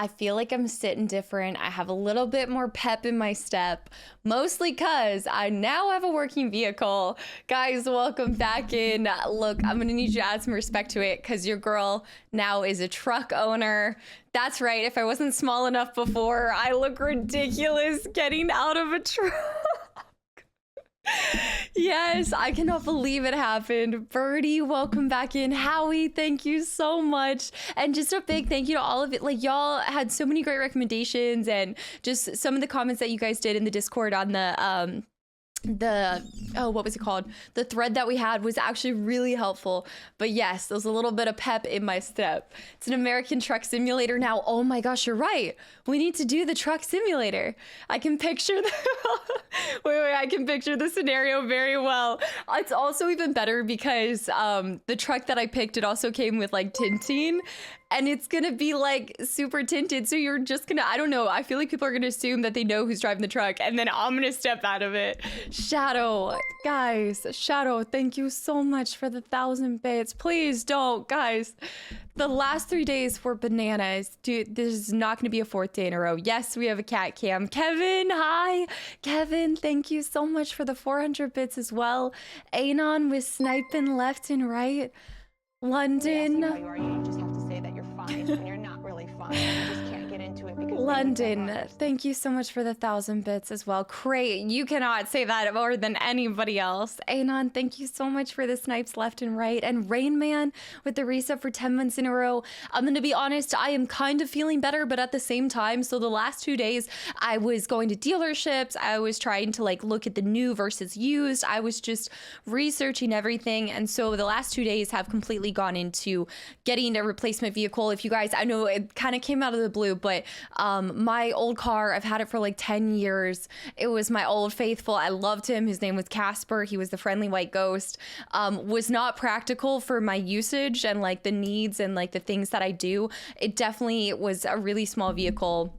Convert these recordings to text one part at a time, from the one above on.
I feel like I'm sitting different. I have a little bit more pep in my step, mostly because I now have a working vehicle. Guys, welcome back in. Look, I'm gonna need you to add some respect to it because your girl now is a truck owner. That's right, if I wasn't small enough before, I look ridiculous getting out of a truck. Yes, I cannot believe it happened. Birdie, welcome back in. Howie, thank you so much. And just a big thank you to all of it. Like, y'all had so many great recommendations, and just some of the comments that you guys did in the Discord on what was it called, the thread that we had was actually really helpful. But yes, there's a little bit of pep in my step. It's an American truck simulator now. Oh my gosh, you're right, we need to do the truck simulator. I can picture the wait, I can picture the scenario very well. It's also even better because the truck that I picked, it also came with like tinting, and it's gonna be like super tinted, so you're just gonna, I don't know, I feel like people are gonna assume that they know who's driving the truck, and then I'm gonna step out of it. Shadow, guys, Shadow, thank you so much for the 1,000 bits. Please don't, guys. The last 3 days were bananas. Dude, this is not gonna be a 4th day in a row. Yes, we have a cat cam. Kevin, hi. Kevin, thank you so much for the 400 bits as well. Anon was sniping left and right. London. How you are, you just have to say that you're fine when you're not really fine. You just can't get into it because London, thank you so much for the 1,000 bits as well. Crate, you cannot say that more than anybody else. Anon, thank you so much for the snipes left and right. And Rain Man with the reset for 10 months in a row. I'm gonna be honest, I am kind of feeling better, but at the same time, so the last 2 days I was going to dealerships, I was trying to like look at the new versus used, I was just researching everything, and so the last 2 days have completely gone into getting a replacement vehicle. If you guys, I know it kind of came out of the blue, but my old car, I've had it for like 10 years. It was my old faithful. I loved him. His name was Casper. He was the friendly white ghost. Was not practical for my usage and like the needs and like the things that I do. It definitely was a really small vehicle,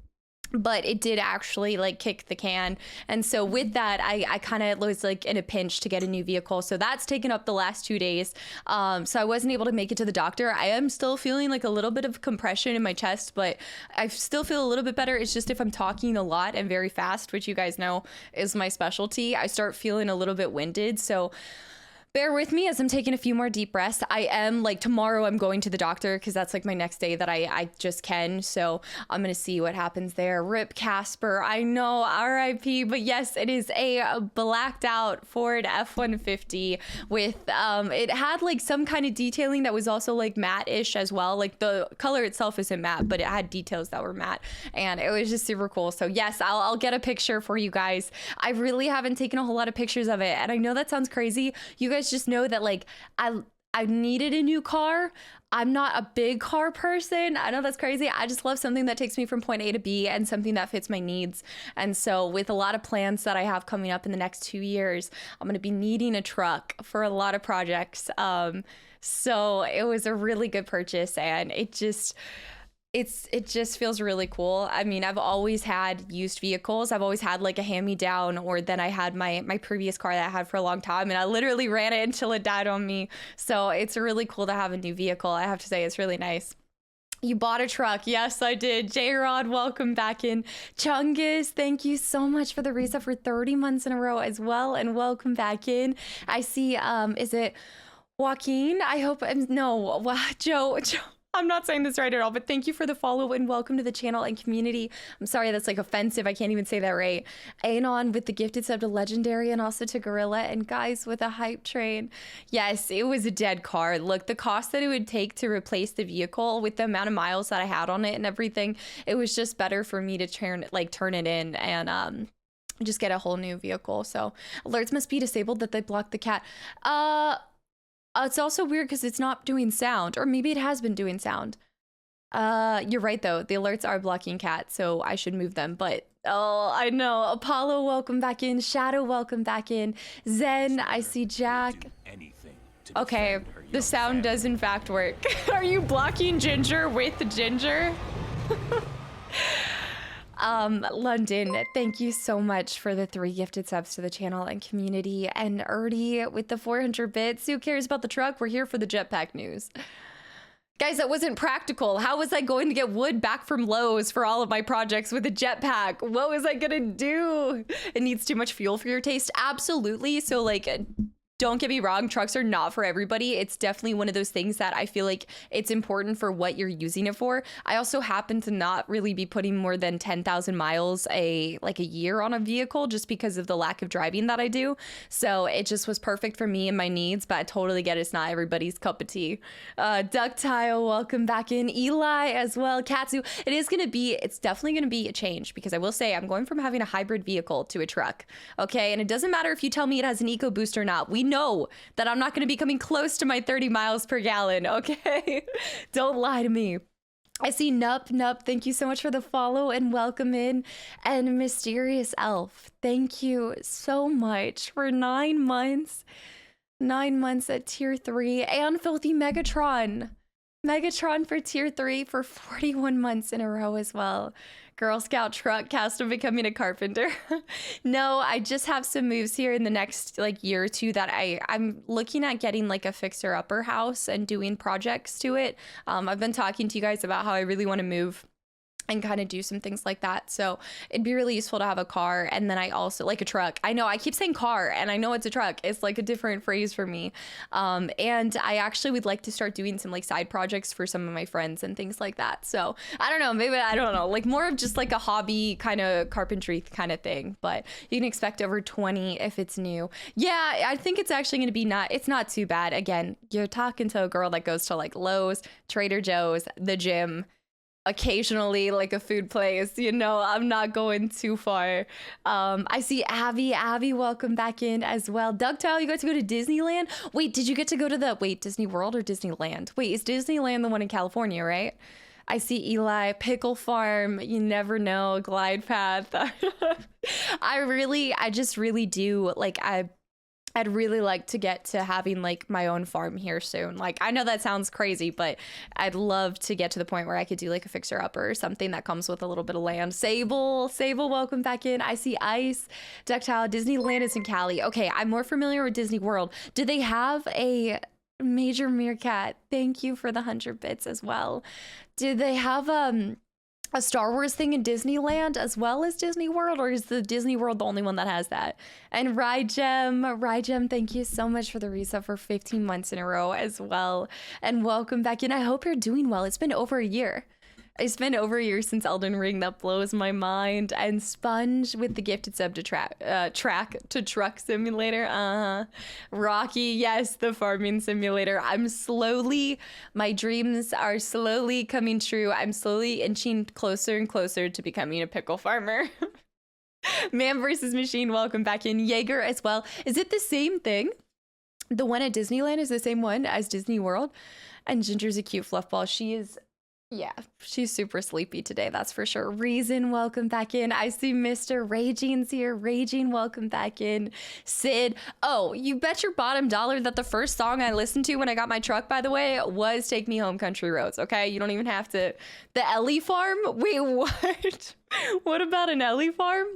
but it did actually like kick the can. And so with that, I kind of was like in a pinch to get a new vehicle. So that's taken up the last 2 days. So I wasn't able to make it to the doctor. I am still feeling like a little bit of compression in my chest, but I still feel a little bit better. It's just if I'm talking a lot and very fast, which you guys know is my specialty, I start feeling a little bit winded. So bear with me as I'm taking a few more deep breaths. I am like, tomorrow I'm going to the doctor because that's like my next day that I just can. So I'm going to see what happens there. Rip Casper. I know, RIP, but yes, it is a blacked out Ford F-150 with, it had like some kind of detailing that was also like matte-ish as well. Like the color itself isn't matte, but it had details that were matte, and it was just super cool. So yes, I'll get a picture for you guys. I really haven't taken a whole lot of pictures of it, and I know that sounds crazy. You guys just know that like I needed a new car. I'm not a big car person. I know that's crazy. I just love something that takes me from point A to B and something that fits my needs. And so with a lot of plans that I have coming up in the next 2 years, I'm going to be needing a truck for a lot of projects. So it was a really good purchase, and it just feels really cool. I mean, I've always had used vehicles. I've always had like a hand-me-down, or then I had my previous car that I had for a long time, and I literally ran it until it died on me. So it's really cool to have a new vehicle. I have to say, it's really nice. You bought a truck. Yes, I did. J-Rod, welcome back in. Chungus, thank you so much for the reset for 30 months in a row as well, and welcome back in. I see, is it Joaquin? I hope, no, Joe. I'm not saying this right at all, but thank you for the follow and welcome to the channel and community. I'm sorry that's like offensive. I can't even say that right. Anon with the gifted sub to Legendary, and also to Gorilla, and guys with a hype train. Yes, it was a dead car. Look, the cost that it would take to replace the vehicle with the amount of miles that I had on it and everything, it was just better for me to turn it in and just get a whole new vehicle. So alerts must be disabled that they block the cat. It's also weird because it's not doing sound, or maybe it has been doing sound. You're right though, the alerts are blocking cat, so I should move them, but oh, I know. Apollo, welcome back in. Shadow, welcome back in. Zen, I see Jack. Okay, the sound does in fact work. Are you blocking Ginger with Ginger? London, thank you so much for the 3 gifted subs to the channel and community, and Erdy with the 400 bits. Who cares about the truck? We're here for the jetpack news. Guys, that wasn't practical. How was I going to get wood back from Lowe's for all of my projects with a jetpack? What was I gonna do? It needs too much fuel for your taste. Absolutely. So like, don't get me wrong, trucks are not for everybody. It's definitely one of those things that I feel like it's important for what you're using it for. I also happen to not really be putting more than 10,000 miles a year on a vehicle just because of the lack of driving that I do. So it just was perfect for me and my needs, but I totally get it's not everybody's cup of tea. Ductile, welcome back in. Eli as well. Katsu, it's definitely gonna be a change because I will say I'm going from having a hybrid vehicle to a truck. Okay, and it doesn't matter if you tell me it has an EcoBoost or not. We know that I'm not going to be coming close to my 30 miles per gallon, okay? Don't lie to me. I see Nup, thank you so much for the follow and welcome in. And Mysterious Elf, thank you so much for 9 months. 9 months at tier 3. And Filthy Megatron for tier 3 for 41 months in a row as well. Girl Scout truck cast of becoming a carpenter. No, I just have some moves here in the next like year or two that I'm looking at getting like a fixer upper house and doing projects to it. I've been talking to you guys about how I really want to move and kind of do some things like that. So it'd be really useful to have a car. And then I also like a truck. I know I keep saying car and I know it's a truck. It's like a different phrase for me. And I actually would like to start doing some like side projects for some of my friends and things like that. So I don't know, maybe, I don't know, like more of just like a hobby kind of carpentry kind of thing, but you can expect over 20 if it's new. Yeah, I think it's actually going to be it's not too bad. Again, you're talking to a girl that goes to like Lowe's, Trader Joe's, the gym, occasionally like a food place, you know, I'm not going too far. I see Abby, welcome back in as well. Ductile, you got to go to Disneyland? Wait, did you get to go to Disney World or Disneyland? Wait, is Disneyland the one in California, right? I see Eli, Pickle Farm, you never know, Glide Path. I just really do, like, I'd really like to get to having like my own farm here soon. Like, I know that sounds crazy, but I'd love to get to the point where I could do like a fixer upper or something that comes with a little bit of land. Sable, welcome back in. I see Ice, Ductile, Disneyland is in Cali. Okay, I'm more familiar with Disney World. Do they have a Major Meerkat? Thank you for the 100 bits as well. Do they have a Star Wars thing in Disneyland as well as Disney World, or is the Disney World the only one that has that? And Rygem, thank you so much for the resub for 15 months in a row as well. And welcome back in. I hope you're doing well. It's been over a year. It's been over a year since Elden Ring. That blows my mind. And Sponge with the gifted sub to track to truck simulator. Rocky, yes, the farming simulator. My dreams are slowly coming true. I'm slowly inching closer and closer to becoming a pickle farmer. Man versus Machine, welcome back in. Jaeger as well. Is it the same thing? The one at Disneyland is the same one as Disney World. And Ginger's a cute fluff ball. Yeah, she's super sleepy today, that's for sure. Reason, welcome back in. I see Mr. Raging's here. Raging, welcome back in. Sid, oh, you bet your bottom dollar that the first song I listened to when I got my truck, by the way, was Take Me Home Country Roads, okay? You don't even have to. The Ellie Farm? Wait, what? What about an Ellie Farm?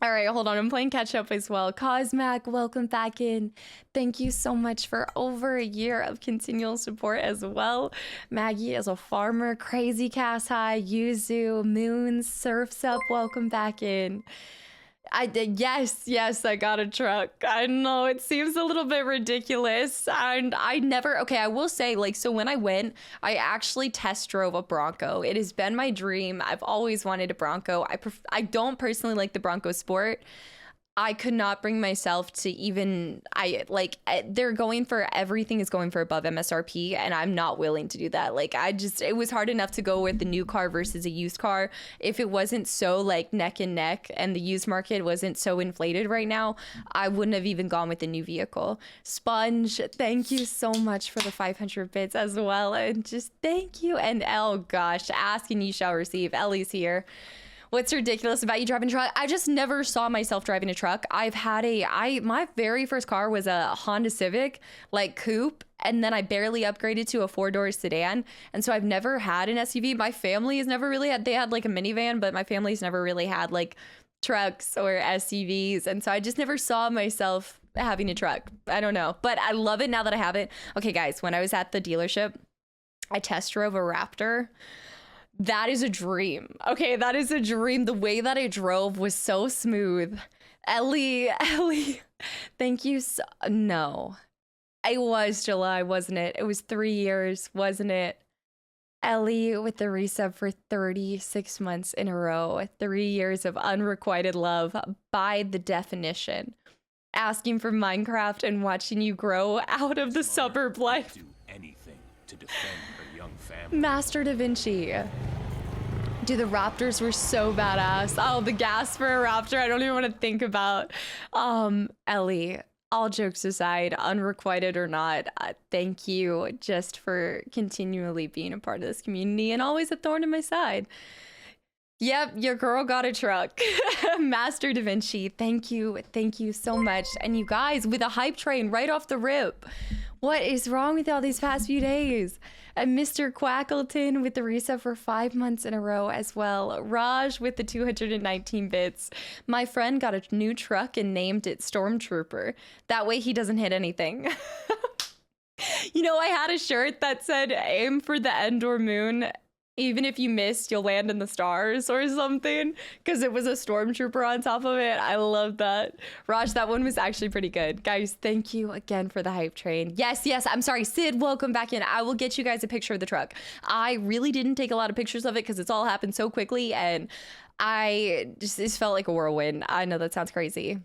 All right, hold on. I'm playing catch up as well. Cosmac, welcome back in. Thank you so much for over a year of continual support as well. Maggie as a farmer, Crazy Cast High, Yuzu, Moons, Surfs Up, welcome back in. Yes, I got a truck. I know it seems a little bit ridiculous. And I will say, like, so when I went, I actually test drove a Bronco. It has been my dream. I've always wanted a Bronco. I don't personally like the Bronco Sport. I could not bring myself to they're going for, everything is going for above MSRP, and I'm not willing to do that. Like, it was hard enough to go with the new car versus a used car. If it wasn't so like neck and neck and the used market wasn't so inflated right now, I wouldn't have even gone with the new vehicle. Sponge, thank you so much for the 500 bits as well. And just thank you. And oh gosh, ask and you shall receive. Ellie's here. What's ridiculous about you driving a truck? I just never saw myself driving a truck. My very first car was a Honda Civic, like coupe, and then I barely upgraded to a 4-door sedan. And so I've never had an SUV. My family has never really had, they had like a minivan, but my family's never really had like trucks or SUVs. And so I just never saw myself having a truck. I don't know, but I love it now that I have it. Okay, guys, when I was at the dealership, I test drove a Raptor. That is a dream. Okay, that is a dream. The way that I drove was so smooth. Ellie, thank you so, no. It was July, wasn't it? It was 3 years, wasn't it? Ellie with the resub for 36 months in a row. 3 years of unrequited love by the definition. Asking for Minecraft and watching you grow out of the suburb life. Do anything to defend her young family. Master Da Vinci. Dude, the Raptors were so badass. Oh, the gas for a Raptor, I don't even want to think about. Ellie, all jokes aside, unrequited or not, thank you just for continually being a part of this community and always a thorn in my side. Yep, your girl got a truck. Master Da Vinci, thank you so much. And you guys, with a hype train right off the rip. What is wrong with all these past few days? And Mr. Quackleton with the resub for 5 months in a row as well. Raj with the 219 bits. My friend got a new truck and named it Stormtrooper. That way he doesn't hit anything. You know, I had a shirt that said, aim for the Endor moon. Even if you missed, you'll land in the stars or something, because it was a stormtrooper on top of it. I love that. Raj, that one was actually pretty good. Guys, thank you again for the hype train. Yes, I'm sorry. Sid, welcome back in. I will get you guys a picture of the truck. I really didn't take a lot of pictures of it because it's all happened so quickly, and it felt like a whirlwind. I know that sounds crazy.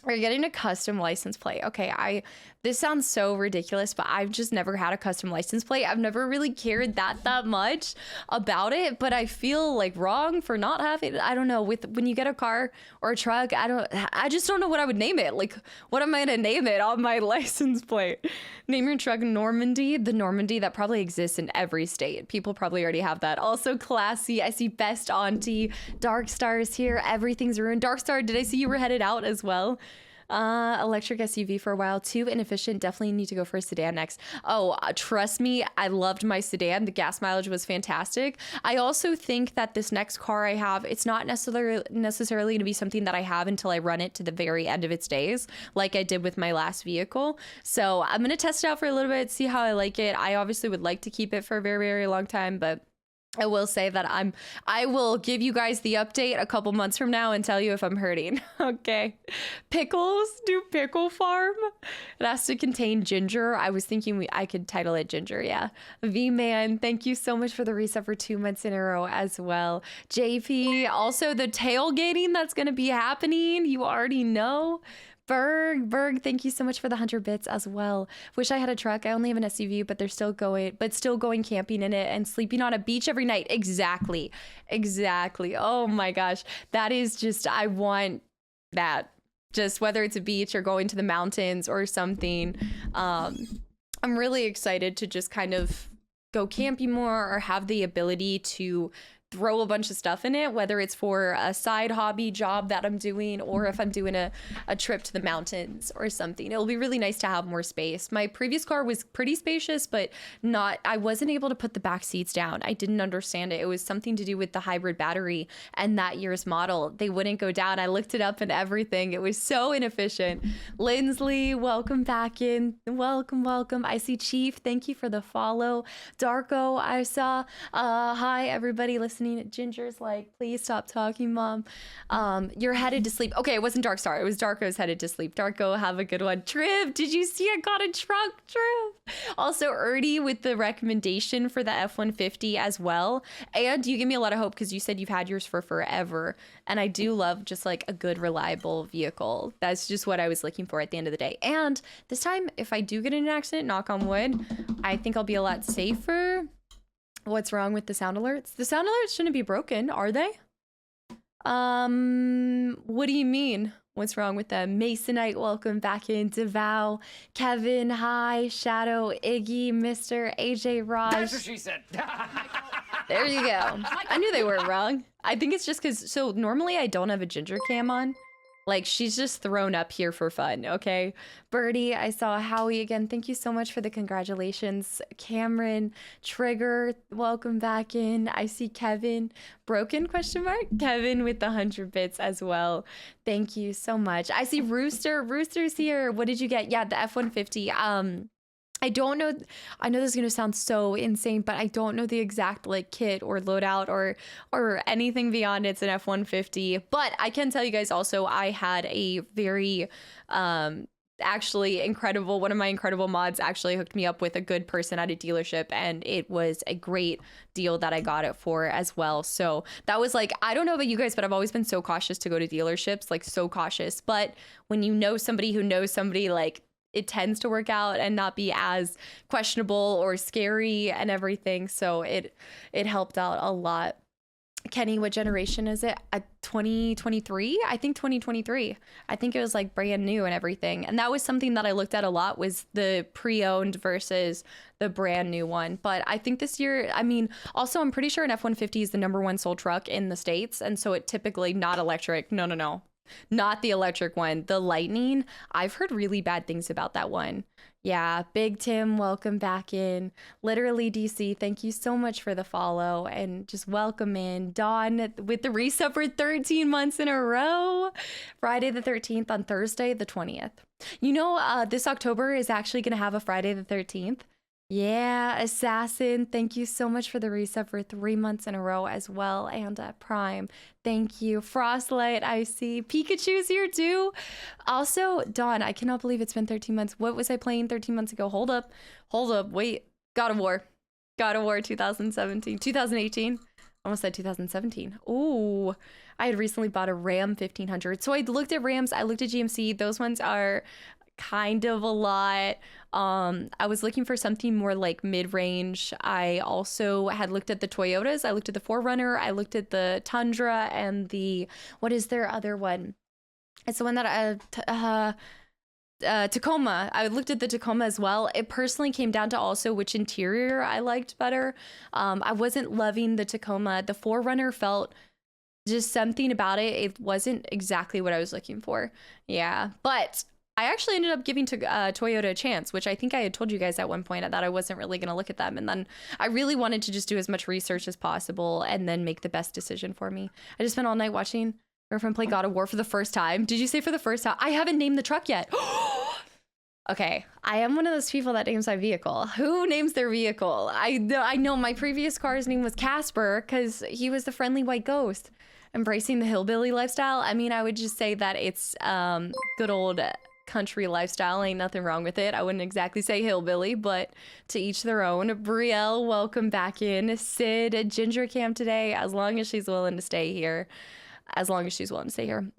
Are you getting a custom license plate? Okay, this sounds so ridiculous, but I've just never had a custom license plate. I've never really cared that much about it, but I feel like wrong for not having it. I don't know, when you get a car or a truck, I just don't know what I would name it. Like, what am I gonna name it on my license plate? Name your truck Normandy. The Normandy that probably exists in every state. People probably already have that. Also classy. I see Best Auntie. Dark Star is here. Everything's ruined. Dark Star, did I see you were headed out as well? Electric SUV for a while, too inefficient. Definitely need to go for a sedan next. Oh, trust me, I loved my sedan. The gas mileage was fantastic. I also think that this next car I have, it's not necessarily going to be something that I have until I run it to the very end of its days, like I did with my last vehicle. So I'm going to test it out for a little bit, see how I like it. I obviously would like to keep it for a very, very long time, but I will say that I will give you guys the update a couple months from now and tell you if I'm hurting. Okay. Pickles? Do pickle farm? It has to contain ginger. I was thinking I could title it ginger. Yeah. V-Man, thank you so much for the reset for 2 months in a row as well. JP, also the tailgating that's going to be happening. You already know. Berg, thank you so much for the 100 bits as well. Wish I had a truck. I only have an SUV, but still going camping in it and sleeping on a beach every night. Exactly. Oh my gosh. That is just, I want that. Just whether it's a beach or going to the mountains or something. I'm really excited to just kind of go camping more or have the ability to throw a bunch of stuff in it, whether it's for a side hobby job that I'm doing or if I'm doing a trip to the mountains or something. It'll be really nice to have more space. My previous car was pretty spacious, but I wasn't able to put the back seats down. I didn't understand it. It was something to do with the hybrid battery and that year's model. They wouldn't go down. I looked it up and everything. It was so inefficient. Lindsley, welcome back in. Welcome. I see Chief. Thank you for the follow. Darko, I saw. Hi, everybody listening. Ginger's like, please stop talking, Mom. You're headed to sleep. Okay, it wasn't Dark Star. It was Darko's headed to sleep. Darko, have a good one. Triv, did you see I got a truck, Triv? Also, Erdy with the recommendation for the F-150 as well. And you give me a lot of hope because you said you've had yours for forever. And I do love just like a good, reliable vehicle. That's just what I was looking for at the end of the day. And this time, if I do get in an accident, knock on wood, I think I'll be a lot safer. What's wrong with the sound alerts? The sound alerts shouldn't be broken, are they? What do you mean? What's wrong with them? Masonite, welcome back in. Devow, Kevin, hi, Shadow, Iggy, Mr. AJ Raj. That's what she said. There you go. I knew they weren't wrong. I think it's just because, so normally I don't have a ginger cam on. Like, she's just thrown up here for fun, okay? Birdie, I saw Howie again. Thank you so much for the congratulations. Cameron, Trigger, welcome back in. I see Kevin. Broken, question mark? Kevin with the 100 bits as well. Thank you so much. I see Rooster. Rooster's here. What did you get? Yeah, the F-150. I don't know. I know this is going to sound so insane, but I don't know the exact like kit or loadout or anything beyond it's an F-150. But I can tell you guys also, I had a very actually incredible, one of my incredible mods actually hooked me up with a good person at a dealership, and it was a great deal that I got it for as well. So that was like, I don't know about you guys, but I've always been so cautious to go to dealerships, like so cautious. But when you know somebody who knows somebody, like, it tends to work out and not be as questionable or scary and everything. So it helped out a lot. Kenny, what generation is it? 2023? I think 2023. I think it was like brand new and everything. And that was something that I looked at a lot, was the pre-owned versus the brand new one. But I think this year, I mean, also I'm pretty sure an F-150 is the #1 sold truck in the States. And so it typically not electric. No. Not the electric one. The Lightning, I've heard really bad things about that one. Yeah, Big Tim, welcome back in. Literally DC, thank you so much for the follow and just welcome in. Dawn with the resub for 13 months in a row. Friday the 13th on Thursday the 20th. You know, this October is actually going to have a Friday the 13th. Yeah, Assassin, thank you so much for the resub for 3 months in a row as well. And Prime, thank you. Frostlight, I see. Pikachu's here too. Also, Dawn, I cannot believe it's been 13 months. What was I playing 13 months ago? Hold up, wait. God of War 2018. Almost said 2017. Ooh, I had recently bought a Ram 1500. So I looked at Rams, I looked at GMC. Those ones are kind of a lot. I was looking for something more like mid-range. I also had looked at the Toyotas. I looked at the 4Runner. I looked at the Tundra and the, what is their other one? It's the one that Tacoma. I looked at the Tacoma as well. It personally came down to also which interior I liked better. I wasn't loving the Tacoma. The 4Runner felt just something about it. It wasn't exactly what I was looking for. Yeah, but I actually ended up giving Toyota a chance, which I think I had told you guys at one point that I wasn't really going to look at them. And then I really wanted to just do as much research as possible and then make the best decision for me. I just spent all night watching my friend play God of War for the first time. Did you say for the first time? I haven't named the truck yet. Okay, I am one of those people that names my vehicle. Who names their vehicle? I know my previous car's name was Casper because he was the friendly white ghost. Embracing the hillbilly lifestyle. I mean, I would just say that it's good old country lifestyle. Ain't nothing wrong with it. I wouldn't exactly say hillbilly, but to each their own. Brielle, welcome back in. Sid, Ginger Cam today, as long as she's willing to stay here.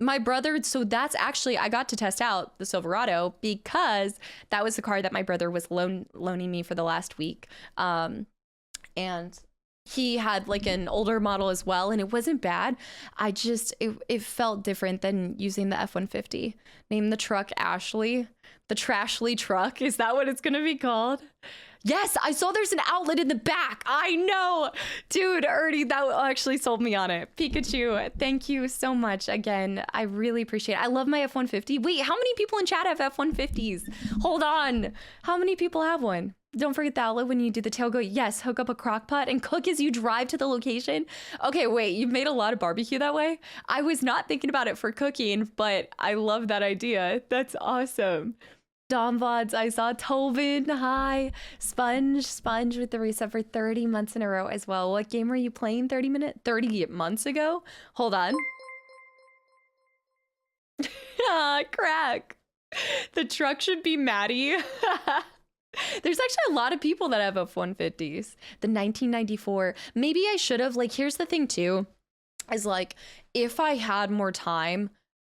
My brother, so that's actually, I got to test out the Silverado because that was the car that my brother was loaning me for the last week. And he had like an older model as well, and it wasn't bad. It felt different than using the F-150. Name the truck Ashley. The Trashly truck. Is that what it's gonna be called? Yes, I saw there's an outlet in the back. I know. Dude, Ernie, that actually sold me on it. Pikachu, thank you so much. Again, I really appreciate it. I love my F-150. Wait, how many people in chat have F-150s? Hold on. How many people have one? Don't forget the outlet when you do the tailgate. Yes, hook up a crock pot and cook as you drive to the location. Okay, wait, you've made a lot of barbecue that way? I was not thinking about it for cooking, but I love that idea. That's awesome. Dom VODs, I saw Tobin, hi. Sponge with the resub for 30 months in a row as well. What game were you playing 30 months ago? Hold on. Crack. The truck should be Maddie. There's actually a lot of people that have F-150s. The 1994. Maybe I should have, like, here's the thing too, is like, if I had more time,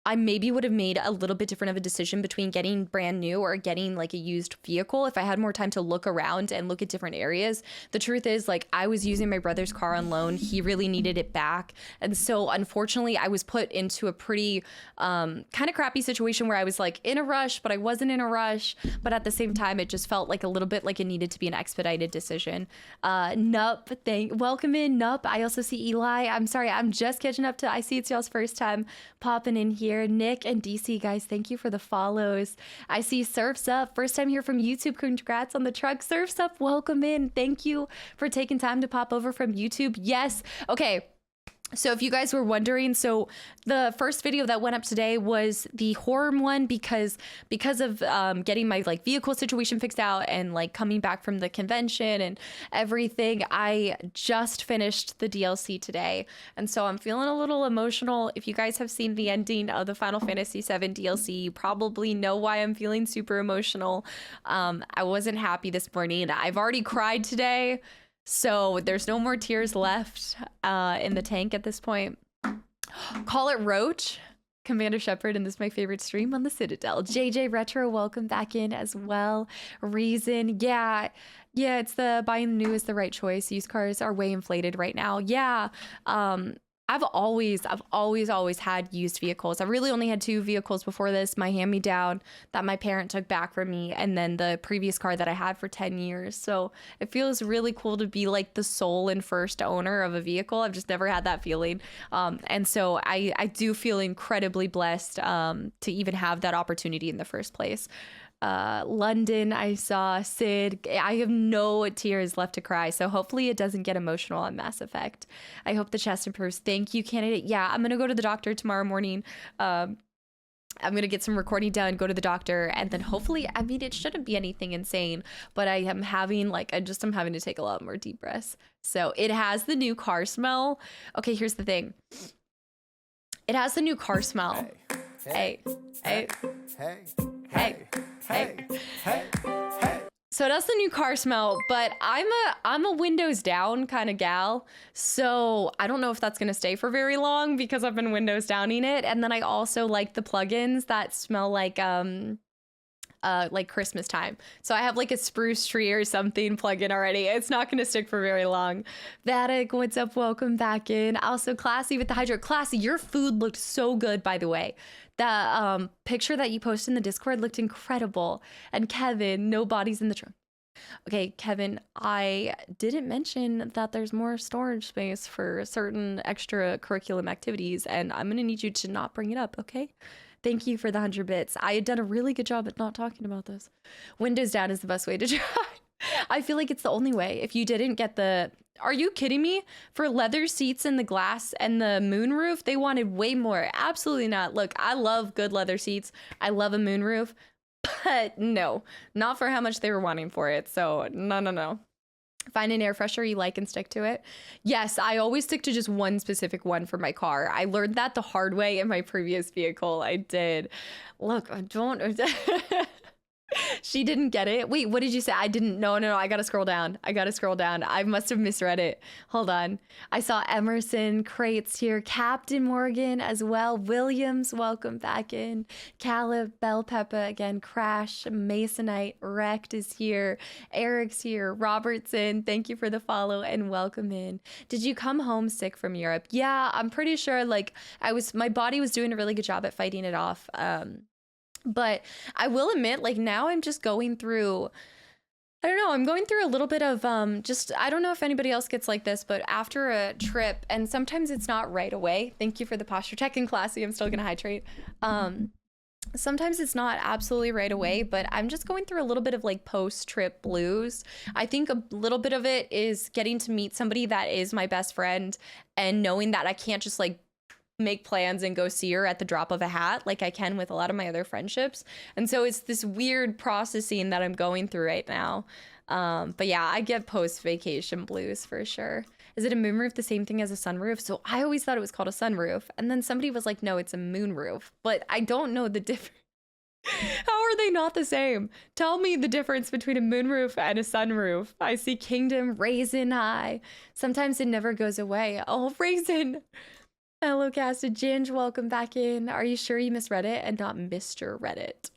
I maybe would have made a little bit different of a decision between getting brand new or getting like a used vehicle if I had more time to look around and look at different areas. The truth is, like, I was using my brother's car on loan. He really needed it back. And so unfortunately, I was put into a pretty kind of crappy situation where I was like in a rush, but I wasn't in a rush. But at the same time, it just felt like a little bit like it needed to be an expedited decision. Nup, welcome in, Nup. I also see Eli. I'm sorry, I'm just catching up to, I see it's y'all's first time popping in here. Nick and DC, guys, thank you for the follows. I see Surfs Up, first time here from YouTube. Congrats on the truck. Surfs Up, welcome in. Thank you for taking time to pop over from YouTube. Yes. Okay. So if you guys were wondering, so the first video that went up today was the horror one because of getting my like vehicle situation fixed out and like coming back from the convention and everything. I just finished the DLC today, and so I'm feeling a little emotional. If you guys have seen the ending of the Final Fantasy VII DLC, you probably know why I'm feeling super emotional. I wasn't happy this morning. I've already cried today. So there's no more tears left in the tank at this point. Call it Roach, Commander Shepard, and this is my favorite stream on the Citadel. JJ Retro, welcome back in as well. Reason, yeah, it's the buying new is the right choice. Used cars are way inflated right now. Yeah, I've always had used vehicles. I really only had 2 vehicles before this, my hand-me-down that my parent took back from me, and then the previous car that I had for 10 years. So it feels really cool to be like the sole and first owner of a vehicle. I've just never had that feeling. And so I do feel incredibly blessed to even have that opportunity in the first place. London, I saw Sid. I have no tears left to cry, so hopefully it doesn't get emotional on Mass Effect. I hope the chest improves. Thank you, candidate. Yeah, I'm gonna go to the doctor tomorrow morning. I'm gonna get some recording done, go to the doctor, and then hopefully, I mean, it shouldn't be anything insane, but I am having like I'm having to take a lot more deep breaths. So it has the new car smell. Okay, here's the thing. It has the new car smell. Hey. So that's the new car smell, but I'm a windows down kind of gal, so I don't know if that's gonna stay for very long because I've been windows downing it. And then I also like the plugins that smell like Christmas time. So I have like a spruce tree or something plug-in already. It's not gonna stick for very long. Vatic, what's up? Welcome back in. Also Classy with the Hydro. Classy, your food looked so good, by the way. That picture that you posted in the Discord looked incredible. And Kevin, no bodies in the trunk. Okay, Kevin, I didn't mention that there's more storage space for certain extra curriculum activities, and I'm gonna need you to not bring it up, okay? Thank you for the 100 bits. I had done a really good job at not talking about this. Windows down is the best way to try. I feel like it's the only way. If you didn't get the... Are you kidding me? For leather seats and the glass and the moonroof, they wanted way more. Absolutely not. Look, I love good leather seats. I love a moonroof. But no, not for how much they were wanting for it. So no. Find an air freshener you like and stick to it. Yes, I always stick to just one specific one for my car. I learned that the hard way in my previous vehicle. I did. Look, I don't... She didn't get it. Wait, what did you say? I didn't. No. I gotta scroll down. I must have misread it. Hold on. I saw Emerson Crates here. Captain Morgan as well. Williams, welcome back in. Caleb, Bell Peppa again. Crash, Masonite, Wrecked is here. Eric's here. Robertson, thank you for the follow and welcome in. Did you come home sick from Europe? Yeah, I'm pretty sure. Like my body was doing a really good job at fighting it off. But I will admit, like now I'm just going through, I don't know, I'm going through a little bit of I don't know if anybody else gets like this, but after a trip, and sometimes it's not right away. Thank you for the posture check in, Classy. I'm still gonna hydrate. Sometimes it's not absolutely right away, but I'm just going through a little bit of like post-trip blues. I think a little bit of it is getting to meet somebody that is my best friend and knowing that I can't just like make plans and go see her at the drop of a hat like I can with a lot of my other friendships. And so it's this weird processing that I'm going through right now. But yeah, I get post-vacation blues for sure. Is it a moonroof the same thing as a sunroof? So I always thought it was called a sunroof. And then somebody was like, no, it's a moonroof. But I don't know the difference. How are they not the same? Tell me the difference between a moonroof and a sunroof. I see Kingdom, Raisin High. Sometimes it never goes away. Oh, Raisin. Hello, Casted Ginge. Welcome back in. Are you sure you misread it and not Mr. Reddit?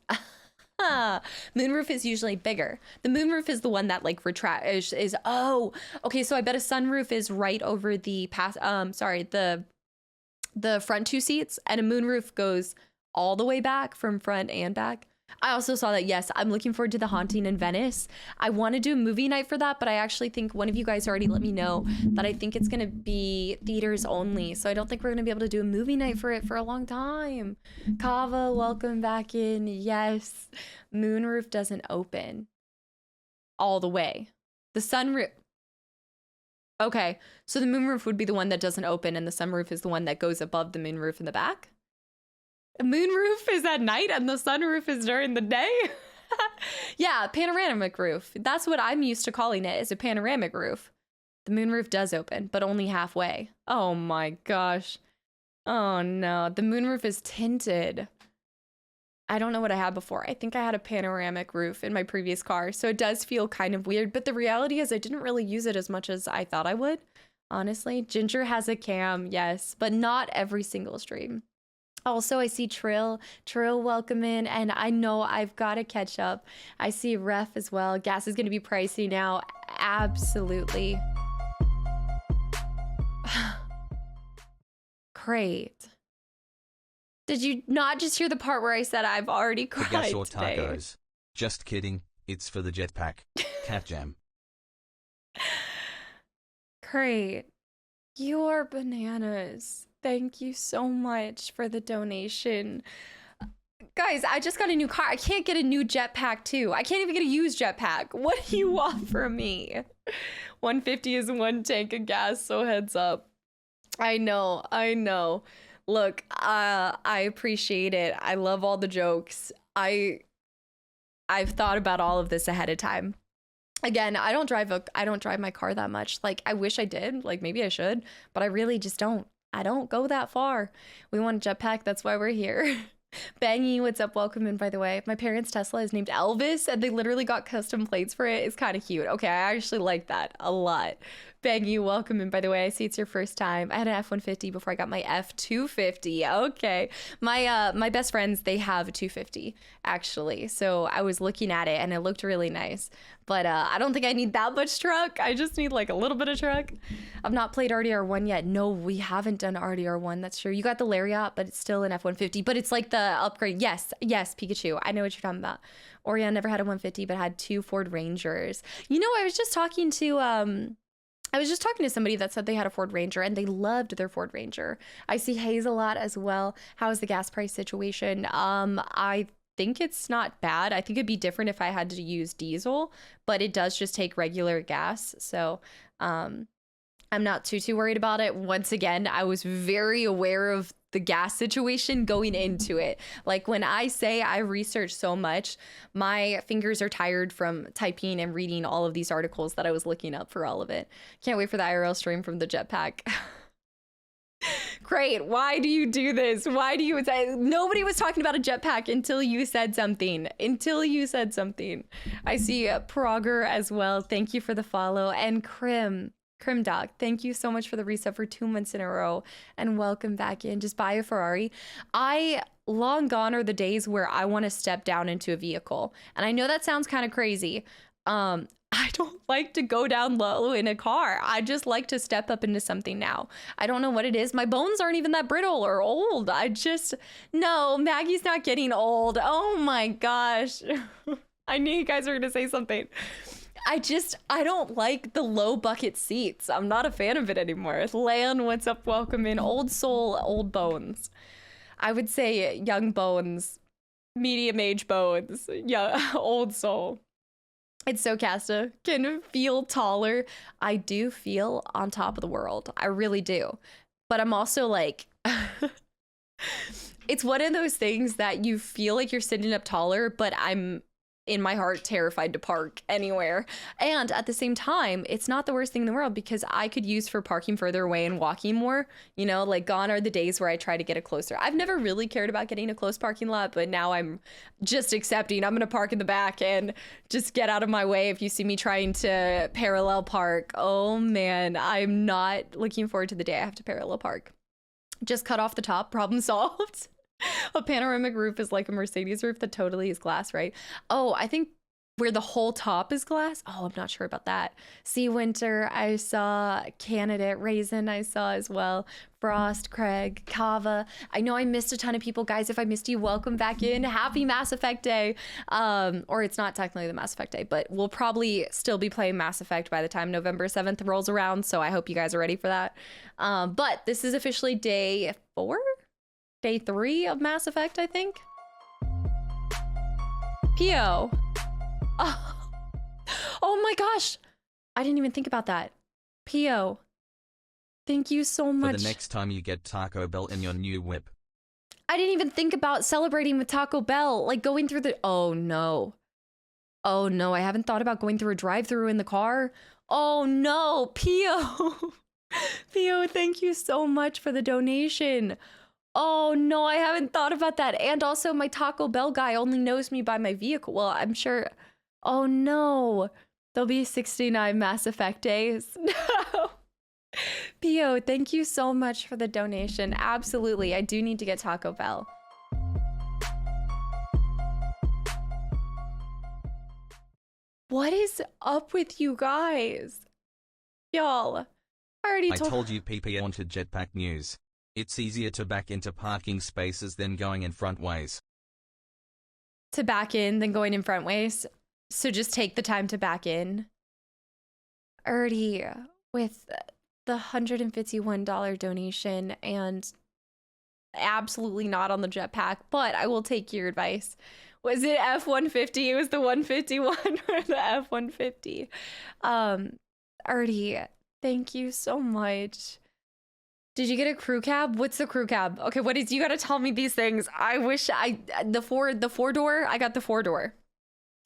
Moonroof is usually bigger. The moonroof is the one that like is oh, okay. So I bet a sunroof is right over the the front 2 seats, and a moonroof goes all the way back from front and back. I also saw that, yes, I'm looking forward to The Haunting in Venice. I want to do a movie night for that, but I actually think one of you guys already let me know that I think it's going to be theaters only. So I don't think we're going to be able to do a movie night for it for a long time. Kava, welcome back in. Yes, moonroof doesn't open all the way. The sunroof... Okay, so the moonroof would be the one that doesn't open, and the sunroof is the one that goes above the moonroof in the back? The moonroof is at night, and the sunroof is during the day? Yeah, panoramic roof. That's what I'm used to calling it, is a panoramic roof. The moonroof does open, but only halfway. Oh my gosh. Oh no, the moonroof is tinted. I don't know what I had before. I think I had a panoramic roof in my previous car, so it does feel kind of weird, but the reality is I didn't really use it as much as I thought I would, honestly. Ginger has a cam, yes, but not every single stream. Also, I see Trill, welcome in, and I know I've got to catch up. I see Ref as well. Gas is going to be pricey now. Absolutely. Great. Did you not just hear the part where I said I've already cried gas or today? tacos. Just kidding. It's for the jetpack. Cat jam. Great. You're bananas. Thank you so much for the donation. Guys, I just got a new car. I can't get a new jetpack too. I can't even get a used jetpack. What do you want from me? 150 is one tank of gas, so heads up. I know. Look, I appreciate it. I love all the jokes. I've thought about all of this ahead of time. Again, I don't drive my car that much. Like, I wish I did. Like, maybe I should, but I really just don't. I don't go that far. We want a jetpack. That's why we're here. Bangy, what's up? Welcome in, by the way. My parents' Tesla is named Elvis, and they literally got custom plates for it. It's kind of cute. Okay, I actually like that a lot. Bangy, welcome in, by the way. I see it's your first time. I had an F-150 before I got my F-250. Okay. My best friends, they have a 250, actually. So I was looking at it, and it looked really nice. But I don't think I need that much truck. I just need like a little bit of truck. I've not played RDR1 yet. No, we haven't done RDR1. That's true. You got the Lariat, but it's still an F-150. But it's like the upgrade. Yes, Pikachu. I know what you're talking about. Orion never had a 150, but had 2 Ford Rangers. You know, I was just talking to somebody that said they had a Ford Ranger and they loved their Ford Ranger. I see Hayes a lot as well. How is the gas price situation? I think it's not bad. I think it'd be different if I had to use diesel, but it does just take regular gas. So I'm not too worried about it. Once again, I was very aware of the gas situation going into it. Like, when I say I researched so much, my fingers are tired from typing and reading all of these articles that I was looking up for all of it. Can't wait for the IRL stream from the jetpack. Great. Why do you do this? Why do you say nobody was talking about a jetpack until you said something? I see Progger as well. Thank you for the follow. And Crim Dog, thank you so much for the reset for 2 months in a row, and welcome back in. Just buy a Ferrari. Long gone are the days where I want to step down into a vehicle. And I know that sounds kind of crazy. I don't like to go down low in a car. I just like to step up into something now. I don't know what it is. My bones aren't even that brittle or old. No, Maggie's not getting old. Oh my gosh. I knew you guys were going to say something. I don't like the low bucket seats. I'm not a fan of it anymore. Lan, what's up? Welcome in. Old soul, old bones. I would say young bones, medium age bones. Yeah, old soul. It's so Casta. Can feel taller. I do feel on top of the world. I really do. But I'm also like, it's one of those things that you feel like you're sitting up taller, but I'm in my heart terrified to park anywhere. And at the same time, it's not the worst thing in the world, because I could use for parking further away and walking more. You know, like, gone are the days where I try to get it closer. I've never really cared about getting a close parking lot, but now I'm just accepting I'm gonna park in the back and just get out of my way if you see me trying to parallel park. Oh man, I'm not looking forward to the day I have to parallel park. Just cut off the top, problem solved. A panoramic roof is like a Mercedes roof that totally is glass, right? Oh, I think where the whole top is glass. Oh, I'm not sure about that. Sea Winter, I saw. Candidate Raisin, I saw as well. Frost, Craig, Kava. I know I missed a ton of people. Guys, if I missed you, welcome back in. Happy Mass Effect Day. Or it's not technically the Mass Effect Day, but we'll probably still be playing Mass Effect by the time November 7th rolls around, so I hope you guys are ready for that. But this is officially day 4? Day 3 of Mass Effect, I think. Pio. Oh my gosh. I didn't even think about that. Pio, thank you so much. For the next time you get Taco Bell in your new whip. I didn't even think about celebrating with Taco Bell, like going through the, oh no. Oh no, I haven't thought about going through a drive-thru in the car. Oh no, Pio. Pio, thank you so much for the donation. Oh no, I haven't thought about that. And also my Taco Bell guy only knows me by my vehicle. Well, I'm sure, oh no. There'll be 69 Mass Effect days. No. Pio, thank you so much for the donation. Absolutely, I do need to get Taco Bell. What is up with you guys? Y'all, I told you PP wanted jetpack news. It's easier to back into parking spaces than going in front ways. To back in than going in front ways. So just take the time to back in. Already with the $151 donation and absolutely not on the jetpack, but I will take your advice. Was it F-150? It was the 151 or the F-150. Artie, thank you so much. Did you get a crew cab? What's the crew cab? Okay, what is, you gotta tell me these things. I wish the four door, I got the 4-door.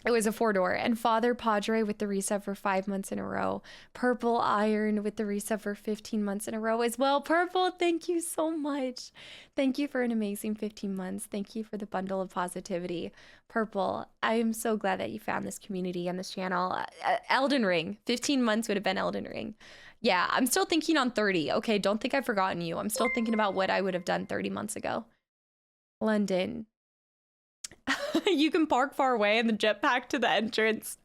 It was a 4-door. And Father Padre with the resub for 5 months in a row. Purple Iron with the resub for 15 months in a row as well. Purple, thank you so much. Thank you for an amazing 15 months. Thank you for the bundle of positivity. Purple, I am so glad that you found this community and this channel. Elden Ring, 15 months would have been Elden Ring. Yeah, I'm still thinking on 30. Okay, don't think I've forgotten you. I'm still thinking about what I would have done 30 months ago. London. You can park far away and the jetpack to the entrance.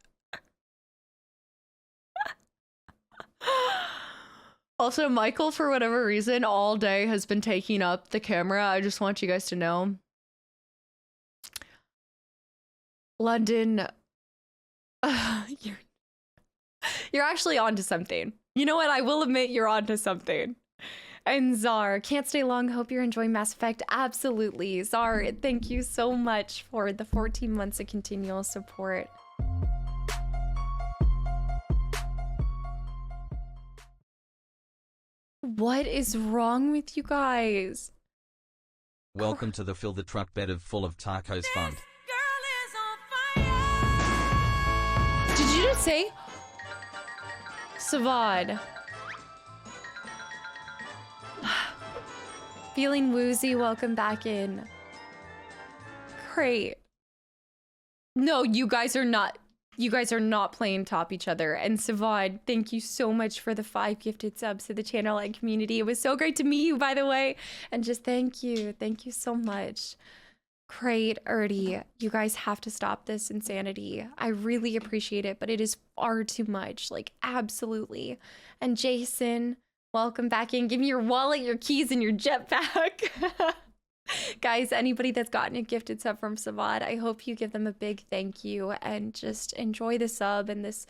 Also, Michael, for whatever reason, all day has been taking up the camera. I just want you guys to know. London, you're actually onto something. You know what? I will admit you're onto something. And Czar, can't stay long. Hope you're enjoying Mass Effect. Absolutely. Czar, thank you so much for the 14 months of continual support. What is wrong with you guys? Welcome to the Fill the Truck Bed of Full of Tacos Fund. Did you just say? Savad. Feeling woozy, welcome back in. Great. No, you guys are not playing top each other. And Savad, thank you so much for the 5 gifted subs to the channel and community. It was so great to meet you, by the way. And just thank you so much. Great, Ertie. You guys have to stop this insanity. I really appreciate it, but it is far too much. Like, absolutely. And Jason, welcome back in. Give me your wallet, your keys, and your jetpack. Guys, anybody that's gotten a gifted sub from Savad, I hope you give them a big thank you and just enjoy the sub and this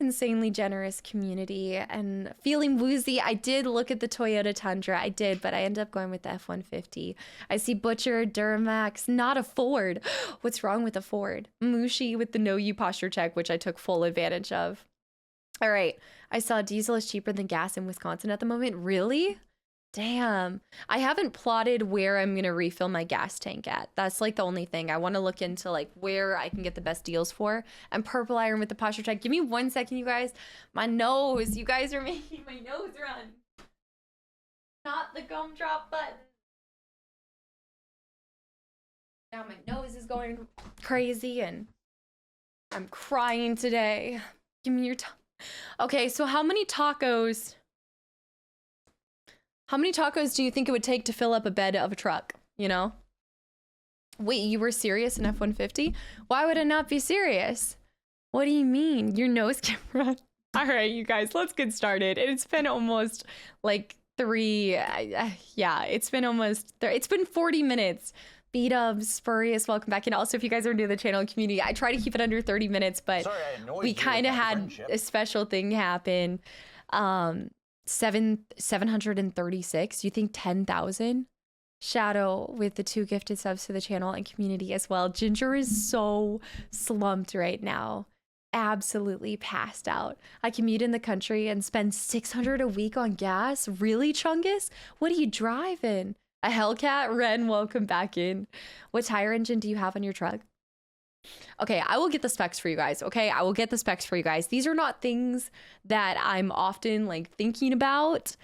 insanely generous community. And feeling woozy, I did look at the Toyota Tundra. I did, but I ended up going with the F-150. I see Butcher, Duramax, not a Ford. What's wrong with a Ford? Mushi with the no you posture check, which I took full advantage of. All right, I saw diesel is cheaper than gas in Wisconsin at the moment. Really? Damn. I haven't plotted where I'm going to refill my gas tank at. That's like the only thing. I want to look into like where I can get the best deals for. And Purple Iron with the posture check. Give me 1 second, you guys. My nose. You guys are making my nose run. Not the gumdrop button. Now my nose is going crazy and I'm crying today. Give me your okay, so how many tacos do you think it would take to fill up a bed of a truck, you know? Wait, you were serious in F-150? Why would I not be serious? What do you mean? Your nose can run. All right, you guys, let's get started. It's been almost like it's been 40 minutes. B-dubs, Spurious, welcome back. And also, if you guys are new to the channel and community, I try to keep it under 30 minutes, but we kind of had a special thing happen. 736. You think 10,000? Shadow with the 2 gifted subs to the channel and community as well. Ginger is so slumped right now. absolutely passed out. I commute in the country and spend 600 a week on gas. Really, Chungus? What are you driving? A Hellcat? Ren, welcome back in. What tire engine do you have on your truck? Okay, I will get the specs for you guys. Okay, I will get the specs for you guys. These are not things that I'm often like thinking about.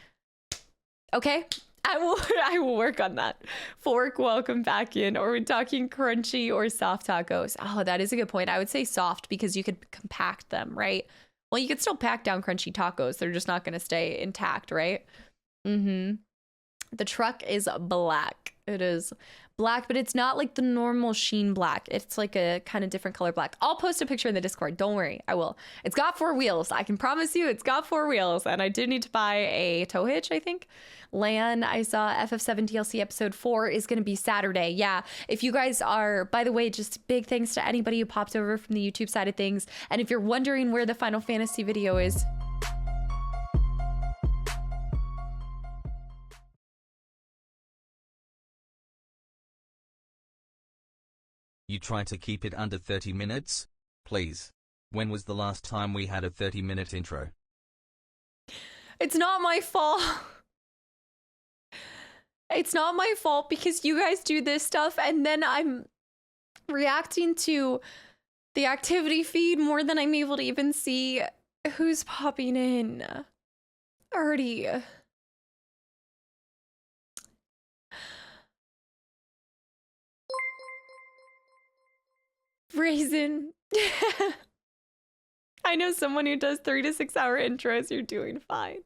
Okay, I will work on that. Fork, welcome back in. Or we're talking crunchy or soft tacos. Oh, that is a good point. I would say soft because you could compact them, right? Well, you could still pack down crunchy tacos. They're just not going to stay intact, right? Mm-hmm. The truck is black. It is black, but it's not like the normal sheen black. It's like a kind of different color black. I'll post a picture in the Discord. Don't worry, I will. It's got 4 wheels. I can promise you it's got 4 wheels. And I did need to buy a tow hitch, I think. Lan, I saw FF7 DLC episode 4 is going to be Saturday. Yeah, if you guys are, by the way, just big thanks to anybody who popped over from the YouTube side of things. And if you're wondering where the Final Fantasy video is, You try to keep it under 30 minutes? Please. When was the last time we had a 30-minute intro? it's not my fault. It's not my fault because you guys do this stuff and then I'm reacting to the activity feed more than I'm able to even see who's popping in. Already. Raisin. I know someone who does 3 to 6 hour intros. You're doing fine.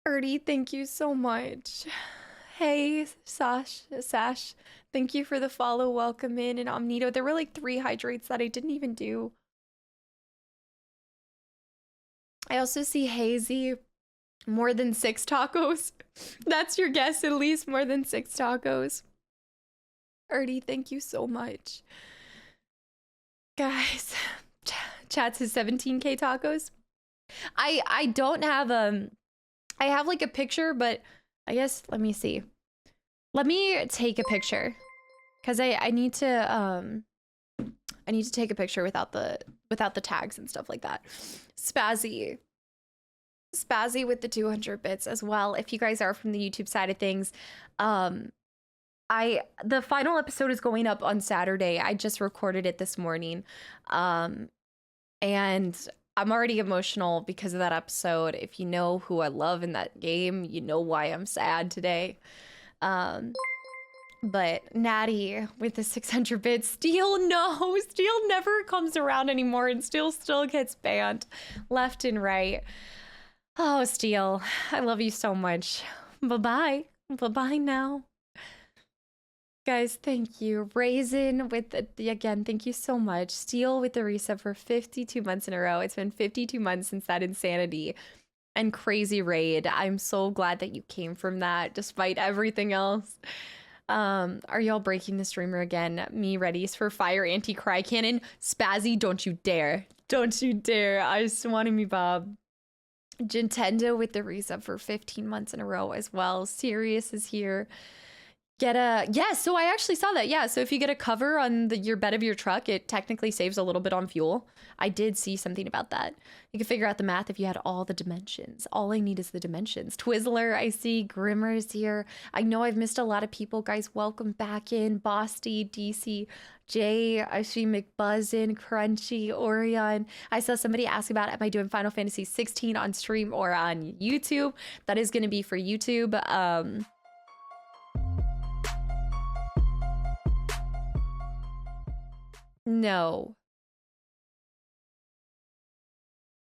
Ernie, thank you so much. Hey, Sash. Thank you for the follow. Welcome in. And Omnito. There were like 3 hydrates that I didn't even do. I also see Hazy. More than 6 tacos. That's your guess, at least more than 6 tacos. Ernie, thank you so much. Guys, chat says 17k tacos. I don't have I have like a picture, but I guess let me see. Let me take a picture cuz I need to take a picture without the tags and stuff like that. Spazzy with the 200 bits as well. If you guys are from the YouTube side of things, the final episode is going up on Saturday. I just recorded it this morning. And I'm already emotional because of that episode. If you know who I love in that game, you know why I'm sad today. But Natty with the 600 bits, Steel never comes around anymore and Steel still gets banned left and right. Oh, Steel, I love you so much. Bye-bye. Bye-bye now. Guys, thank you. Raisin with the again, thank you so much. Steel with the reset for 52 months in a row. It's been 52 months since that insanity and crazy raid. I'm so glad that you came from that despite everything else. Are y'all breaking the streamer again? Me readies for fire anti-cry cannon. Spazzy, don't you dare. Don't you dare. I just wanted me Bob. Nintendo with the reset for 15 months in a row as well. Sirius is here. So I actually saw that. Yeah, so if you get a cover on your bed of your truck, it technically saves a little bit on fuel. I did see something about that. You can figure out the math if you had all the dimensions. All I need is the dimensions. Twizzler, I see. Grimmer's here. I know I've missed a lot of people. Guys, welcome back in. Bosty, DC, Jay, I see McBuzzin, Crunchy, Orion. I saw somebody ask about, am I doing Final Fantasy 16 on stream or on YouTube? That is going to be for YouTube. No.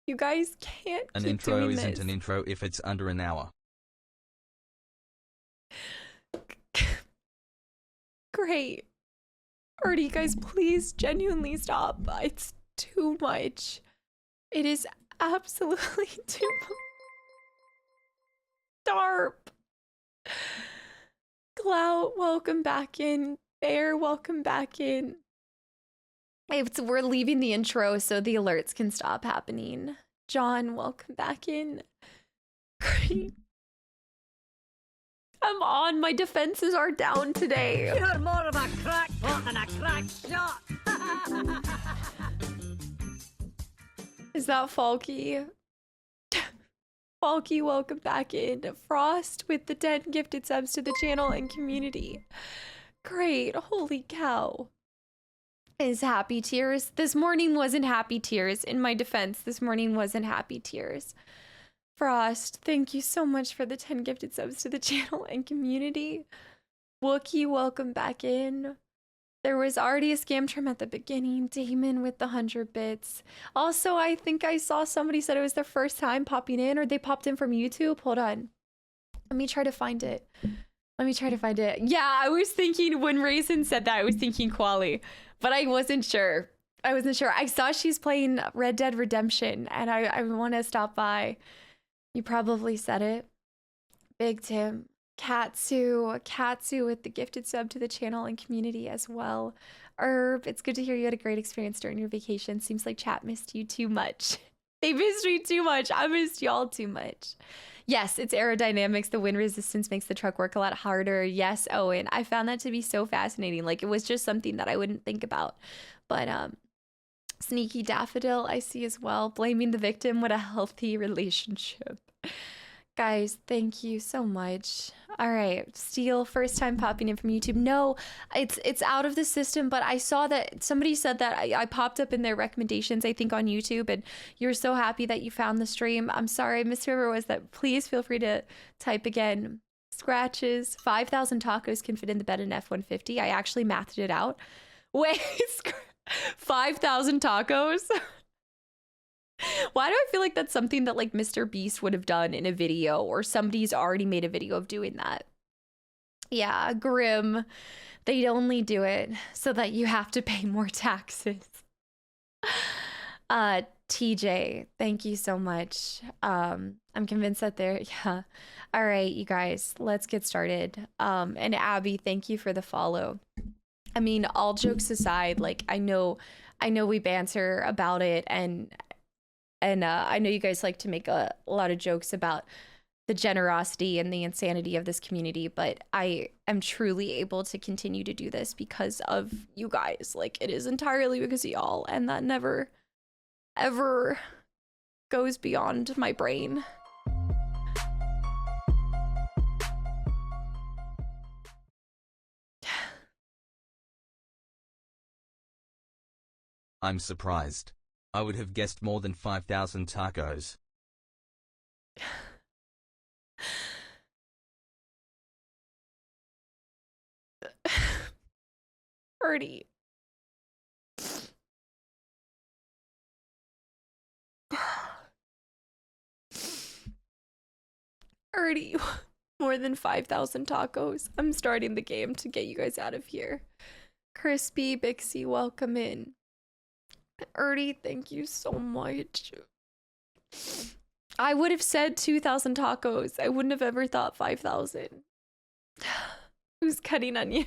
You guys can't An keep intro doing isn't this. an intro if it's under an hour. Great. Alrighty, guys, please genuinely stop. It's too much. It is absolutely too much. Darp. Clout, welcome back in. Bear, welcome back in. We're leaving the intro so the alerts can stop happening. John, welcome back in. Great. Come on, my defenses are down today. You're more of a crackpot than a crack shot. Is that Falky? Falky, welcome back in. Frost with the 10 gifted subs to the channel and community. Great, holy cow. Is happy tears. This morning wasn't happy tears. In my defense, this morning wasn't happy tears. Frost, thank you so much for the 10 gifted subs to the channel and community. Wookie, welcome back in. There was already a scam trim at the beginning. Damon with the 100 bits. Also, I think I saw somebody said it was their first time popping in, or they popped in from YouTube. Hold on. Let me try to find it. Yeah, I was thinking when Raisin said that, I was thinking Quali, but I wasn't sure. I saw she's playing Red Dead Redemption, and I want to stop by. You probably said it. Big Tim. Katsu with the gifted sub to the channel and community as well. Herb, it's good to hear you had a great experience during your vacation. Seems like chat missed you too much. They missed me too much. I missed y'all too much. Yes, it's aerodynamics. The wind resistance makes the truck work a lot harder. Yes, Owen. I found that to be so fascinating. Like, it was just something that I wouldn't think about. But Sneaky Daffodil, I see as well. Blaming the victim. What a healthy relationship. Guys, thank you so much. All right, Steel, first time popping in from YouTube. No, it's out of the system, but I saw that somebody said that I popped up in their recommendations, I think on YouTube, and you're so happy that you found the stream. I'm sorry, I missed whoever was that. Please feel free to type again. Scratches, 5,000 tacos can fit in the bed in F-150. I actually mathed it out. Wait, 5,000 tacos? Why do I feel like that's something that like Mr. Beast would have done in a video, or somebody's already made a video of doing that? Yeah, Grim. They'd only do it so that you have to pay more taxes. TJ, thank you so much. I'm convinced that yeah. All right, you guys, let's get started. And Abby, thank you for the follow. I mean, all jokes aside, like I know we banter about it, and I know you guys like to make a lot of jokes about the generosity and the insanity of this community, but I am truly able to continue to do this because of you guys. Like, it is entirely because of y'all, and that never, ever goes beyond my brain. I'm surprised. I would have guessed more than 5,000 tacos. Ernie. Ernie, more than 5,000 tacos. I'm starting the game to get you guys out of here. Crispy Bixie, welcome in. Ernie, thank you so much. I would have said 2,000 tacos. I wouldn't have ever thought 5,000. Who's cutting onions?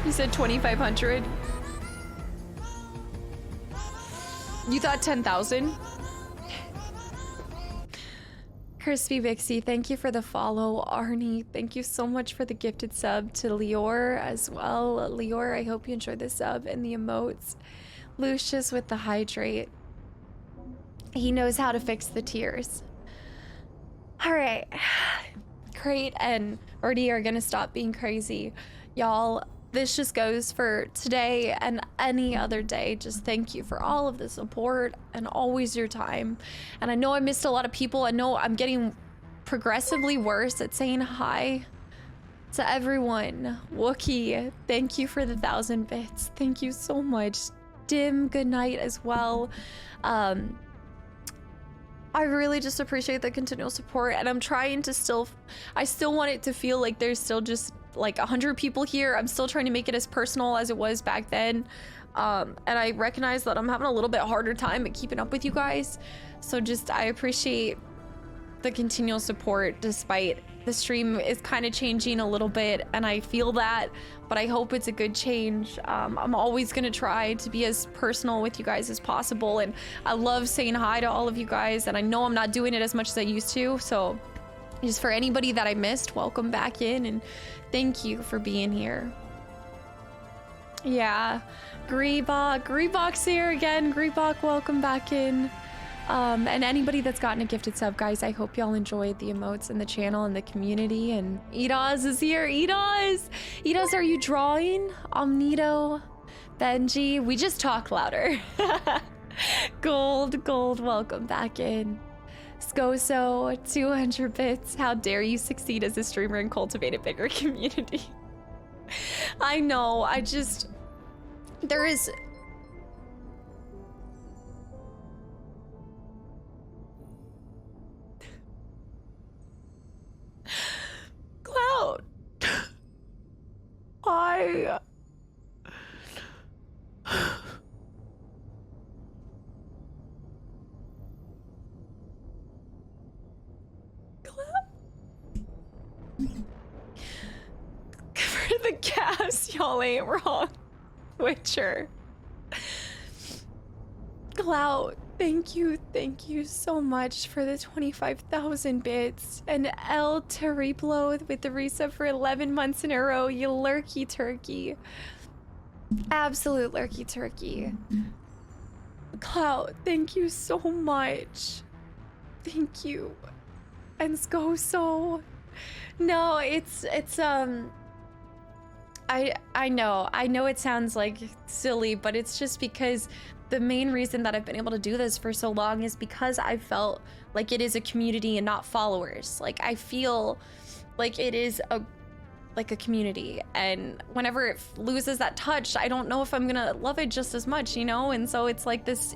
You said 2,500? You thought 10,000? Crispy Vixie, thank you for the follow. Arnie, thank you so much for the gifted sub to Lior as well. Lior, I hope you enjoyed the sub and the emotes. Lucius with the hydrate. He knows how to fix the tears. All right. Crate and Ernie are gonna stop being crazy. Y'all, this just goes for today and any other day. Just thank you for all of the support and always your time. And I know I missed a lot of people. I know I'm getting progressively worse at saying hi to everyone. Wookie, thank you for the 1,000 bits. Thank you so much. Dim, good night as well. I really just appreciate the continual support, and I'm trying to I still want it to feel like there's still just like 100 people here. I'm still trying to make it as personal as it was back then. And I recognize that I'm having a little bit harder time at keeping up with you guys. So just, I appreciate the continual support despite the stream is kind of changing a little bit, and I feel that, but I hope it's a good change. I'm always gonna try to be as personal with you guys as possible, and I love saying hi to all of you guys, and I know I'm not doing it as much as I used to, so just for anybody that I missed, welcome back in, and thank you for being here. Yeah, Greebok's here again. Greebok, welcome back in. And anybody that's gotten a gifted sub, guys, I hope y'all enjoyed the emotes and the channel and the community. And Edos is here. Edos, are you drawing? Omnito, Benji, we just talk louder. Gold, welcome back in. Scoso, 200 bits. How dare you succeed as a streamer and cultivate a bigger community? I know, there is... Cloud. Why? For the gas, y'all ain't wrong. Witcher. Cloud, thank you so much for the 25,000 bits. And El Terriblo with the resub for 11 months in a row, you lurky turkey. Absolute lurky turkey. Cloud, thank you so much. Thank you. And Scoso. No, I know it sounds like silly, but it's just because the main reason that I've been able to do this for so long is because I felt like it is a community and not followers. Like I feel like it is a community, and whenever it loses that touch, I don't know if I'm gonna love it just as much, you know? And so it's like this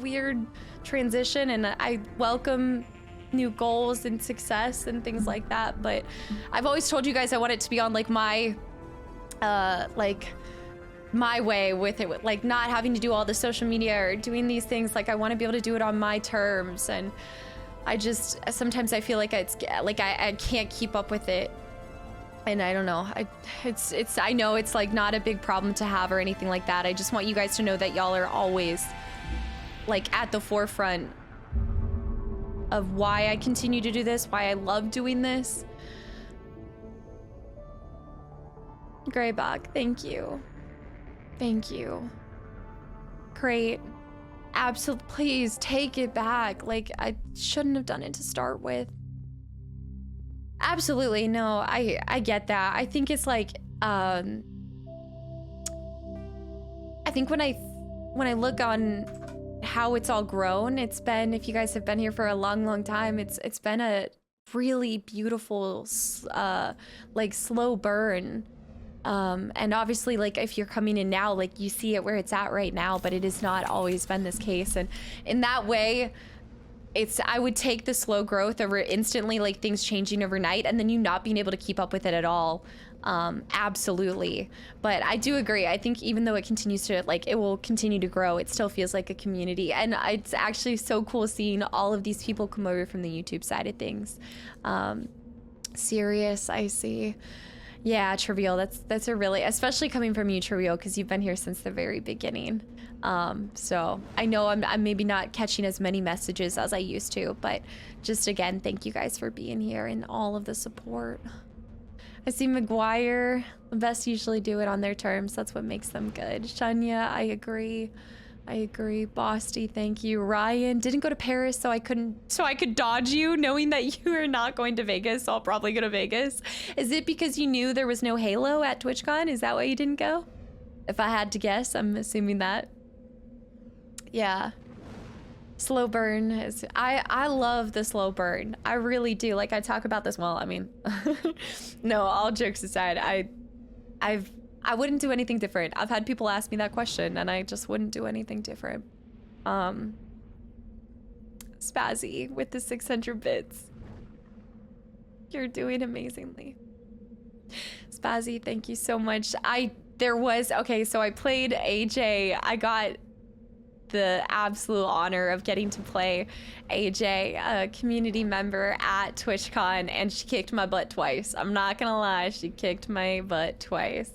weird transition, and I welcome new goals and success and things like that, but I've always told you guys I want it to be on like my way with it, like not having to do all the social media or doing these things. Like I want to be able to do it on my terms, and I just sometimes I feel like it's like I can't keep up with it, and I don't know. I know it's like not a big problem to have or anything like that. I just want you guys to know that y'all are always like at the forefront of why I continue to do this, why I love doing this. Greybok, thank you. Thank you. Great. Absolutely, please take it back. Like, I shouldn't have done it to start with. Absolutely, no, I get that. I think it's like, I think when I look on how it's all grown, it's been, if you guys have been here for a long time, it's been a really beautiful, like slow burn. And obviously, like if you're coming in now, like you see it where it's at right now, but it has not always been this case. And in that way, I would take the slow growth over instantly, like things changing overnight, and then you not being able to keep up with it at all. Absolutely. But I do agree. I think even though it continues to, like, it will continue to grow, it still feels like a community. And it's actually so cool seeing all of these people come over from the YouTube side of things. Serious, I see. Yeah, Trivial, that's a really, especially coming from you, Trivial, because you've been here since the very beginning. So I know I'm maybe not catching as many messages as I used to, but just again, thank you guys for being here and all of the support. I see McGuire, the best usually do it on their terms. That's what makes them good. Shania, I agree. Bosty, thank you. Ryan, didn't go to Paris, so I could dodge you, knowing that you are not going to Vegas, so I'll probably go to Vegas. Is it because you knew there was no Halo at TwitchCon? Is that why you didn't go? If I had to guess, I'm assuming that. Yeah. Slow burn is, I love the slow burn. I really do. Like, I talk about this, well, I mean, no, all jokes aside, I wouldn't do anything different. I've had people ask me that question, and I just wouldn't do anything different. Spazzy with the 600 bits. You're doing amazingly. Spazzy, thank you so much. Okay, so I played AJ. the absolute honor of getting to play AJ, a community member at TwitchCon, and she kicked my butt twice. I'm not gonna lie, she kicked my butt twice.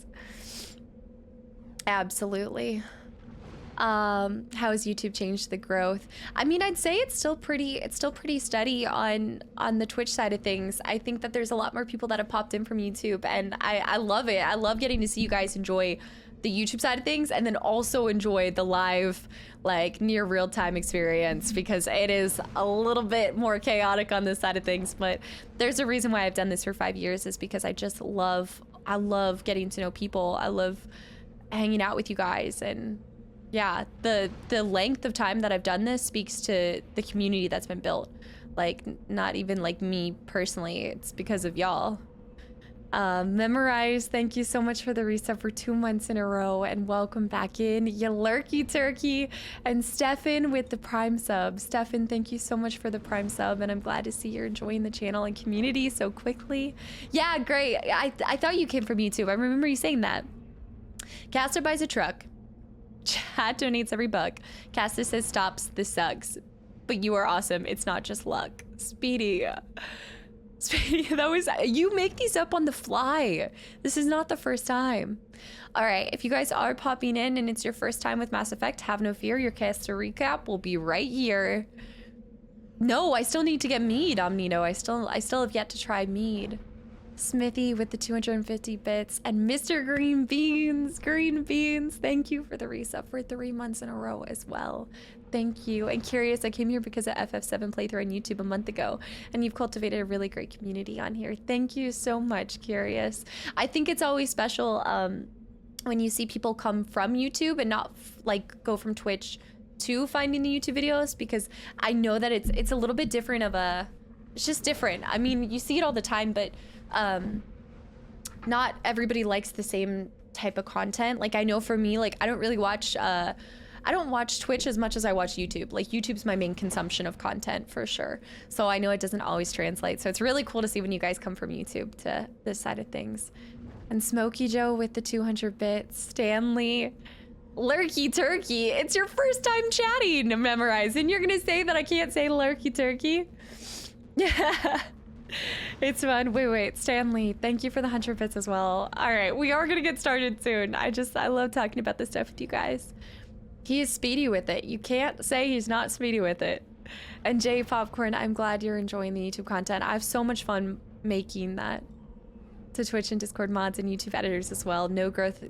Absolutely. How has YouTube changed the growth? I mean, I'd say it's still pretty steady on the Twitch side of things. I think that there's a lot more people that have popped in from YouTube, and I love it. I love getting to see you guys enjoy the YouTube side of things and then also enjoy the live, like, near real-time experience, because it is a little bit more chaotic on this side of things. But there's a reason why I've done this for 5 years, is because I love getting to know people. I love hanging out with you guys, and yeah, the length of time that I've done this speaks to the community that's been built. Like, not even like me personally, it's because of y'all. Memorize, thank you so much for the resub for 2 months in a row, and welcome back in, you lurky turkey. And Stefan with the Prime sub. Stefan, thank you so much for the Prime sub, and I'm glad to see you're enjoying the channel and community so quickly. Yeah, great. I thought you came from YouTube. I remember you saying that. Caster buys a truck. Chat donates every buck. Caster says stops, this sucks. But you are awesome. It's not just luck. Speedy, that was, you make these up on the fly. This is not the first time. All right, if you guys are popping in and it's your first time with Mass Effect, have no fear, your caster recap will be right here. No, I still need to get mead, Omnito. I still have yet to try mead. Smithy with the 250 bits, and Mr. Green Beans, thank you for the resub for 3 months in a row as well. Thank you. And Curious, I came here because of FF7 playthrough on YouTube a month ago, and you've cultivated a really great community on here. Thank you so much, Curious. I think it's always special when you see people come from YouTube and not like go from Twitch to finding the YouTube videos, because I know that it's a little bit different of a, it's just different. I mean, you see it all the time, but not everybody likes the same type of content. Like, I know for me, like, I don't really watch I don't watch Twitch as much as I watch YouTube. Like, YouTube's my main consumption of content for sure. So I know it doesn't always translate. So it's really cool to see when you guys come from YouTube to this side of things. And Smokey Joe with the 200 bits. Stanley, lurky turkey. It's your first time chatting, Memorize. And you're gonna say that I can't say lurky turkey? Yeah. It's fun. Wait, Stanley, thank you for the 100 bits as well. All right, we are gonna get started soon. I love talking about this stuff with you guys. He is speedy with it. You can't say he's not speedy with it. And Jay Popcorn, I'm glad you're enjoying the YouTube content. I have so much fun making that to Twitch and Discord mods and YouTube editors as well. No growth,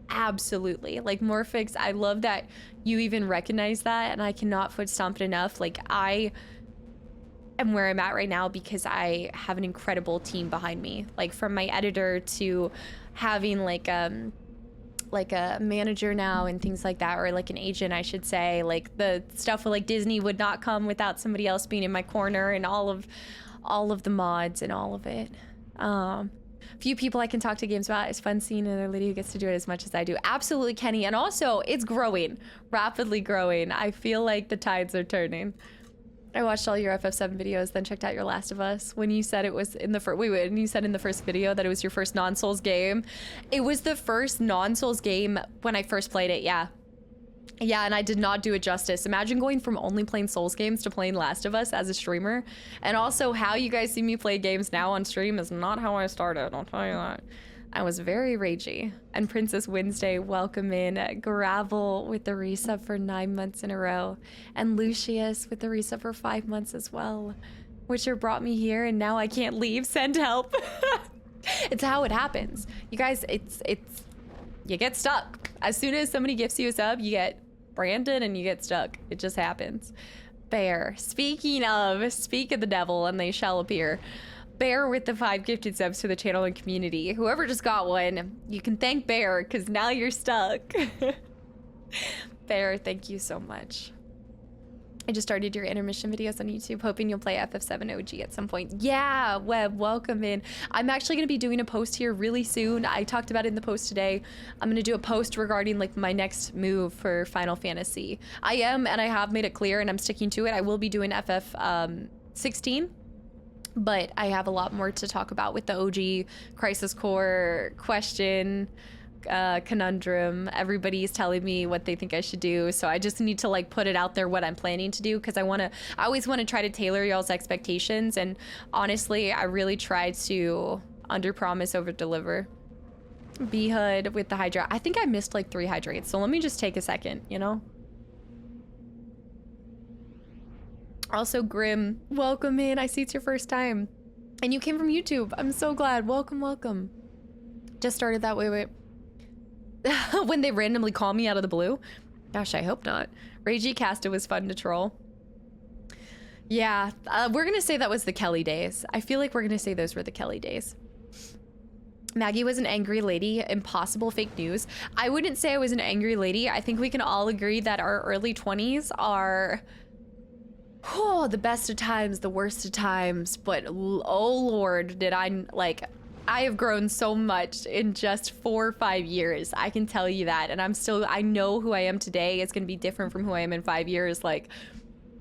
absolutely. Like, Morphix, I love that you even recognize that, and I cannot foot stomp it enough. Like, I am where I'm at right now because I have an incredible team behind me. Like, from my editor to having like a manager now and things like that, or like an agent, I should say. Like, the stuff with like Disney would not come without somebody else being in my corner, and all of the mods and all of it. Few people I can talk to games about. It's fun seeing another lady who gets to do it as much as I do. Absolutely, Kenny. And also, it's growing, rapidly growing. I feel like the tides are turning. I watched all your FF7 videos, then checked out your Last of Us. When you said it was in the first, when you said in the first video that it was your first non-Souls game, it was the first non-Souls game when I first played it. Yeah, and I did not do it justice. Imagine going from only playing Souls games to playing Last of Us as a streamer. And also, how you guys see me play games now on stream is not how I started, I'll tell you that. I was very ragey. And Princess Wednesday, welcome in. Gravel with the resub for 9 months in a row. And Lucius with the resub for 5 months as well. Witcher brought me here and now I can't leave. Send help. It's how it happens. You guys, you get stuck. As soon as somebody gifts you a sub, you get branded and you get stuck. It just happens. Bear, speak of the devil and they shall appear. Bear with the 5 gifted subs to the channel and community. Whoever just got one, you can thank Bear, because now you're stuck. Bear, thank you so much. I just started your intermission videos on YouTube, hoping you'll play FF7 OG at some point. Yeah, Web, welcome in. I'm actually going to be doing a post here really soon. I talked about it in the post today. I'm going to do a post regarding like my next move for Final Fantasy. I am, and I have made it clear, and I'm sticking to it. I will be doing FF16. But I have a lot more to talk about with the OG Crisis Core question, conundrum. Everybody's telling me what they think I should do, so I just need to like put it out there what I'm planning to do, because I always want to try to tailor y'all's expectations, and honestly I really try to under promise over deliver. B-Hood with the Hydra. I think I missed like 3 hydrates, so let me just take a second, you know? Also, Grim, welcome in. I see it's your first time. And you came from YouTube. I'm so glad. Welcome, welcome. Just started that. Wait. When they randomly call me out of the blue. Gosh, I hope not. Ragey Casta was fun to troll. Yeah, we're gonna say that was the Kelly days. I feel like we're gonna say those were the Kelly days. Maggie was an angry lady. Impossible fake news. I wouldn't say I was an angry lady. I think we can all agree that our early 20s are the best of times, the worst of times. But oh Lord, did I have grown so much in just 4 or 5 years. I can tell you that. And I know who I am today is going to be different from who I am in 5 years. Like,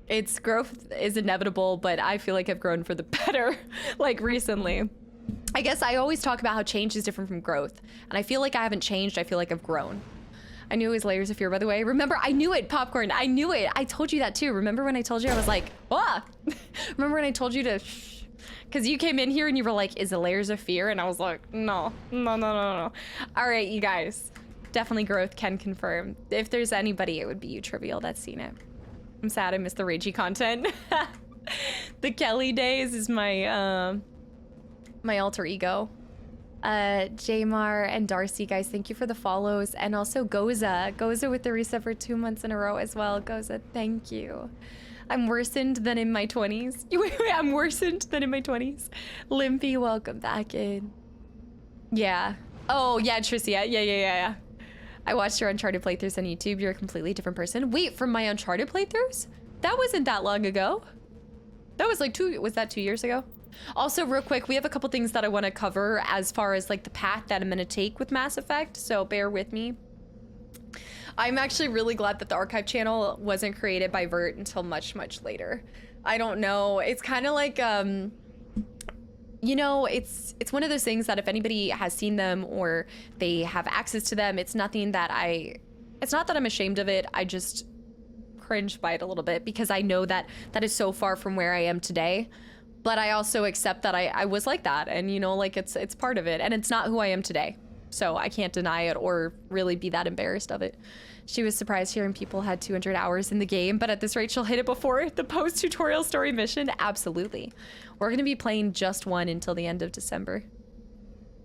it's growth is inevitable, but I feel like I've grown for the better, like recently. I guess I always talk about how change is different from growth. And I feel like I haven't changed. I feel like I've grown. I knew it was Layers of Fear, by the way. Remember, I knew it, Popcorn. I knew it. I told you that too. Remember when I told you I was like, ah? Remember when I told you to shh? Because you came in here and you were like, is it Layers of Fear? And I was like, no. All right, you guys. Definitely growth, can confirm. If there's anybody, it would be you, Trivial, that's seen it. I'm sad I missed the ragey content. The Kelly days is my, my alter ego. Jamar and Darcy, guys, thank you for the follows. And also Goza with the reset for 2 months in a row as well. Goza, thank you. I'm worsened than in my 20s. Wait, I'm worsened than in my 20s. Limpy, welcome back in. Yeah. Oh, yeah, Tricia. Yeah. I watched your Uncharted playthroughs on YouTube. You're a completely different person. Wait, from my Uncharted playthroughs? That wasn't that long ago. That was like was that 2 years ago? Also, real quick, we have a couple things that I want to cover as far as like the path that I'm going to take with Mass Effect, so bear with me. I'm actually really glad that the archive channel wasn't created by Vert until much, much later. I don't know. It's kind of like, you know, it's one of those things that if anybody has seen them or they have access to them, it's nothing that it's not that I'm ashamed of it. I just cringe by it a little bit because I know that that is so far from where I am today. But I also accept that I was like that, and you know, like it's part of it, and it's not who I am today. So I can't deny it or really be that embarrassed of it. She was surprised hearing people had 200 hours in the game, but at this rate, she'll hit it before the post-tutorial story mission. Absolutely. We're gonna be playing just one until the end of December.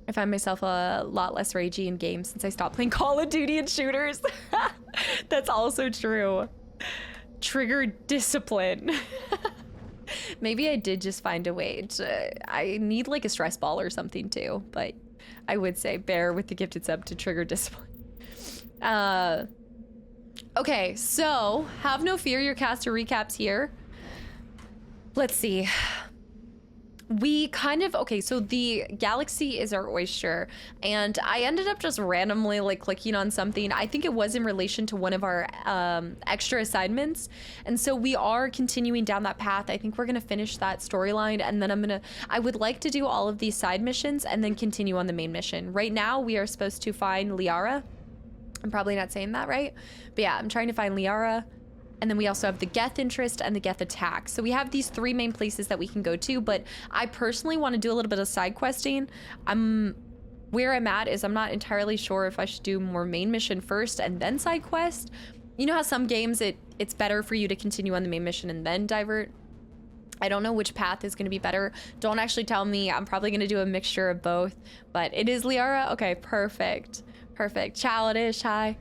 I find myself a lot less ragey in games since I stopped playing Call of Duty and shooters. That's also true. Trigger discipline. Maybe I did just find a way to, I need like a stress ball or something too, but I would say bear with the gifted sub to trigger discipline. Okay, so have no fear, your caster recaps here. Let's see. We kind of, okay, so the galaxy is our oyster, and I ended up just randomly like clicking on something. I think it was in relation to one of our extra assignments, and so we are continuing down that path. I think we're gonna finish that storyline, and then I would like to do all of these side missions and then continue on the main mission. Right now we are supposed to find Liara. I'm probably not saying that right, but yeah, I'm trying to find Liara. And then we also have the Geth interest and the Geth attack. So we have these 3 main places that we can go to, but I personally want to do a little bit of side questing. Where I'm at is I'm not entirely sure if I should do more main mission first and then side quest. You know how some games it's better for you to continue on the main mission and then divert? I don't know which path is going to be better. Don't actually tell me. I'm probably going to do a mixture of both, but it is Liara. Okay, perfect. Childish, hi.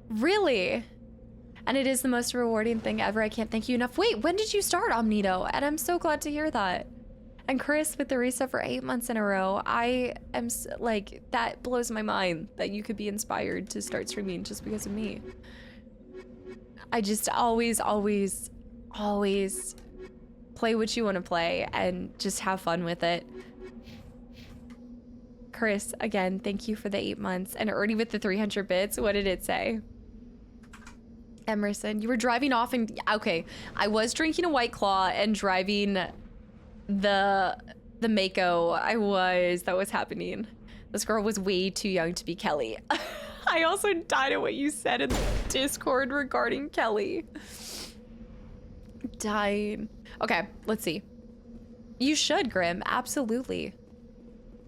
Really? And it is the most rewarding thing ever. I can't thank you enough. Wait, when did you start, Omnito? And I'm so glad to hear that. And Chris with the reset for 8 months in a row. I am like, that blows my mind that you could be inspired to start streaming just because of me. I just always play what you want to play and just have fun with it. Chris, again, thank you for the 8 months. And Ernie with the 300 bits. What did it say? Emerson, you were driving off and okay, I was drinking a White Claw and driving the Mako. That was happening. This girl was way too young to be Kelly. I also died at what you said in the Discord regarding Kelly. Died. Okay, let's see. You should, Grim. Absolutely.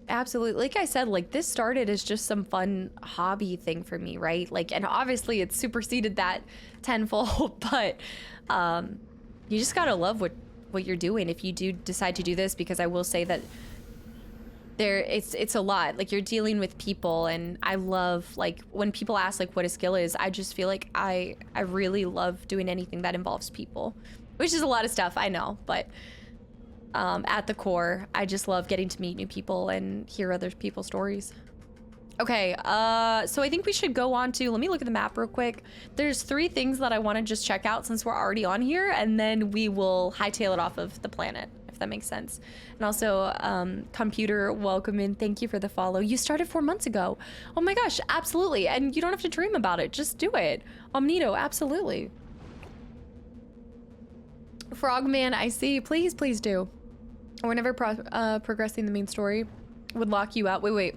Absolutely. Like I said, like this started as just some fun hobby thing for me, right? Like, and obviously it's superseded that tenfold, but you just gotta love what you're doing if you do decide to do this, because I will say that it's a lot. Like, you're dealing with people, and I love, like, when people ask like what a skill is, I just feel like I really love doing anything that involves people, which is a lot of stuff, I know, but at the core, I just love getting to meet new people and hear other people's stories. Okay, so I think we should go on to, let me look at the map real quick. There's 3 things that I want to just check out since we're already on here, and then we will hightail it off of the planet, if that makes sense. And also, Computer, welcome in. Thank you for the follow. You started 4 months ago. Oh my gosh, absolutely. And you don't have to dream about it. Just do it. Omnito, absolutely. Frogman, I see. Please, please do. We're never progressing the main story. Would lock you out. Wait.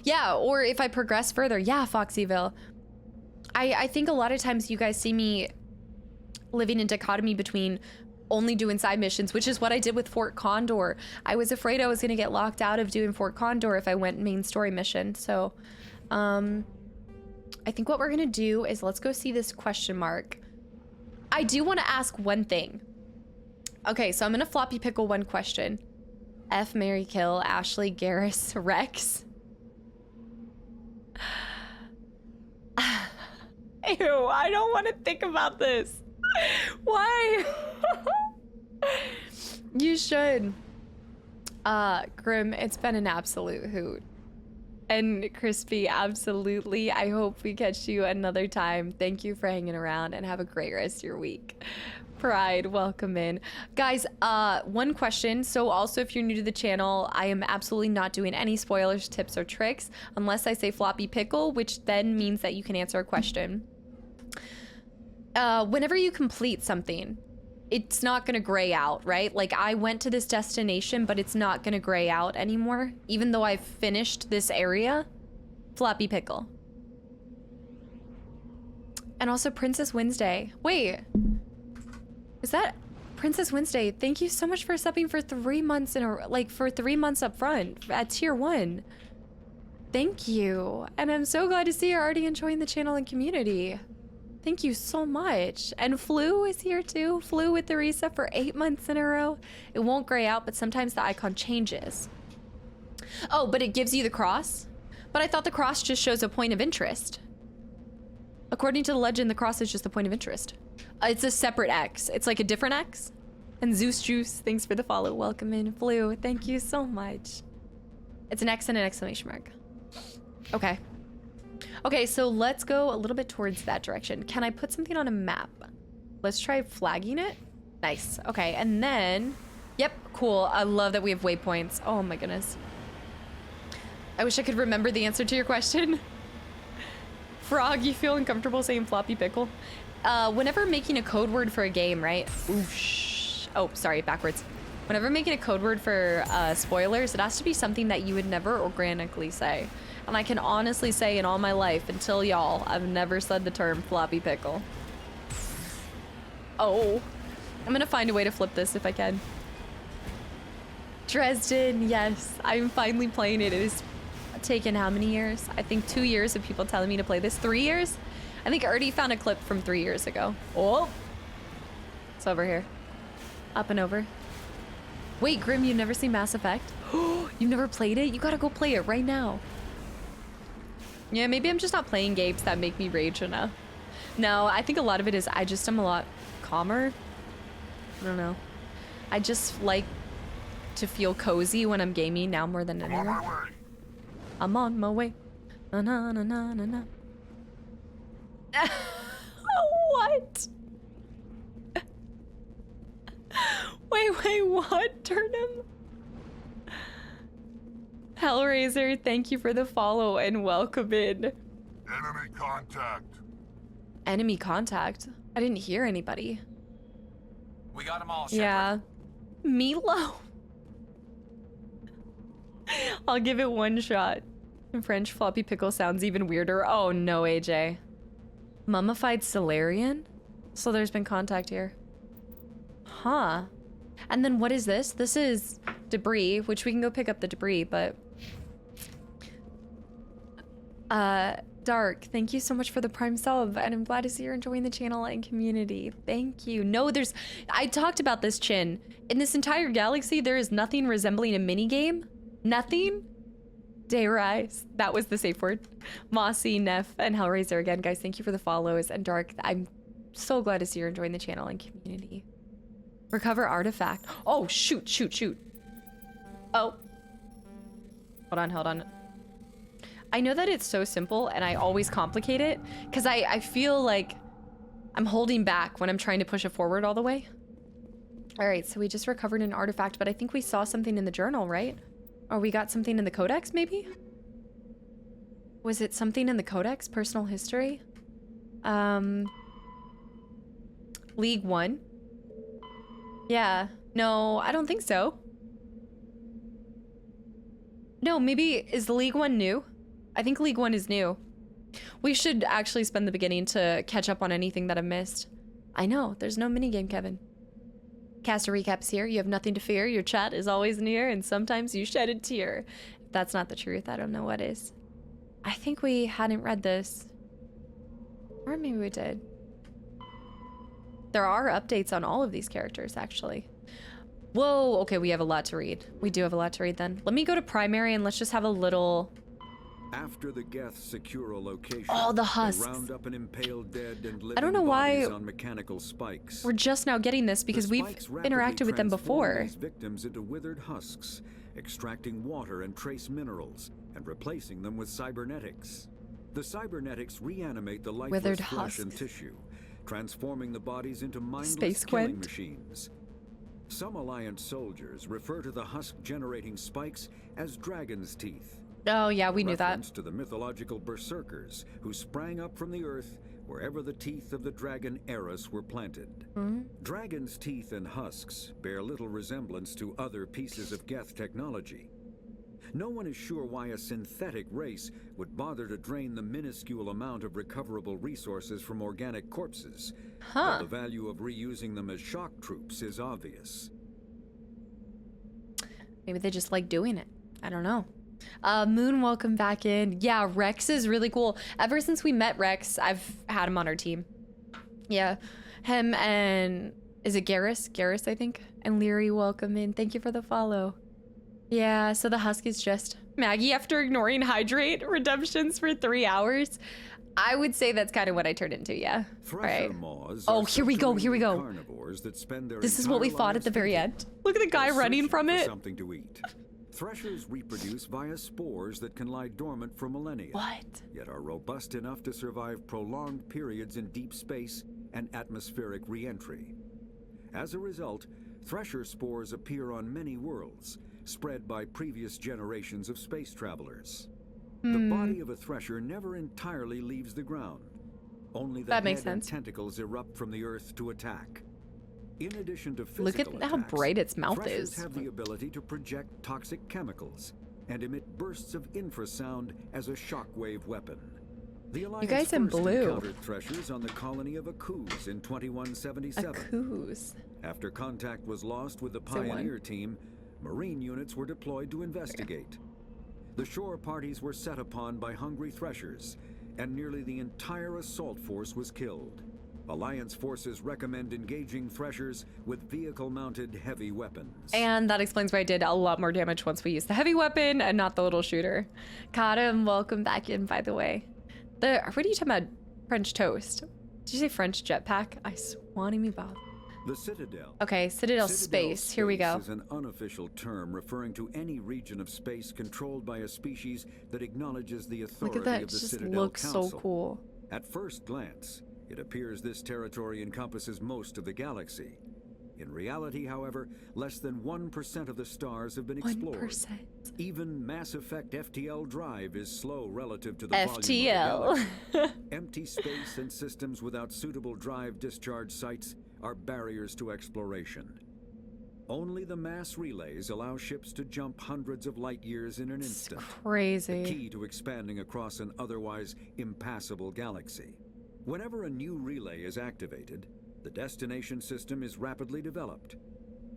Yeah, or if I progress further. Yeah, Foxyville. I think a lot of times you guys see me living in dichotomy between only doing side missions, which is what I did with Fort Condor. I was afraid I was going to get locked out of doing Fort Condor if I went main story mission. So, I think what we're going to do is let's go see this question mark. I do want to ask one thing. Okay, so I'm going to floppy pickle one question. F, marry, kill, Ashley, Garrus, Rex. Ew, I don't want to think about this. Why? You should. Grim, it's been an absolute hoot. And Crispy, absolutely. I hope we catch you another time. Thank you for hanging around and have a great rest of your week. Pride, welcome in. Guys, one question. So also, if you're new to the channel, I am absolutely not doing any spoilers, tips, or tricks unless I say floppy pickle, which then means that you can answer a question. Whenever you complete something, it's not gonna gray out, right? Like, I went to this destination, but it's not gonna gray out anymore, even though I've finished this area. Floppy pickle. And also Princess Wednesday. Wait, is that Princess Wednesday? Thank you so much for subbing for 3 months in a, like, for 3 months up front at tier 1. Thank you. And I'm so glad to see you're already enjoying the channel and community. Thank you so much. And Flu is here too. Flu with the reset for 8 months in a row. It won't gray out, but sometimes the icon changes. Oh, but it gives you the cross? But I thought the cross just shows a point of interest. According to the legend, the cross is just a point of interest. It's a separate X. It's like a different X. And Zeus Juice, thanks for the follow. Welcome in, Flu. Thank you so much. It's an X and an exclamation mark. Okay. Okay, so let's go a little bit towards that direction. Can I put something on a map? Let's try flagging it. Nice. Okay, and then... Yep, cool. I love that we have waypoints. Oh my goodness. I wish I could remember the answer to your question. Frog, you feel uncomfortable saying floppy pickle? Whenever making a code word for a game, right? Oosh. Oh, sorry, backwards. Whenever making a code word for spoilers, it has to be something that you would never organically say. And I can honestly say in all my life, until y'all, I've never said the term floppy pickle. Oh. I'm gonna find a way to flip this if I can. Dresden, yes. I'm finally playing it. It has taken how many years? I think 2 years of people telling me to play this. 3 years? I think I already found a clip from 3 years ago. Oh. It's over here. Up and over. Wait, Grim, you've never seen Mass Effect? You've never played it? You gotta go play it right now. Yeah, maybe I'm just not playing games that make me rage enough. No, I think a lot of it is I just am a lot calmer. I don't know. I just like to feel cozy when I'm gaming now more than anything. I'm on my way. Na na na na na na. What? Wait, what? Turnham? Hellraiser, thank you for the follow and welcome in. Enemy contact. Enemy contact? I didn't hear anybody. We got them all, Shepard. Yeah. Milo. I'll give it one shot. French floppy pickle sounds even weirder. Oh no, AJ. Mummified Solarian? So there's been contact here. Huh. And then what is this? This is debris, which we can go pick up the debris, but... Dark, thank you so much for the Prime sub, and I'm glad to see you're enjoying the channel and community. Thank you. No, I talked about this, Chin. In this entire galaxy, there is nothing resembling a minigame. Nothing. Dayrise. That was the safe word. Mossy, Neff, and Hellraiser again. Guys, thank you for the follows. And Dark, I'm so glad to see you're enjoying the channel and community. Recover artifact. Oh, shoot. Oh. Hold on. I know that it's so simple and I always complicate it because I feel like I'm holding back when I'm trying to push it forward all the way. All right, so we just recovered an artifact, but I think we saw something in the journal, right? Or we got something in the codex, maybe? Was it something in the codex? Personal history? League 1? Yeah. No, I don't think so. No, maybe is League 1 new? I think League 1 is new. We should actually spend the beginning to catch up on anything that I've missed. I know, there's no minigame, Kevin. Caster Recap's here. You have nothing to fear. Your chat is always near, and sometimes you shed a tear. If that's not the truth, I don't know what is. I think we hadn't read this. Or maybe we did. There are updates on all of these characters, actually. Whoa, okay, we have a lot to read. We do have a lot to read then. Let me go to primary and let's just have a little... After the Geth secure a location, oh, the husks. they round up and impale dead and living I don't know why on mechanical spikes. we're just now getting this because we've interacted with them before. These victims into withered husks, extracting water and trace minerals and replacing them with cybernetics. The cybernetics reanimate the lifeless Withered flesh and husks. tissue, transforming the bodies into mindless Space killing Gwent. machines. Some Alliance soldiers refer to the husk-generating spikes as dragon's teeth. Oh yeah, we knew that. Reference to the mythological berserkers who sprang up from the earth wherever the teeth of the dragon Eris were planted. Dragon's teeth and husks bear little resemblance to other pieces of Geth technology. No one is sure why a synthetic race would bother to drain the minuscule amount of recoverable resources from organic corpses, though the value of reusing them as shock troops is obvious. Maybe they just like doing it. I don't know. Moon, welcome back in. Yeah, Rex is really cool. Ever since we met Rex, I've had him on our team. Yeah, him and is it Garrus? Garrus, I think. And Leary, welcome in. Thank you for the follow. Yeah, so the husk is just Maggie after ignoring hydrate redemptions for 3 hours. I would say that's kind of what I turned into, yeah. Thresher moths Oh, are here we go, here we go. carnivores that spend their This is what we entire fought at the lives very hunting end. Look at the guy or running searching from for it. something to eat. Threshers reproduce via spores that can lie dormant for millennia. What? Yet are robust enough to survive prolonged periods in deep space and atmospheric re-entry. As a result, thresher spores appear on many worlds, spread by previous generations of space travelers. The body of a thresher never entirely leaves the ground. Only the That makes head and sense. tentacles erupt from the earth to attack. In addition to Look physical at how attacks, bright its mouth threshers is. have the ability to project toxic chemicals and emit bursts of infrasound as a shockwave weapon. The Alliance guys in first blue. encountered threshers on the colony of Akuz in 2177. Akuz. After contact was lost with the So one. Pioneer team, Marine units were deployed to investigate. The shore parties were set upon by hungry threshers, and nearly the entire assault force was killed. Alliance forces recommend engaging threshers with vehicle-mounted heavy weapons. And that explains why I did a lot more damage once we used the heavy weapon and not the little shooter. Kadam, welcome back in, by the way. What are you talking about? French toast. Did you say French jetpack? I swanny me bob. The Citadel. Okay, Citadel space. Here we go. Space is an unofficial term referring to any region of space controlled by a species that acknowledges the Look authority at that. It of the just Citadel looks Council. so cool. At first glance, it appears this territory encompasses most of the galaxy. In reality, however, less than 1% of the stars have been explored. 1%. Even Mass Effect FTL drive is slow relative to the volume of the FTL. galaxy. Empty space and systems without suitable drive discharge sites are barriers to exploration. Only the mass relays allow ships to jump hundreds of light years in an instant. The Crazy. key to expanding across an otherwise impassable galaxy. Whenever a new relay is activated, the destination system is rapidly developed.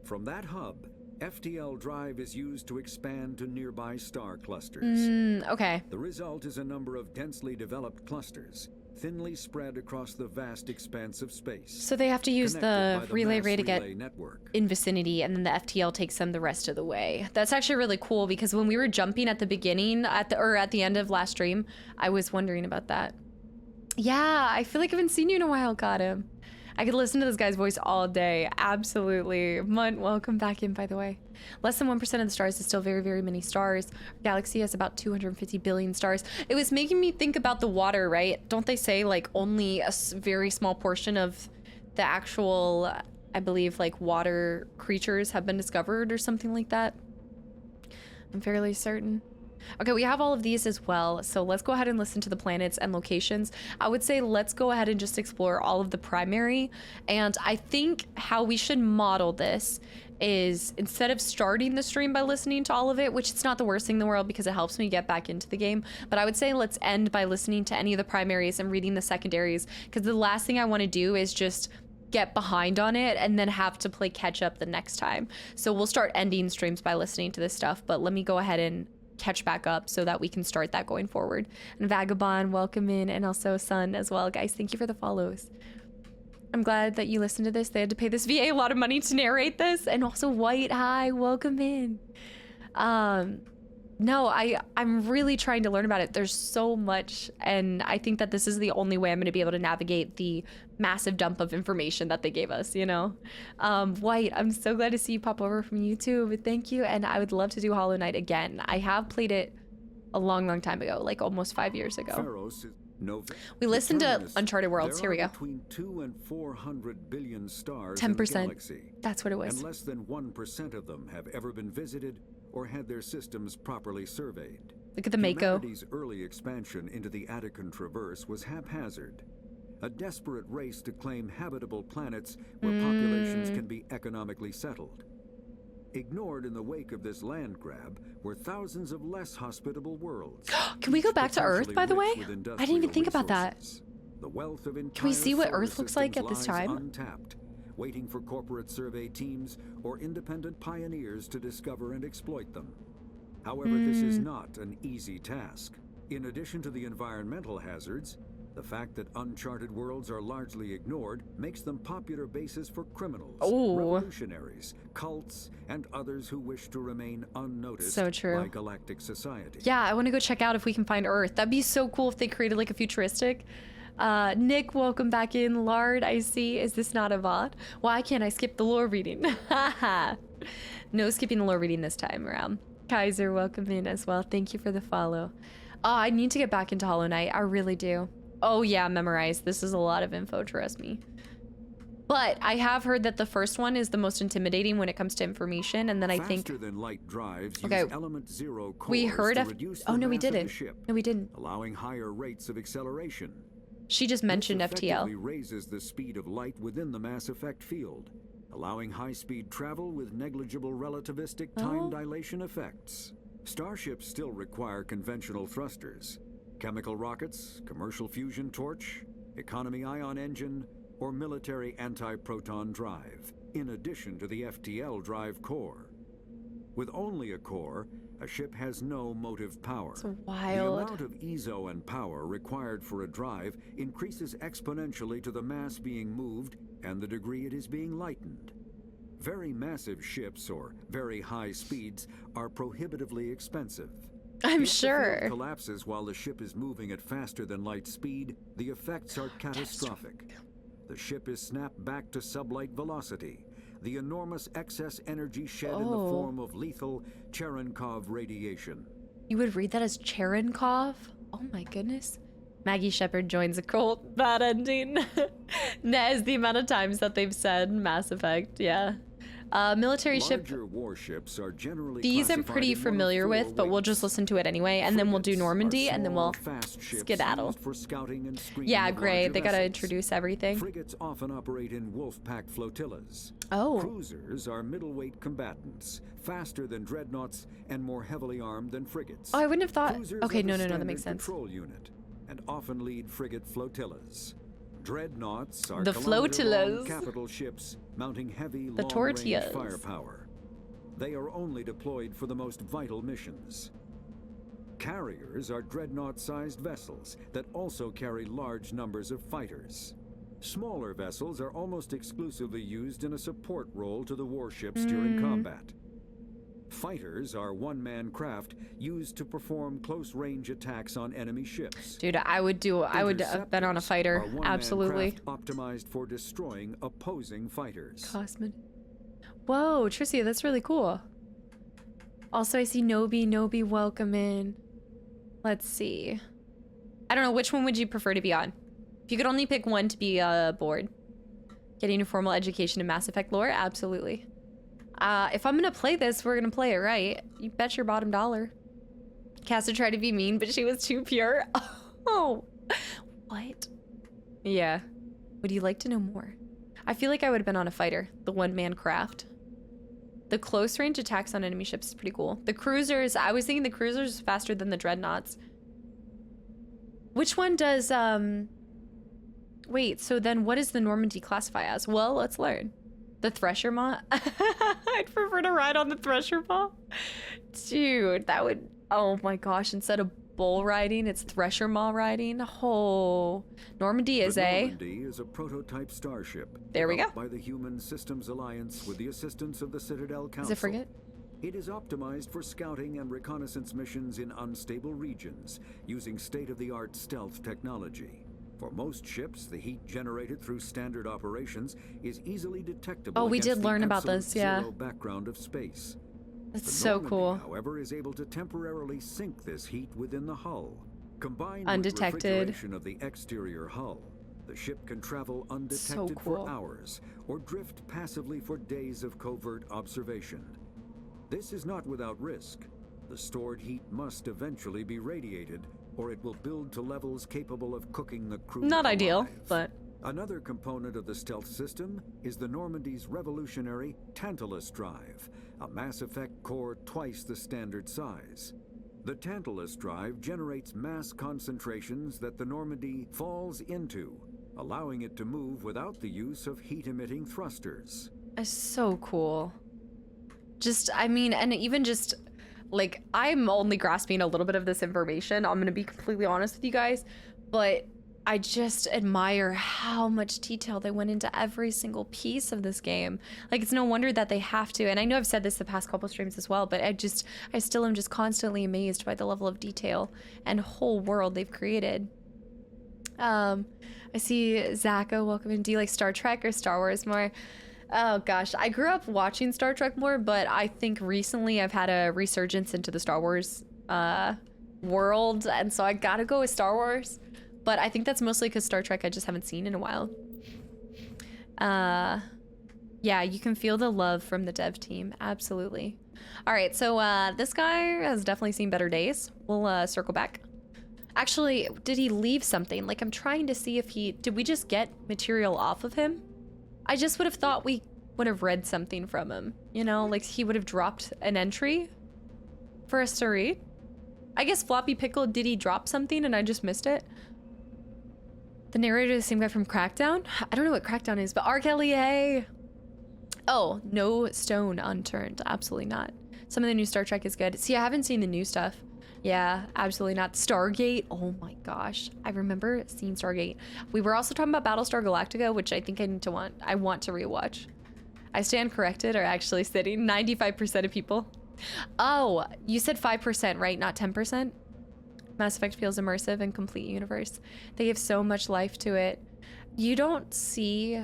From that hub, FTL drive is used to expand to nearby star clusters. Okay. The result is a number of densely developed clusters, thinly spread across the vast expanse of space. So they have to use the relay ray to get network. in vicinity, and then the FTL takes them the rest of the way. That's actually really cool, because when we were jumping at the beginning, at the end of last stream, I was wondering about that. Yeah, I feel like I haven't seen you in a while, got him. I could listen to this guy's voice all day. Absolutely. Munt, welcome back in, by the way. Less than 1% of the stars is still very, very many stars. Our galaxy has about 250 billion stars. It was making me think about the water, right? Don't they say like only a very small portion of the actual, I believe, like water creatures have been discovered or something like that? I'm fairly certain. Okay, we have all of these as well, so let's go ahead and listen to the planets and locations. I would say let's go ahead and just explore all of the primary, and I think how we should model this is, instead of starting the stream by listening to all of it, which it's not the worst thing in the world because it helps me get back into the game, but I would say let's end by listening to any of the primaries and reading the secondaries, because the last thing I want to do is just get behind on it and then have to play catch up the next time. So we'll start ending streams by listening to this stuff, but let me go ahead and catch back up so that we can start that going forward. And Vagabond, welcome in, and also Sun as well. Guys, thank you for the follows. I'm glad that you listened to this. They had to pay this VA a lot of money to narrate this. And also White, hi, welcome in. No, I'm really trying to learn about it. There's so much, and I think that this is the only way I'm going to be able to navigate the massive dump of information that they gave us, you know? White, I'm so glad to see you pop over from YouTube. Thank you, and I would love to do Hollow Knight again. I have played it a long, long time ago, like almost 5 years ago. We listened to Uncharted Worlds. Here we go. Between 200 and 400 billion stars 10%. in the galaxy. That's what it was. And less than 1% of them have ever been visited or had their systems properly surveyed. Look at the Mako. Humanity's early expansion into the Attican Traverse was haphazard. A desperate race to claim habitable planets where populations can be economically settled. Ignored in the wake of this land grab were thousands of less hospitable worlds. Can we go back to Earth, by the way? I didn't even think about that. The wealth of Can we see what Earth looks like at this time? Untapped, waiting for corporate survey teams or independent pioneers to discover and exploit them. However, this is not an easy task. In addition to the environmental hazards, the fact that uncharted worlds are largely ignored makes them popular bases for criminals, revolutionaries, cults, and others who wish to remain unnoticed by galactic society. Yeah, I want to go check out if we can find Earth. That'd be so cool if they created like a futuristic. Nick, welcome back in. Lard, I see. Is this not a VOD? Why can't I skip the lore reading? No skipping the lore reading this time around. Kaiser, welcome in as well. Thank you for the follow. Oh, I need to get back into Hollow Knight. I really do. Oh yeah, memorize. This is a lot of info, trust me. But I have heard that the first one is the most intimidating when it comes to information, and then I think faster than light drives use element zero cores we heard of oh no we didn't. No we didn't. Allowing higher rates of acceleration. She just mentioned FTL. This raises the speed of light within the mass effect field, allowing high-speed travel with negligible relativistic time dilation effects. Starships still require conventional thrusters. Chemical rockets, commercial fusion torch, economy ion engine, or military anti-proton drive, in addition to the FTL drive core. With only a core, a ship has no motive power. It's wild. The amount of EZO and power required for a drive increases exponentially to the mass being moved and the degree it is being lightened. Very massive ships or very high speeds are prohibitively expensive. I'm sure. If the field collapses while the ship is moving at faster than light speed, the effects are catastrophic. The ship is snapped back to sublight velocity. The enormous excess energy shed in the form of lethal Cherenkov radiation. You would read that as Cherenkov? Oh my goodness. Maggie Shepard joins a cult. Bad ending. Nez, the amount of times that they've said Mass Effect, yeah. Military ship. Larger warships are generally These I'm classified pretty in one of familiar four with, but we'll just weights. listen to it anyway, and then we'll do Frigates are Normandy, and then we'll small, fast ships skedaddle. used for scouting and screening Yeah, of great. larger They gotta vessels. introduce everything. Frigates often operate in wolf pack flotillas. Oh. Cruisers are middleweight combatants, faster than dreadnoughts and more heavily armed than frigates. Oh, I wouldn't have thought. Cruisers Okay, are the no, that standard makes sense. Control unit and often lead frigate flotillas. Dreadnoughts are The kilometer-long flotillas. capital ships mounting heavy The long-range tortillas. firepower. They are only deployed for the most vital missions. Carriers are dreadnought-sized vessels that also carry large numbers of fighters. Smaller vessels are almost exclusively used in a support role to the warships during combat. Fighters are one-man craft used to perform close-range attacks on enemy ships. Dude, I would have been on a Interceptors fighter. are one-man Absolutely. craft optimized for destroying opposing fighters. Cosmin. Whoa, Tricia, that's really cool. Also, I see Nobi, welcome in. Let's see. I don't know, which one would you prefer to be on? If you could only pick one to be aboard. Getting a formal education in Mass Effect lore? Absolutely. If I'm gonna play this, we're gonna play it right. You bet your bottom dollar. Casta tried to be mean, but she was too pure. Oh, what? Yeah. Would you like to know more? I feel like I would have been on a fighter, the one-man craft. The close range attacks on enemy ships is pretty cool. The cruisers, I was thinking the cruisers faster than the dreadnoughts. Which one does, wait, so then what does the Normandy classify as? Well, let's learn. The Thresher Maw? I'd prefer to ride on the Thresher Maw. Dude, that would, oh my gosh, instead of bull riding, it's Thresher Maw riding. Oh, Normandy is Normandy is a prototype starship. There we go. By the Human Systems Alliance with the assistance of the Citadel Council. Is it frigate? It is optimized for scouting and reconnaissance missions in unstable regions using state-of-the-art stealth technology. For most ships, the heat generated through standard operations is easily detectable. Oh, we against did the learn about this, absolute yeah. zero background of space. That's The so Normandy, cool. however, is able to temporarily sink this heat within the hull. Combined Undetected. with refrigeration of the exterior hull, the ship can travel undetected cool. for hours or drift passively for days of covert observation. This is not without risk. The stored heat must eventually be radiated, or it will build to levels capable of cooking the crew Not ideal, alive. but Another component of the stealth system is the Normandy's revolutionary Tantalus drive, a Mass Effect core twice the standard size. The Tantalus drive generates mass concentrations that the Normandy falls into, allowing it to move without the use of heat-emitting thrusters. it's so cool. Just, I mean, and even just, like, I'm only grasping a little bit of this information. I'm gonna be completely honest with you guys, but I just admire how much detail they went into every single piece of this game. Like, it's no wonder that they have to, and I know I've said this the past couple streams as well, but I still am just constantly amazed by the level of detail and whole world they've created. I see Zaka, welcome in. Do you like Star Trek or Star Wars more? Oh gosh, I grew up watching Star Trek more, but I think recently I've had a resurgence into the Star Wars world, and so I gotta go with Star Wars. But I think that's mostly because Star Trek I just haven't seen in a while. Yeah, you can feel the love from the dev team, absolutely. All right, so this guy has definitely seen better days. We'll circle back. Actually, did he leave something? Like, I'm trying to see if did we just get material off of him? I just would have thought we would have read something from him. You know, like he would have dropped an entry for us to read. I guess Floppy Pickle, did he drop something and I just missed it? The narrator is the same guy from Crackdown? I don't know what Crackdown is, but R. Kelly, hey! Oh, no stone unturned. Absolutely not. Some of the new Star Trek is good. See, I haven't seen the new stuff. Yeah, absolutely not. Stargate, oh my gosh. I remember seeing Stargate. We were also talking about Battlestar Galactica, which I think I want to rewatch. I stand corrected, or actually sitting 95% of people. Oh, you said 5%, right? Not 10%? Mass Effect feels immersive and complete universe. They give so much life to it. You don't see,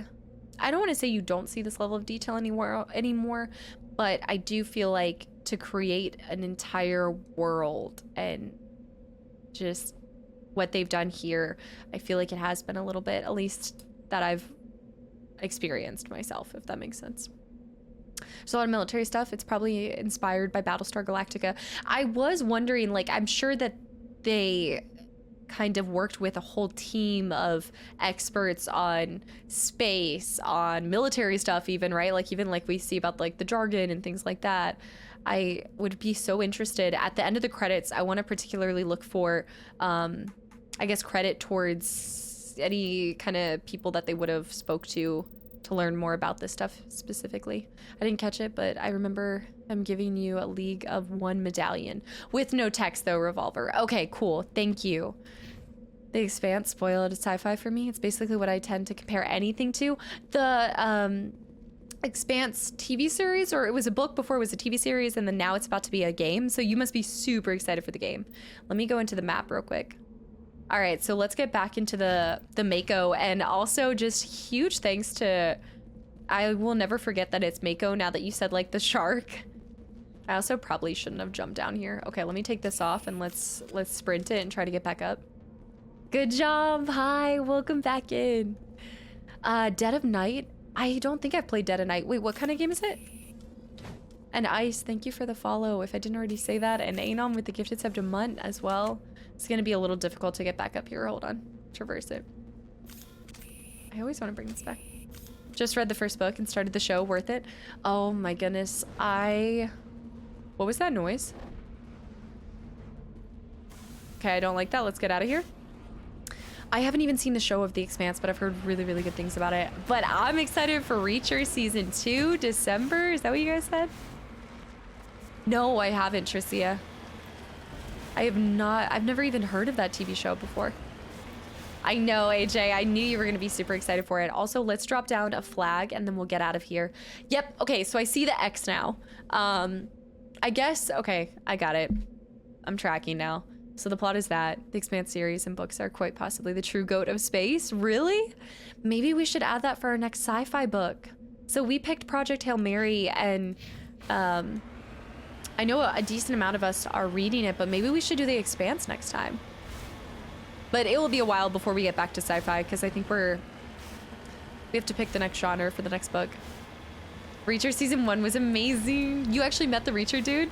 I don't want to say you don't see this level of detail anymore, but I do feel like to create an entire world and just what they've done here, I feel like it has been a little bit, at least that I've experienced myself, if that makes sense. There's a lot of military stuff. It's probably inspired by Battlestar Galactica. I was wondering, like, I'm sure that they kind of worked with a whole team of experts on space, on military stuff even, right? Like, even like we see about like the jargon and things like that. I would be so interested. At the end of the credits, I want to particularly look for, I guess, credit towards any kind of people that they would have spoke to learn more about this stuff specifically. I didn't catch it, but I remember them giving you a League of One medallion with no text though, Revolver. Okay, cool. Thank you. The Expanse spoiled sci-fi for me. It's basically what I tend to compare anything to. The Expanse TV series, or it was a book before it was a TV series, and then now it's about to be a game. So you must be super excited for the game. Let me go into the map real quick. All right, so let's get back into the Mako, and also just huge thanks to, I will never forget that it's Mako now that you said like the shark. I also probably shouldn't have jumped down here. Okay, let me take this off and let's sprint it and try to get back up. Good job. Hi, welcome back in. Dead of Night. I don't think I've played Dead of Night. Wait, what kind of game is it? And Ice, thank you for the follow, if I didn't already say that. And Anon with the gifted sub to Munt as well. It's gonna be a little difficult to get back up here. Hold on. Traverse it. I always want to bring this back. Just read the first book and started the show. Worth it. Oh my goodness. What was that noise? Okay, I don't like that. Let's get out of here. I haven't even seen the show of The Expanse, but I've heard really, really good things about it. But I'm excited for Reacher Season 2, December. Is that what you guys said? No, I haven't, Tricia. I have not. I've never even heard of that TV show before. I know, AJ. I knew you were going to be super excited for it. Also, let's drop down a flag and then we'll get out of here. Yep. Okay, so I see the X now. I guess, okay, I got it. I'm tracking now. So the plot is that the Expanse series and books are quite possibly the true goat of space. Really? Maybe we should add that for our next sci-fi book. So we picked Project Hail Mary, and I know a decent amount of us are reading it, but maybe we should do the Expanse next time. But it will be a while before we get back to sci-fi, because I think we have to pick the next genre for the next book. Reacher Season 1 was amazing. You actually met the Reacher dude?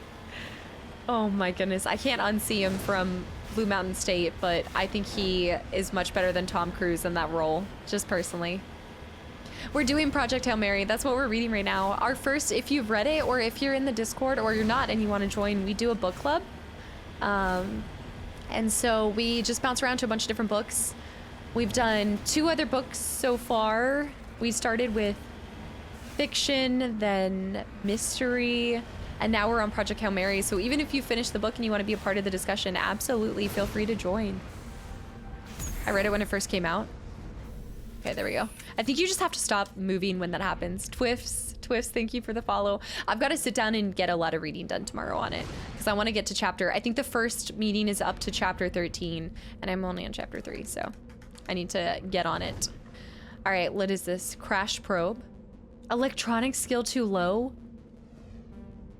Oh my goodness. I can't unsee him from Blue Mountain State, but I think he is much better than Tom Cruise in that role, just personally. We're doing Project Hail Mary. That's what we're reading right now. Our first, if you've read it, or if you're in the Discord, or you're not and you want to join, we do a book club. And so we just bounce around to a bunch of different books. We've done 2 other books so far. We started with fiction, then mystery, and now we're on Project Hail Mary. So even if you finish the book and you want to be a part of the discussion, absolutely feel free to join. I read it when it first came out. Okay, there we go. I think you just have to stop moving when that happens. Twiffs, thank you for the follow. I've got to sit down and get a lot of reading done tomorrow on it, because I want to get to chapter, I think the first meeting is up to chapter 13, and I'm only on chapter 3, so I need to get on it. All right, what is this? Crash probe. Electronics skill too low?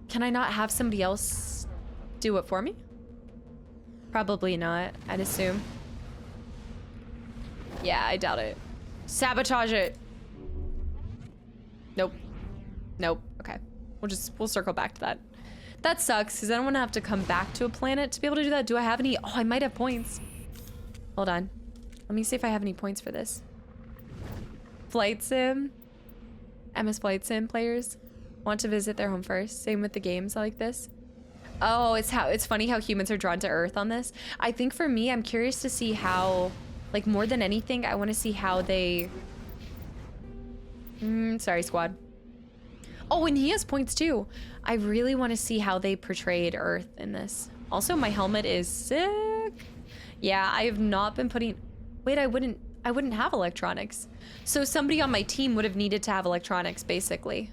Can I not have somebody else do it for me? Probably not, I'd assume. Yeah, I doubt it. Sabotage it. Nope. Nope. Okay. We'll circle back to that. That sucks, because I don't want to have to come back to a planet to be able to do that. Do I have any? Oh, I might have points. Hold on. Let me see if I have any points for this. Flight Sim. MS Flight Sim players want to visit their home first. Same with the games like this. Oh, it's funny how humans are drawn to Earth on this. I think for me, I'm curious to see how, like, more than anything, I want to see how they... sorry, squad. Oh, and he has points too. I really want to see how they portrayed Earth in this. Also, my helmet is sick. Yeah, I have not been putting... Wait, I wouldn't have electronics. So somebody on my team would have needed to have electronics, basically.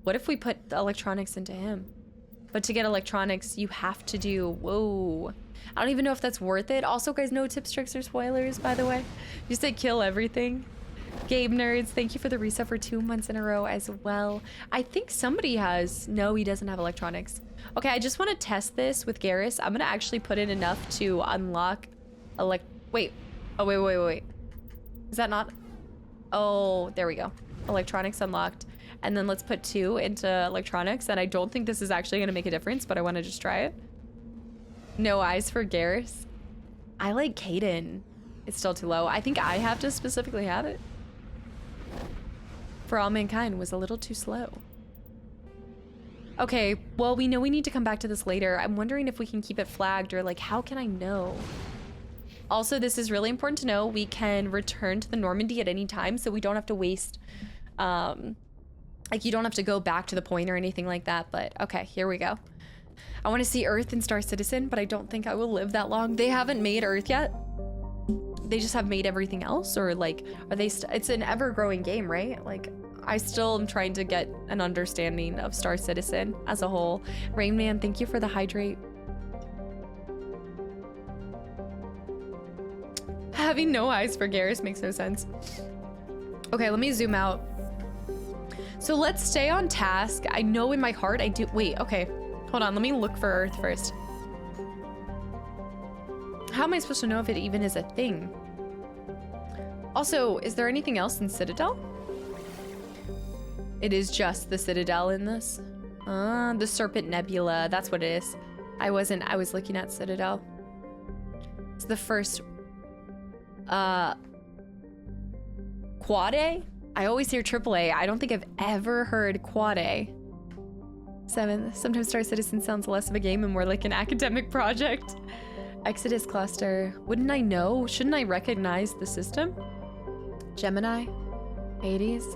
What if we put the electronics into him? But to get electronics, you have to do... Whoa. I don't even know if that's worth it. Also, guys, no tips, tricks, or spoilers, by the way. You said kill everything. Gabe Nerds, thank you for the reset for 2 months in a row as well. I think somebody has... No, he doesn't have electronics. Okay, I just want to test this with Garrus. I'm going to actually put in enough to unlock... Wait. Oh, wait. Is that not... Oh, there we go. Electronics unlocked. And then let's put 2 into electronics. And I don't think this is actually going to make a difference, but I want to just try it. No eyes for Garrus. I like Caden. It's still too low. I think I have to specifically have it. For All Mankind was a little too slow. Okay, well, we know we need to come back to this later. I'm wondering if we can keep it flagged or like, how can I know? Also, this is really important to know. We can return to the Normandy at any time, so we don't have to waste, like you don't have to go back to the point or anything like that, but okay, here we go. I want to see Earth and Star Citizen, but I don't think I will live that long. They haven't made Earth yet. They just have made everything else, or like, are they, it's an ever-growing game, right? Like, I still am trying to get an understanding of Star Citizen as a whole. Rain Man, thank you for the hydrate. Having no eyes for Garrus makes no sense. Okay, let me zoom out. So let's stay on task. I know in my heart I do. Wait, okay. Hold on, let me look for Earth first. How am I supposed to know if it even is a thing? Also, is there anything else in Citadel? It is just the Citadel in this. The Serpent Nebula, that's what it is. I was looking at Citadel. It's the first, Quad A? I always hear AAA. I don't think I've ever heard Quad A. 7, sometimes Star Citizen sounds less of a game and more like an academic project. Exodus Cluster, wouldn't I know? Shouldn't I recognize the system? Gemini, Hades.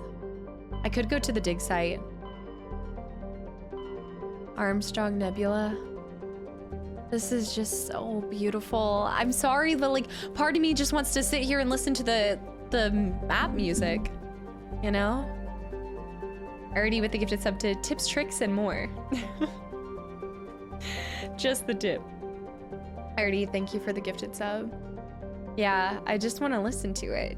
I could go to the dig site. Armstrong Nebula. This is just so beautiful. I'm sorry, but like part of me just wants to sit here and listen to the map music, you know? Already with the gifted sub to tips, tricks, and more. Just the tip. Already, thank you for the gifted sub. Yeah, I just want to listen to it.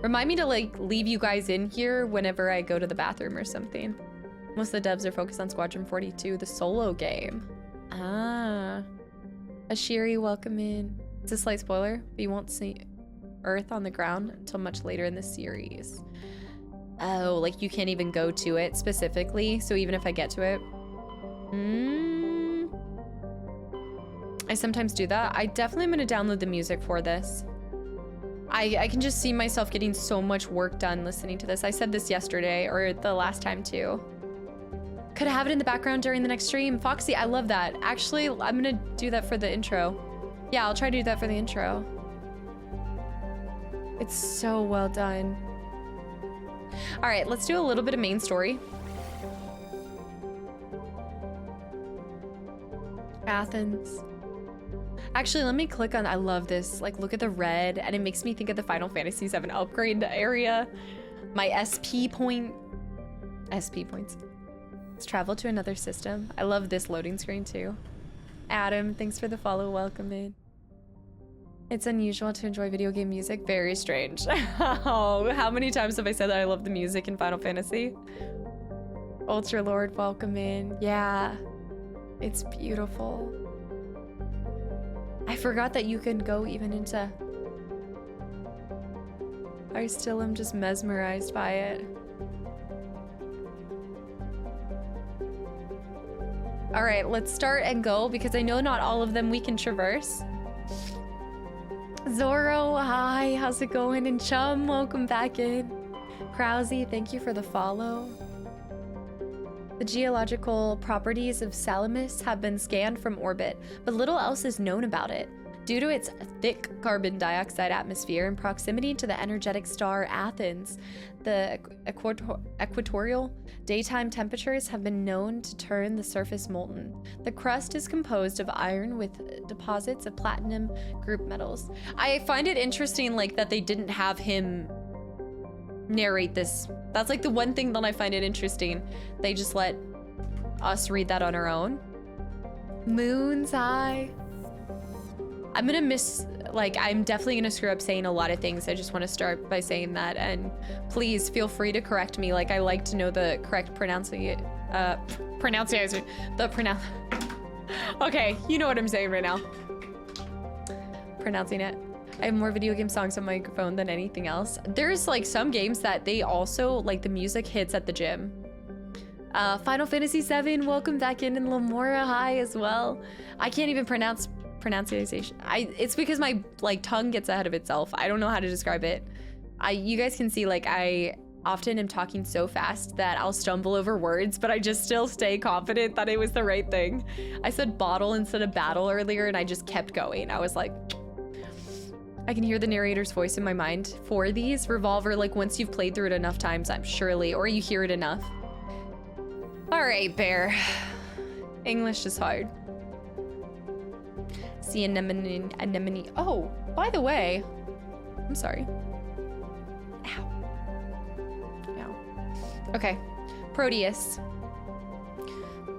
Remind me to like leave you guys in here whenever I go to the bathroom or something. Most of the devs are focused on Squadron 42, the solo game. Ah. Ashiri, welcome in. It's a slight spoiler, but you won't see Earth on the ground until much later in the series. Oh, like you can't even go to it specifically, so even if I get to it. I sometimes do that. I definitely am gonna download the music for this. I can just see myself getting so much work done listening to this. I said this yesterday, or the last time too. Could I have it in the background during the next stream? Foxy, I love that. Actually, I'm gonna do that for the intro. Yeah, I'll try to do that for the intro. It's so well done. All right, let's do a little bit of main story. Athens. Actually, let me click on, I love this. Like, look at the red, and it makes me think of the Final Fantasy VII upgrade area. My SP points. Let's travel to another system. I love this loading screen too. Adam, thanks for the follow, welcome in. It's unusual to enjoy video game music. Very strange. Oh, how many times have I said that I love the music in Final Fantasy? Ultra Lord, welcome in. Yeah, it's beautiful. I forgot that you can go even into... I still am just mesmerized by it. All right, let's start and go because I know not all of them we can traverse. Zorro, hi, how's it going? And Chum, welcome back in. Krausie, thank you for the follow. The geological properties of Salamis have been scanned from orbit, but little else is known about it. Due to its thick carbon dioxide atmosphere and proximity to the energetic star Athens, the equatorial daytime temperatures have been known to turn the surface molten. The crust is composed of iron with deposits of platinum group metals. I find it interesting, like, that they didn't have him narrate this. That's like the one thing that I find it interesting. They just let us read that on our own. Moon's Eye. I'm gonna I'm definitely gonna screw up saying a lot of things. I just want to start by saying that, and please feel free to correct me. Like, I like to know the correct pronunciation. Okay, you know what I'm saying right now. Pronouncing it. I have more video game songs on my phone than anything else. There's like some games that they also, like, the music hits at the gym. Final Fantasy VII, welcome back in, and Lamora, hi as well. I can't even pronounce pronunciation. It's because my like tongue gets ahead of itself. I don't know how to describe it. You guys can see like I often am talking so fast that I'll stumble over words, but I just still stay confident that it was the right thing. I said bottle instead of battle earlier, and I just kept going. I was like, I can hear the narrator's voice in my mind for these. Revolver, like once you've played through it enough times, I'm surely, or you hear it enough. All right, Bear. English is hard. See anemone. Oh, by the way, I'm sorry. Ow. Ow. Okay, Proteus.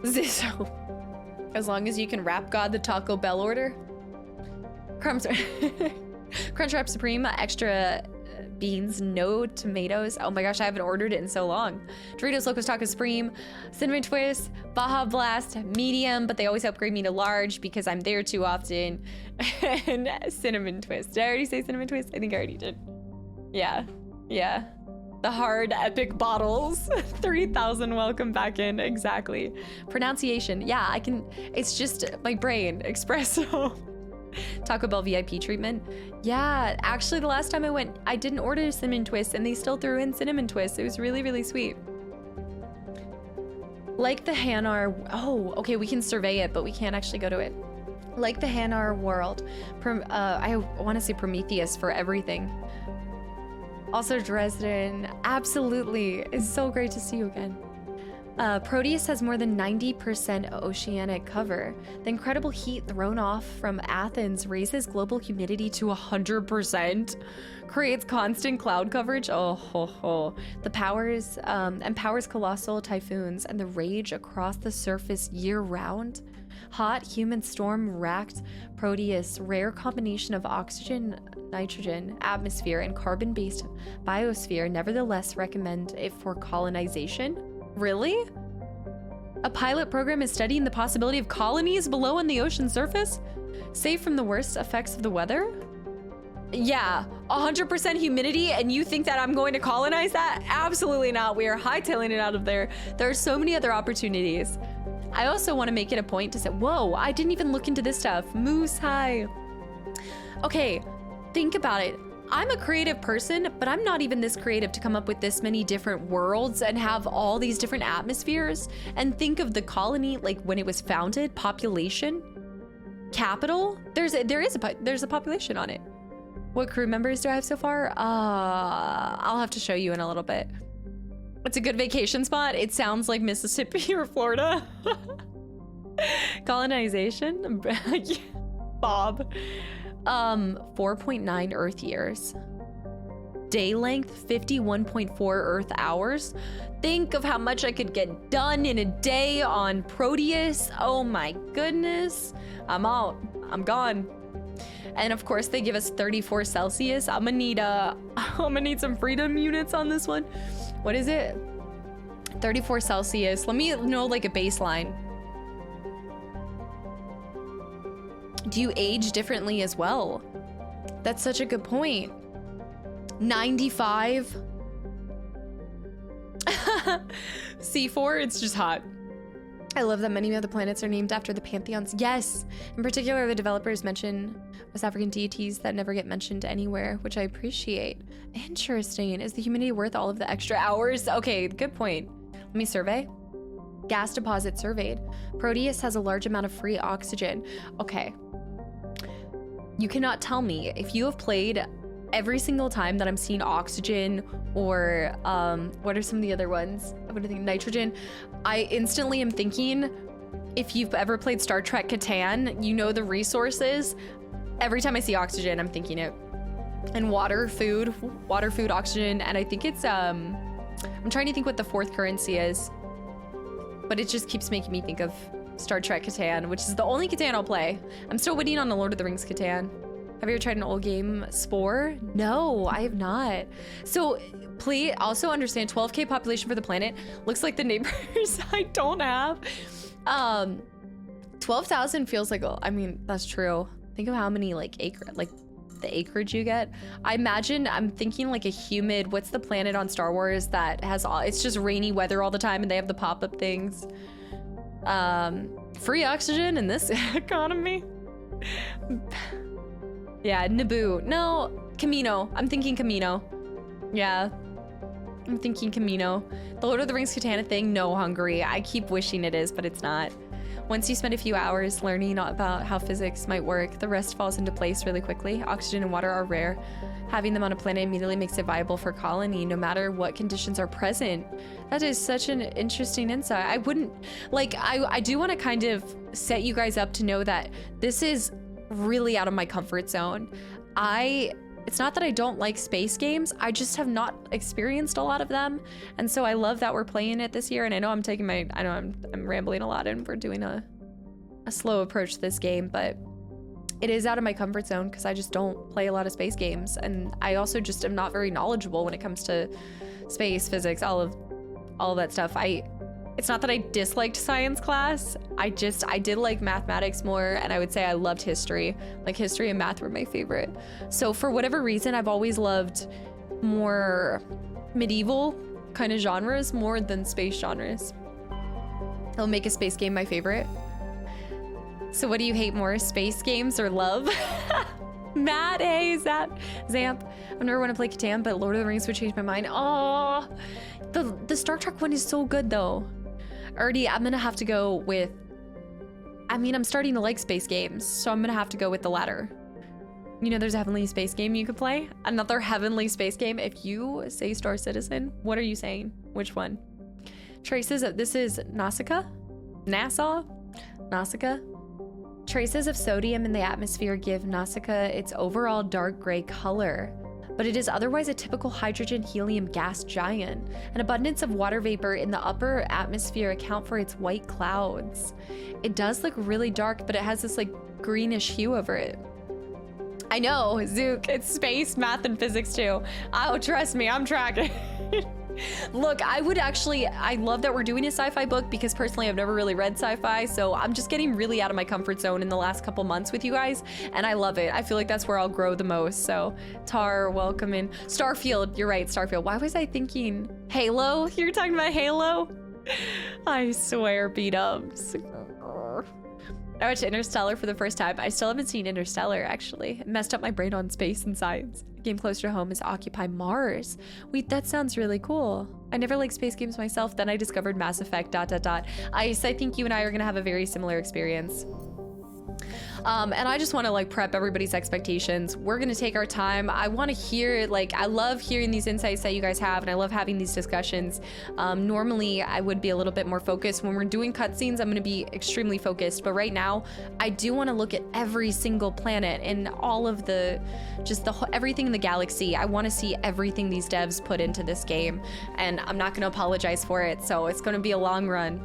Zizzo. As long as you can rap God the Taco Bell order. Crunchwrap Supreme, extra beans, no tomatoes. Oh my gosh, I haven't ordered it in so long. Doritos Locos Taco Supreme, Cinnamon Twist, Baja Blast, medium, but they always upgrade me to large because I'm there too often. And Cinnamon Twist. Did I already say Cinnamon Twist? I think I already did. Yeah, yeah. The hard epic bottles. 3,000, welcome back in, exactly. Pronunciation, yeah, I can, it's just my brain, espresso. Taco Bell VIP treatment. Yeah, actually the last time I went, I didn't order cinnamon twist and they still threw in cinnamon twist. It was really, really sweet. Like the Hanar, oh, okay, we can survey it, but we can't actually go to it. Like the Hanar world, I want to say Prometheus for everything. Also Dresden, absolutely. It's so great to see you again. Proteus has more than 90% oceanic cover. The incredible heat thrown off from Athens raises global humidity to 100%, creates constant cloud coverage. Oh, ho, ho. The powers, empowers colossal typhoons and the rage across the surface year-round. Hot, humid, storm-racked Proteus, rare combination of oxygen, nitrogen, atmosphere, and carbon-based biosphere, nevertheless recommend it for colonization. Really? A pilot program is studying the possibility of colonies below on the ocean surface? Safe from the worst effects of the weather? Yeah, 100% humidity, and you think that I'm going to colonize that? Absolutely not. We are hightailing it out of there. There are so many other opportunities. I also want to make it a point to say, whoa, I didn't even look into this stuff. Moose high. Okay, think about it. I'm a creative person, but I'm not even this creative to come up with this many different worlds and have all these different atmospheres. And think of the colony, like when it was founded, population, capital. There's a population on it. What crew members do I have so far? I'll have to show you in a little bit. It's a good vacation spot. It sounds like Mississippi or Florida. Colonization, Bob. 4.9 Earth years. Day length, 51.4 Earth hours. Think of how much I could get done in a day on Proteus. Oh my goodness. I'm out. I'm gone. And of course they give us 34 Celsius. I'm gonna need some freedom units on this one. What is it? 34 Celsius. Let me know like a baseline. Do you age differently as well? That's such a good point. 95. C4, it's just hot. I love that many of the planets are named after the pantheons. Yes, in particular, the developers mention West African deities that never get mentioned anywhere, which I appreciate. Interesting. Is the humidity worth all of the extra hours? Okay, good point. Let me survey. Gas deposit surveyed. Proteus has a large amount of free oxygen. Okay. You cannot tell me if you have played every single time that I'm seeing oxygen or what are some of the other ones? I'm gonna think nitrogen. I instantly am thinking, if you've ever played Star Trek Catan, you know the resources. Every time I see oxygen, I'm thinking it. And water, food, oxygen, and I think it's I'm trying to think what the fourth currency is, but it just keeps making me think of Star Trek Catan, which is the only Catan I'll play. I'm still waiting on the Lord of the Rings Catan. Have you ever tried an old game, Spore? No, I have not. So please also understand 12K population for the planet. Looks like the neighbors I don't have. 12,000 feels like, I mean, that's true. Think of how many like the acreage you get. I'm thinking like a humid, what's the planet on Star Wars that has all, it's just rainy weather all the time and they have the pop-up things. Free oxygen in this economy. Yeah, Naboo. No, Camino. I'm thinking Camino. Yeah, I'm thinking Camino. The Lord of the Rings Katana thing, no, Hungary. I keep wishing it is, but it's not. Once you spend a few hours learning about how physics might work, the rest falls into place really quickly. Oxygen and water are rare. Having them on a planet immediately makes it viable for colony, no matter what conditions are present. That is such an interesting insight. I wouldn't, like, I do want to kind of set you guys up to know that this is really out of my comfort zone. It's not that I don't like space games, I just have not experienced a lot of them. And so I love that we're playing it this year. And I know I'm rambling a lot and we're doing a slow approach to this game, but it is out of my comfort zone because I just don't play a lot of space games. And I also just am not very knowledgeable when it comes to space, physics, all of that stuff. It's not that I disliked science class. I did like mathematics more, and I would say I loved history. Like history and math were my favorite. So for whatever reason, I've always loved more medieval kind of genres more than space genres. It'll make a space game my favorite. So what do you hate more, space games or love? Matt, hey, Zamp. I've never want to play Catan, but Lord of the Rings would change my mind. Oh, the Star Trek one is so good though. Erdy, I'm gonna have to go with, I'm starting to like space games, so I'm gonna have to go with the latter. You know, there's a heavenly space game you could play. Another heavenly space game. If you say Star Citizen, what are you saying? Which one? Traces of, this is Nausicaa? Nausicaa? Traces of sodium in the atmosphere give Nausicaa its overall dark gray color, but it is otherwise a typical hydrogen-helium gas giant. An abundance of water vapor in the upper atmosphere account for its white clouds. It does look really dark, but it has this like greenish hue over it. I know, Zook, it's space, math, and physics too. Oh, trust me, I'm tracking. Look, I love that we're doing a sci-fi book because personally I've never really read sci-fi, so I'm just getting really out of my comfort zone in the last couple months with you guys, and I love it. I feel like that's where I'll grow the most. So Tar, welcome in. Starfield, you're right, Starfield. Why was I thinking Halo? You're talking about Halo? I swear, B-dubs. I watched Interstellar for the first time. I still haven't seen Interstellar, actually. It messed up my brain on space and science. A game closer to home is Occupy Mars. Wait, that sounds really cool. I never liked space games myself, then I discovered Mass Effect, ... Ice, I think you and I are gonna have a very similar experience. And I just want to like prep everybody's expectations. We're gonna take our time. I want to hear, like, I love hearing these insights that you guys have, and I love having these discussions. Normally I would be a little bit more focused. When we're doing cutscenes, I'm gonna be extremely focused, but right now I do want to look at every single planet and all of the everything in the galaxy. I want to see everything these devs put into this game, and I'm not gonna apologize for it. So it's gonna be a long run.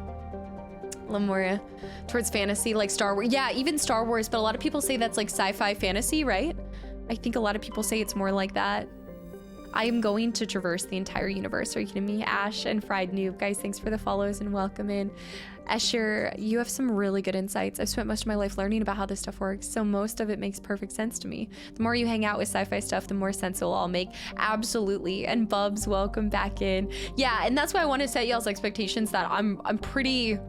Lemuria, towards fantasy, like Star Wars. Yeah, even Star Wars, but a lot of people say that's like sci-fi fantasy, right? I think a lot of people say it's more like that. I am going to traverse the entire universe. Are you kidding me? Ash and Fried Noob, guys, thanks for the follows and welcome in. Escher, you have some really good insights. I've spent most of my life learning about how this stuff works, so most of it makes perfect sense to me. The more you hang out with sci-fi stuff, the more sense it'll all make. Absolutely. And Bubs, welcome back in. Yeah, and that's why I want to set y'all's expectations that I'm pretty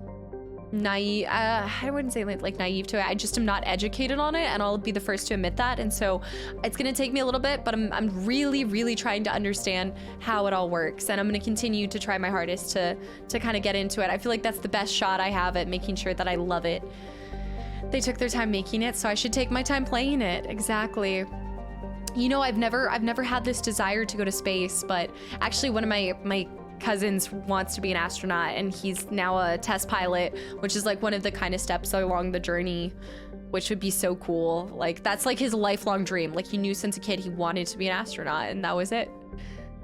naive. I wouldn't say like naive to it. I just am not educated on it, and I'll be the first to admit that. And so it's gonna take me a little bit, but I'm really trying to understand how it all works, and I'm gonna continue to try my hardest to kind of get into it. I feel like that's the best shot I have at making sure that I love it. They took their time making it, so I should take my time playing it. Exactly. You know, I've never had this desire to go to space, but actually one of my cousins wants to be an astronaut, and he's now a test pilot, which is like one of the kind of steps along the journey, which would be so cool. Like that's like his lifelong dream. Like he knew since a kid he wanted to be an astronaut, and that was it.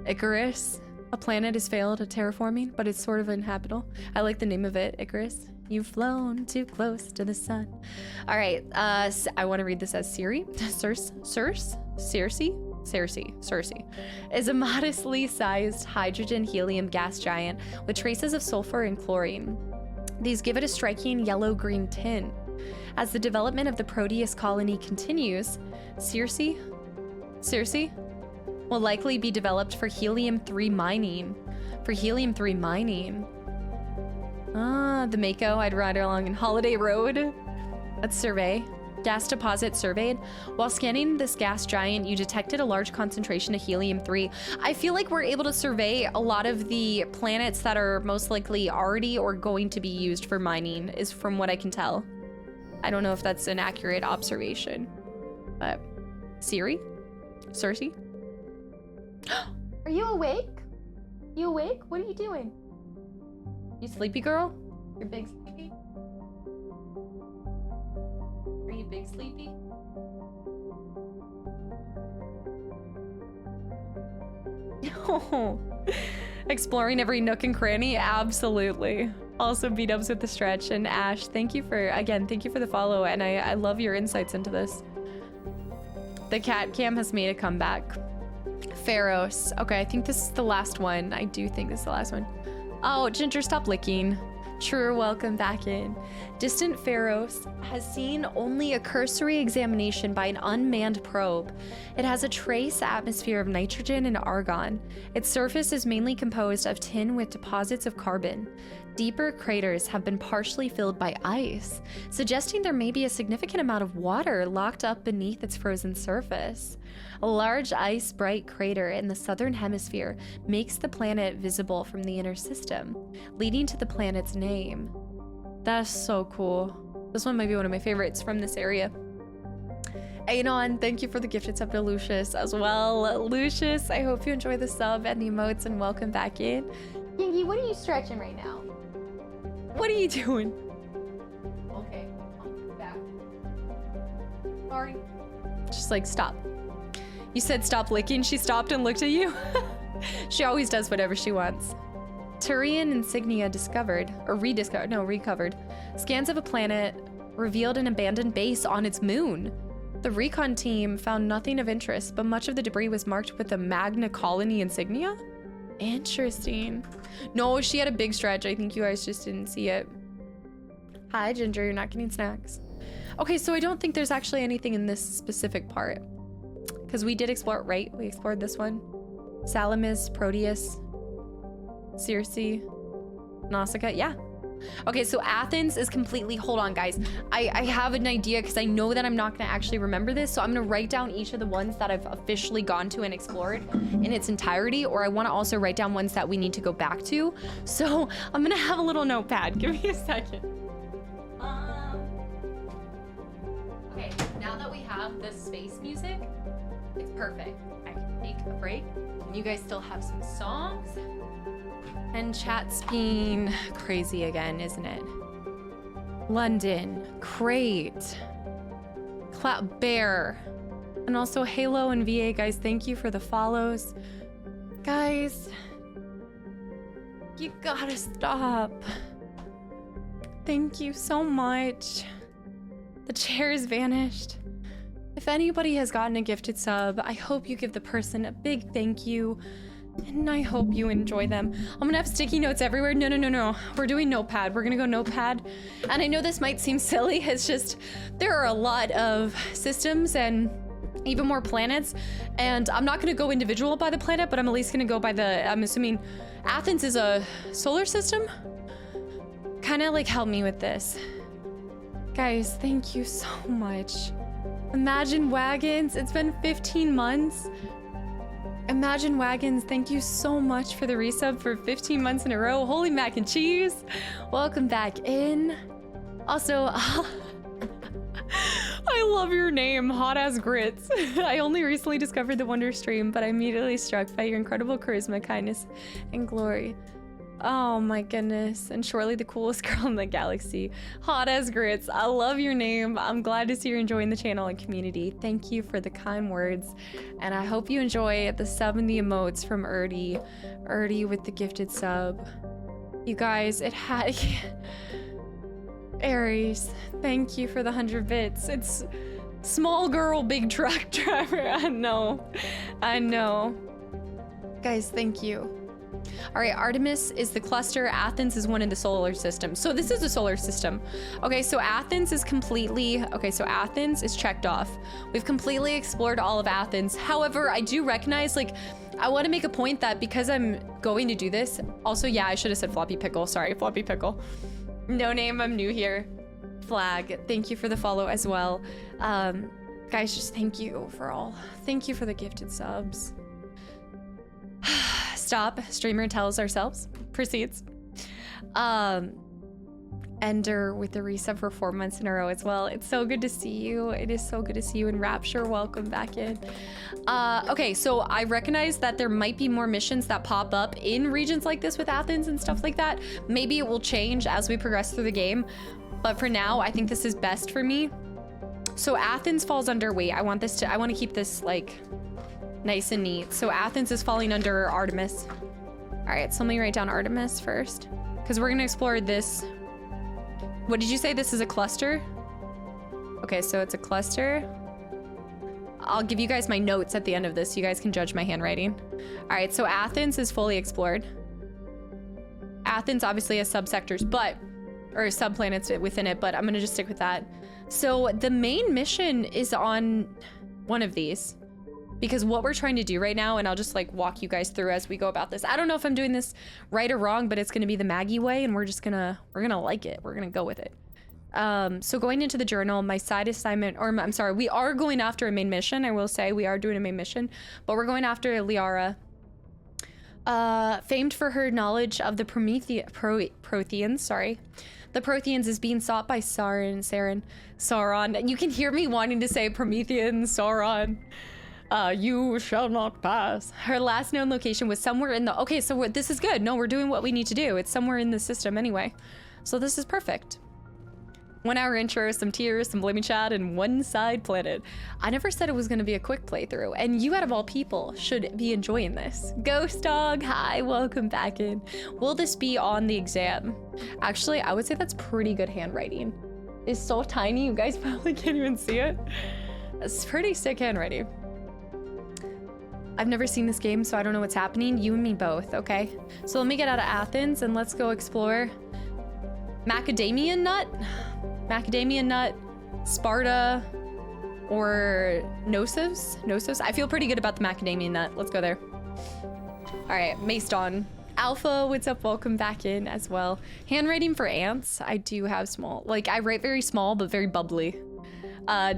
Icarus, a planet has failed at terraforming, but it's sort of uninhabitable. I like the name of it, Icarus. You've flown too close to the sun. All right, I want to read this as Circe is a modestly sized hydrogen-helium gas giant with traces of sulfur and chlorine. These give it a striking yellow-green tint. As the development of the Proteus colony continues, Circe Seriously? Will likely be developed for helium-3 mining. For helium-3 mining. Ah, the Mako. I'd ride along in Holiday Road. Let's survey. Gas deposit surveyed. While scanning this gas giant, you detected a large concentration of helium-3. I feel like we're able to survey a lot of the planets that are most likely already or going to be used for mining, is from what I can tell. I don't know if that's an accurate observation, but Siri? Cersei? Are you awake? You awake? What are you doing? You sleepy, girl? You're big sleepy? Are you big sleepy? No. Exploring every nook and cranny? Absolutely. Also, B-dubs with the stretch. And Ash, thank you for the follow. And I love your insights into this. The cat cam has made a comeback. Pharos. Okay, I think this is the last one. I do think this is the last one. Oh, Ginger, stop licking. True, welcome back in. Distant Pharos has seen only a cursory examination by an unmanned probe. It has a trace atmosphere of nitrogen and argon. Its surface is mainly composed of tin with deposits of carbon. Deeper craters have been partially filled by ice, suggesting there may be a significant amount of water locked up beneath its frozen surface. A large ice-bright crater in the southern hemisphere makes the planet visible from the inner system, leading to the planet's name. That's so cool. This one might be one of my favorites from this area. Anon, thank you for the gifted sub to Lucius as well. Lucius, I hope you enjoy the sub and the emotes, and welcome back in. Yingy, what are you stretching right now? What are you doing? Okay, back. Sorry. Just like, stop. You said stop licking, she stopped and looked at you? She always does whatever she wants. Turian insignia discovered, or recovered. Scans of a planet revealed an abandoned base on its moon. The recon team found nothing of interest, but much of the debris was marked with the Magna Colony insignia? Interesting. No, she had a big stretch. I think you guys just didn't see it. Hi, Ginger, you're not getting snacks. Okay, so I don't think there's actually anything in this specific part. Because we did explore it, right? We explored this one. Salamis, Proteus, Circe, Nausicaa, yeah. Okay, so Athens is completely, hold on guys. I have an idea because I know that I'm not gonna actually remember this, so I'm gonna write down each of the ones that I've officially gone to and explored in its entirety, or I wanna also write down ones that we need to go back to. So I'm gonna have a little notepad, give me a second. Okay, now that we have the space music, it's perfect. I can take a break, and you guys still have some songs. And chat's being crazy again, isn't it? London, Crate, Bear, and also Halo and VA, guys, thank you for the follows. Guys, you gotta stop. Thank you so much. The chair's vanished. If anybody has gotten a gifted sub, I hope you give the person a big thank you. And I hope you enjoy them. I'm gonna have sticky notes everywhere. No. We're doing notepad. We're gonna go notepad. And I know this might seem silly. It's just, there are a lot of systems and even more planets. And I'm not gonna go individual by the planet, but I'm at least gonna go by the, I'm assuming Athens is a solar system? Kinda like help me with this. Guys, thank you so much. Imagine Wagons, it's been 15 months. Imagine Wagons, thank you so much for the resub for 15 months in a row. Holy mac and cheese. Welcome back in. Also, I love your name, Hot Ass Grits. I only recently discovered the Wonder Stream, but I'm immediately struck by your incredible charisma, kindness, and glory. Oh my goodness, and surely the coolest girl in the galaxy. Hot as grits, I love your name. I'm glad to see you're enjoying the channel and community. Thank you for the kind words, and I hope you enjoy the sub and the emotes from Erdy. Erdy with the gifted sub. You guys, it had... Aries, thank you for the 100 bits. It's small girl, big truck driver. I know. Guys, thank you. All right, Artemis is the cluster. Athens is one in the solar system. So this is a solar system. Okay, so Athens is completely, okay, so Athens is checked off. We've completely explored all of Athens. However, I do recognize, like, I want to make a point that because I'm going to do this, also, yeah, I should have said floppy pickle. Sorry, floppy pickle. No name, I'm new here. Flag, thank you for the follow as well. Guys, just thank you for all. Thank you for the gifted subs. Stop, streamer tells ourselves, proceeds. Ender with the resub for 4 months in a row as well. It's so good to see you. It is so good to see you. And Rapture, welcome back in. Okay, so I recognize that there might be more missions that pop up in regions like this with Athens and stuff like that. Maybe it will change as we progress through the game. But for now, I think this is best for me. So Athens falls under, wait, I want to keep this like nice and neat. So Athens is falling under Artemis. All right, so let me write down Artemis first because we're gonna explore this. What did you say? This is a cluster? Okay, so it's a cluster. I'll give you guys my notes at the end of this so you guys can judge my handwriting. All right, so Athens is fully explored. Athens obviously has subsectors, or subplanets within it, but I'm gonna just stick with that. So the main mission is on one of these because what we're trying to do right now, and I'll just like walk you guys through as we go about this. I don't know if I'm doing this right or wrong, but it's gonna be the Maggie way and we're gonna like it. We're gonna go with it. So going into the journal, my side assignment, or I'm sorry, we are going after a main mission. I will say we are doing a main mission, but we're going after Liara. Famed for her knowledge of the Protheans, sorry. The Protheans is being sought by Sauron. You can hear me wanting to say Promethean, Sauron. You shall not pass. Her last known location was somewhere in the... Okay, so this is good. No, we're doing what we need to do. It's somewhere in the system anyway. So this is perfect. 1 hour intro, some tears, some blaming chat, and one side planet. I never said it was going to be a quick playthrough, and you out of all people should be enjoying this. Ghost Dog, hi, welcome back in. Will this be on the exam? Actually, I would say that's pretty good handwriting. It's so tiny, you guys probably can't even see it. It's pretty sick handwriting. I've never seen this game, so I don't know what's happening. You and me both, okay? So let me get out of Athens and let's go explore Macadamia Nut, Sparta, or Knossos. I feel pretty good about the Macadamia Nut. Let's go there. All right, Macedon. Alpha, what's up? Welcome back in as well. Handwriting for ants. I do have small. Like, I write very small, but very bubbly.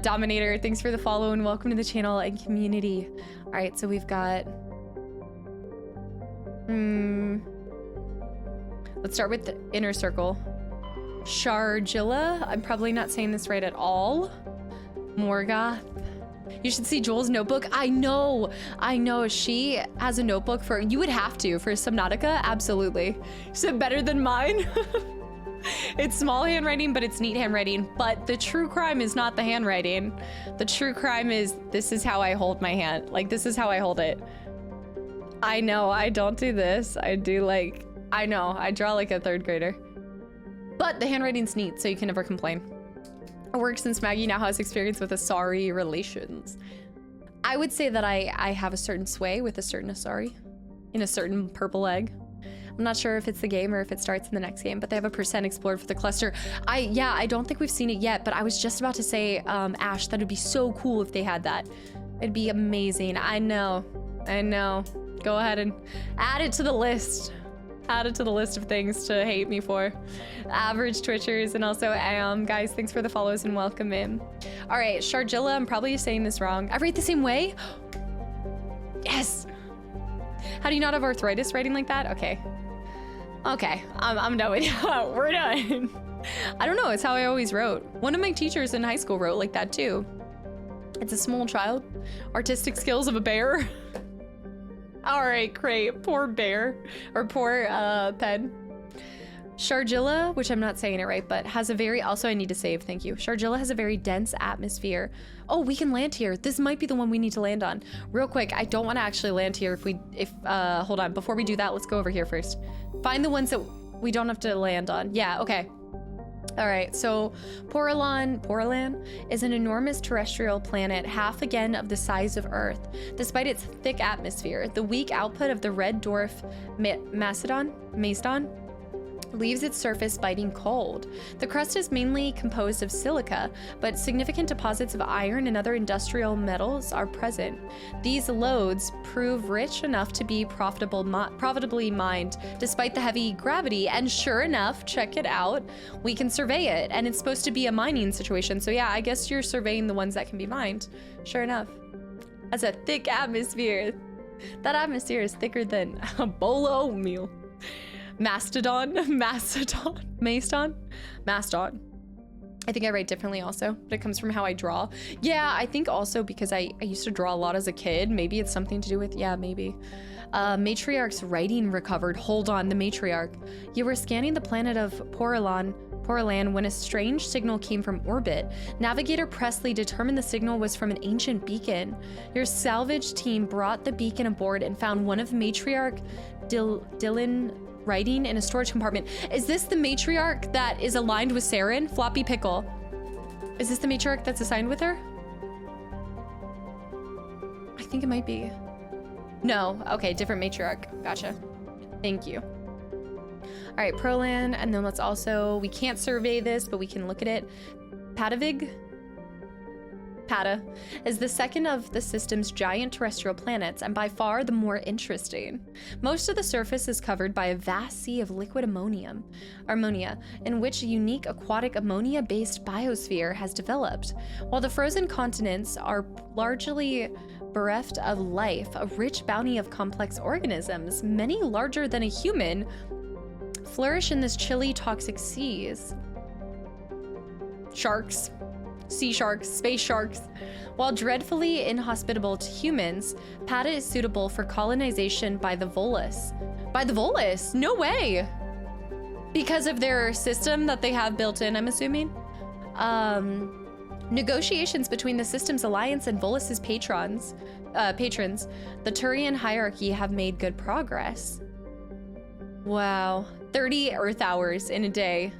Dominator, thanks for the follow and welcome to the channel and community. All right, so we've got... Let's start with the inner circle. Sharjilla, I'm probably not saying this right at all. Morgoth. You should see Joel's notebook. I know. She has a notebook for, you would have to, for Subnautica, absolutely. She said better than mine. It's small handwriting, but it's neat handwriting. But the true crime is not the handwriting. The true crime is, this is how I hold my hand. Like, this is how I hold it. I know, I don't do this. I do like, I know, I draw like a 3rd grader. But the handwriting's neat, so you can never complain. It works since Maggie now has experience with Asari relations. I would say that I have a certain sway with a certain Asari in a certain purple egg. I'm not sure if it's the game or if it starts in the next game, but they have a % explored for the cluster. I don't think we've seen it yet, but I was just about to say, Ash, that would be so cool if they had that. It'd be amazing. I know. Go ahead and add it to the list. Add it to the list of things to hate me for. Average Twitchers and also guys, thanks for the follows and welcome in. All right, Sharjilla, I'm probably saying this wrong. I write the same way? Yes. How do you not have arthritis writing like that? Okay, I'm done with you. We're done. I don't know, it's how I always wrote. One of my teachers in high school wrote like that too. It's a small child. Artistic skills of a bear. All right, great. Poor bear, or poor pen. Sharjilla, which I'm not saying it right, but has a very, also I need to save, thank you. Sharjilla has a very dense atmosphere. Oh, we can land here. This might be the one we need to land on. Real quick, I don't want to actually land here hold on, before we do that, let's go over here first. Find the ones that we don't have to land on. Yeah, okay. All right, so Poralan is an enormous terrestrial planet, half again of the size of Earth. Despite its thick atmosphere, the weak output of the red dwarf Macedon leaves its surface biting cold. The crust is mainly composed of silica, but significant deposits of iron and other industrial metals are present. These lodes prove rich enough to be profitably mined despite the heavy gravity, and sure enough, check it out, we can survey it, and it's supposed to be a mining situation, so yeah, I guess you're surveying the ones that can be mined. Sure enough. That's a thick atmosphere. That atmosphere is thicker than a bowl of oatmeal. Mastodon. I think I write differently also, but it comes from how I draw. Yeah, I think also because I used to draw a lot as a kid. Maybe it's something to do with, yeah, maybe. Matriarch's writing recovered. Hold on, the matriarch. You were scanning the planet of Poralan when a strange signal came from orbit. Navigator Presley determined the signal was from an ancient beacon. Your salvage team brought the beacon aboard and found one of Matriarch Dylan writing in a storage compartment. Is this the matriarch that is aligned with Saren? Floppy Pickle. Is this the matriarch that's assigned with her? I think it might be. No, okay, different matriarch. Gotcha. Thank you. All right, Prolan, and then let's also, we can't survey this, but we can look at it. Pata is the second of the system's giant terrestrial planets, and by far the more interesting. Most of the surface is covered by a vast sea of liquid ammonia, in which a unique aquatic ammonia-based biosphere has developed. While the frozen continents are largely bereft of life, a rich bounty of complex organisms, many larger than a human, flourish in this chilly, toxic seas. Sharks. Sea sharks, space sharks. While dreadfully inhospitable to humans, Pata is suitable for colonization by the Volus. By the Volus? No way! Because of their system that they have built in, I'm assuming? Negotiations between the system's alliance and Volus's patrons, the Turian hierarchy, have made good progress. Wow, 30 Earth hours in a day.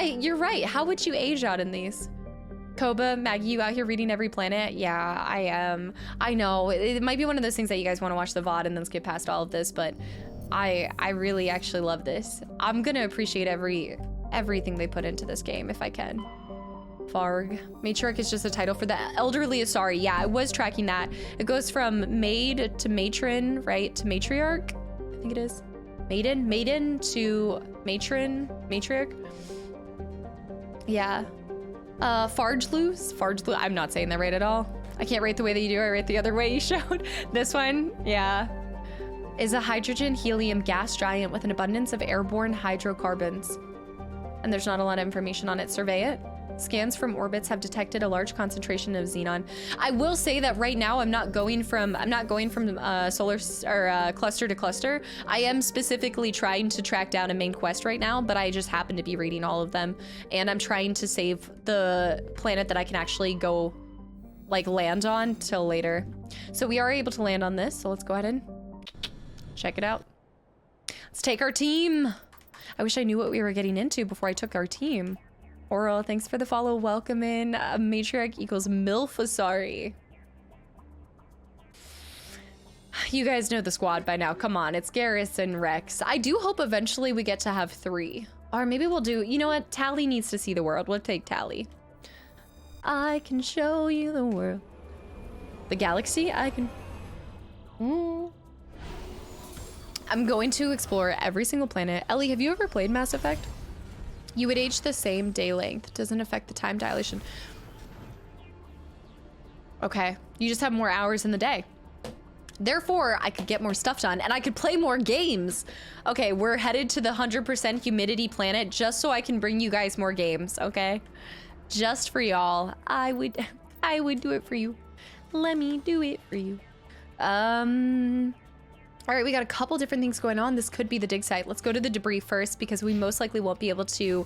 You're right, how would you age out in these? Koba, Maggie, you out here reading every planet? Yeah, I am. I know, it might be one of those things that you guys want to watch the VOD and then skip past all of this, but I really actually love this. I'm gonna appreciate everything they put into this game if I can. Farg. Matriarch is just a title for the elderly Asari. Yeah, I was tracking that. It goes from maid to matron, right? To matriarch, I think it is. Maiden to matron, matriarch. Yeah. Fargelus, I'm not saying that right at all. I can't rate the way that you do, I rate the other way you showed. This one, yeah. Is a hydrogen helium gas giant with an abundance of airborne hydrocarbons. And there's not a lot of information on it. Survey it. Scans from orbits have detected a large concentration of xenon. I will say that right now I'm not going from solar or cluster to cluster. I am specifically trying to track down a main quest right now, but I just happen to be reading all of them, and I'm trying to save the planet that I can actually go like land on till later. So we are able to land on this, so let's go ahead and check it out. Let's take our team. I wish I knew what we were getting into before I took our team. Oral, thanks for the follow. Welcome in. Matriarch equals MILF Asari. You guys know the squad by now. Come on, it's Garrus and Rex. I do hope eventually we get to have 3. Or maybe we'll do, you know what? Tally needs to see the world. We'll take Tally. I can show you the world. The galaxy? I can... I'm going to explore every single planet. Ellie, have you ever played Mass Effect? You would age the same day length. Doesn't affect the time dilation. Okay, you just have more hours in the day. Therefore, I could get more stuff done and I could play more games. Okay, we're headed to the 100% humidity planet just so I can bring you guys more games, okay? Just for y'all. I would do it for you. Let me do it for you. All right, we got a couple different things going on. This could be the dig site. Let's go to the debris first because we most likely won't be able to.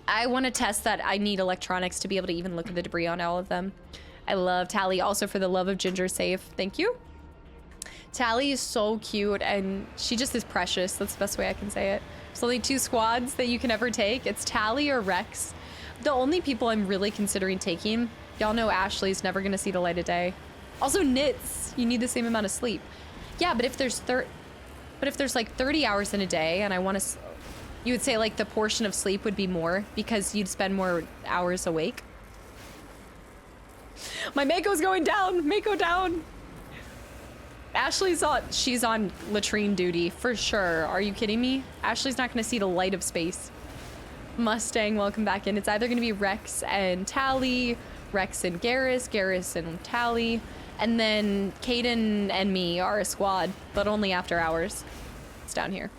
I want to test that I need electronics to be able to even look at the debris on all of them. I love Tally. Also, for the love of Ginger, safe. Thank you. Tally is so cute and she just is precious. That's the best way I can say it. There's only 2 squads that you can ever take. It's Tally or Rex. The only people I'm really considering taking, y'all know Ashley's never gonna see the light of day. Also knits, you need the same amount of sleep. Yeah, but if there's like 30 hours in a day and I want to, you would say like the portion of sleep would be more because you'd spend more hours awake. My Mako's going down, Mako down. She's on latrine duty for sure. Are you kidding me? Ashley's not gonna see the light of space. Mustang, welcome back in. It's either gonna be Rex and Tally, Rex and Garrus, Garrus and Tally, and then Caden and me are a squad, but only after hours. It's down here.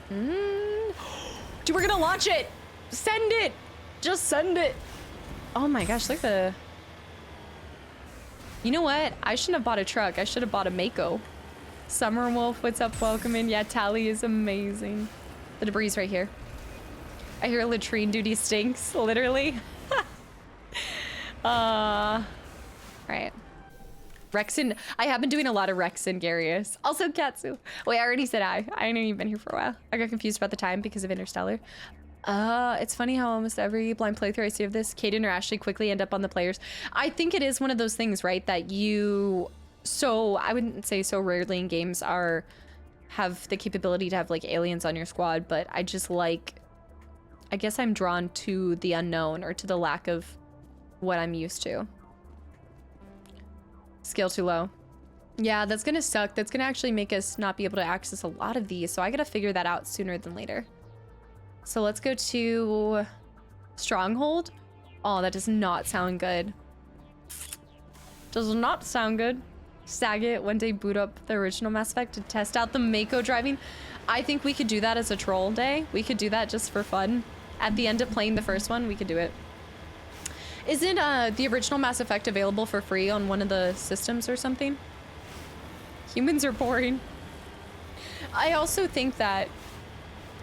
Dude, we're gonna launch it! Send it! Just send it! Oh my gosh, look at the... You know what? I shouldn't have bought a truck. I should have bought a Mako. Summer Wolf, what's up? Welcome in. Yeah, Tally is amazing. The debris right here. I hear latrine duty stinks, literally. Right. Rex and... I have been doing a lot of Rex and Garius. Also Katsu. Wait, I already said I. I know you've been here for a while. I got confused about the time because of Interstellar. It's funny how almost every blind playthrough I see of this, Caden or Ashley quickly end up on the players. I think it is one of those things, right, that you... So, I wouldn't say so rarely in games have the capability to have like aliens on your squad, but I just like, I guess I'm drawn to the unknown or to the lack of what I'm used to. Skill too low. Yeah, that's gonna suck. That's gonna actually make us not be able to access a lot of these, so I gotta figure that out sooner than later. So let's go to Stronghold. Oh, that does not sound good. Does not sound good. Saget, one day boot up the original Mass Effect to test out the Mako driving. I think we could do that as a troll day. We could do that just for fun. At the end of playing the first one, we could do it. Isn't the original Mass Effect available for free on one of the systems or something? Humans are boring. I also think that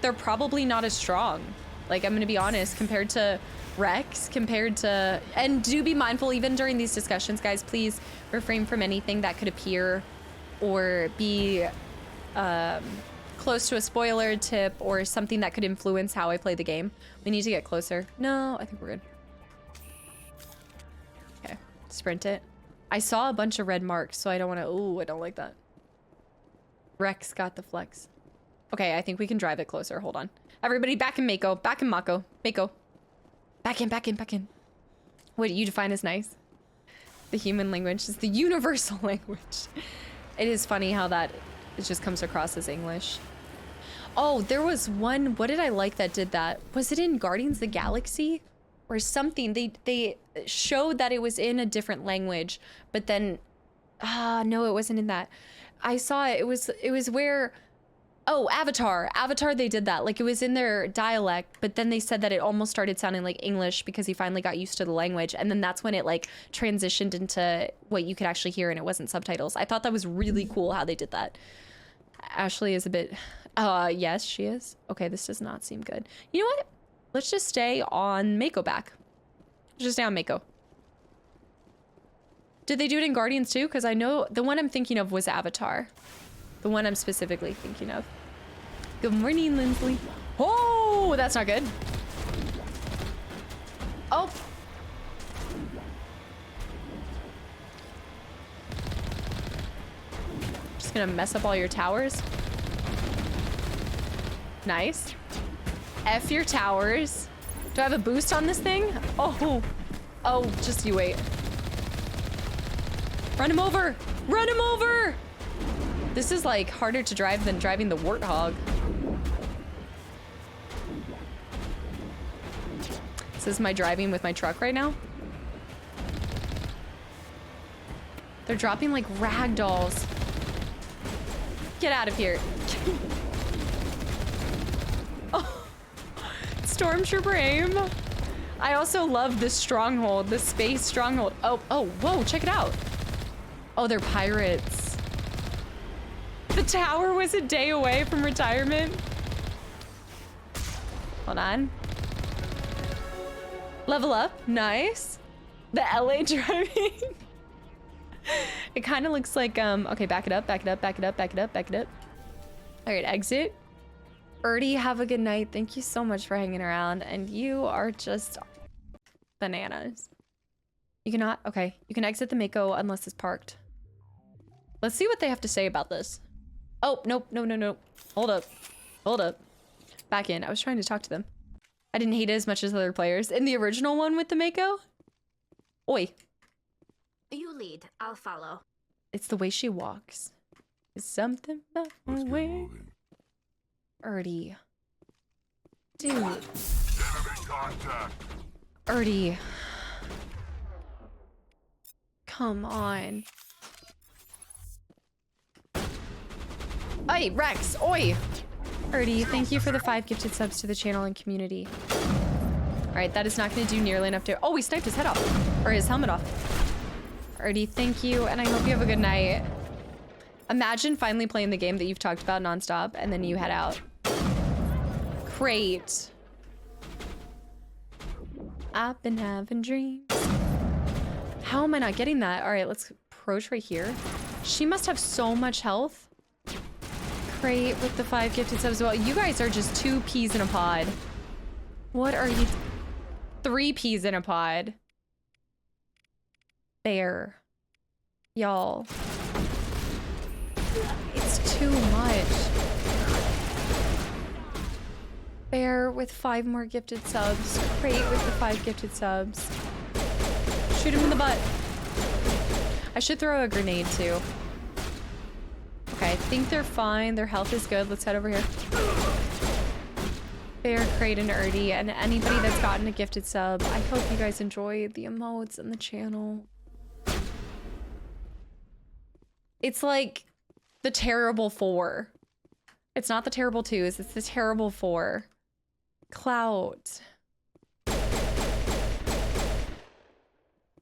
they're probably not as strong. Like, I'm gonna be honest, compared to Rex, and do be mindful even during these discussions, guys, please refrain from anything that could appear or be close to a spoiler tip or something that could influence how I play the game. We need to get closer. No, I think we're good. Okay, sprint it. I saw a bunch of red marks, so I don't want to, ooh, I don't like that. Rex got the flex. Okay, I think we can drive it closer. Hold on. Everybody back in Mako. Back in Mako. Mako. Back in, back in, back in. What you define as nice? The human language is the universal language. It is funny how that it just comes across as English. Oh, there was one, what did I like that did that? Was it in Guardians of the Galaxy? Or something? They showed that it was in a different language, but then, no, it wasn't in that. I saw it, it was where, oh, Avatar, they did that. Like, it was in their dialect, but then they said that it almost started sounding like English because he finally got used to the language. And then that's when it like transitioned into what you could actually hear and it wasn't subtitles. I thought that was really cool how they did that. Ashley is a bit, yes, she is. Okay, this does not seem good. You know what? Let's just stay on Mako back. Let's just stay on Mako. Did they do it in Guardians too? Because I know the one I'm thinking of was Avatar. The one I'm specifically thinking of. Good morning, Lindsley. Oh, that's not good. Oh. Just gonna mess up all your towers. Nice. F your towers. Do I have a boost on this thing? Oh. Oh, just you wait. Run him over! Run him over! This is like harder to drive than driving the Warthog. This is my driving with my truck right now. They're dropping like rag dolls. Get out of here. Oh, Stormtrooper aim. I also love this stronghold, the space stronghold. Oh, whoa, check it out. Oh, they're pirates. The tower was a day away from retirement. Hold on. Level up, nice. The LA driving. It kind of looks like, okay, back it up, back it up, back it up, back it up, back it up. All right, exit. Ertie, have a good night. Thank you so much for hanging around. And you are just bananas. You cannot? Okay. You can exit the Mako unless it's parked. Let's see what they have to say about this. Oh, nope. No, no, no. Hold up. Hold up. Back in. I was trying to talk to them. I didn't hate it as much as other players. In the original one with the Mako? Oi. You lead. I'll follow. It's the way she walks. It's something about the Let's get way. moving. Ertie. Dude. Enemy contact. Ertie. Come on. Hey, Rex. Oi. Ertie, thank you for the 5 gifted subs to the channel and community. Alright, that is not going to do nearly enough to... Oh, we sniped his head off. Or his helmet off. Ertie, thank you, and I hope you have a good night. Imagine finally playing the game that you've talked about nonstop, and then you head out. Great. I've been having dreams. How am I not getting that? Alright, let's approach right here. She must have so much health. Great with the 5 gifted subs as well. You guys are just 2 peas in a pod. What are you? 3 peas in a pod. Bear. Y'all. It's too much. Bear with 5 more gifted subs. Crate with the 5 gifted subs. Shoot him in the butt. I should throw a grenade too. Okay, I think they're fine. Their health is good. Let's head over here. Bear, Crate, and Ertie, and anybody that's gotten a gifted sub. I hope you guys enjoy the emotes and the channel. It's like the terrible 4. It's not the terrible 2s, it's the terrible 4. Clout.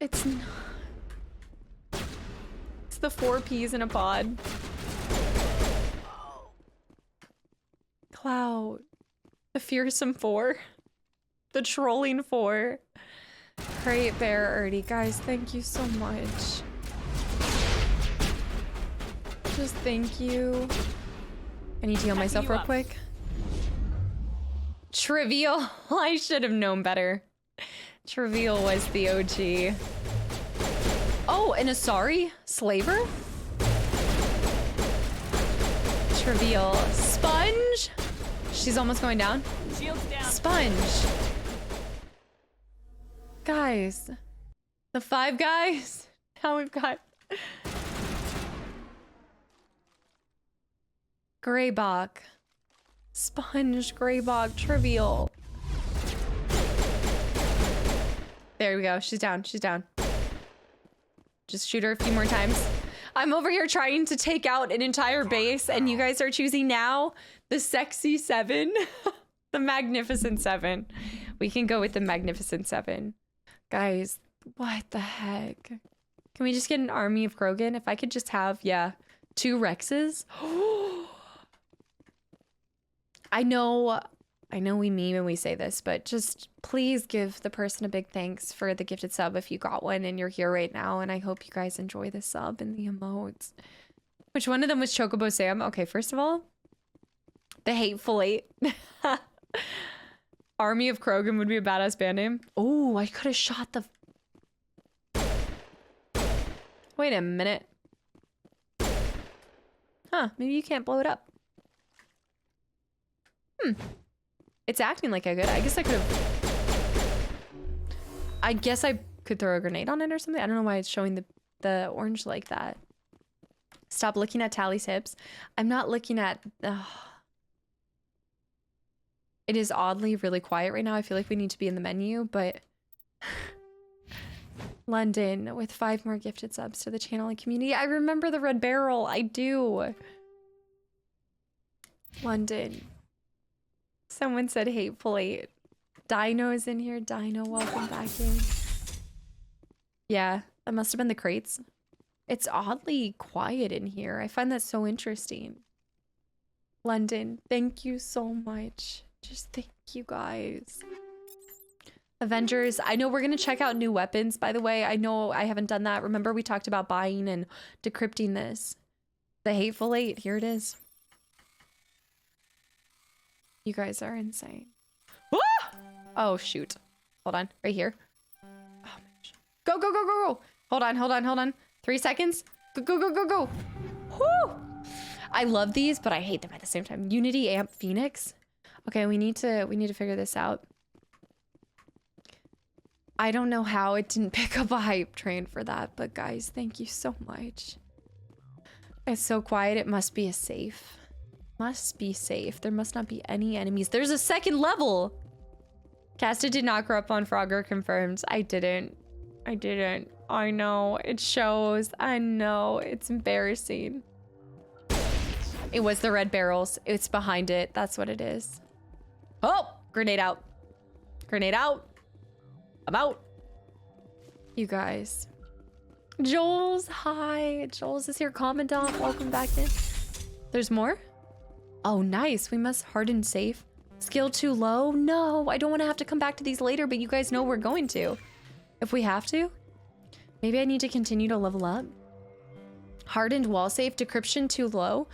It's not. It's the 4 peas in a pod. Clout. The fearsome 4. The trolling 4. Great Bear, Ertie. Guys, thank you so much. Just thank you. I need to heal myself real quick. Trivial. I should have known better. Trivial was the OG. Oh, an Asari slaver? Trivial. Sponge? She's almost going down. Shields down. Sponge. Guys. The 5 guys. Now we've got... Greybach. Sponge, Greybach, Trivial. There we go. She's down. She's down. Just shoot her a few more times. I'm over here trying to take out an entire base, and you guys are choosing now the sexy 7. The magnificent 7. We can go with the magnificent 7. Guys, what the heck? Can we just get an army of Krogan? If I could just have, yeah, 2 Rexes. I know we meme and we say this, but just please give the person a big thanks for the gifted sub if you got one and you're here right now. And I hope you guys enjoy the sub and the emotes. Which one of them was Chocobo Sam? Okay, first of all, the Hateful 8. Army of Krogan would be a badass band name. Oh, I could have shot the... Wait a minute. Huh, maybe you can't blow it up. It's acting like I could. I guess I could have... I guess I could throw a grenade on it or something. I don't know why it's showing the orange like that. Stop looking at Tally's hips. I'm not looking at... It is oddly really quiet right now. I feel like we need to be in the menu, but... London with 5 more gifted subs to the channel and community. I remember the red barrel. I do. London. Someone said Hateful 8. Dino is in here. Dino, welcome back in. Yeah, that must have been the crates. It's oddly quiet in here. I find that so interesting. London, thank you so much. Just thank you guys. Avengers, I know we're going to check out new weapons, by the way. I know I haven't done that. Remember we talked about buying and decrypting this. The Hateful 8, here it is. You guys are insane. Oh, shoot. Hold on. Right here. Oh, my gosh. Go, go, go, go, go. Hold on, hold on, hold on. 3 seconds. Go, go, go, go, go. Whoo! I love these, but I hate them at the same time. Unity Amp Phoenix. Okay, we need to figure this out. I don't know how it didn't pick up a hype train for that, but guys, thank you so much. It's so quiet. It must be a safe. Must be safe. There must not be any enemies. There's a second level. Casta did not grow up on Frogger confirmed. I didn't. I didn't. I know. It shows. I know. It's embarrassing. It was the red barrels. It's behind it. That's what it is. Oh! Grenade out. Grenade out. I'm out. You guys. Joel's, hi. Joel's is here. Commandant, welcome back in. There's more? Oh, nice. We must harden safe. Skill too low? No, I don't want to have to come back to these later, but you guys know we're going to. If we have to. Maybe I need to continue to level up. Hardened wall safe, decryption too low.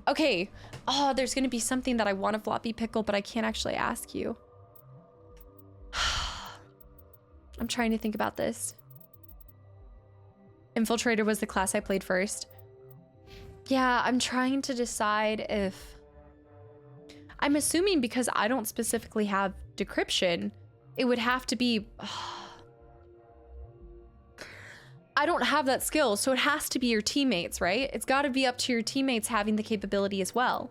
Okay. Oh, there's going to be something that I want a floppy pickle, but I can't actually ask you. I'm trying to think about this. Infiltrator was the class I played first. Yeah, I'm trying to decide if... I'm assuming because I don't specifically have decryption, it would have to be... I don't have that skill, so it has to be your teammates, right? It's got to be up to your teammates having the capability as well.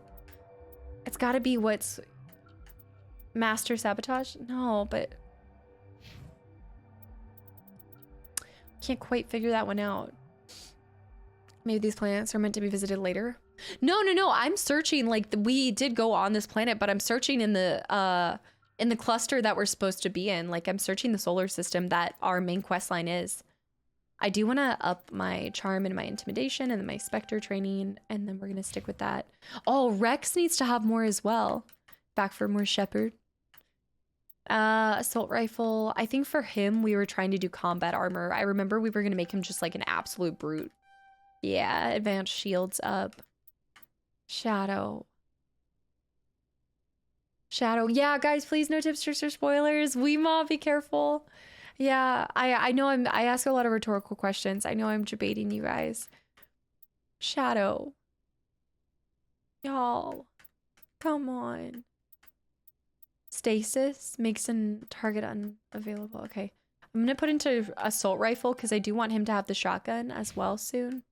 It's got to be what's... Master sabotage? No, but... Can't quite figure that one out. Maybe these planets are meant to be visited later. No, I'm searching. Like, we did go on this planet, but I'm searching in the cluster that we're supposed to be in. Like, I'm searching the solar system that our main quest line is. I do want to up my charm and my intimidation and then my specter training, and then we're gonna stick with that. Oh, Rex needs to have more as well. Back for more shepherd. Assault rifle. I think for him, we were trying to do combat armor. I remember we were going to make him just like an absolute brute. Yeah, advanced shields up. Shadow. Shadow. Yeah, guys, please no tipsters or spoilers. Weema, be careful. Yeah, I know I ask a lot of rhetorical questions. I know I'm debating you guys. Shadow. Y'all. Come on. Stasis makes a target unavailable. Okay. I'm going to put into assault rifle because I do want him to have the shotgun as well soon.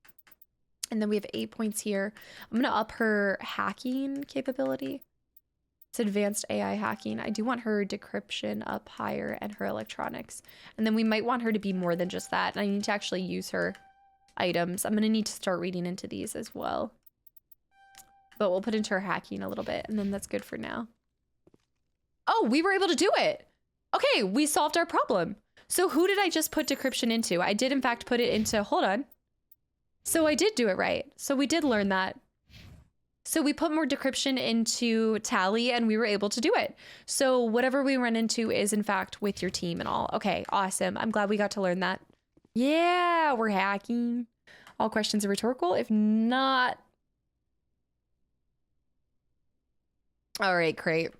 And then we have 8 points here. I'm going to up her hacking capability. It's advanced AI hacking. I do want her decryption up higher and her electronics. And then we might want her to be more than just that. And I need to actually use her items. I'm going to need to start reading into these as well. But we'll put into her hacking a little bit. And then that's good for now. Oh, we were able to do it. Okay, we solved our problem. So who did I just put decryption into? I did, in fact, put it into... Hold on. So I did do it right. So we did learn that. So we put more decryption into Tally, and we were able to do it. So whatever we run into is, in fact, with your team and all. Okay, awesome. I'm glad we got to learn that. Yeah, we're hacking. All questions are rhetorical. If not... All right, great.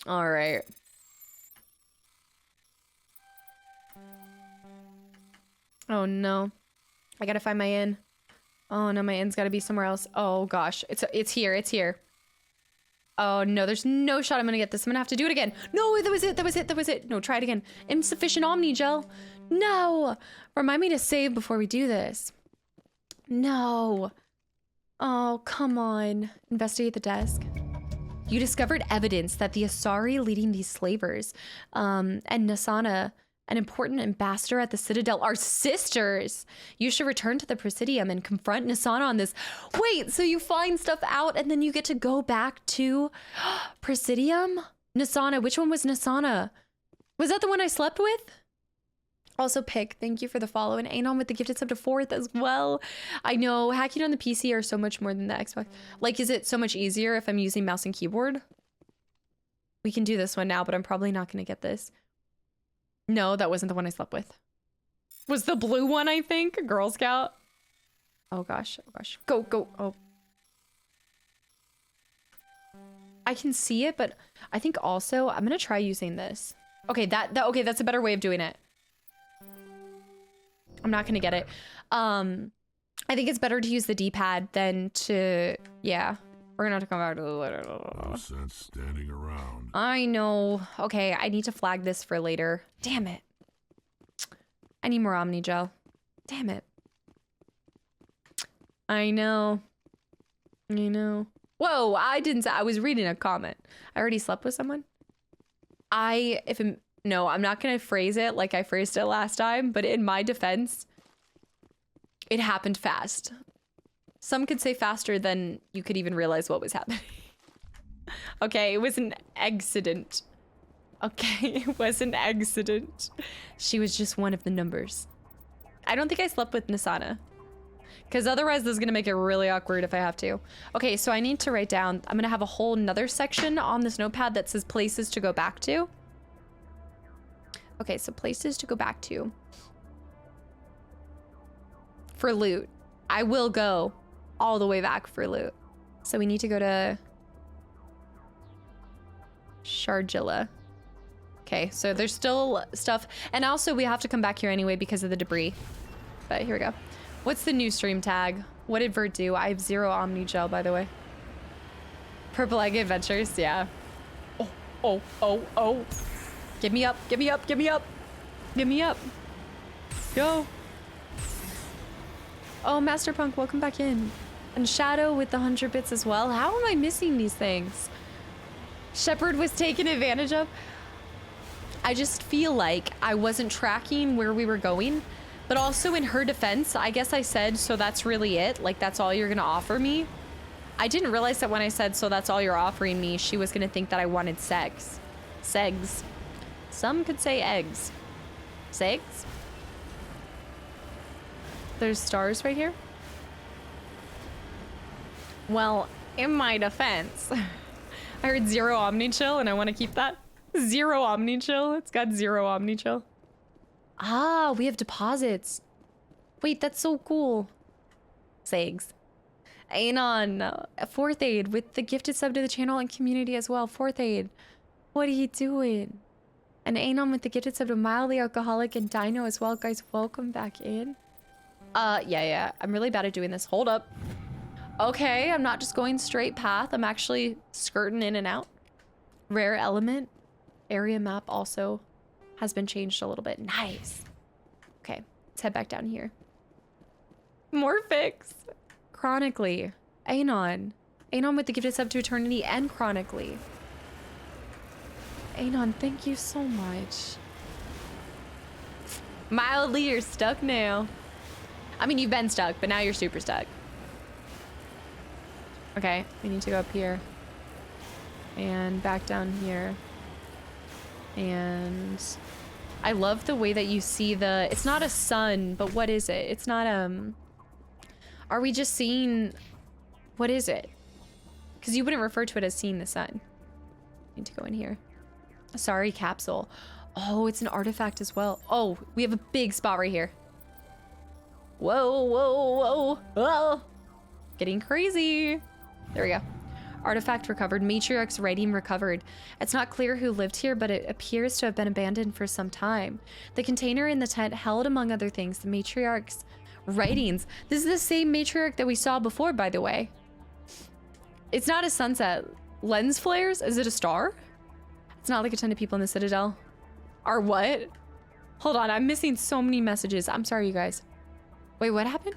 All right. Oh no. I gotta find my in. Oh no, my in's gotta be somewhere else. Oh gosh. It's here. It's here. Oh no, there's no shot I'm gonna get this. I'm gonna have to do it again. No, that was it. That was it. That was it. No, try it again. Insufficient Omni Gel. No. Remind me to save before we do this. No. Oh, come on. Investigate the desk. You discovered evidence that the Asari leading these slavers, and Nasana, an important ambassador at the Citadel, are sisters. You should return to the Presidium and confront Nasana on this. Wait, so you find stuff out and then you get to go back to Presidium? Nasana, which one was Nasana? Was that the one I slept with? Also, Pick, thank you for the follow. And Anon with the gifted sub to 4th as well. I know, hacking on the PC are so much more than the Xbox. Like, is it so much easier if I'm using mouse and keyboard? We can do this one now, but I'm probably not going to get this. No, that wasn't the one I slept with. Was the blue one, I think? Girl Scout. Oh, gosh. Oh, gosh. Go, go. Oh. I can see it, but I think also I'm gonna try using this. Okay, okay, that's a better way of doing it. I'm not gonna get it. I think it's better to use the D-pad than to, yeah. We're gonna have to come back to the later. No sense standing around. I know. Okay, I need to flag this for later. Damn it. I need more Omni Gel. Damn it. I know. I know. Whoa, I was reading a comment. I already slept with someone? No, I'm not gonna phrase it like I phrased it last time, but in my defense, it happened fast. Some could say faster than you could even realize what was happening. Okay, it was an accident. Okay, it was an accident. She was just one of the numbers. I don't think I slept with Nisana. Because otherwise this is going to make it really awkward if I have to. Okay, so I need to write down, I'm going to have a whole nother section on this notepad that says places to go back to. Okay, so places to go back to. For loot. I will go all the way back for loot. So we need to go to Sharjilla. Okay, so there's still stuff. And also we have to come back here anyway because of the debris. But here we go. What's the new stream tag? What did Vert do? I have 0 Omni Gel, by the way. Purple Egg Adventures, yeah. Oh. Give me up, give me up, give me up. Give me up. Go. Oh, Master Punk, welcome back in. And Shadow with the 100 bits as well. How am I missing these things? Shepard was taken advantage of. I just feel like I wasn't tracking where we were going. But also in her defense, I guess I said, so that's really it? Like, that's all you're gonna offer me? I didn't realize that when I said, so that's all you're offering me, she was gonna think that I wanted sex. Segs. Some could say eggs. Segs? There's stars right here? Well, in my defense, I heard 0 Omni Chill and I want to keep that. 0 Omni Chill. It's got 0 Omni Chill. Ah, we have deposits. Wait, that's so cool. Segs. Anon, 4th Aid with the gifted sub to the channel and community as well. 4th Aid. What are you doing? And Anon with the gifted sub to Mildly Alcoholic and Dino as well. Guys, welcome back in. Yeah. I'm really bad at doing this. Hold up. Okay, I'm not just going straight path. I'm actually skirting in and out. Rare element. Area map also has been changed a little bit. Nice. Okay, let's head back down here. Morphix. Chronically. Anon. Anon with the gifted sub to eternity and chronically. Anon, thank you so much. Mildly, you're stuck now. I mean, you've been stuck, but now you're super stuck. Okay, we need to go up here. And back down here. And I love the way that you see the, it's not a sun, but what is it? It's not, are we just seeing, what is it? Because you wouldn't refer to it as seeing the sun. Need to go in here. Sorry, capsule. Oh, it's an artifact as well. Oh, we have a big spot right here. Whoa. Getting crazy. There we go. Artifact recovered. Matriarch's writing recovered. It's not clear who lived here, but it appears to have been abandoned for some time. The container in the tent held, among other things, the matriarch's writings. This is the same matriarch that we saw before, by the way. It's not a sunset. Lens flares? Is it a star? It's not like a ton of people in the Citadel. Are what? Hold on, I'm missing so many messages. I'm sorry, you guys. Wait, what happened?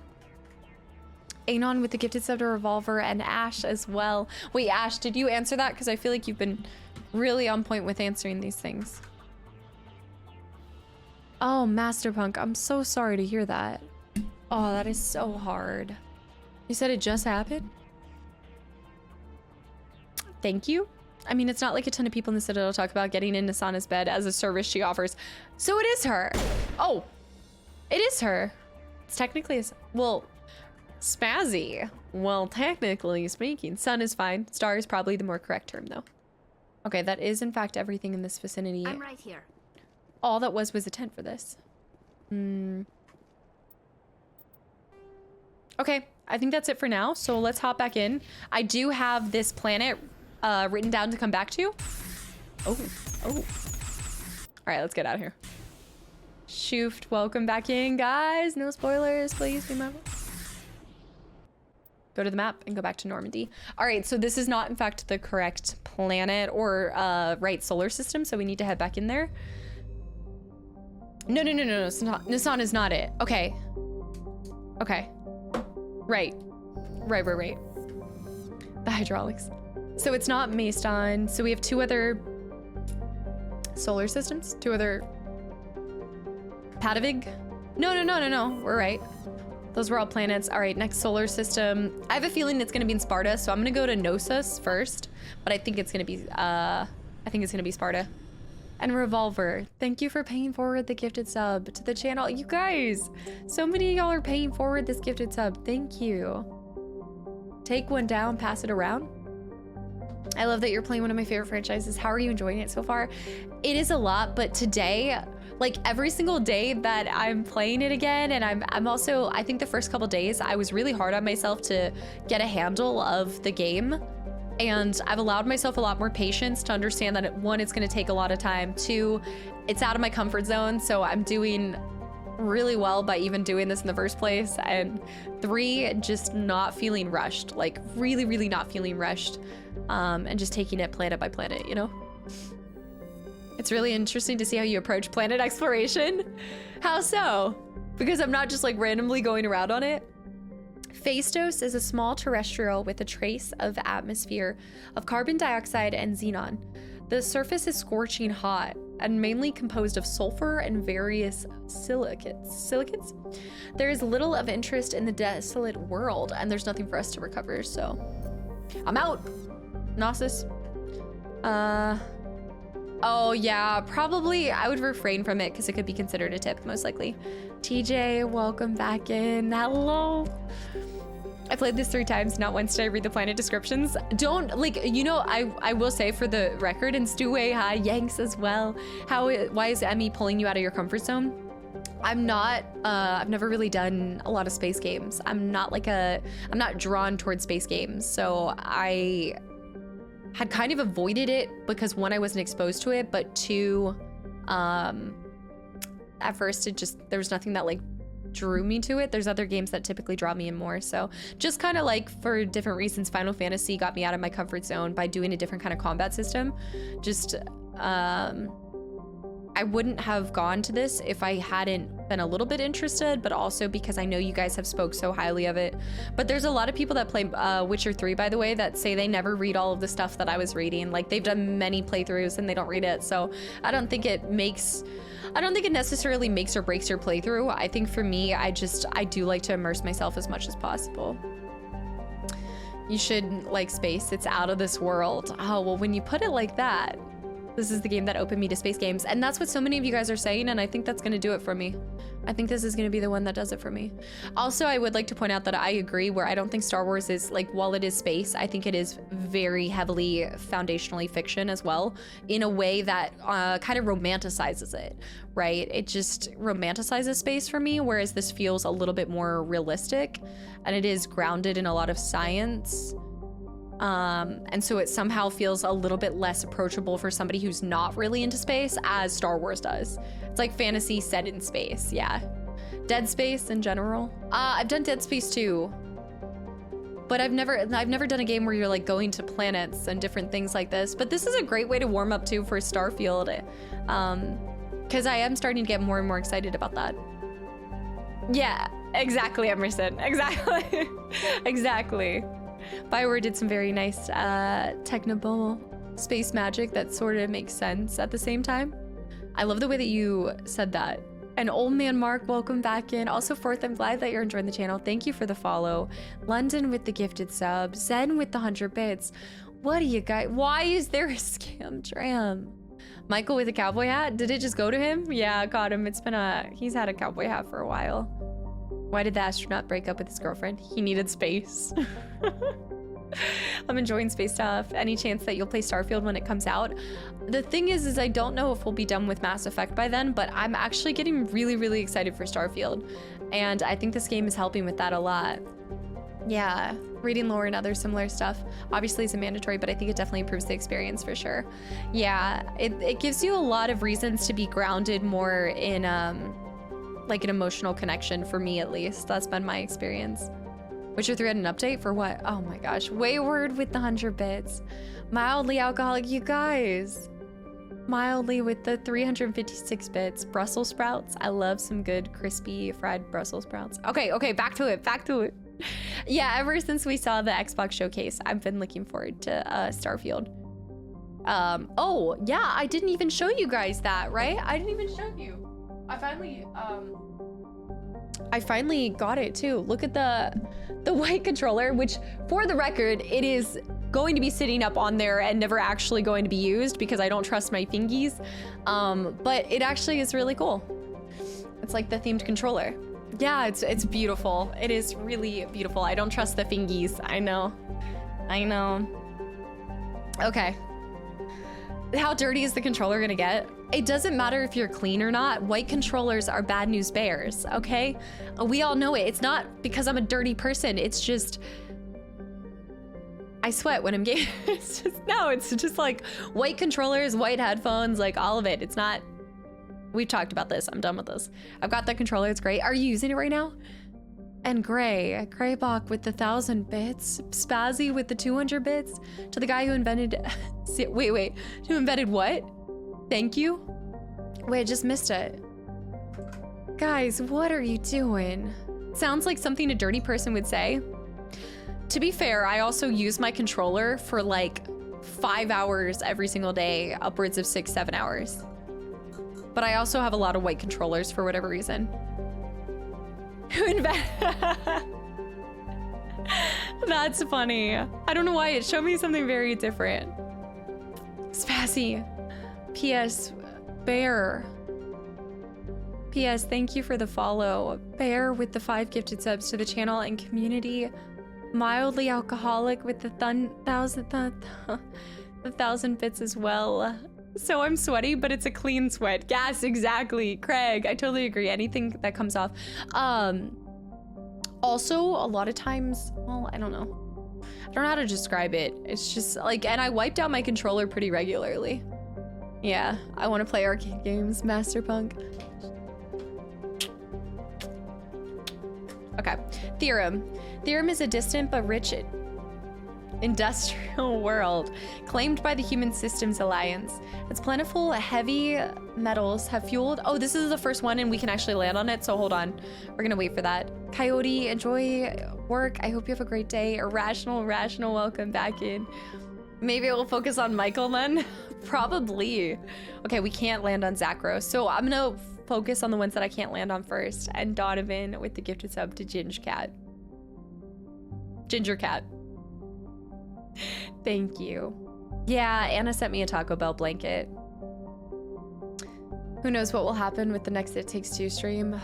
Anon with the gifted scepter revolver and Ash as well. Wait, Ash, did you answer that? Because I feel like you've been really on point with answering these things. Oh, Master Punk, I'm so sorry to hear that. Oh, that is so hard. You said it just happened? Thank you. I mean, it's not like a ton of people in the Citadel talk about getting into Sana's bed as a service she offers. So it is her. Oh, it is her. It's technically, well, spazzy. Well, technically speaking, sun is fine. Star is probably the more correct term, though. Okay, that is in fact everything in this vicinity. I'm right here. All that was a tent for this. Okay, I think that's it for now. So let's hop back in. I do have this planet written down to come back to. Oh. All right, let's get out of here. Shoofed, welcome back in, guys. No spoilers, please be mindful. Go to the map and go back to Normandy. All right, so this is not, in fact, the correct planet or right solar system, so we need to head back in there. No, Nisan is not it. Okay. Right. The hydraulics. So it's not Maeston. So we have 2 other solar systems, 2 other Patavig. No, we're right. Those were all planets. All right, next solar system. I have a feeling it's gonna be in Sparta, so I'm gonna go to Knossos first, but I think it's gonna be Sparta. And Revolver, thank you for paying forward the gifted sub to the channel. You guys, so many of y'all are paying forward this gifted sub. Thank you. Take one down, pass it around. I love that you're playing one of my favorite franchises. How are you enjoying it so far? It is a lot, but today, like every single day that I'm playing it again, and I'm also, I think the first couple days, I was really hard on myself to get a handle of the game. And I've allowed myself a lot more patience to understand that 1, it's gonna take a lot of time. 2, it's out of my comfort zone, so I'm doing really well by even doing this in the first place. And 3, just not feeling rushed, like really not feeling rushed, and just taking it planet by planet, you know? It's really interesting to see how you approach planet exploration. How so? Because I'm not just like randomly going around on it. Phaistos is a small terrestrial with a trace of atmosphere of carbon dioxide and xenon. The surface is scorching hot and mainly composed of sulfur and various silicates. There is little of interest in the desolate world, and there's nothing for us to recover, so I'm out. Knossos. Oh yeah, probably I would refrain from it because it could be considered a tip, most likely. TJ, welcome back in. Hello. I played this 3 times, not once did I read the planet descriptions. Don't, like, you know, I will say for the record, and Stuway, hi, Yanks as well. Why is Emmy pulling you out of your comfort zone? I'm not, I've never really done a lot of space games. I'm not drawn towards space games. So I had kind of avoided it because 1, I wasn't exposed to it, but 2, at first there was nothing that like drew me to it. There's other games that typically draw me in more. So just kind of like for different reasons, Final Fantasy got me out of my comfort zone by doing a different kind of combat system. Just, I wouldn't have gone to this if I hadn't been a little bit interested, but also because I know you guys have spoke so highly of it. But there's a lot of people that play Witcher 3, by the way, that say they never read all of the stuff that I was reading. Like they've done many playthroughs and they don't read it. So I don't think it necessarily makes or breaks your playthrough. I think for me, I do like to immerse myself as much as possible. You should like space. It's out of this world. Oh, well, when you put it like that, this is the game that opened me to space games. And that's what so many of you guys are saying, and I think that's gonna do it for me. I think this is gonna be the one that does it for me. Also, I would like to point out that I agree where I don't think Star Wars is, like, while it is space, I think it is very heavily foundationally fiction as well, in a way that kind of romanticizes it, right? It just romanticizes space for me, whereas this feels a little bit more realistic, and it is grounded in a lot of science. And so it somehow feels a little bit less approachable for somebody who's not really into space, as Star Wars does. It's like fantasy set in space, yeah. Dead Space in general. I've done Dead Space 2, but I've never done a game where you're like going to planets and different things like this. But this is a great way to warm up to for Starfield, because I am starting to get more and more excited about that. Yeah, exactly, Emerson, exactly, exactly. BioWare did some very nice technical space magic that sort of makes sense at the same time. I love the way that you said that. And Old Man Mark, welcome back in. Also, Fourth, I'm glad that you're enjoying the channel. Thank you for the follow. London with the gifted sub. Zen with the 100 bits. What do you guys? Why is there a scam tram? Michael with a cowboy hat. Did it just go to him? Yeah, got him. He's had a cowboy hat for a while. Why did the astronaut break up with his girlfriend? He needed space. I'm enjoying space stuff. Any chance that you'll play Starfield when it comes out? The thing is I don't know if we'll be done with Mass Effect by then, but I'm actually getting really, really excited for Starfield. And I think this game is helping with that a lot. Yeah, reading lore and other similar stuff obviously isn't mandatory, but I think it definitely improves the experience for sure. Yeah, it gives you a lot of reasons to be grounded more in like an emotional connection, for me at least. That's been my experience. Witcher 3 had an update for what? Oh my gosh, Wayward with the 100 bits. Mildly alcoholic, you guys. Mildly with the 356 bits. Brussels sprouts. I love some good crispy fried Brussels sprouts. Okay, back to it. Yeah, ever since we saw the Xbox showcase, I've been looking forward to Starfield. Oh, yeah, I didn't even show you guys that, right? I didn't even show you. I finally got it too. Look at the white controller, which for the record, it is going to be sitting up on there and never actually going to be used because I don't trust my fingies. But it actually is really cool. It's like the themed controller. Yeah, it's beautiful. It is really beautiful. I don't trust the fingies. I know. Okay. How dirty is the controller gonna get? It doesn't matter if you're clean or not. White controllers are bad news bears, okay? We all know it. It's not because I'm a dirty person. It's just, I sweat when I'm gaming. It's just like white controllers, white headphones, like all of it. It's not, we've talked about this. I'm done with this. I've got the controller. It's great. Are you using it right now? And Graybach with the 1,000 bits, Spazzy with the 200 bits, to the guy who invented, wait, who invented what? Thank you? Wait, I just missed it. Guys, what are you doing? Sounds like something a dirty person would say. To be fair, I also use my controller for like 5 hours every single day, upwards of 6-7 hours. But I also have a lot of white controllers for whatever reason. That's funny. I don't know why, it showed me something very different. Spazzy. P.S. Bear. P.S. Thank you for the follow. Bear with the 5 gifted subs to the channel and community. Mildly alcoholic with the 1,000 bits as well. So I'm sweaty, but it's a clean sweat. Gas, exactly. Craig, I totally agree. Anything that comes off. Also, a lot of times, well, I don't know. I don't know how to describe it. It's just like, and I wiped out my controller pretty regularly. Yeah, I want to play arcade games, Masterpunk. Okay, Theorem. Theorem is a distant but rich industrial world claimed by the Human Systems Alliance. Its plentiful heavy metals have fueled. Oh, this is the first one and we can actually land on it, so hold on. We're gonna wait for that. Coyote, enjoy work. I hope you have a great day. Irrational, welcome back in. Maybe we'll focus on Michael then? Probably. Okay, we can't land on Zakros, so I'm gonna focus on the ones that I can't land on first. And Donovan with the gifted sub to Ginger Cat. Thank you. Yeah, Anna sent me a Taco Bell blanket. Who knows what will happen with the next It Takes Two stream.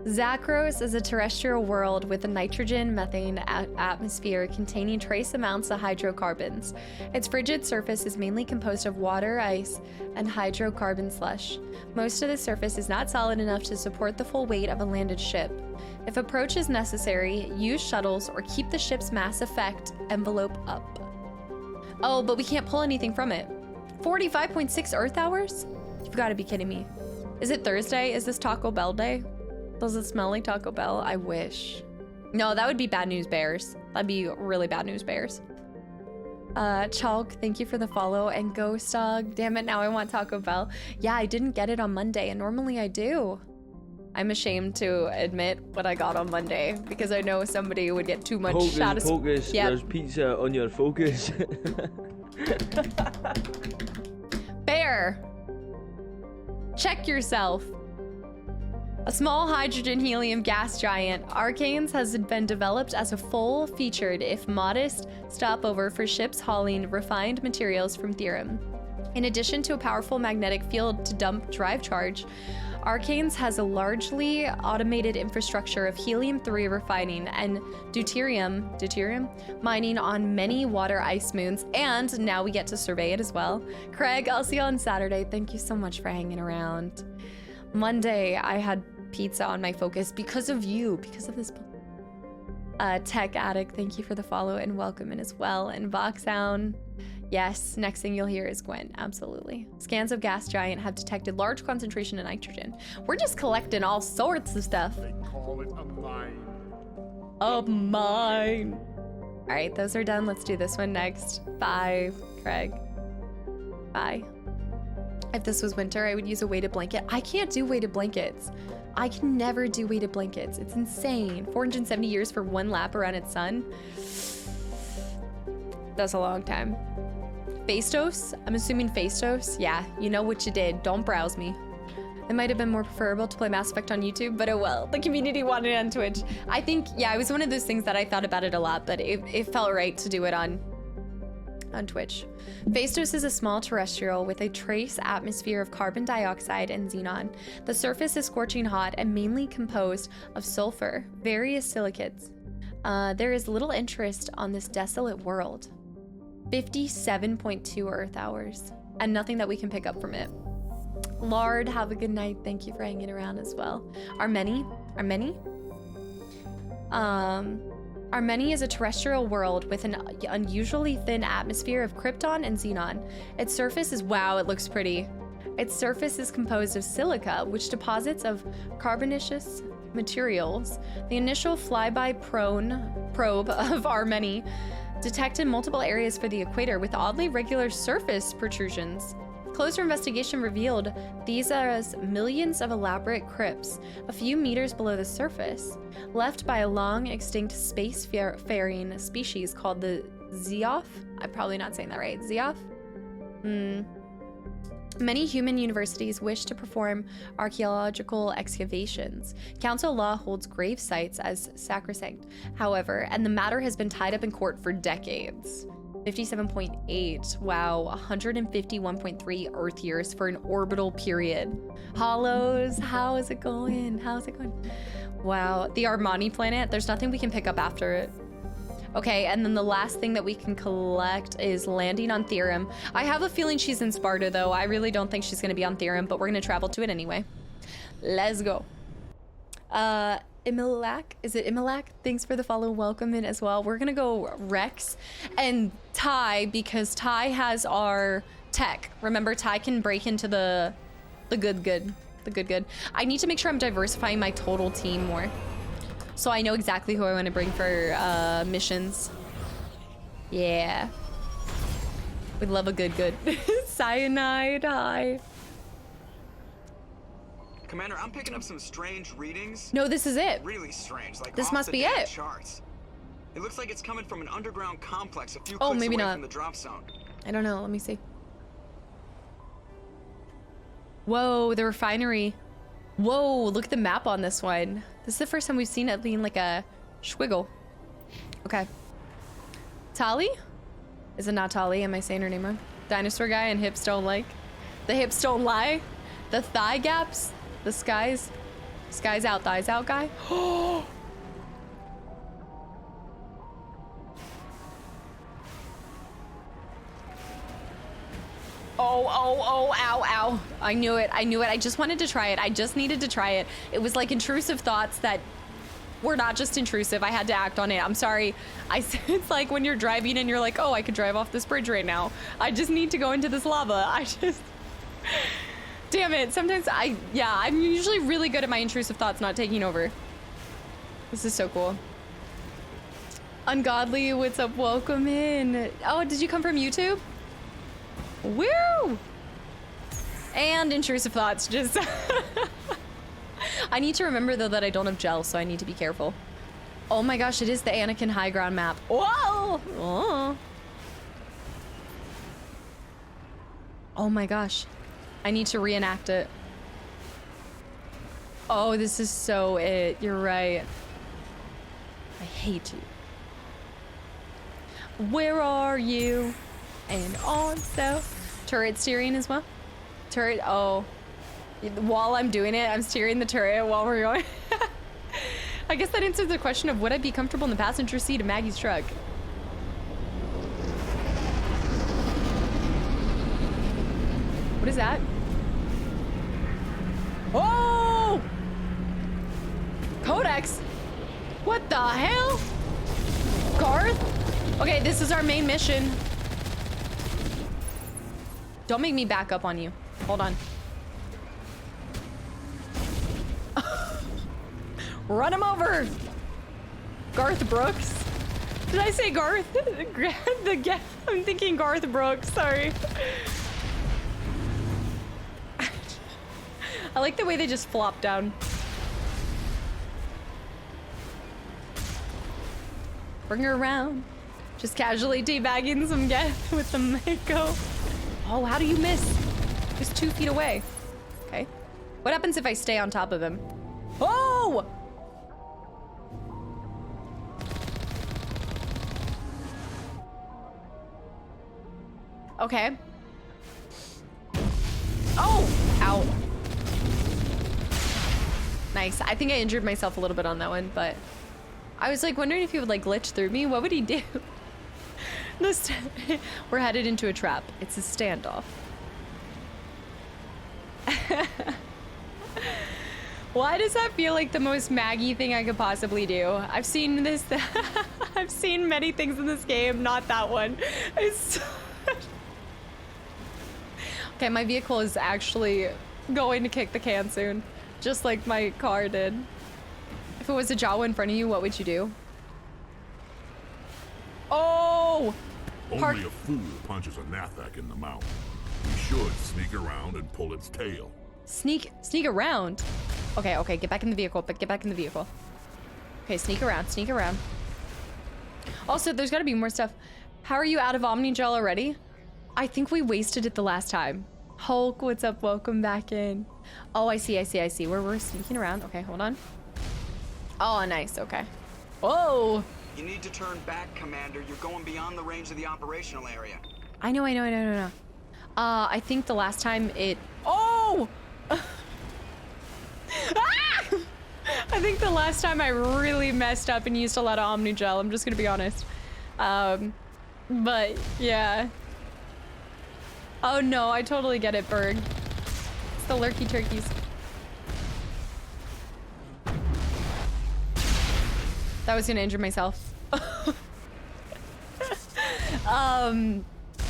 Zakros is a terrestrial world with a nitrogen-methane atmosphere containing trace amounts of hydrocarbons. Its frigid surface is mainly composed of water, ice, and hydrocarbon slush. Most of the surface is not solid enough to support the full weight of a landed ship. If approach is necessary, use shuttles or keep the ship's mass effect envelope up. Oh, but we can't pull anything from it. 45.6 Earth hours? You've got to be kidding me. Is it Thursday? Is this Taco Bell day? Does it smell like Taco Bell? I wish. No, that would be bad news bears. That'd be really bad news bears. Chalk, thank you for the follow. And Ghost Dog, damn it, now I want Taco Bell. Yeah, I didn't get it on Monday, and normally I do. I'm ashamed to admit what I got on Monday because I know somebody would get too much Focus, yep. There's pizza on your focus. Bear, check yourself. A small hydrogen helium gas giant, Arcanes has been developed as a full-featured, if modest, stopover for ships hauling refined materials from Theorem. In addition to a powerful magnetic field to dump drive charge, Arcanes has a largely automated infrastructure of helium-3 refining and deuterium mining on many water ice moons, and now we get to survey it as well. Craig, I'll see you on Saturday. Thank you so much for hanging around. Monday, I had pizza on my focus because of you, because of this. Tech Addict, thank you for the follow and welcome in as well. And Voxhound, yes, next thing you'll hear is Gwen, absolutely. Scans of gas giant have detected large concentration of nitrogen. We're just collecting all sorts of stuff. They call it a mine. A mine. All right, those are done. Let's do this one next. 5, Craig. Bye. If this was winter, I would use a weighted blanket. I can't do weighted blankets. I can never do weighted blankets. It's insane. 470 years for one lap around its sun. That's a long time. Phaistos? I'm assuming Phaistos? Yeah, you know what you did. Don't browse me. It might have been more preferable to play Mass Effect on YouTube, but oh well. The community wanted it on Twitch. I think, yeah, it was one of those things that I thought about it a lot, but it felt right to do it on Twitch. Phaistos is a small terrestrial with a trace atmosphere of carbon dioxide and xenon. The surface is scorching hot and mainly composed of sulfur, various silicates. There is little interest on this desolate world. 57.2 Earth hours, and nothing that we can pick up from it. Lard, have a good night. Thank you for hanging around as well. Armeni is a terrestrial world with an unusually thin atmosphere of krypton and xenon. Its surface is, wow, it looks pretty. Its surface is composed of silica, which deposits of carbonaceous materials. The initial flyby probe of Armeni detected multiple areas for the equator with oddly regular surface protrusions. Closer investigation revealed these are as millions of elaborate crypts a few meters below the surface, left by a long extinct spacefaring species called the Zeoff. I'm probably not saying that right. Zeoff? Many human universities wish to perform archaeological excavations. Council law holds grave sites as sacrosanct, however, and the matter has been tied up in court for decades. 57.8, wow, 151.3 Earth years for an orbital period. Hollows, how is it going? How's it going? Wow, the Armani planet, there's nothing we can pick up after it. Okay, and then the last thing that we can collect is landing on Therum. I have a feeling she's in Sparta though. I really don't think she's gonna be on Therum, but we're gonna travel to it anyway. Let's go. Imilak, is it Imilak? Thanks for the follow, welcome in as well. We're gonna go Rex and Ty because Ty has our tech. Remember, Ty can break into the good. I need to make sure I'm diversifying my total team more, so I know exactly who I want to bring for missions. Yeah, we love a good. Cyanide, hi. Commander, I'm picking up some strange readings. No, this is it. Really strange. Like this off must the be damn it. Charts. It looks like it's coming from an underground complex a few Oh, clicks maybe away not. from the drop zone. I don't know. Let me see. Whoa, the refinery. Whoa, look at the map on this one. This is the first time we've seen it being like a squiggle. Okay. Tali? Is it not Tali? Am I saying her name wrong? Dinosaur guy and hips don't like. The hips don't lie. The thigh gaps. The skies out, thighs out guy. Oh. Oh, ow. I knew it. I just wanted to try it. I just needed to try it. It was like intrusive thoughts that were not just intrusive. I had to act on it. I'm sorry. It's like when you're driving and you're like, oh, I could drive off this bridge right now. I just need to go into this lava. Damn it. Sometimes I'm usually really good at my intrusive thoughts not taking over. This is so cool. Ungodly, what's up? Welcome in. Oh, did you come from YouTube? Woo! And intrusive thoughts, just... I need to remember, though, that I don't have gel, so I need to be careful. Oh my gosh, it is the Anakin High Ground map. Whoa! Oh my gosh. I need to reenact it. Oh, this is so it. You're right. I hate you. Where are you? And also, turret steering as well. Turret, oh. While I'm doing it, I'm steering the turret while we're going. I guess that answers the question of would I be comfortable in the passenger seat of Maggie's truck? What is that? Oh! Codex! What the hell? Garth? Okay, this is our main mission. Don't make me back up on you. Hold on. Run him over! Garth Brooks? Did I say Garth? I'm thinking Garth Brooks, sorry. I like the way they just flop down. Bring her around. Just casually teabagging some Geth with the Mako. Oh, how do you miss? Just 2 feet away. Okay. What happens if I stay on top of him? Oh! Okay. Oh! Ow. Nice. I think I injured myself a little bit on that one, but I was like wondering if he would like glitch through me. What would he do? This we're headed into a trap. It's a standoff. Why does that feel like the most Maggie thing I could possibly do? I've seen this. I've seen many things in this game, not that one. It's okay, my vehicle is actually going to kick the can soon, just like my car did. If it was a Jawa in front of you, what would you do? Oh! Only a fool punches a Nathak in the mouth. We should sneak around and pull its tail. Sneak around. Okay, get back in the vehicle, but get back in the vehicle. Okay, sneak around. Also, there's gotta be more stuff. How are you out of Omni Gel already? I think we wasted it the last time. Hulk, what's up? Welcome back in. Oh, I see. We're sneaking around. Okay, hold on. Oh, nice, okay. Whoa! You need to turn back, Commander. You're going beyond the range of the operational area. I know. I think the last time it... Oh! Ah! I think the last time I really messed up and used a lot of Omni Gel, I'm just gonna be honest. But, yeah. Oh no, I totally get it, Berg. It's the lurky turkeys. That was gonna injure myself.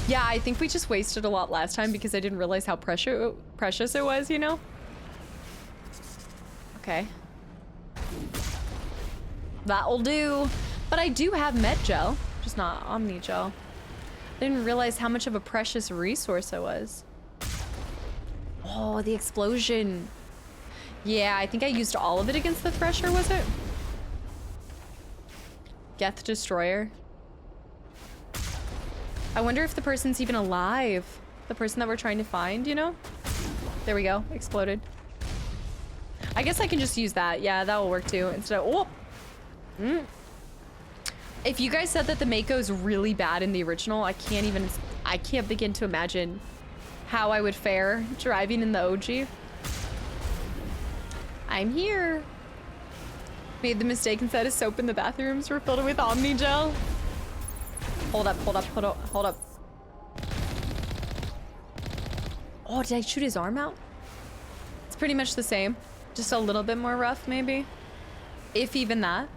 Yeah, I think we just wasted a lot last time because I didn't realize how precious it was, you know? Okay. That'll do. But I do have Met Gel, just not Omni Gel. I didn't realize how much of a precious resource it was. Oh, the explosion. Yeah, I think I used all of it against the Thresher, was it? Geth Destroyer. I wonder if the person's even alive. The person that we're trying to find, you know? There we go, exploded. I guess I can just use that. Yeah, that will work too. Instead of, oh! If you guys said that the Mako's really bad in the original, I can't begin to imagine how I would fare driving in the OG. I'm here. Made the mistake and said his soap in the bathrooms were filled with Omni Gel. Hold up. Oh, did I shoot his arm out? It's pretty much the same. Just a little bit more rough, maybe. If even that.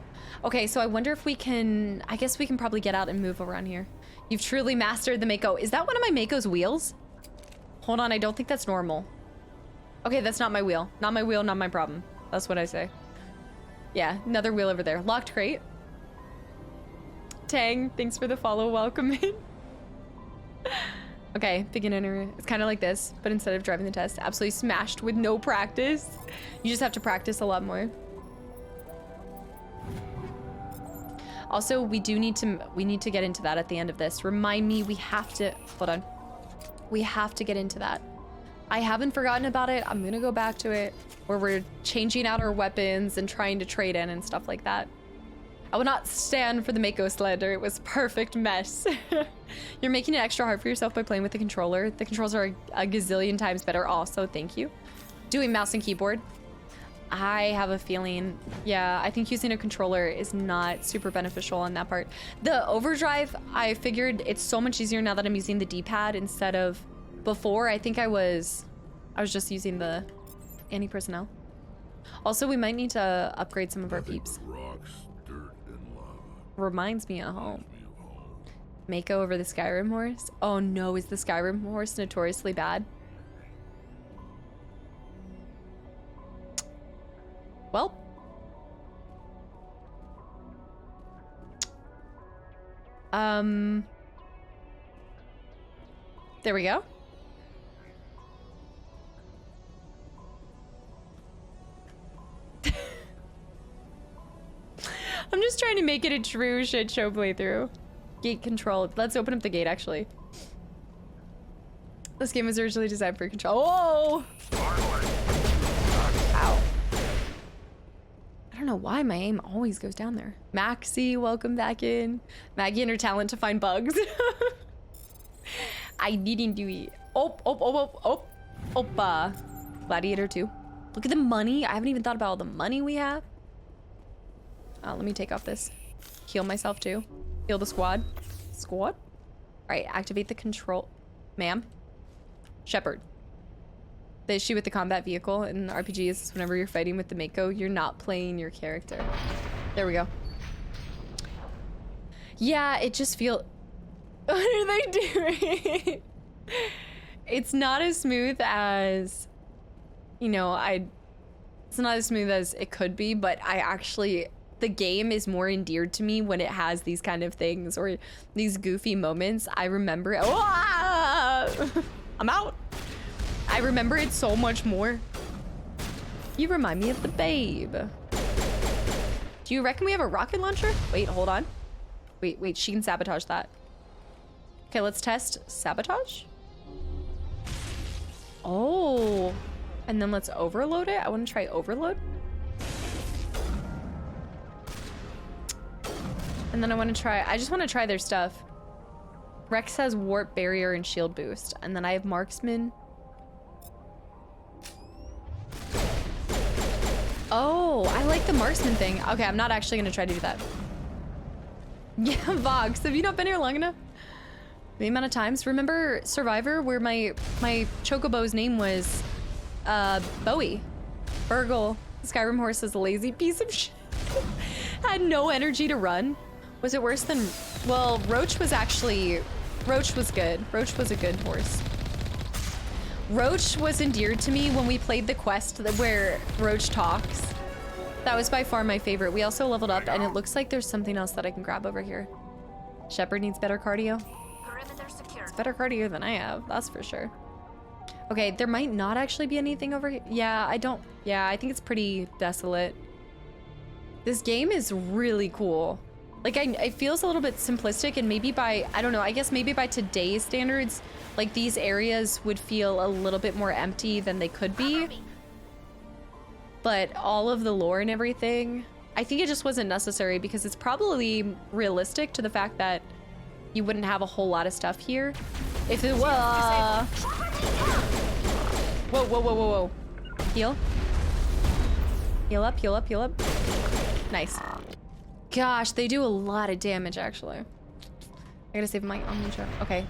Okay, so I wonder if we can... I guess we can probably get out and move around here. You've truly mastered the Mako. Is that one of my Mako's wheels? Hold on, I don't think that's normal. Okay, that's not my wheel. Not my wheel, not my problem. That's what I say. Yeah, another wheel over there. Locked crate. Tang, thanks for the follow. Welcome in. Okay, beginner. It's kind of like this, but instead of driving the test, absolutely smashed with no practice. You just have to practice a lot more. Also, we need to get into that at the end of this. Remind me, we have to, hold on. We have to get into that. I haven't forgotten about it. I'm gonna go back to it where we're changing out our weapons and trying to trade in and stuff like that. I will not stand for the Mako slander. It was perfect mess. You're making it extra hard for yourself by playing with the controller. The controls are a gazillion times better also, thank you. Doing mouse and keyboard. I have a feeling, yeah, I think using a controller is not super beneficial on that part. The overdrive, I figured it's so much easier now that I'm using the D-pad instead of before. I think I was just using the anti-personnel. Also, we might need to upgrade some of our peeps. Rocks, dirt, and lava. Reminds me of home. Mako over the Skyrim horse? Oh no, is the Skyrim horse notoriously bad? Well. There we go. I'm just trying to make it a true shit show playthrough. Gate control. Let's open up the gate, actually. This game was originally designed for control. Whoa! Ow. I don't know why my aim always goes down there. Maxie, welcome back in. Maggie and her talent to find bugs. I didn't do it. Oppa. Gladiator 2. Look at the money. I haven't even thought about all the money we have. Let me take off this. Heal myself too. Heal the squad. Squad? Alright, activate the control. Ma'am. Shepard. The issue with the combat vehicle in RPG is whenever you're fighting with the Mako, you're not playing your character. There we go. Yeah, it just feels... What are they doing? It's not as smooth as... You know, it's not as smooth as it could be, but I actually... The game is more endeared to me when it has these kind of things or these goofy moments. I remember... Oh, I'm out. I remember it so much more. You remind me of the babe. Do you reckon we have a rocket launcher? Wait, hold on. Wait, she can sabotage that. Okay, let's test sabotage. Oh, and then let's overload it. I want to try overload. And then I want to try, I just want to try their stuff. Rex has warp barrier and shield boost. And then I have marksman. Oh, I like the marksman thing. Okay, I'm not actually going to try to do that. Yeah, Vox, have you not been here long enough? The amount of times. Remember Survivor where my chocobo's name was Bowie. Burgle. Skyrim horse is a lazy piece of shit. Had no energy to run. Was it worse than... Well, Roach was good. Roach was a good horse. Roach was endeared to me when we played the quest where Roach talks. That was by far my favorite. We also leveled up and it looks like there's something else that I can grab over here. Shepard needs better cardio. Perimeter secure. It's better cardio than I have, that's for sure. Okay, there might not actually be anything over here. Yeah, I think it's pretty desolate. This game is really cool. Like, it feels a little bit simplistic and maybe by, I don't know, I guess maybe by today's standards, like these areas would feel a little bit more empty than they could be. But all of the lore and everything, I think it just wasn't necessary because it's probably realistic to the fact that you wouldn't have a whole lot of stuff here. If it was... Whoa. Heal. Heal up, heal up, heal up. Nice. Gosh, they do a lot of damage, actually. I gotta save my omni-check. Okay.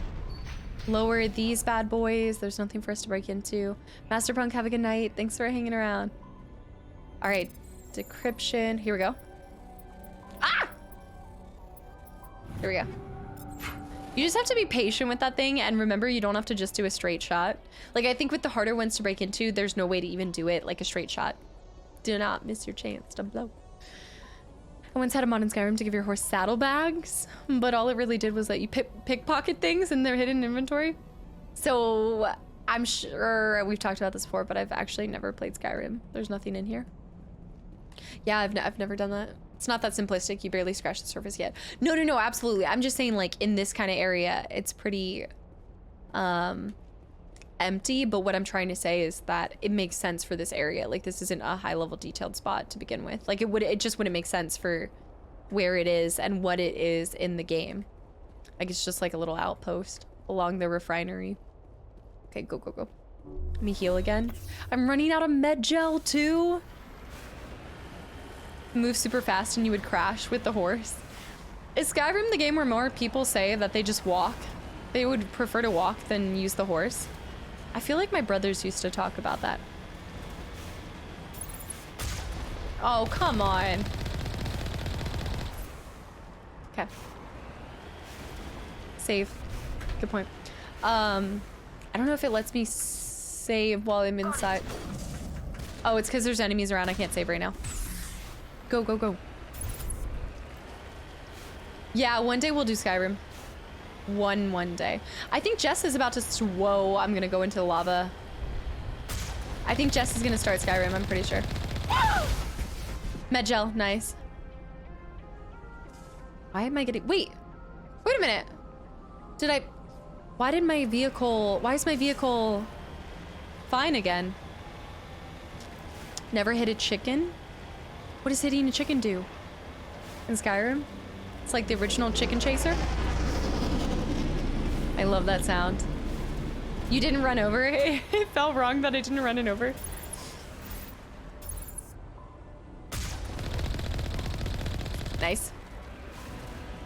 Lower these bad boys. There's nothing for us to break into. Master Punk, have a good night. Thanks for hanging around. All right. Decryption. Here we go. Ah! Here we go. You just have to be patient with that thing, and remember, you don't have to just do a straight shot. Like, I think with the harder ones to break into, there's no way to even do it like a straight shot. Do not miss your chance to blow. I once had a mod in Skyrim to give your horse saddlebags, but all it really did was let you pickpocket things in their hidden inventory. So I'm sure we've talked about this before, but I've actually never played Skyrim. There's nothing in here. Yeah, I've never done that. It's not that simplistic. You barely scratched the surface yet. No, absolutely. I'm just saying, like, in this kind of area, it's pretty empty, but what I'm trying to say is that it makes sense for this area. Like, this isn't a high level detailed spot to begin with. Like, it just wouldn't make sense for where it is and what it is in the game. Like, it's just like a little outpost along the refinery. Okay, go. Let me heal again. I'm running out of med gel too. Move super fast and you would crash with the horse. Is Skyrim the game where more people say that they just walk? They would prefer to walk than use the horse? I feel like my brothers used to talk about that. Oh, come on. Okay. Save. Good point. I don't know if it lets me save while I'm inside. Oh, it's because there's enemies around. I can't save right now. Go, go, go. Yeah, one day we'll do Skyrim. One day. I think Jess is about to... Whoa, I'm gonna go into the lava. I think Jess is gonna start Skyrim, I'm pretty sure. Medgel, nice. Why am I getting... Wait a minute. Did I... Why did my vehicle... Why is my vehicle fine again? Never hit a chicken? What does hitting a chicken do? In Skyrim? It's like the original chicken chaser. I love that sound. You didn't run over it? It felt wrong that I didn't run it over. Nice.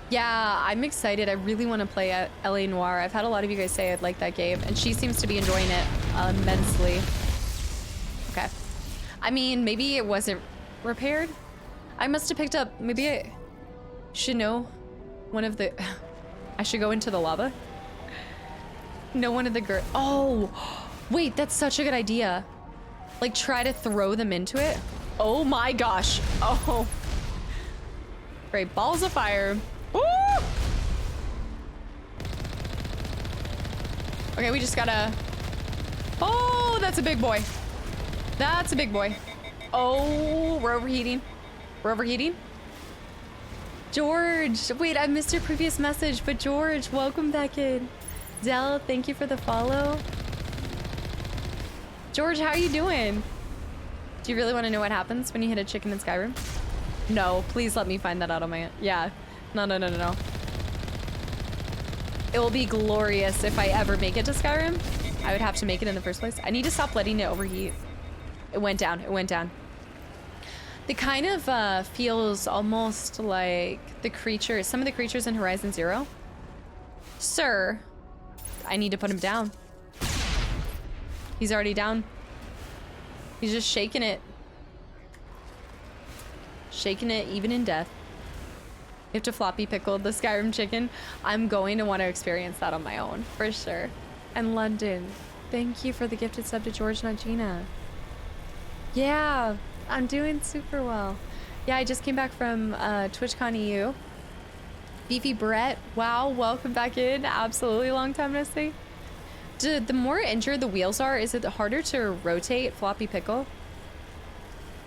Yeah, I'm excited. I really want to play at LA Noire. I've had a lot of you guys say I'd like that game, and she seems to be enjoying it immensely. Okay. I mean, maybe it wasn't repaired. I must have picked up, maybe I should know one of the, I should go into the lava. Know one of the oh, wait, that's such a good idea. Like try to throw them into it. Oh my gosh. Oh. Great, balls of fire. Woo! Okay, we just gotta, oh, that's a big boy. That's a big boy. Oh, we're overheating. We're overheating. George, wait, I missed your previous message, but George, welcome back in. Dell, thank you for the follow. George, how are you doing? Do you really want to know what happens when you hit a chicken in Skyrim? No, please let me find that out on my... Yeah. No. It will be glorious if I ever make it to Skyrim. I would have to make it in the first place. I need to stop letting it overheat. It went down. It went down. It kind of feels almost like the creatures, some of the creatures in Horizon Zero. Sir, I need to put him down. He's already down. He's just shaking it. Shaking it even in death. You have to floppy pickle the Skyrim chicken. I'm going to want to experience that on my own, for sure. And London, thank you for the gifted sub to George and Gina. Yeah, I'm doing super well. Yeah, I just came back from TwitchCon EU. Beefy Brett, wow, welcome back in. Absolutely long time no see. The more injured the wheels are, is it harder to rotate floppy pickle?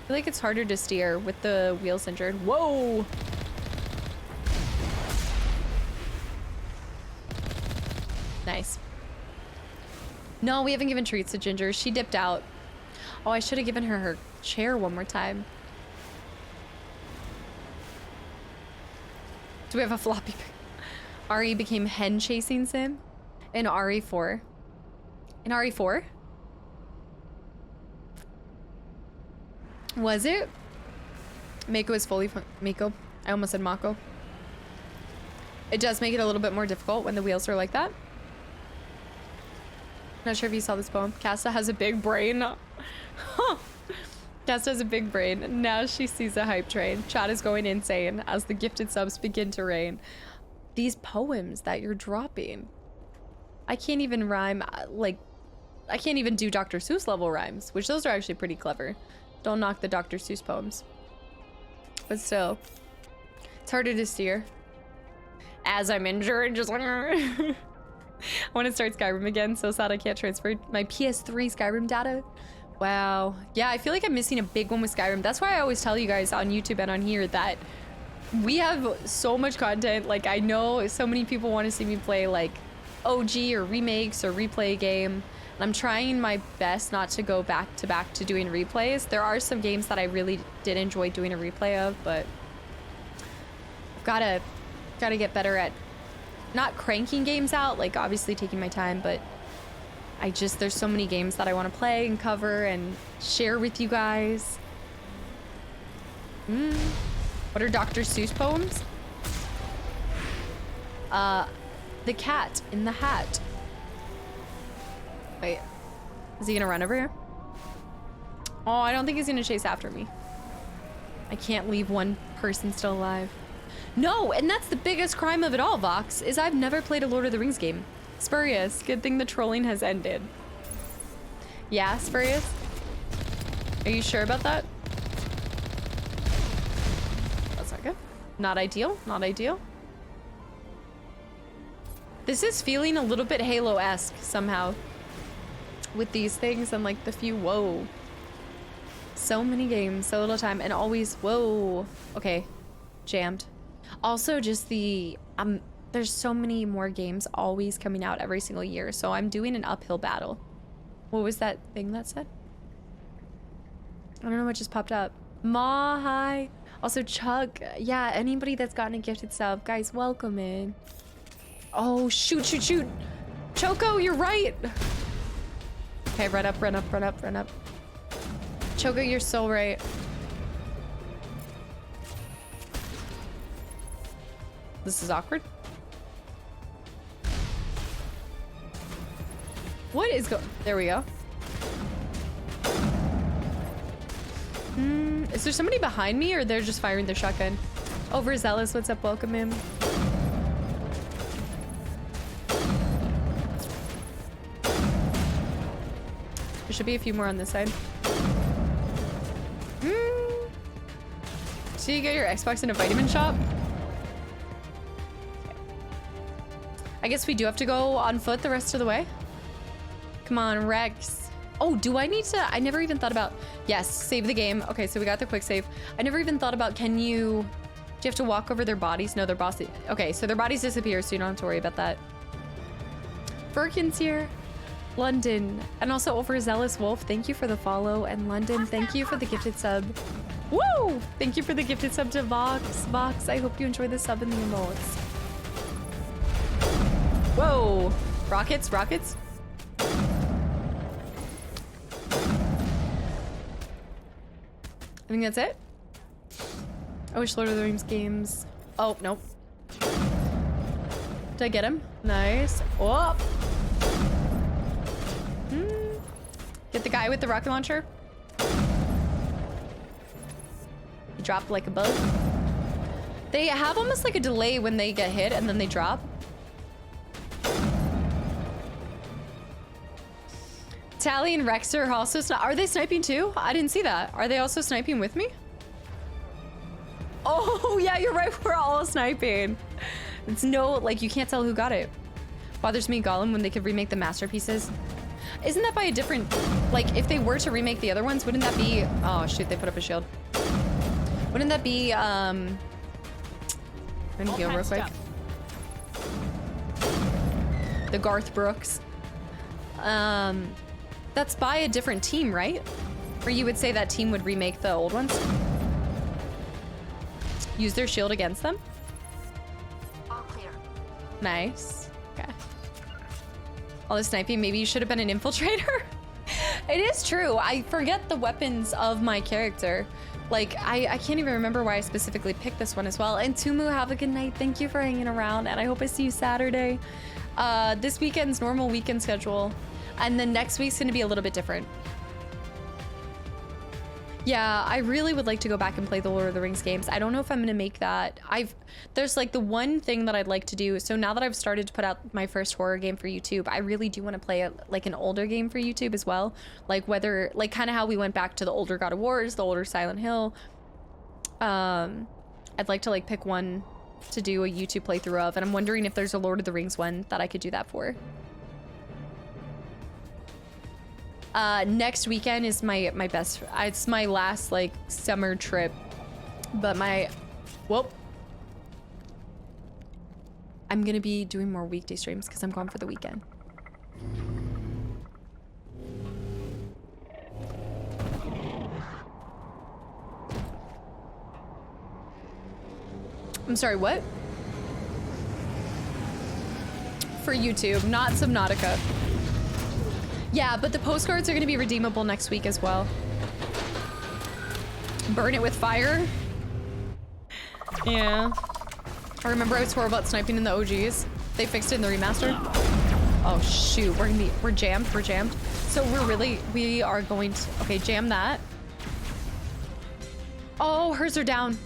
I feel like it's harder to steer with the wheels injured. Whoa! Nice. No, we haven't given treats to Ginger. She dipped out. Oh, I should have given her chair one more time. Do we have a floppy pick? RE became hen chasing sim in RE4. In RE4? Was it? Mako is fully Mako. I almost said Mako. It does make it a little bit more difficult when the wheels are like that. Not sure if you saw this poem. Casta has a big brain. Huh. Casta has a big brain. Now she sees a hype train. Chat is going insane as the gifted subs begin to rain. These poems that you're dropping. I can't even rhyme, like, I can't even do Dr. Seuss level rhymes, which those are actually pretty clever. Don't knock the Dr. Seuss poems. But still, it's harder to steer. As I'm injured, just like... I want to start Skyrim again. So sad I can't transfer my PS3 Skyrim data. Wow. Yeah, I feel like I'm missing a big one with Skyrim. That's why I always tell you guys on YouTube and on here that we have so much content. Like, I know so many people want to see me play like OG or remakes or replay a game. And I'm trying my best not to go back to doing replays. There are some games that I really did enjoy doing a replay of, but I've gotta get better at not cranking games out, like obviously taking my time, but there's so many games that I want to play and cover and share with you guys. What are Dr. Seuss poems? The Cat in the Hat. Wait, is he gonna run over here? Oh, I don't think he's gonna chase after me. I can't leave one person still alive. No, and that's the biggest crime of it all, Vox, is I've never played a Lord of the Rings game. Spurious, good thing the trolling has ended. Yeah, Spurious? Are you sure about that? That's not good. Not ideal, not ideal. This is feeling a little bit Halo-esque somehow. With these things and like the few, whoa. So many games, so little time, and always, whoa. Okay, jammed. Also just the, there's so many more games always coming out every single year, so I'm doing an uphill battle. What was that thing that said? I don't know what just popped up. Ma, hi. Also Chuck, yeah, anybody that's gotten a gifted sub, guys, welcome in. Oh, shoot, shoot, shoot. Choco, you're right. Okay, run up, run up, run up, run up. Choco, you're so right. This is awkward. What is there we go. Is there somebody behind me or they're just firing their shotgun? Overzealous, what's up? Welcome in. There should be a few more on this side. So you get your Xbox in a vitamin shop? I guess we do have to go on foot the rest of the way. Come on, Rex. Oh, do I need to? I never even thought about, yes, save the game. Okay, so we got the quick save. I never even thought about, do you have to walk over their bodies? No, their bodies. Okay, so their bodies disappear, so you don't have to worry about that. Firkin's here. London. And also Overzealous Wolf, thank you for the follow. And London, thank you for the gifted sub. Woo! Thank you for the gifted sub to Vox. Vox, I hope you enjoy the sub and the emotes. Whoa! Rockets, rockets. I think that's it. I wish Lord of the Rings games. Oh, nope. Did I get him? Nice. Oh! Get the guy with the rocket launcher. He dropped like a bug. They have almost like a delay when they get hit and then they drop. Tally and Rex are also are they sniping too? I didn't see that. Are they also sniping with me? Oh yeah, you're right. We're all sniping. It's no, like you can't tell who got it. Bothers me, Gollum, when they could remake the masterpieces. Isn't that by a different, like if they were to remake the other ones, wouldn't that be, oh shoot, they put up a shield. Wouldn't that be, I'm gonna heal real quick. The Garth Brooks. That's by a different team, right? Or you would say that team would remake the old ones? Use their shield against them? All clear. Nice. Okay. All the sniping, maybe you should have been an infiltrator? It is true. I forget the weapons of my character. Like, I can't even remember why I specifically picked this one as well. And Tumu, have a good night. Thank you for hanging around, and I hope I see you Saturday. This weekend's normal weekend schedule, and then next week's gonna be a little bit different. Yeah, I really would like to go back and play the Lord of the Rings games. I don't know if I'm gonna make that. There's like the one thing that I'd like to do. So now that I've started to put out my first horror game for YouTube, I really do want to play like an older game for YouTube as well. Like whether, like kind of how we went back to the older God of Wars, the older Silent Hill. I'd like to like pick one to do a YouTube playthrough of, and I'm wondering if there's a Lord of the Rings one that I could do that for. Next weekend is my best, it's my last like summer trip, but I'm gonna be doing more weekday streams because I'm gone for the weekend. I'm sorry, what? For YouTube, not Subnautica. Yeah, but the postcards are gonna be redeemable next week as well. Burn it with fire? Yeah. I remember I was horrible about sniping in the OGs. They fixed it in the remaster. Oh shoot, we're jammed. So we are going to, okay, jam that. Oh, hers are down.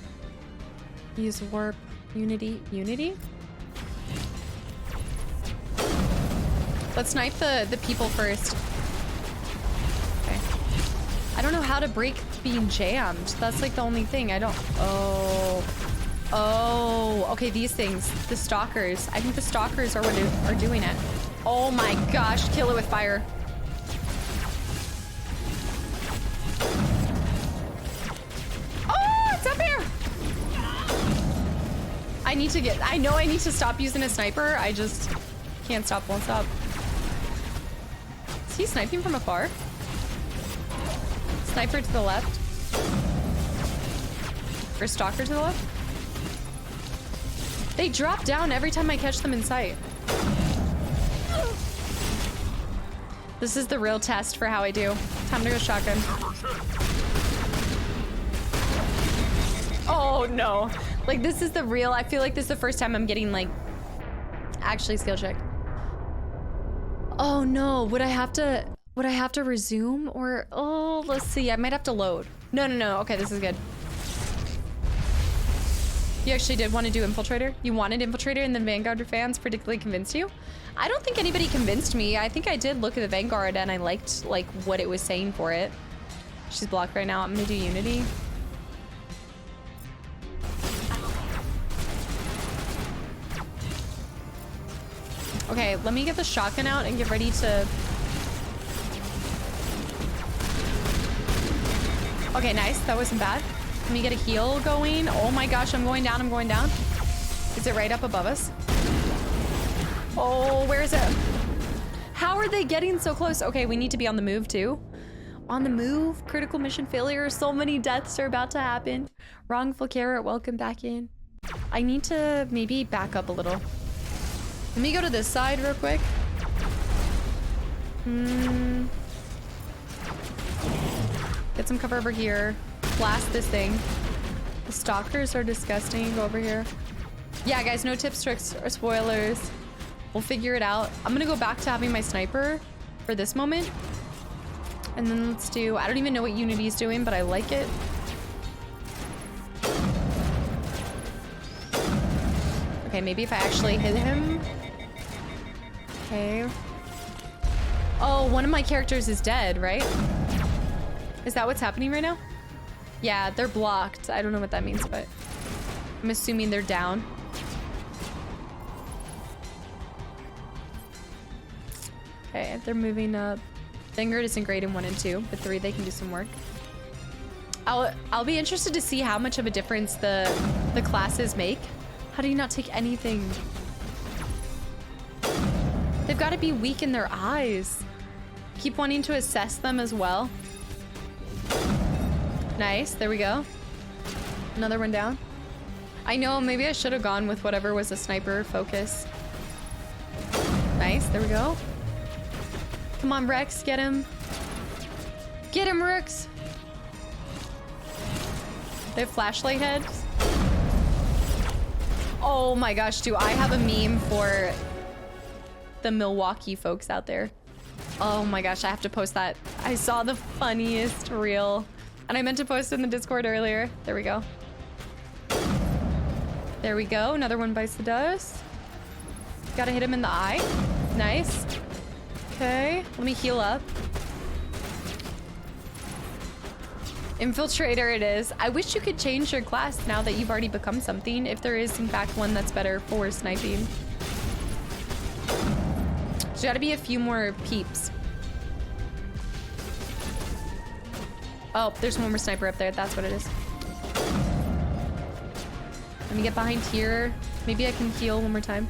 Use warp. Unity? Let's snipe the people first. Okay. I don't know how to break being jammed. That's like the only thing. I don't... Oh, okay, these things. The stalkers. I think the stalkers are what are doing it. Oh my gosh, kill it with fire. Oh, it's up here! I know I need to stop using a sniper. I just can't stop, won't stop. Is he sniping from afar? Sniper to the left. Or stalker to the left. They drop down every time I catch them in sight. This is the real test for how I do. Time to go shotgun. Oh no. Like this is the real, I feel like this is the first time I'm getting like actually skill check. Oh no, would I have to resume or, oh, let's see. I might have to load. No. Okay, this is good. You actually did want to do Infiltrator? You wanted Infiltrator and then Vanguard fans particularly convinced you? I don't think anybody convinced me. I think I did look at the Vanguard and I liked like what it was saying for it. She's blocked right now. I'm gonna do Unity. Okay, let me get the shotgun out and get ready to... Okay, nice. That wasn't bad. Let me get a heal going. Oh my gosh, I'm going down. I'm going down. Is it right up above us? Oh, where is it? How are they getting so close? Okay, we need to be on the move too. On the move. Critical mission failure. So many deaths are about to happen. Wrongful carrot, welcome back in. I need to maybe back up a little. Let me go to this side real quick. Get some cover over here. Blast this thing. The stalkers are disgusting. Go over here. Yeah, guys, no tips, tricks, or spoilers. We'll figure it out. I'm gonna go back to having my sniper for this moment. And then let's do... I don't even know what Unity's doing, but I like it. Okay, maybe if I actually hit him. Okay. Oh, one of my characters is dead, right? Is that what's happening right now? Yeah, they're blocked. I don't know what that means, but I'm assuming they're down. Okay, they're moving up. Vanguard isn't great in 1 and 2, but 3 they can do some work. I'll be interested to see how much of a difference the classes make. How do you not take anything? They've got to be weak in their eyes. Keep wanting to assess them as well. Nice, there we go. Another one down. I know, maybe I should have gone with whatever was a sniper focus. Nice, there we go. Come on, Rex, get him. Get him, Rex. They have flashlight heads. Oh my gosh, do I have a meme for the Milwaukee folks out there? Oh my gosh, I have to post that. I saw the funniest reel. And I meant to post it in the Discord earlier. There we go. There we go. Another one bites the dust. Gotta hit him in the eye. Nice. Okay, let me heal up. Infiltrator it is. I wish you could change your class now that you've already become something, if there is in fact one that's better for sniping. There's gotta be a few more peeps. Oh, there's one more sniper up there. That's what it is. Let me get behind here. Maybe I can heal one more time.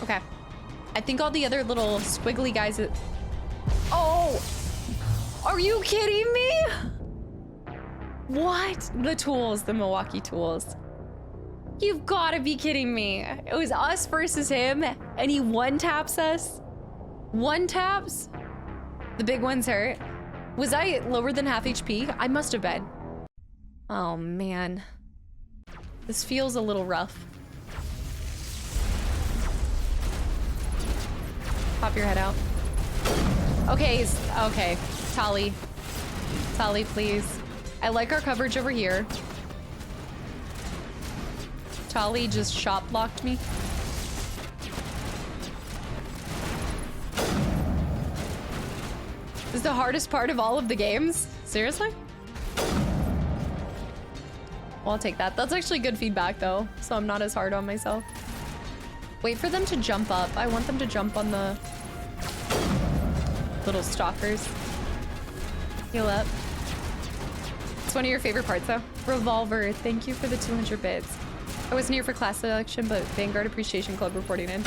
Okay. I think all the other little squiggly guys... Oh! Are you kidding me? What? The tools, the Milwaukee tools. You've got to be kidding me. It was us versus him, and he one-taps us? One taps? The big one's hurt. Was I lower than half HP? I must have been. Oh, man. This feels a little rough. Pop your head out. Okay, okay. Tali. Tali, please. I like our coverage over here. Tali just shot blocked me. This is the hardest part of all of the games? Seriously? Well, I'll take that. That's actually good feedback though, so I'm not as hard on myself. Wait for them to jump up. I want them to jump on the little stalkers. Heal up. It's one of your favorite parts though. Revolver, thank you for the 200 bits. I wasn't here for class selection, but Vanguard Appreciation Club reporting in.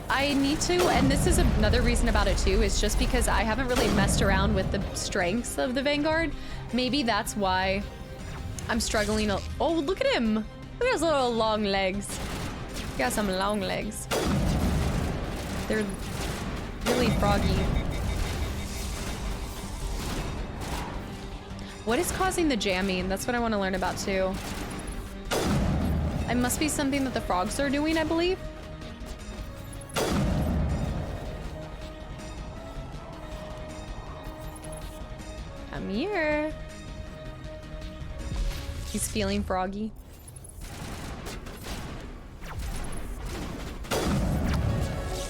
I need to, and this is another reason about it too, is just because I haven't really messed around with the strengths of the Vanguard. Maybe that's why I'm struggling. Oh, look at him. Look at his little long legs. He got some long legs. They're really froggy. What is causing the jamming? That's what I want to learn about too. It must be something that the frogs are doing, I believe. Come here. He's feeling froggy.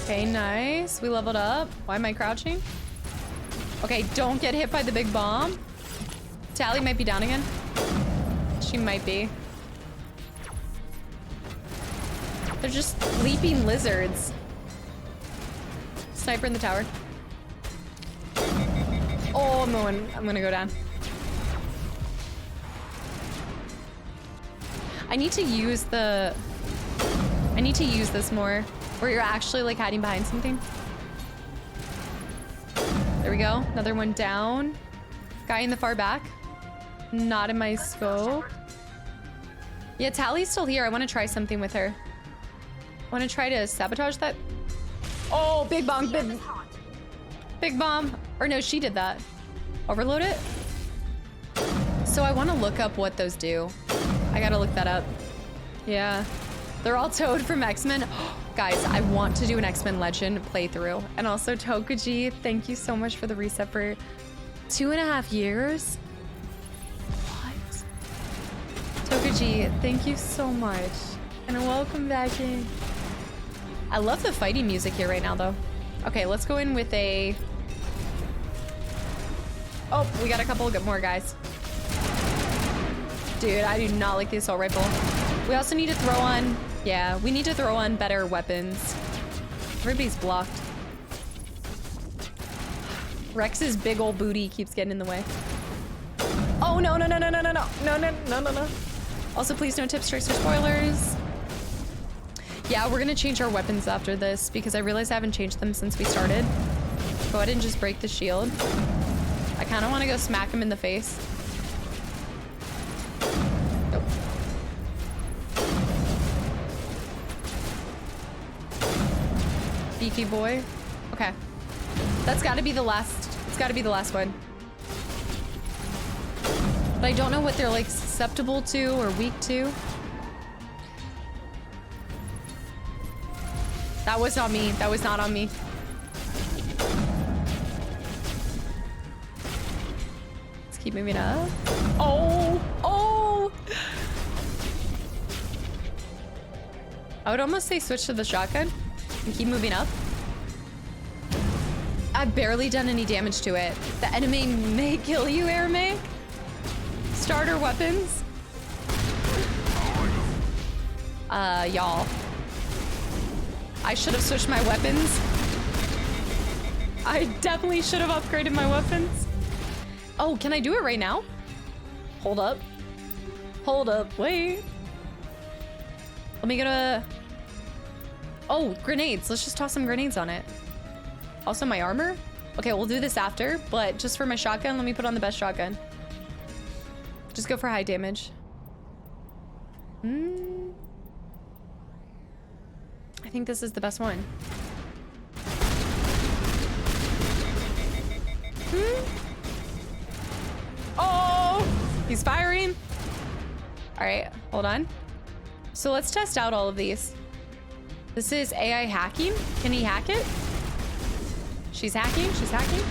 Okay, nice. We leveled up. Why am I crouching? Okay, don't get hit by the big bomb. Tali might be down again. She might be. They're just leaping lizards. Sniper in the tower. Oh, I'm gonna go down. I need to use this more, where you're actually like hiding behind something. There we go. Another one down. Guy in the far back. Not in my scope. Yeah, Tali's still here. I want to try something with her. I want to try to sabotage that. Oh, big bomb, big bomb. Or no, she did that. Overload it. So I want to look up what those do. I gotta look that up. Yeah, they're all Toad from X-Men. Guys, I want to do an X-Men Legend playthrough. And also Tokuji, thank you so much for the reset for 2.5 years. What? Tokuji, thank you so much. And welcome back in. I love the fighting music here right now though. Okay, let's go in with a... Oh, we got a couple more guys. Dude, I do not like the assault rifle. We also need to throw on... Yeah, we need to throw on better weapons. Everybody's blocked. Rex's big old booty keeps getting in the way. Oh, no, no, no, no, no, no, no, no, no, no, no, no. Also, please no tips, tricks, or spoilers. Yeah, we're gonna change our weapons after this because I realize I haven't changed them since we started. Go ahead and just break the shield. I kind of want to go smack him in the face. Nope. Beaky boy. Okay. That's got to be the last. It's got to be the last one. But I don't know what they're like susceptible to or weak to. That was not me. That was not on me. Let's keep moving up. Oh! Oh! I would almost say switch to the shotgun and keep moving up. I've barely done any damage to it. The enemy may kill you, Aramake. Starter weapons. Y'all. I should have switched my weapons. I definitely should have upgraded my weapons. Oh, can I do it right now? Hold up. Hold up, wait. Let me get a... Oh, grenades. Let's just toss some grenades on it. Also, my armor? Okay, we'll do this after, but just for my shotgun, let me put on the best shotgun. Just go for high damage. I think this is the best one. Oh! He's firing. All right, hold on. So let's test out all of these. This is AI hacking. Can he hack it? She's hacking. She's hacking.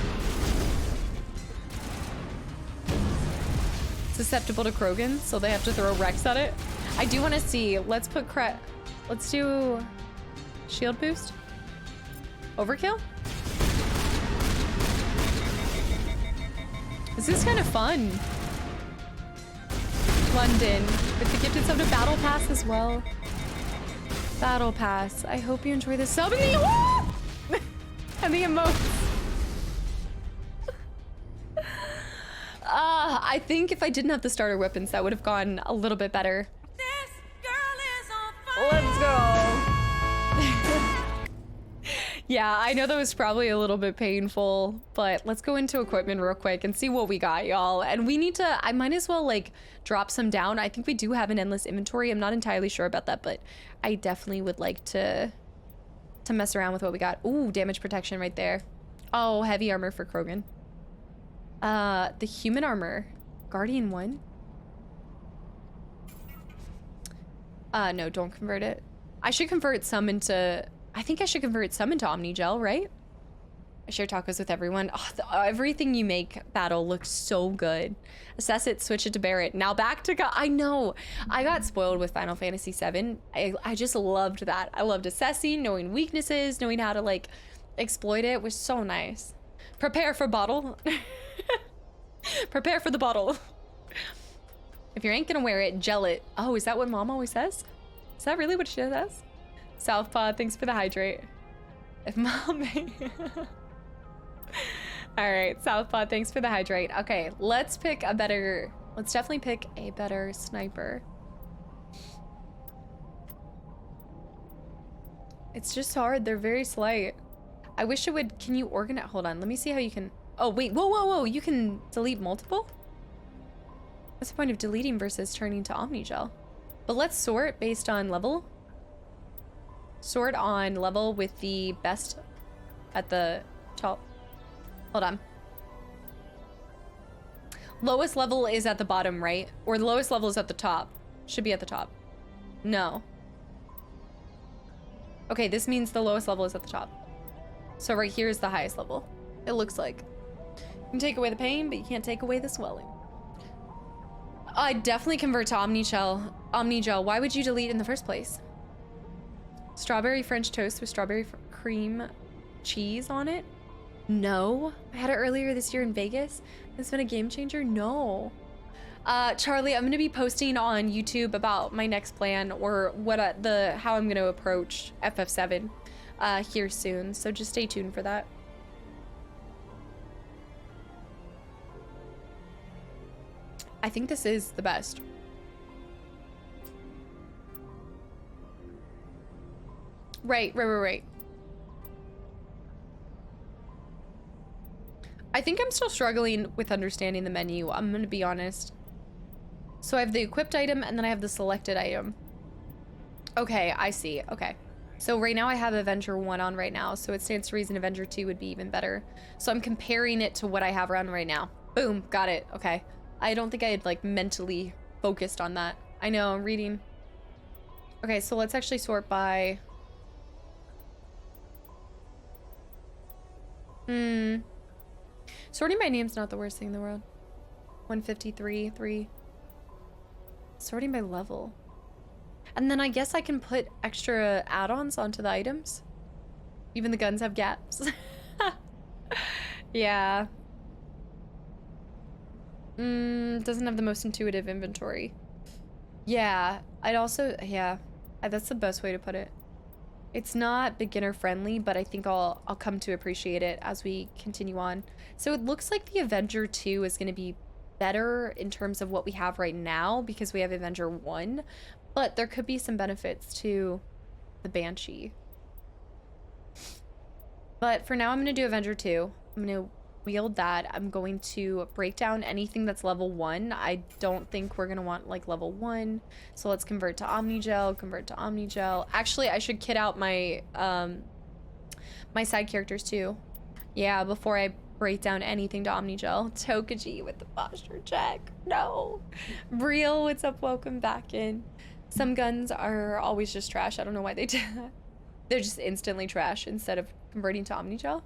susceptible to Krogan, so they have to throw Rex at it. I do want to see. Let's do shield boost. Overkill? This is kind of fun. London with the gifted sub to Battle Pass as well. Battle Pass. I hope you enjoy the sub and the and the emotes. I think if I didn't have the starter weapons, that would have gone a little bit better. This girl is on fire. Let's go. Yeah, I know that was probably a little bit painful, but let's go into equipment real quick and see what we got, y'all. And we need to, I might as well like drop some down. I think we do have an endless inventory. I'm not entirely sure about that, but I definitely would like to mess around with what we got. Ooh, damage protection right there. Oh, heavy armor for Krogan. The human armor. Guardian 1. No, don't convert it. I should convert some into... I think I should convert some into Omni Gel, right? I share tacos with everyone. Oh, everything you make, Battle, looks so good. Assess it, switch it to Barrett. Now back to... I know. I got spoiled with Final Fantasy VII. I just loved that. I loved assessing, knowing weaknesses, knowing how to, like, exploit it. Was so nice. Prepare for bottle. Prepare for the bottle. If you ain't gonna wear it, gel it. Oh, is that what Mom always says? Is that really what she says? Southpaw, thanks for the hydrate. If Mom... Alright, Southpaw, thanks for the hydrate. Okay, let's pick a better... Let's definitely pick a better sniper. It's just hard. They're very slight. I wish it would... Can you organize... Hold on, let me see how you can... Oh, wait. Whoa, whoa, whoa. You can delete multiple? What's the point of deleting versus turning to Omnigel? But let's sort based on level. Sort on level with the best at the top. Hold on. Lowest level is at the bottom, right? Or the lowest level is at the top. Should be at the top. No. Okay, this means the lowest level is at the top. So right here is the highest level. It looks like. You can take away the pain, but you can't take away the swelling. I'd definitely convert to Omnigel. Omnigel, why would you delete in the first place? Strawberry French toast with strawberry cream cheese on it? No. I had it earlier this year in Vegas. It's been a game changer? No. Charlie, I'm gonna be posting on YouTube about my next plan or what how I'm gonna approach FF7 here soon. So just stay tuned for that. I think this is the best. Right. I think I'm still struggling with understanding the menu. I'm gonna be honest. So I have the equipped item and then I have the selected item. Okay, I see. Okay. So right now I have Avenger 1 on right now, so it stands to reason Avenger 2 would be even better. So I'm comparing it to what I have around right now. Boom, got it. Okay. I don't think I had like mentally focused on that. I know, I'm reading. Okay, so let's actually sort by... Sorting by name's not the worst thing in the world. 153, 3. Sorting by level. And then I guess I can put extra add-ons onto the items. Even the guns have gaps. Yeah. Doesn't have the most intuitive inventory. Yeah, I'd also, yeah, that's the best way to put it. It's not beginner friendly, but I think I'll come to appreciate it as we continue on. So it looks like the Avenger 2 is going to be better in terms of what we have right now because we have Avenger 1, but there could be some benefits to the Banshee. But for now, I'm going to do Avenger 2. I'm going to wield that. I'm going to break down anything that's level 1. I don't think we're going to want like level 1. So let's convert to Omnigel, Actually, I should kit out my my side characters too. Yeah, before I break down anything to Omnigel. Tokaji with the posture check. No. Briel, what's up? Welcome back in. Some guns are always just trash. I don't know why they do that. They're just instantly trash instead of converting to Omnigel.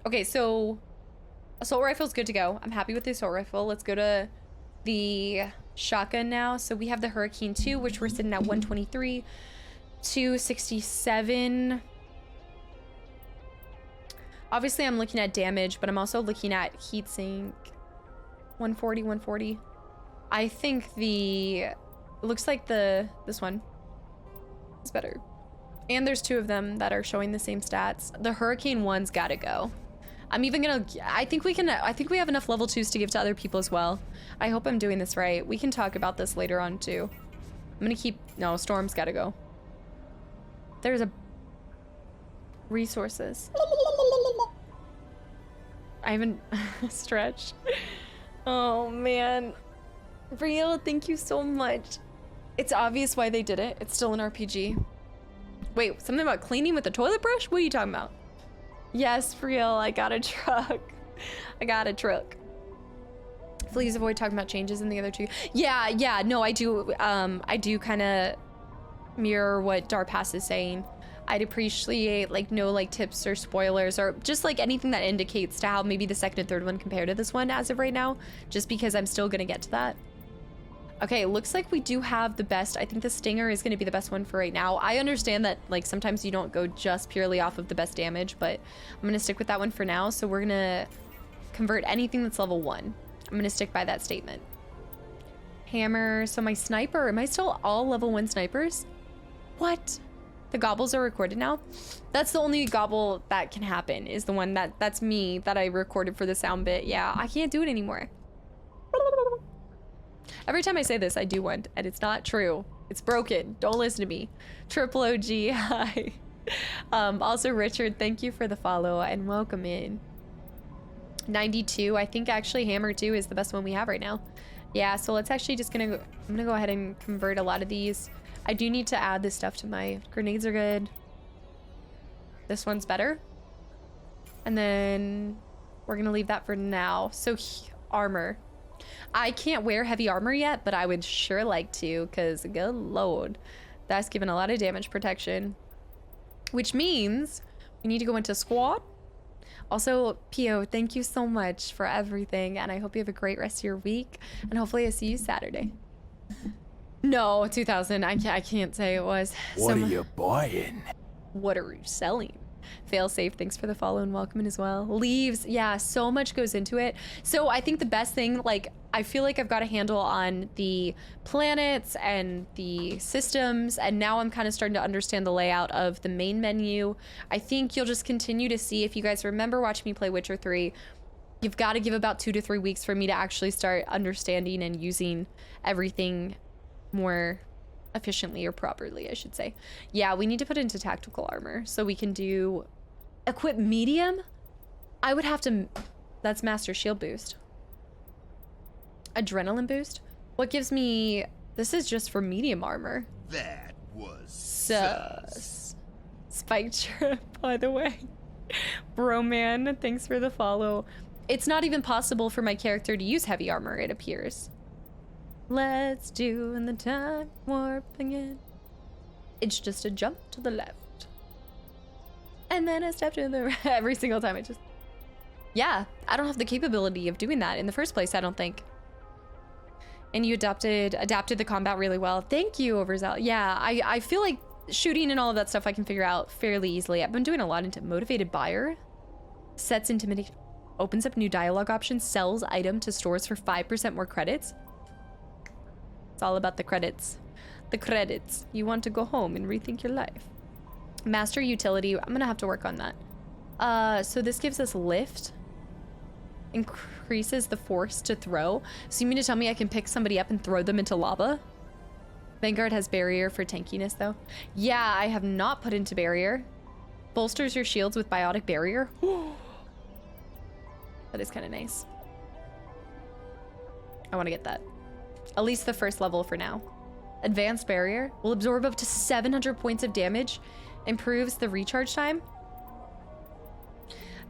Okay, so assault rifle's good to go. I'm happy with the assault rifle. Let's go to the shotgun now. So we have the Hurricane 2, which we're sitting at 123, 267. Obviously, I'm looking at damage, but I'm also looking at heat sink. 140, 140. I think it looks like this one is better. And there's 2 of them that are showing the same stats. The Hurricane 1's gotta go. I'm even gonna, I think we have enough level 2s to give to other people as well. I hope I'm doing this right. We can talk about this later on too. I'm gonna keep, no, Storm's gotta go. There's a, resources. I haven't stretched. Oh man. Real, thank you so much. It's obvious why they did it. It's still an RPG. Wait, something about cleaning with a toilet brush? What are you talking about? Yes, for real, I got a truck. I got a truck. Please avoid talking about changes in the other 2. Yeah, no, I do kind of mirror what Darpass is saying. I'd appreciate like no like tips or spoilers or just like anything that indicates to how maybe the second and third one compare to this one as of right now, just because I'm still gonna get to that. Okay, looks like we do have the best. I think the Stinger is going to be the best one for right now. I understand that like sometimes you don't go just purely off of the best damage, but I'm going to stick with that one for now. So we're going to convert anything that's level 1. I'm going to stick by that statement. Hammer. So my sniper, am I still all level 1 snipers? What? The gobbles are recorded now? That's the only gobble that can happen, is the one that's me that I recorded for the sound bit. Yeah, I can't do it anymore. Every time I say this, I do one, and it's not true. It's broken. Don't listen to me. Triple OG, hi. Also, Richard, thank you for the follow, and welcome in. 92, I think actually Hammer 2 is the best one we have right now. Yeah, so let's actually I'm gonna go ahead and convert a lot of these. I do need to add this stuff to my grenades are good. This one's better. And then we're gonna leave that for now. So armor. I can't wear heavy armor yet, but I would sure like to, because good lord, that's giving a lot of damage protection. Which means we need to go into squad. Also, Pio, thank you so much for everything, and I hope you have a great rest of your week, and hopefully I see you Saturday. No, 2000, I can't say it was. What are you buying? What are you selling? Fail safe, thanks for the follow and welcome in as well. Leaves, yeah, so much goes into it. So I think the best thing, like, I feel like I've got a handle on the planets and the systems, and now I'm kind of starting to understand the layout of the main menu. I think you'll just continue to see, if you guys remember watching me play Witcher 3, you've got to give about 2 to 3 weeks for me to actually start understanding and using everything more efficiently, or properly, I should say. Yeah, we need to put into tactical armor so we can do equip medium. I would have to, that's master shield boost. Adrenaline boost. What gives me, this is just for medium armor. That was sus. Spike trip, by the way. Bro man, thanks for the follow. It's not even possible for my character to use heavy armor, it appears. Let's do in the time warp again. It's just a jump to the left. And then a step to the right. Every single time yeah, I don't have the capability of doing that in the first place, I don't think. And you adapted the combat really well. Thank you, Overzeal. Yeah, I feel like shooting and all of that stuff I can figure out fairly easily. I've been doing a lot into motivated buyer. Sets intimidation. Opens up new dialogue options. Sells item to stores for 5% more credits. It's all about the credits. The credits. You want to go home and rethink your life. Master utility. I'm gonna have to work on that. So this gives us lift. Increases the force to throw. So you mean to tell me I can pick somebody up and throw them into lava? Vanguard has barrier for tankiness though. Yeah, I have not put into barrier. Bolsters your shields with biotic barrier. That is kind of nice. I want to get that. At least the first level for now. Advanced barrier will absorb up to 700 points of damage. Improves the recharge time.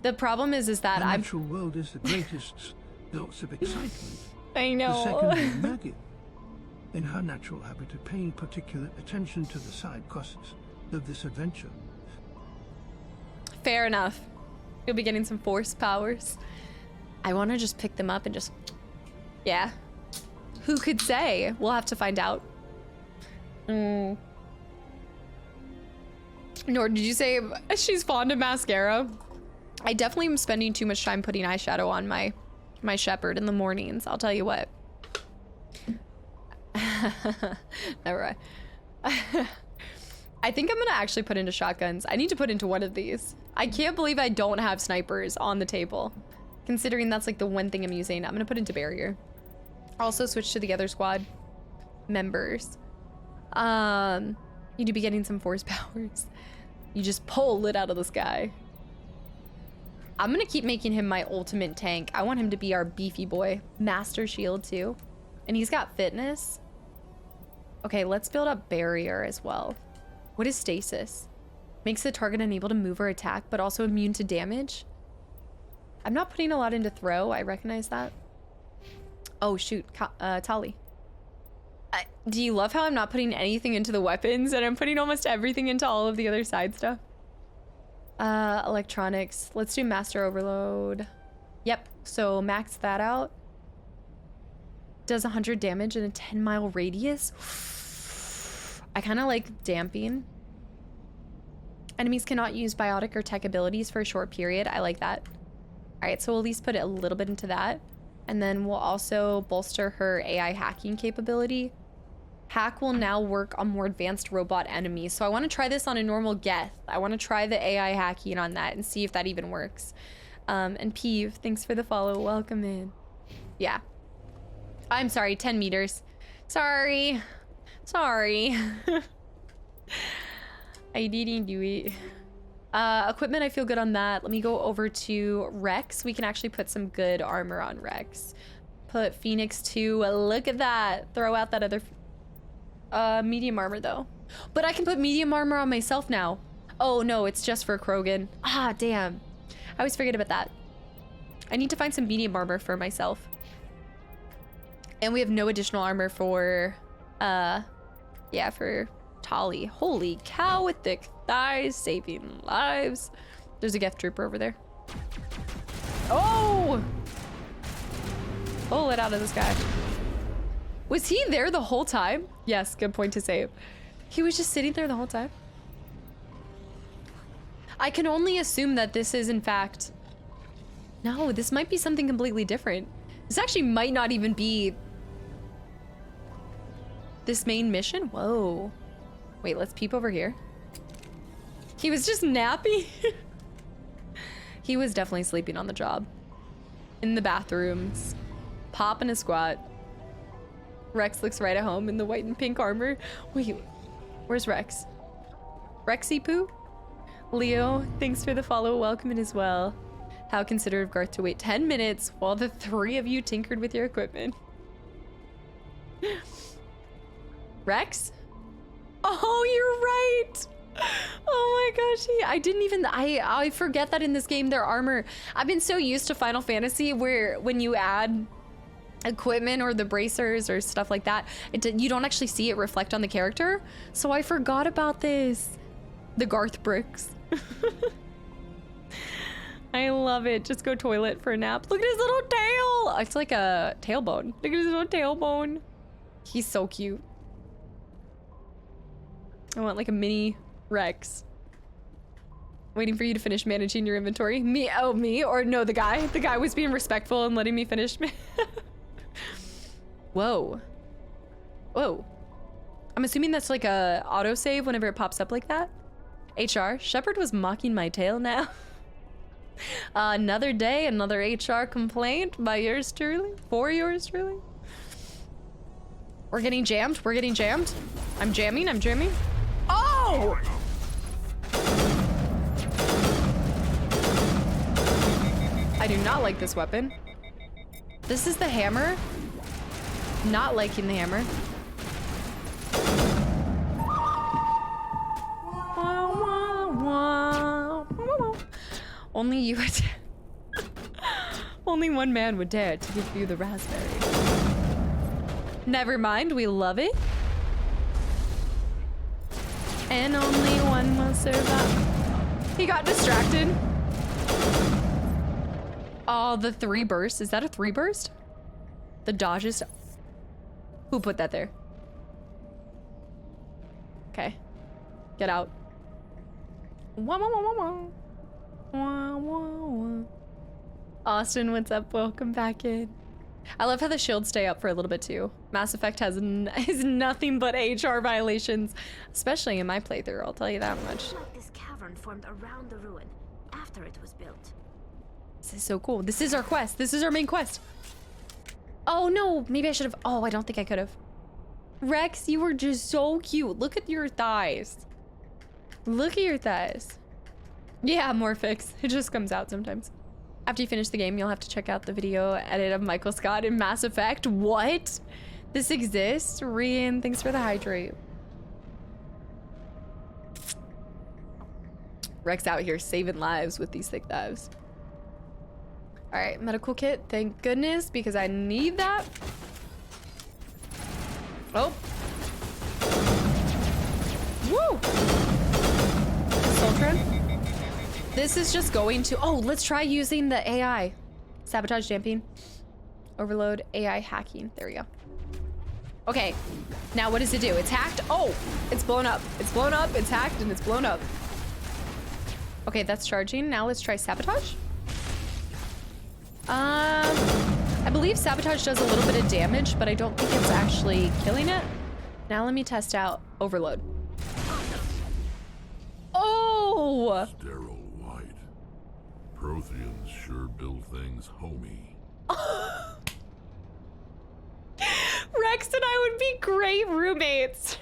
The problem is that the natural world is the greatest source of excitement. I know. The second is Maggie. In her natural habit of paying particular attention to the side quests of this adventure. Fair enough. You'll be getting some force powers. I want to just pick them up and just, yeah. Who could say? We'll have to find out. Nor, did you say she's fond of mascara? I definitely am spending too much time putting eyeshadow on my shepherd in the mornings. I'll tell you what. Never mind. I think I'm gonna actually put into shotguns. I need to put into one of these. I can't believe I don't have snipers on the table, considering that's like the one thing I'm using. I'm gonna put into barrier. Also switch to the other squad members. Need to be getting some force powers. You just pull it out of the sky. I'm gonna keep making him my ultimate tank. I want him to be our beefy boy. Master shield too. And he's got fitness. Okay, let's build up barrier as well. What is stasis? Makes the target unable to move or attack, but also immune to damage. I'm not putting a lot into throw. I recognize that. Oh shoot, Tali. Do you love how I'm not putting anything into the weapons and I'm putting almost everything into all of the other side stuff? Electronics. Let's do master overload. Yep, so max that out. Does 100 damage in a 10-mile radius. I kind of like damping. Enemies cannot use biotic or tech abilities for a short period. I like that. All right, so we'll at least put a little bit into that. And then we'll also bolster her AI hacking capability. Hack will now work on more advanced robot enemies. So I want to try this on a normal Geth. I want to try the AI hacking on that and see if that even works. And Peeve, thanks for the follow. Welcome in. Yeah. I'm sorry, 10 meters. Sorry. Sorry. I didn't do it. Equipment, I feel good on that. Let me go over to Rex. We can actually put some good armor on Rex. Put Phoenix 2. Look at that. Throw out that other... medium armor, though. But I can put medium armor on myself now. Oh, no, it's just for Krogan. Ah, damn. I always forget about that. I need to find some medium armor for myself. And we have no additional armor for... yeah, for Tali. Holy cow, with thick thighs, saving lives. There's a Geth trooper over there. Oh! Pull it out of the sky. Was he there the whole time? Yes, good point to save. He was just sitting there the whole time. I can only assume that this is in fact... No, this might be something completely different. This actually might not even be this main mission. Whoa. Wait, let's peep over here. He was just nappy. He was definitely sleeping on the job. In the bathrooms. Popping a squat. Rex looks right at home in the white and pink armor. Wait, where's Rex? Rexy Poo? Leo, thanks for the follow. Welcome in as well. How considerate of Garth to wait 10 minutes while the 3 of you tinkered with your equipment. Rex? Oh, you're right. Oh my gosh, I didn't even, I forget that in this game their armor. I've been so used to Final Fantasy where when you add equipment or the bracers or stuff like that, you don't actually see it reflect on the character. So I forgot about this. The Garth bricks. I love it. Just go toilet for a nap. Look at his little tail. It's like a tailbone. Look at his little tailbone. He's so cute. I want like a mini Rex. Waiting for you to finish managing your inventory. Me? Oh, me? Or no, the guy. The guy was being respectful and letting me finish. Whoa. Whoa. I'm assuming that's like a autosave whenever it pops up like that. HR, Shepard was mocking my tail now. Another day, another HR complaint by yours truly. For yours truly. We're getting jammed. We're getting jammed. I'm jamming. I'm jamming. Oh! I do not like this weapon. This is the hammer. Not liking the hammer. Only you would. Only one man would dare to give you the raspberry. Never mind, we love it. And only one will survive. He got distracted. Oh, the 3 burst. Is that a 3 burst? The dodges. Who put that there? Okay. Get out. Wah, wah, wah, wah, wah. Wah, wah, wah. Austin, what's up? Welcome back in. I love how the shields stay up for a little bit too. Mass Effect has is nothing but HR violations, especially in my playthrough, I'll tell you that much. Like this cavern formed around the ruin after it was built. This is so cool. This is our quest. This is our main quest. Oh no, maybe I should have. Oh, I don't think I could have. Rex, you were just so cute. Look at your thighs. Look at your thighs. Yeah, Morphix. It just comes out sometimes. After you finish the game, you'll have to check out the video edit of Michael Scott in Mass Effect. What? This exists? Rian, thanks for the hydrate. Rex out here saving lives with these thick thighs. All right, medical kit. Thank goodness, because I need that. Oh. Woo! Sultran. This is just going to, oh, let's try using the AI. Sabotage damping. Overload AI hacking. There we go. Okay, now what does it do? It's hacked. Oh, it's blown up. It's blown up, it's hacked, and it's blown up. Okay, that's charging. Now let's try sabotage. I believe sabotage does a little bit of damage, but I don't think it's actually killing it. Now let me test out overload. Oh! Sterile white. Protheans sure build things homey. Rex and I would be great roommates.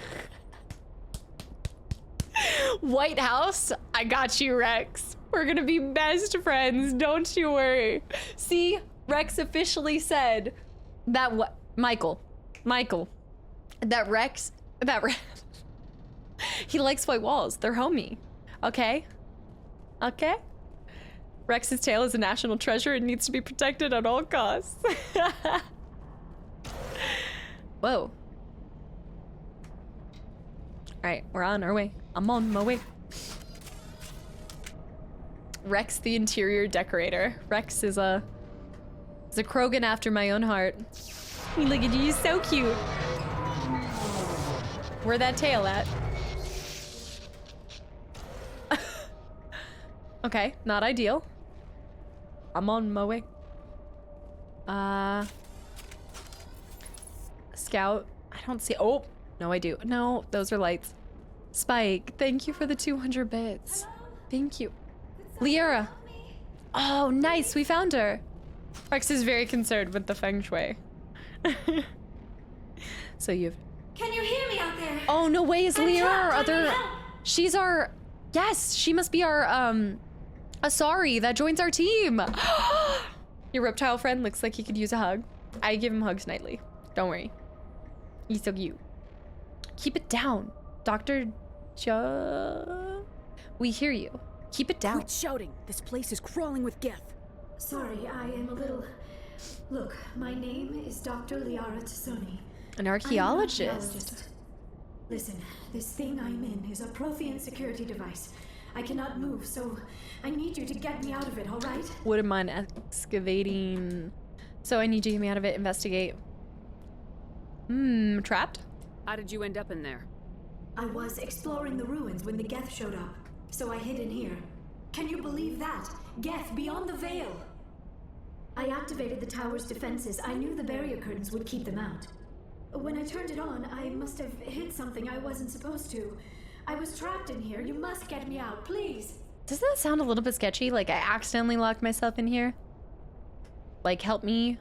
White House, I got you, Rex. We're gonna be best friends, don't you worry. See, Rex officially said that what Michael, that Rex, he likes white walls. They're homey. Okay? Okay? Rex's tail is a national treasure. It needs to be protected at all costs. Whoa. All right, we're on our way. I'm on my way. Rex, the interior decorator. Rex is a Krogan after my own heart. Look at you, so cute. Where that tail at? Okay, not ideal. I'm on my way. Scout. I don't see. Oh, no, I do. No, those are lights. Spike, thank you for the 200 bits. Hello? Thank you. Liara. Oh, nice. We found her. Rex is very concerned with the feng shui. So you've. Can you hear me out there? Oh, no way. Is Liara our trapped. I need other. help. She's our. Yes, she must be our, Asari that joins our team. Your reptile friend looks like he could use a hug. I give him hugs nightly. Don't worry. He's so cute. Keep it down, Dr. We hear you. Keep it down. Quit shouting. This place is crawling with Geth. Sorry, I am a little... Look, my name is Dr. Liara Tassoni. An archaeologist. Listen, this thing I'm in is a Prothean security device. I cannot move, so I need you to get me out of it, all right? Wouldn't mind excavating. So I need you to get me out of it. Investigate. Trapped? How did you end up in there? I was exploring the ruins when the Geth showed up, so I hid in here. Can you believe that? Geth beyond the veil! I activated the tower's defenses. I knew the barrier curtains would keep them out. When I turned it on, I must have hit something I wasn't supposed to. I was trapped in here. You must get me out, please. Doesn't that sound a little bit sketchy? Like I accidentally locked myself in here? Like, help me,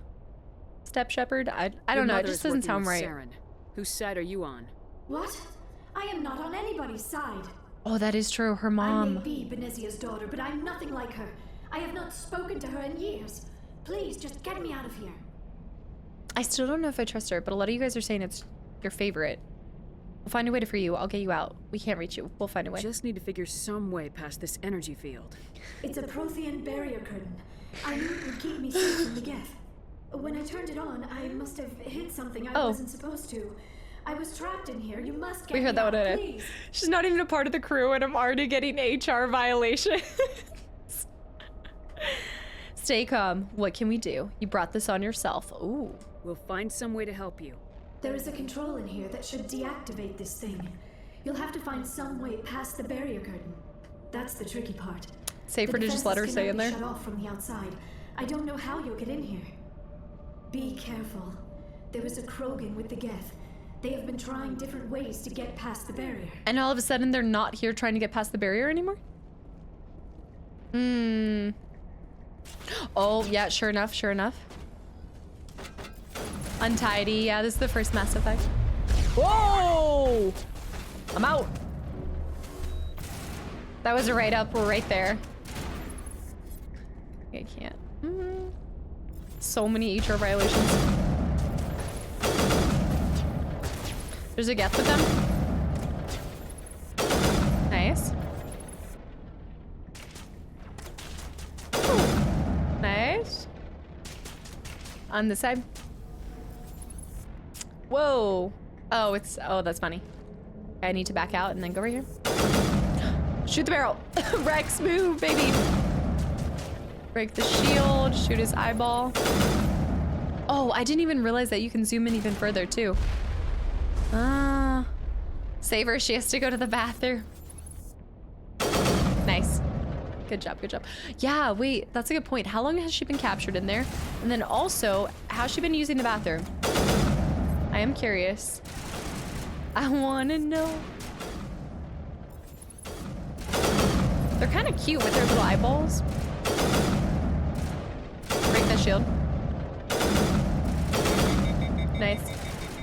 Step Shepherd? I don't know. It just doesn't sound right. Saren. Whose side are you on? What? I am not on anybody's side. Oh, that is true. Her mom. I may be Benezia's daughter, but I'm nothing like her. I have not spoken to her in years. Please, just get me out of here. I still don't know if I trust her, but a lot of you guys are saying it's your favorite. We'll find a way to free you. I'll get you out. We can't reach you. We'll find a way. Just need to figure some way past this energy field. It's a Prothean barrier curtain. I knew it would keep me safe from the Geth. When I turned it on, I must have hit something I wasn't supposed to. I was trapped in here. You must get we heard me that out, one. please. She's not even a part of the crew, and I'm already getting HR violations. Stay calm. What can we do? You brought this on yourself. Ooh. We'll find some way to help you. There is a control in here that should deactivate this thing. You'll have to find some way past the barrier curtain. That's the tricky part. Safer to just let her stay in there? Shut off from the outside. I don't know how you'll get in here. Be careful. There is a Krogan with the Geth. They have been trying different ways to get past the barrier. And all of a sudden they're not here trying to get past the barrier anymore? Oh, yeah, sure enough, sure enough. Untidy, yeah, this is the first Mass Effect. Whoa! I'm out. That was a right up, we're right there. I can't. So many HR violations. There's a Geth with them. Nice. Ooh. Nice. On this side. Whoa. Oh, it's, oh, that's funny. I need to back out and then go right here. Shoot the barrel. Rex, move, baby. Break the shield, shoot his eyeball. Oh, I didn't even realize that you can zoom in even further too. Save her, she has to go to the bathroom. Nice. Good job, good job. Yeah, wait, that's a good point. How long has she been captured in there? And then also, how's she been using the bathroom? I am curious. I wanna know. They're kind of cute with their little eyeballs. Break that shield. Nice.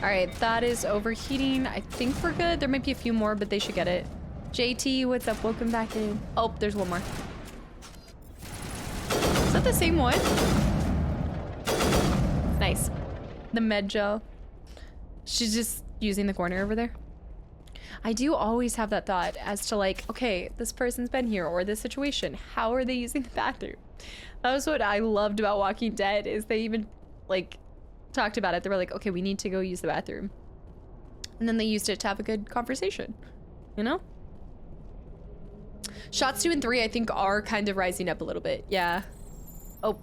All right, that is overheating. I think we're good. There might be a few more, but they should get it. JT, what's up? Welcome back in. Oh, there's one more. Is that the same one? Nice. The med gel. She's just using the corner over there. I do always have that thought as to like, okay, this person's been here or this situation. How are they using the bathroom? That was what I loved about Walking Dead, is they even like talked about it. They were like, okay, we need to go use the bathroom. And then they used it to have a good conversation, you know? Shots 2 and 3, I think, are kind of rising up a little bit. Yeah. Oh.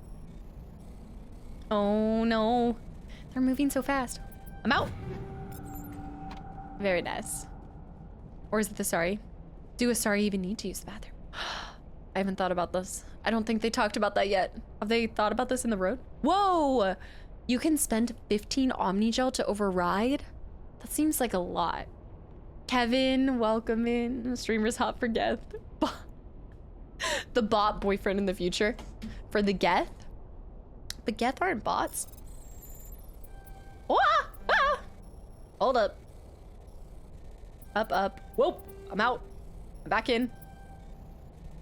Oh no. They're moving so fast. I'm out. Very nice. Or is it the sorry? Do a sorry even need to use the bathroom? I haven't thought about this. I don't think they talked about that yet. Have they thought about this in the road? Whoa! You can spend 15 Omnigel to override? That seems like a lot. Kevin, welcome in. Streamer's hot for Geth. The bot boyfriend in the future. For the Geth. But Geth aren't bots. Ah! Ah! Hold up. Up, up. Whoa! I'm out. I'm back in.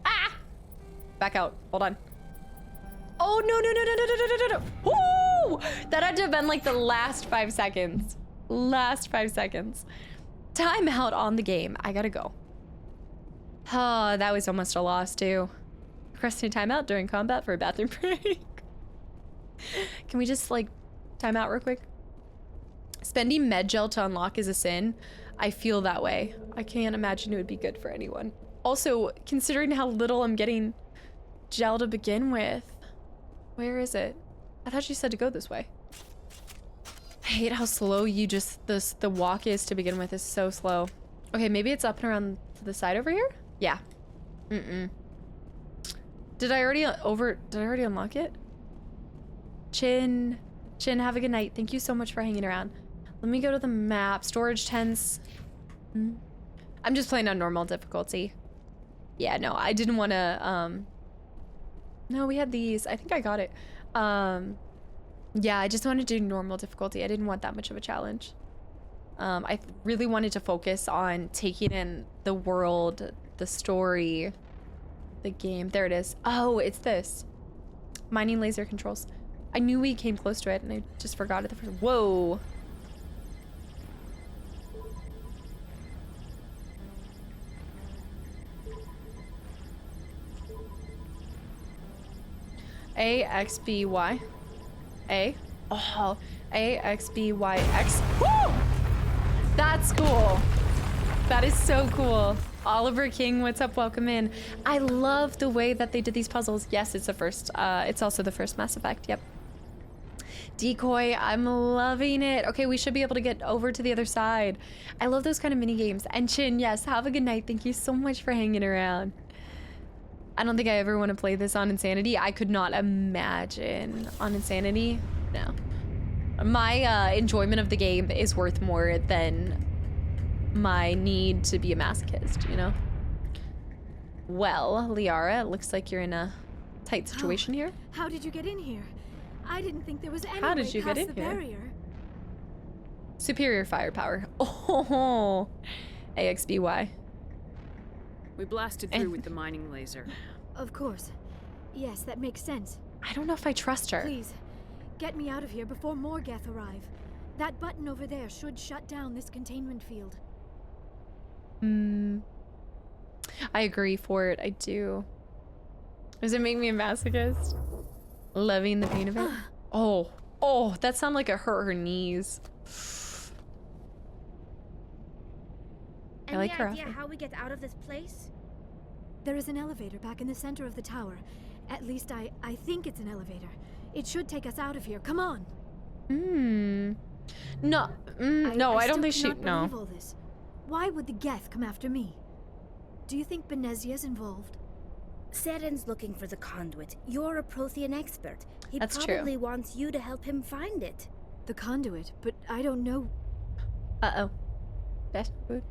Ah! Back out. Hold on. Oh, no, no, no, no, no, no, no, no, no. Woo! That had to have been like the last 5 seconds. Last 5 seconds. Timeout on the game. I gotta go. Oh, that was almost a loss too. Requesting timeout during combat for a bathroom break. Can we just like time out real quick? Spending med gel to unlock is a sin. I feel that way. I can't imagine it would be good for anyone. Also, considering how little I'm getting gel to begin with. Where is it? I thought you said to go this way. I hate how slow you just, the walk is to begin with is so slow. Okay, maybe it's up and around to the side over here? Yeah. Did I already unlock it? Chin, have a good night. Thank you so much for hanging around. Let me go to the map. Storage tents. I'm just playing on normal difficulty. Yeah, no, I didn't want to, no, we had these. I think I got it. Yeah, I just wanted to do normal difficulty. I didn't want that much of a challenge. I really wanted to focus on taking in the world, the story, the game. There it is. Oh, it's this. Mining laser controls. I knew we came close to it and I just forgot it the first. Whoa. A-X-B-Y. A. Oh, A-X-B-Y-X. Woo! That's cool. That is so cool. Oliver King, what's up? Welcome in. I love the way that they did these puzzles. Yes, it's the first. It's also the first Mass Effect. Yep. Decoy, I'm loving it. Okay, we should be able to get over to the other side. I love those kind of mini games. And Chin, yes, have a good night. Thank you so much for hanging around. I don't think I ever want to play this on Insanity. I could not imagine on Insanity. No. My enjoyment of the game is worth more than my need to be a masochist, you know? Well, Liara, it looks like you're in a tight situation here. How did you get in here? I didn't think there was any How did way you past get in the here? barrier. Superior firepower. Oh, AXBY. We blasted through with the mining laser. Of course. Yes, that makes sense. I don't know if I trust her. Please, get me out of here before more Geth arrive. That button over there should shut down this containment field. I agree for it. I do. Does it make me a masochist? Loving the pain of it. Oh, that sounded like it hurt her knees. I like her Any idea outfit. how we get out of this place? There is an elevator back in the center of the tower. At least I think it's an elevator. It should take us out of here. Come on. No, no, I don't think she. cannot No. believe all this. Why would the Geth come after me? Do you think Benezia's involved? Seren's looking for the conduit. You're a Prothean expert. He That's true. probably wants you to help him find it. The conduit, but I don't know. Uh-oh. Best food.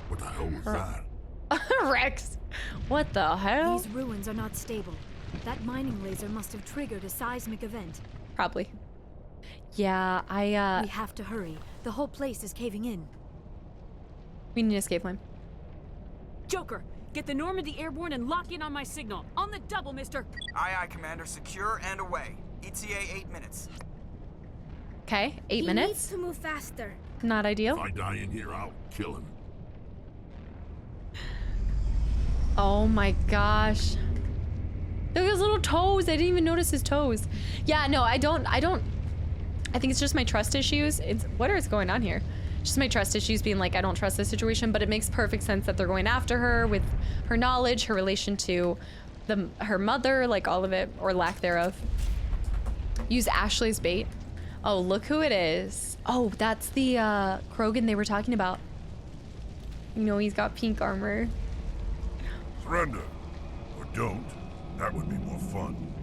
What the hell was that? Rex. What the hell? These ruins are not stable. That mining laser must have triggered a seismic event. Probably. Yeah, We have to hurry. The whole place is caving in. we need to escape line. Joker, get the Normandy airborne and lock in on my signal. On the double, mister. Aye, aye, Commander. Secure and away. ETA 8 minutes. Okay, 8 He minutes. needs to move faster. Not ideal. If I die in here, I'll kill him. Oh my gosh. Look at his little toes. I didn't even notice his toes. Yeah, no, I don't. I think it's just my trust issues. What is going on here? Just my trust issues being like, I don't trust this situation, but it makes perfect sense that they're going after her with her knowledge, her relation to her mother, like all of it, or lack thereof. Use Ashley's bait. Oh, look who it is. Oh, that's the Krogan they were talking about. You know, he's got pink armor. Surrender. Or don't. That would be more fun.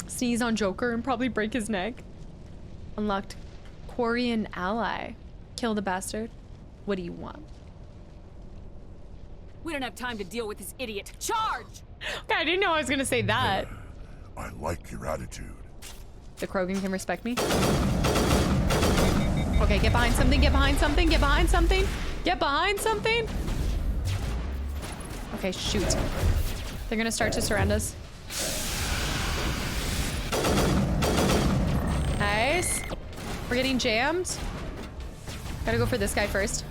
Sneeze on Joker and probably break his neck. Unlocked Quarian ally. Kill the bastard. What do you want? We don't have time to deal with this idiot. Charge! Okay, I didn't know I was gonna say that. I like your attitude. The Krogan can respect me. Okay, get behind something, get behind something, get behind something, get behind something. Okay, shoot. They're gonna start to surround us. Nice. We're getting jammed. Gotta go for this guy first.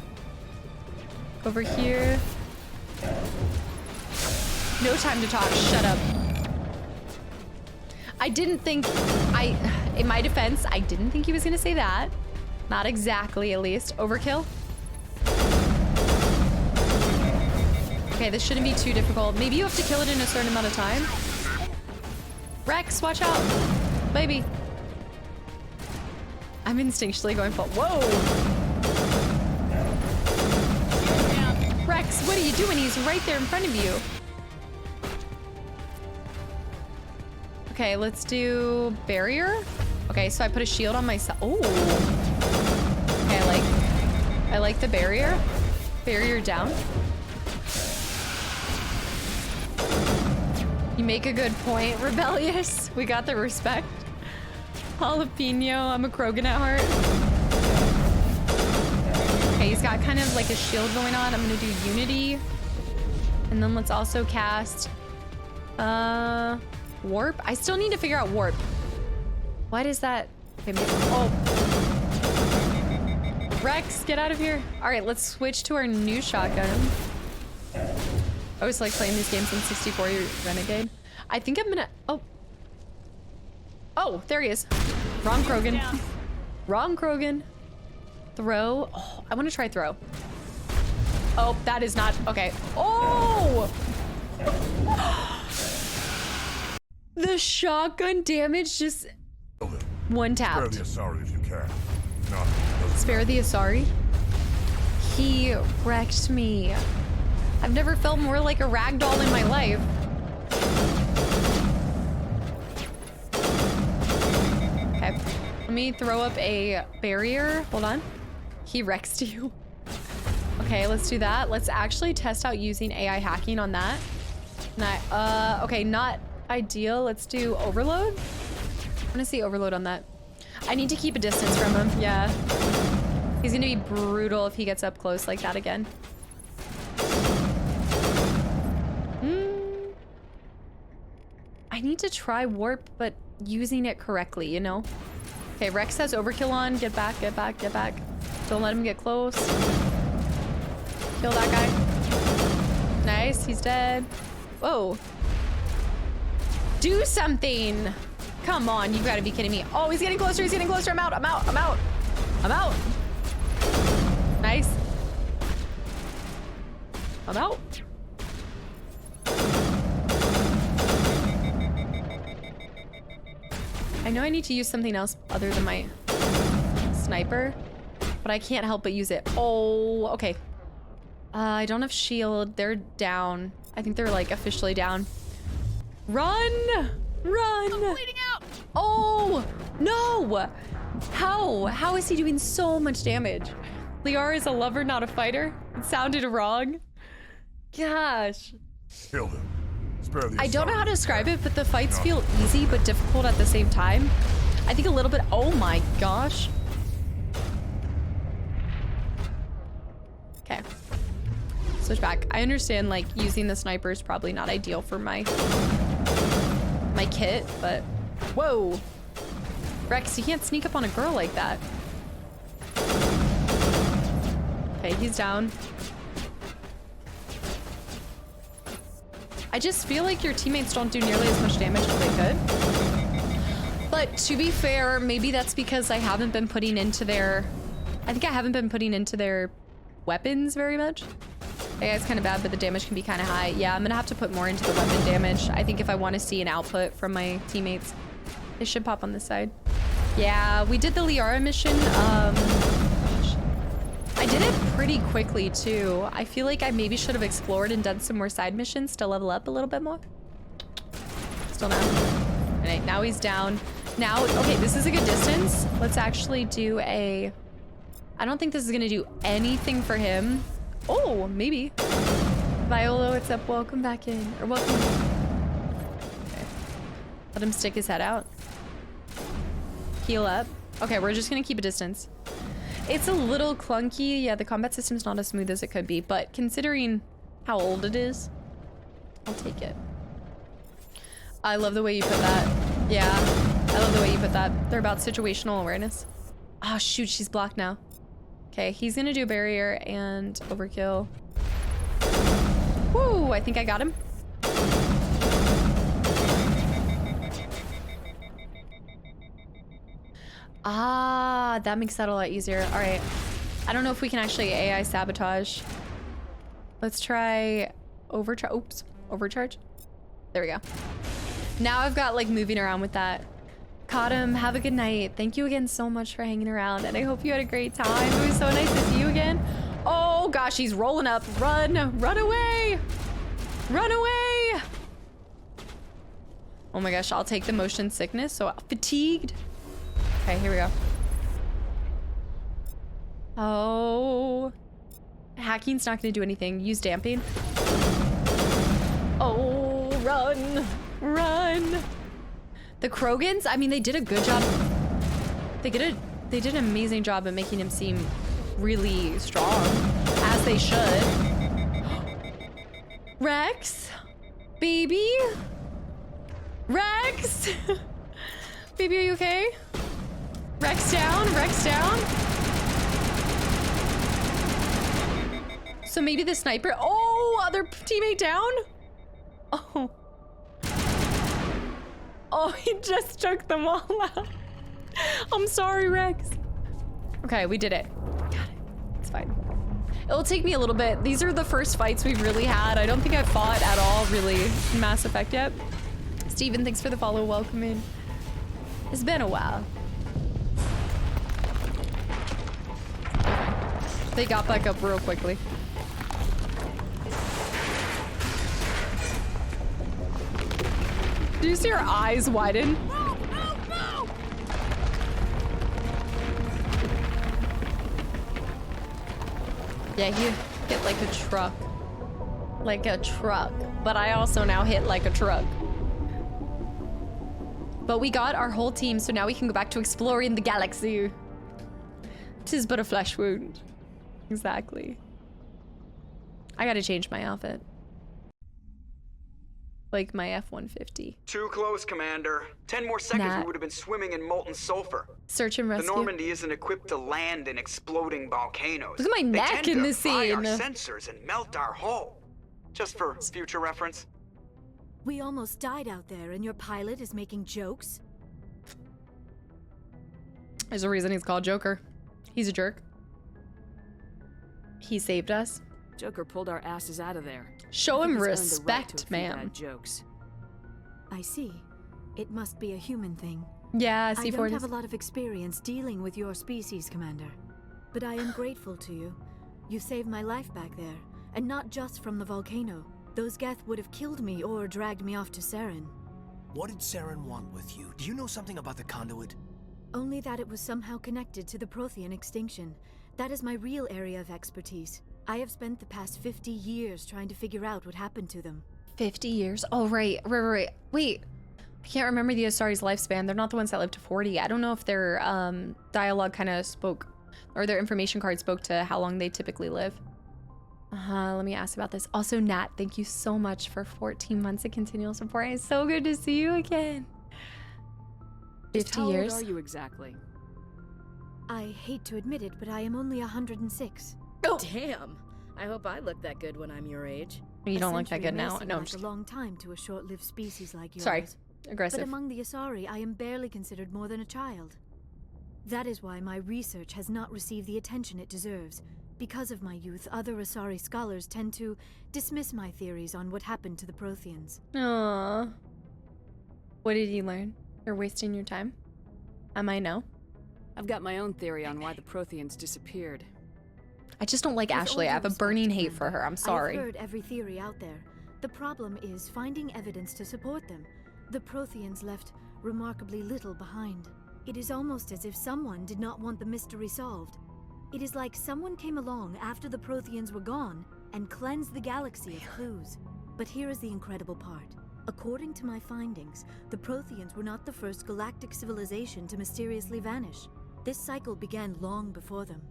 Go over here. No time to talk, shut up. I didn't think, in my defense, I didn't think he was gonna say that. Not exactly, at least. Overkill. Okay, this shouldn't be too difficult. Maybe you have to kill it in a certain amount of time. Rex, watch out. Baby. I'm instinctually going for, whoa. Rex, what are you doing? He's right there in front of you. Okay, let's do barrier. Okay, so I put a shield on myself. Oh. Okay, I like the barrier. Barrier down. You make a good point, Rebellious. We got the respect. Jalapeno, I'm a Krogan at heart. Okay, he's got kind of like a shield going on. I'm gonna do Unity. And then let's also cast Warp. I still need to figure out Warp. What is that? Okay, maybe, oh. Rex, get out of here. All right, let's switch to our new shotgun. I always like playing these games on 64 Renegade. I think I'm gonna, oh, there he is. Wrong Krogan. Wrong Krogan. Throw. Oh, I want to try throw. Oh, that is not, okay. Oh! The shotgun damage just One Spare tapped. the Asari if you can. No, Spare the Asari? He wrecked me. I've never felt more like a ragdoll in my life. Okay. Let me throw up a barrier. Hold on. He wrecks you. Okay, let's do that. Let's actually test out using AI hacking on that. Okay, not ideal. Let's do overload. I want to see overload on that. I need to keep a distance from him. Yeah. He's gonna be brutal if he gets up close like that again. I need to try warp, but using it correctly, you know? Okay, Rex has overkill on. Get back, get back, get back. Don't let him get close. Kill that guy. Nice, he's dead. Whoa. Do something! Come on, you've got to be kidding me. Oh, he's getting closer, he's getting closer. I'm out, I'm out, I'm out. I'm out. Nice. I'm out. I know I need to use something else other than my sniper, but I can't help but use it. Oh, okay. I don't have shield. They're down. I think they're like officially down. Run! Run! I'm bleeding out! Oh, no! How is he doing so much damage? Liara is a lover, not a fighter. It sounded wrong. Gosh. Kill him. Spare the I don't know how to Asari. describe it, but the fights feel easy but difficult at the same time. I think a little bit. Oh my gosh. Okay. Switch back. I understand like using the sniper is probably not ideal for my kit, but whoa. Rex, you can't sneak up on a girl like that. Okay, he's down. I just feel like your teammates don't do nearly as much damage as they could. But to be fair, maybe that's because I haven't been putting into their... I think I haven't been putting into their weapons very much. Yeah, it's kind of bad, but the damage can be kind of high. Yeah, I'm gonna have to put more into the weapon damage. I think if I want to see an output from my teammates, they should pop on this side. Yeah, we did the Liara mission. I did it pretty quickly too. I feel like I maybe should have explored and done some more side missions to level up a little bit more. Still not. All right, now he's down. Now, okay, this is a good distance. Let's actually do a... I don't think this is gonna do anything for him. Oh, maybe. Viola, what's up? Welcome back in. Or welcome. Okay. Let him stick his head out. Heal up. Okay, we're just gonna keep a distance. It's a little clunky. Yeah, the combat system's not as smooth as it could be, but considering how old it is, I'll take it. I love the way you put that. Yeah, I love the way you put that. They're about situational awareness. Oh, shoot, she's blocked now. Okay, he's gonna do barrier and overkill. Woo, I think I got him. Ah, that makes that a lot easier. All right. I don't know if we can actually AI sabotage. Let's try overcharge. Oops, overcharge. There we go. Now I've got like moving around with that. Caught him. Have a good night. Thank you again so much for hanging around, and I hope you had a great time. It was so nice to see you again. Oh gosh, he's rolling up. Run, run away. Run away. Oh my gosh, I'll take the motion sickness. So fatigued. Okay, here we go. Oh. Hacking's not gonna do anything. Use damping. Oh, run. Run. The Krogans, I mean, they did a good job. They did an amazing job at making him seem really strong, as they should. Rex? Baby? Rex? Baby, are you okay? Rex down, Rex down. So maybe the sniper, oh, other teammate down? Oh. Oh, he just took them all out. I'm sorry, Rex. Okay, we did it. Got it. It's fine. It'll take me a little bit. These are the first fights we've really had. I don't think I've fought at all, really, in Mass Effect yet. Steven, thanks for the follow. Welcome in. It's been a while. They got back up real quickly. Do you see her eyes widen? No, no, no! Yeah, you hit like a truck. Like a truck. But I also now hit like a truck. But we got our whole team, so now we can go back to exploring the galaxy. 'Tis but a flesh wound. Exactly. I gotta change my outfit. Like my F-150. Too close, Commander. 10 more seconds, we would have been swimming in molten sulfur. Search and rescue. The Normandy isn't equipped to land in exploding volcanoes. Look at my neck in this scene. They tend to fry our sensors and melt our hull. Just for future reference. We almost died out there, and your pilot is making jokes? There's a reason he's called Joker. He's a jerk. He saved us. Joker pulled our asses out of there. Show him respect, ma'am. Jokes. I see. It must be a human thing. Yeah, I C4 don't have a lot of experience dealing with your species, Commander. But I am grateful to you. You saved my life back there, and not just from the volcano. Those Geth would have killed me or dragged me off to Saren. What did Saren want with you? Do you know something about the conduit? Only that it was somehow connected to the Prothean extinction. That is my real area of expertise. I have spent the past 50 years trying to figure out what happened to them. 50 years? Oh, right. Wait. I can't remember the Asari's lifespan. They're not the ones that lived to 40. I don't know if their dialogue kind of spoke, or their information card spoke to how long they typically live. Let me ask about this. Also, Nat, thank you so much for 14 months of continual support. It's so good to see you again. 50 years? How old are you exactly? I hate to admit it, but I am only 106. Oh. Damn. I hope I look that good when I'm your age. You don't look that good now. No, I'm just a long time to a short-lived species like yours. Sorry. Aggressive. But among the Asari, I am barely considered more than a child. That is why my research has not received the attention it deserves. Because of my youth, other Asari scholars tend to dismiss my theories on what happened to the Protheans. Aww. What did you learn? You're wasting your time? I might know. I've got my own theory on why the Protheans disappeared. I just don't like Ashley. I have a burning hate for her. I'm sorry. I've heard every theory out there. The problem is finding evidence to support them. The Protheans left remarkably little behind. It is almost as if someone did not want the mystery solved. It is like someone came along after the Protheans were gone and cleansed the galaxy of clues. But here is the incredible part. According to my findings, the Protheans were not the first galactic civilization to mysteriously vanish. This cycle began long before them.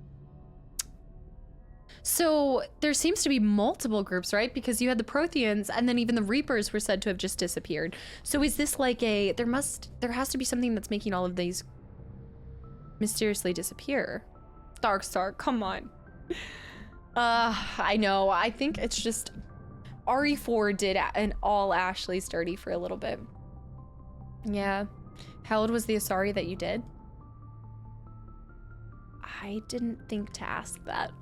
So there seems to be multiple groups, right? Because you had the Protheans, and then even the Reapers were said to have just disappeared. So is this like a there has to be something that's making all of these mysteriously disappear? Darkstar, come on. I know. I think it's just RE4 did an all Ashley's dirty for a little bit. Yeah. How old was the Asari that you did? I didn't think to ask that.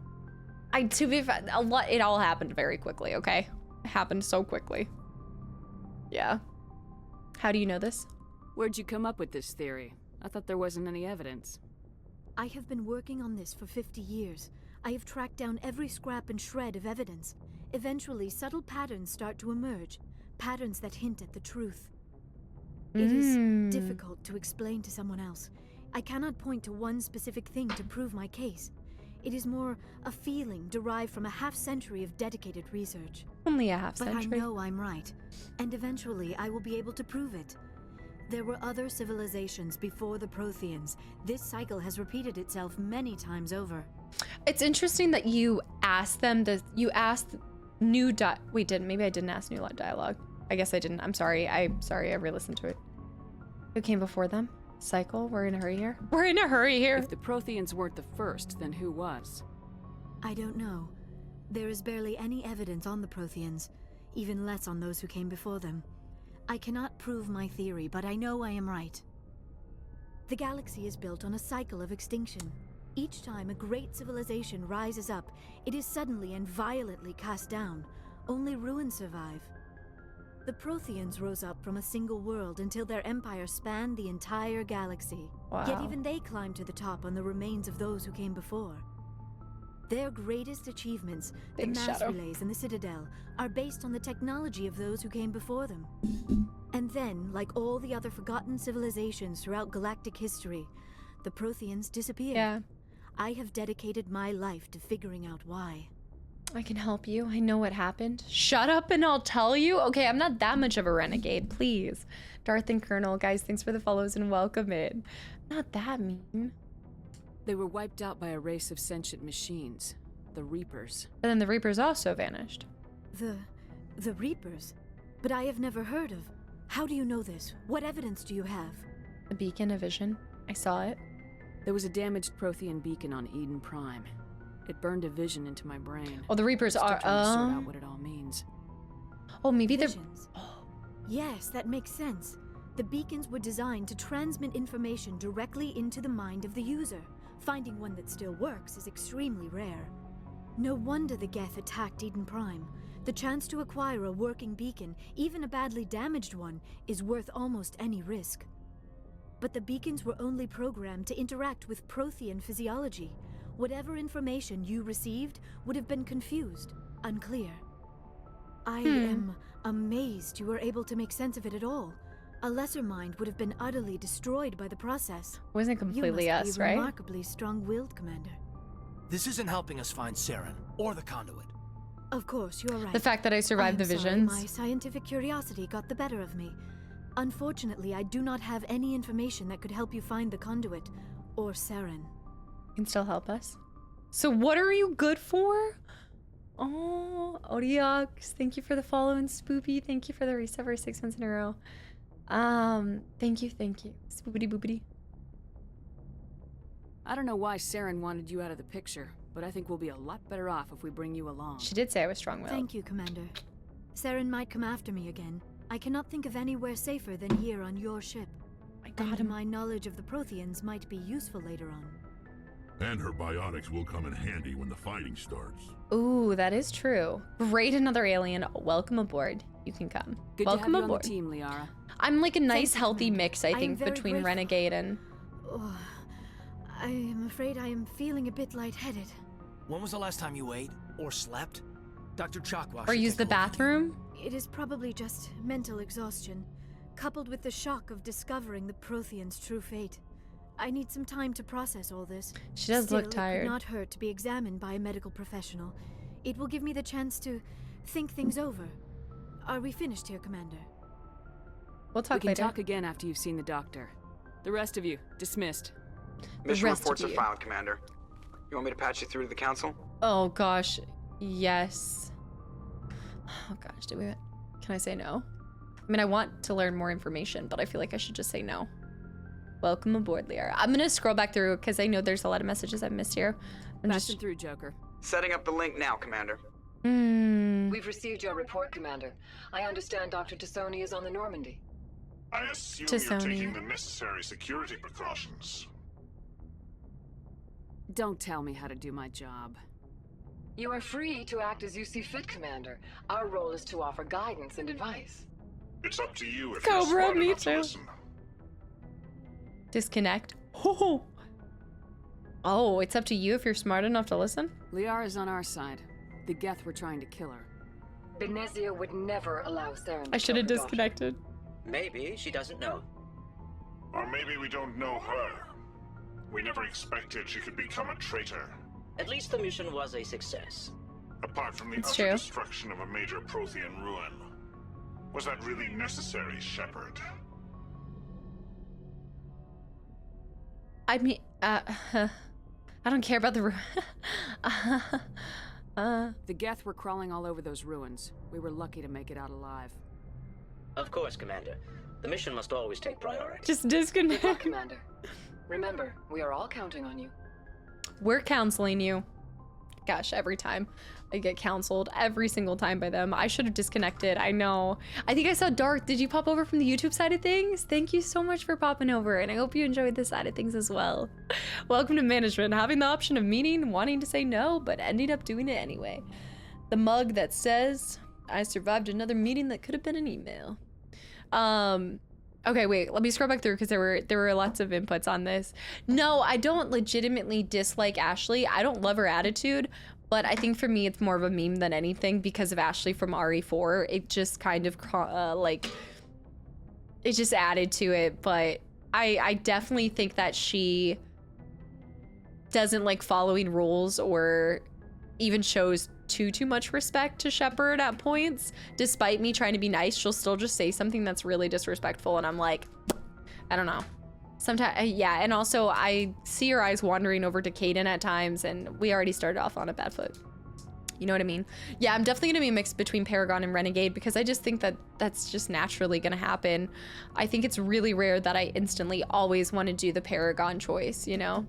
To be fair, it all happened very quickly, okay? It happened so quickly. Yeah. How do you know this? Where'd you come up with this theory? I thought there wasn't any evidence. I have been working on this for 50 years. I have tracked down every scrap and shred of evidence. Eventually, subtle patterns start to emerge. Patterns that hint at the truth. It is difficult to explain to someone else. I cannot point to one specific thing to prove my case. It is more a feeling derived from a half-century of dedicated research. Only a half-century. But I know I'm right, and eventually I will be able to prove it. There were other civilizations before the Protheans. This cycle has repeated itself many times over. It's interesting that you asked them that you asked wait, maybe I didn't ask new dialogue. I guess I didn't. I'm sorry. I re-listened to it. Who came before them? Cycle? We're in a hurry here? We're in a hurry here. If the Protheans weren't the first, then who was? I don't know. There is barely any evidence on the Protheans, even less on those who came before them. I cannot prove my theory, but I know I am right. The galaxy is built on a cycle of extinction. Each time a great civilization rises up, it is suddenly and violently cast down. Only ruins survive. The Protheans rose up from a single world until their empire spanned the entire galaxy. Wow. Yet even they climbed to the top on the remains of those who came before. Their greatest achievements, Thanks, the mass Shadow. relays and the Citadel, are based on the technology of those who came before them. And then, like all the other forgotten civilizations throughout galactic history, the Protheans disappeared. Yeah. I have dedicated my life to figuring out why. I can help you. I know what happened. Shut up and I'll tell you. Okay, I'm not that much of a renegade, please. Darth and Colonel, guys, thanks for the follows and welcome in. Not that mean. They were wiped out by a race of sentient machines, the Reapers. And then the Reapers also vanished. The Reapers? But I have never heard of. How do you know this? What evidence do you have? A beacon, a vision. I saw it. There was a damaged Prothean beacon on Eden Prime. It burned a vision into my brain. Oh, the Reapers Still are. trying to sort out what it all means. Oh, maybe Visions. Yes, that makes sense. The beacons were designed to transmit information directly into the mind of the user. Finding one that still works is extremely rare. No wonder the Geth attacked Eden Prime. The chance to acquire a working beacon, even a badly damaged one, is worth almost any risk. But the beacons were only programmed to interact with Prothean physiology. Whatever information you received would have been confused, unclear. I am amazed you were able to make sense of it at all. A lesser mind would have been utterly destroyed by the process. Wasn't completely you must us, be right? remarkably strong-willed, Commander. This isn't helping us find Saren or the conduit. Of course, you're right. The fact that I survived I'm the sorry, visions. my scientific curiosity got the better of me. Unfortunately, I do not have any information that could help you find the conduit or Saren. Can still help us. So what are you good for? Oh, Odiox, thank you for the follow, and Spoopy, thank you for the reset for 6 months in a row. Thank you. Spoopity boopity. I don't know why Saren wanted you out of the picture, but I think we'll be a lot better off if we bring you along. She did say I was strong-willed. Thank you, Commander. Saren might come after me again. I cannot think of anywhere safer than here on your ship. I got And him. my knowledge of the Protheans might be useful later on. And her biotics will come in handy when the fighting starts. Ooh, that is true. Great, another alien. Welcome aboard. You can come. Good Welcome to have aboard. You on the team, Liara. I'm like a nice, you, healthy Commander. mix, I I am think, very between grateful. renegade and. Oh, I am afraid I am feeling a bit lightheaded. When was the last time you ate or slept? Dr. Chakwa Or should use the take a look at you. bathroom. It is probably just mental exhaustion, coupled with the shock of discovering the Protheans' true fate. I need some time to process all this. She does look Still, tired. It could not hurt to be examined by a medical professional. It will give me the chance to think things over. Are we finished here, Commander? We'll talk We can later. talk again after you've seen the doctor. The rest of you, dismissed. Mission rest reports of are you. filed, Commander. You want me to patch you through to the council? Oh gosh, yes. Oh gosh, can I say no? I mean, I want to learn more information, but I feel like I should just say no. Welcome aboard, Liara. I'm gonna scroll back through because I know there's a lot of messages I've missed here. I'm Passing through, Joker. Setting up the link now, Commander. We've received your report, Commander. I understand Dr. Tassoni is on the Normandy. I assume Tassoni. you're taking the necessary security precautions. Don't tell me how to do my job. You are free to act as you see fit, Commander. Our role is to offer guidance and advice. It's up to you if Cobra, you're smart me enough to too. listen. Disconnect. Oh, it's up to you if you're smart enough to listen. Liara's on our side. The Geth were trying to kill her. Benezia would never allow Saren. I should have disconnected. Maybe she doesn't know. Or maybe we don't know her. We never expected she could become a traitor. At least the mission was a success. Apart from the It's utter true. destruction of a major Prothean ruin. Was that really necessary, Shepard? I mean, I don't care about the The Geth were crawling all over those ruins. We were lucky to make it out alive. Of course, Commander. The mission must always take priority. Just disconnect. Good luck, Commander. Remember, we are all counting on you. We're counseling you. Gosh, every time I get counseled, every single time by them. I should have disconnected. I know. I think I saw Darth. Did you pop over from the YouTube side of things? Thank you so much for popping over, and I hope you enjoyed this side of things as well. Welcome to management, having the option of meeting, wanting to say no, but ending up doing it anyway. The mug that says, I survived another meeting that could have been an email. Okay, wait, let me scroll back through because there were lots of inputs on this. No, I don't legitimately dislike Ashley. I don't love her attitude, but I think for me it's more of a meme than anything because of Ashley from RE4. It just kind of like it just added to it, but I definitely think that she doesn't like following rules or even shows too much respect to Shepard at points. Despite me trying to be nice, she'll still just say something that's really disrespectful, and I'm like, I don't know. Sometimes, yeah, and also I see her eyes wandering over to Kaidan at times, and we already started off on a bad foot. You know what I mean? Yeah, I'm definitely gonna be mixed between Paragon and Renegade because I just think that that's just naturally gonna happen. I think it's really rare that I instantly always want to do the Paragon choice, you know?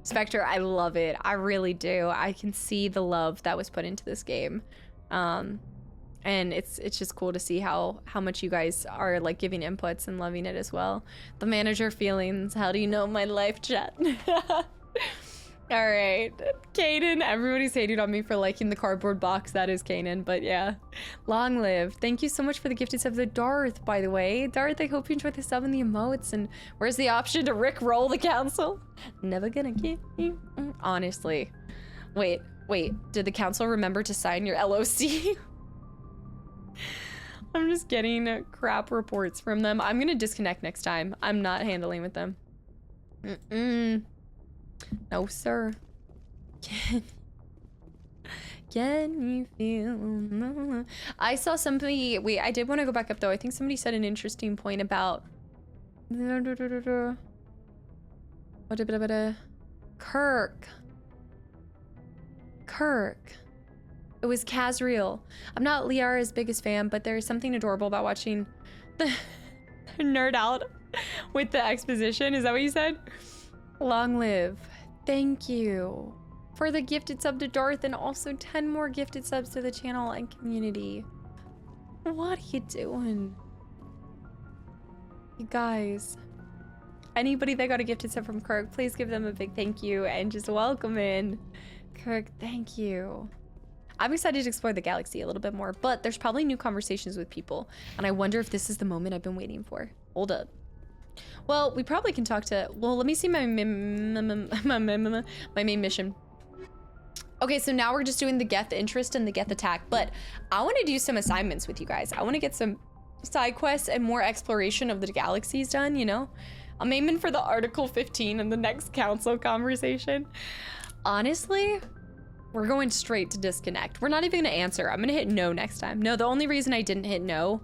Spectre, I love it. I really do. I can see the love that was put into this game. And it's just cool to see how much you guys are like giving inputs and loving it as well. The manager feelings, how do you know my life chat? All right, Kaidan, everybody's hating on me for liking the cardboard box. That is Kaidan, but yeah. Long live. Thank you so much for the gifted sub to Darth, by the way. Darth, I hope you enjoyed the sub and the emotes. And where's the option to Rickroll the council? Never gonna give you. Honestly. Wait. Did the council remember to sign your LOC? I'm just getting crap reports from them. I'm gonna disconnect next time. I'm not handling with them. No, sir. Can you feel? I saw somebody. Wait, I did want to go back up though. I think somebody said an interesting point about Kirk. It was Kazriel. I'm not Liara's biggest fan, but there's something adorable about watching the nerd out with the exposition. Is that what you said? Long live. Thank you for the gifted sub to Darth and also 10 more gifted subs to the channel and community. What are you doing? You guys, anybody that got a gifted sub from Kirk, please give them a big thank you and just welcome in. Kirk, thank you. I'm excited to explore the galaxy a little bit more, but there's probably new conversations with people, and I wonder if this is the moment I've been waiting for. Hold up. Well, we probably can talk to... Well, let me see my main mission. Okay, so now we're just doing the Geth interest and the Geth attack, but I want to do some assignments with you guys. I want to get some side quests and more exploration of the galaxies done, you know? I'm aiming for the Article 15 in the next council conversation. Honestly, we're going straight to disconnect. We're not even going to answer. I'm going to hit no next time. No, the only reason I didn't hit no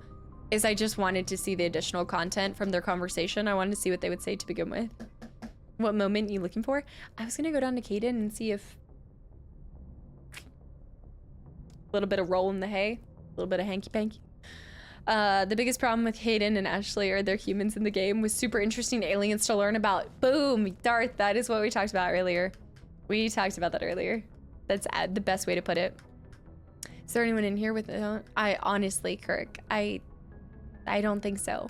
is I just wanted to see the additional content from their conversation. I wanted to see what they would say to begin with. What moment you looking for? I was gonna go down to Kaidan and see if a little bit of roll in the hay, a little bit of hanky panky. The biggest problem with Kaidan and Ashley are their humans in the game with super interesting aliens to learn about. Boom, Darth, that is what we talked about earlier. We talked about that earlier. That's the best way to put it. Is there anyone in here with it? I honestly, Kirk, I don't think so.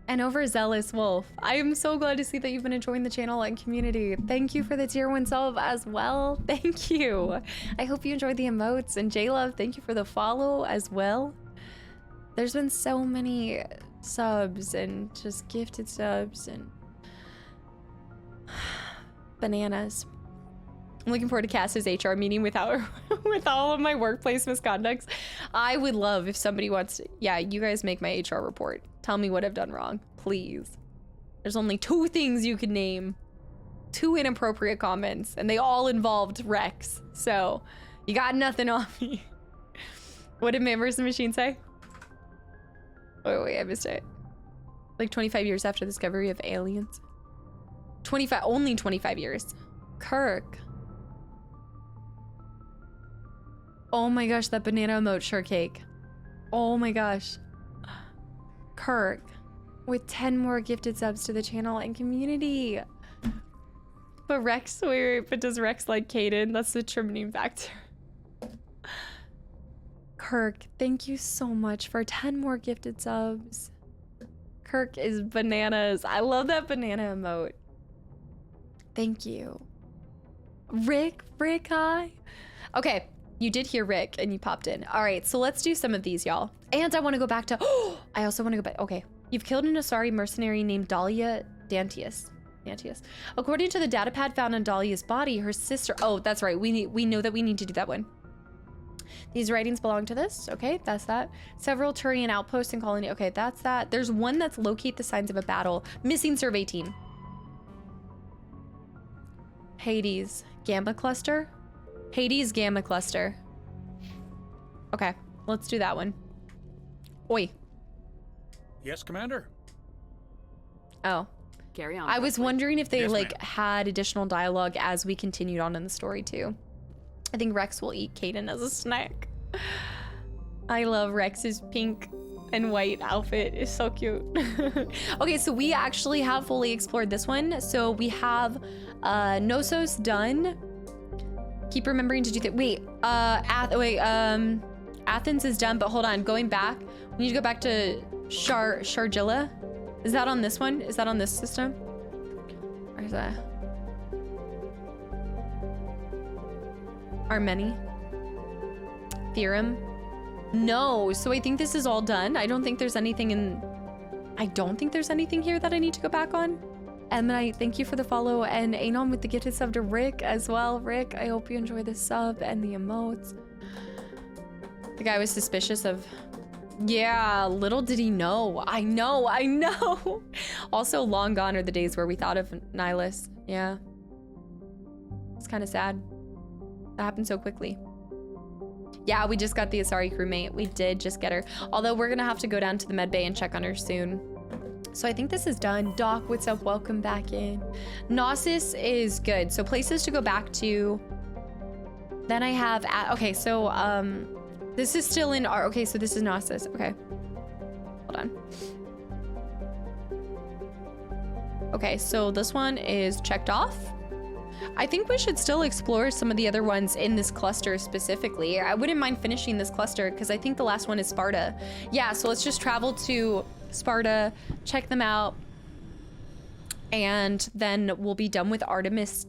And overzealous wolf, I am so glad to see that you've been enjoying the channel and community. Thank you for the tier 1 sub as well. Thank you. I hope you enjoyed the emotes. And J-Love, thank you for the follow as well. There's been so many subs and just gifted subs and bananas. I'm looking forward to Cass's HR meeting with all of my workplace misconducts. I would love if somebody wants to, yeah, you guys make my HR report. Tell me what I've done wrong, please. There's only 2 things you could name. 2 inappropriate comments, and they all involved Rex. So, you got nothing on me. What did Man vs. Machine say? Wait, I missed it. Like 25 years after the discovery of aliens. Only 25 years. Kirk. Oh my gosh, that banana emote shortcake. Oh my gosh. Kirk, with 10 more gifted subs to the channel and community. But Rex, wait, but does Rex like Kaidan? That's the determining factor. Kirk, thank you so much for 10 more gifted subs. Kirk is bananas. I love that banana emote. Thank you. Rick, hi. Okay, you did hear Rick and you popped in. All right, so let's do some of these, y'all. And I want to go back to, I also want to go back. Okay, You've killed an Asari mercenary named Dahlia Dantius. According to the datapad found on Dahlia's body, her sister... Oh, that's right. We know that we need to do that one. These writings belong to this. Okay, that's that. Several Turian outposts and colony. Okay, that's that. There's one that's locate the signs of a battle. Missing survey team. Hades. Gamma cluster? Hades Gamma cluster. Okay, let's do that one. Oi. Yes, Commander? Oh. Carry on. I was wondering if they Yes, like had additional dialogue as we continued on in the story too. I think Rex will eat Kaden as a snack. I love Rex's pink and white outfit. It's so cute. Okay, so we actually have fully explored this one. So we have Knossos done. Keep remembering to do that. Wait, Athens is done, but hold on, going back. We need to go back to Sharjilla. Is that on this one? Is that on this system? Or is that Armeni? Theorem? No, so I think this is all done. I don't think there's anything here that I need to go back on. And I thank you for the follow, and Anon with the gifted sub to Rick as well. Rick, I hope you enjoy the sub and the emotes. The guy was suspicious of... Yeah, little did he know. I know. Also, long gone are the days where we thought of Nihilus. Yeah. It's kind of sad. That happened so quickly. Yeah, we just got the Asari crewmate. We did just get her. Although we're gonna have to go down to the med bay and check on her soon. So I think this is done. Doc, what's up? Welcome back in. Knossos is good. So places to go back to. Then I have... Okay, so... this is still in our... Okay, so this is Knossos. Okay. Hold on. Okay, so this one is checked off. I think we should still explore some of the other ones in this cluster specifically. I wouldn't mind finishing this cluster because I think the last one is Sparta. Yeah, so let's just travel to Sparta, check them out, and then we'll be done with Artemis.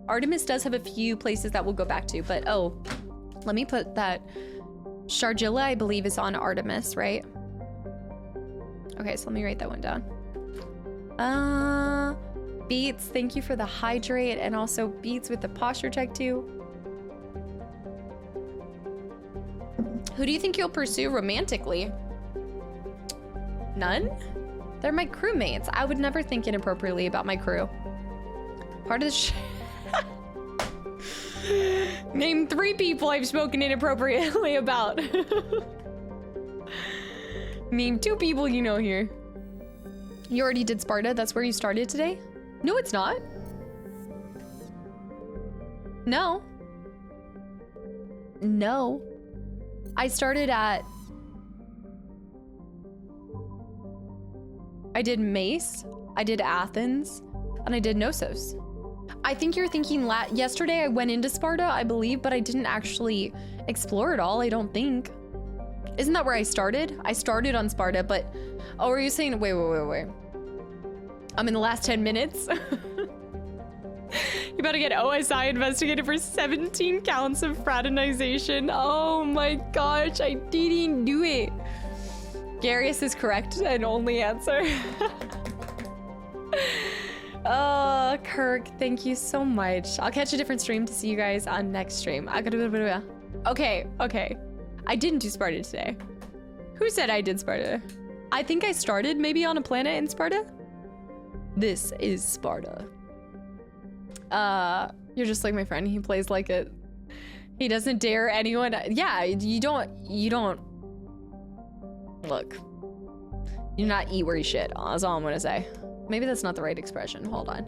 Artemis does have a few places that we'll go back to, but oh, let me put that. Sharjilla, I believe, is on Artemis, right? Okay, so let me write that one down. Beats, thank you for the hydrate, and also Beats with the posture check too. Who do you think you'll pursue romantically? None? They're my crewmates. I would never think inappropriately about my crew. Part of the Name 3 people I've spoken inappropriately about. Name 2 people you know here. You already did Sparta? That's where you started today? No, it's not. No. No. I started at... I did Mace, I did Athens, and I did Knossos. I think you're thinking yesterday I went into Sparta, I believe, but I didn't actually explore it all, I don't think. Isn't that where I started? I started on Sparta, but... Oh, are you saying... Wait. I'm in the last 10 minutes. You about to get OSI investigated for 17 counts of fraternization. Oh my gosh, I didn't do it. Garius is correct and only answer. Oh, Kirk, thank you so much. I'll catch a different stream to see you guys on next stream. Okay. I didn't do Sparta today. Who said I did Sparta? I think I started maybe on a planet in Sparta. This is Sparta. You're just like my friend. He plays like it. He doesn't dare anyone. Yeah, you don't. Look. You do not eat where you shit. That's all I'm gonna say. Maybe that's not the right expression. Hold on.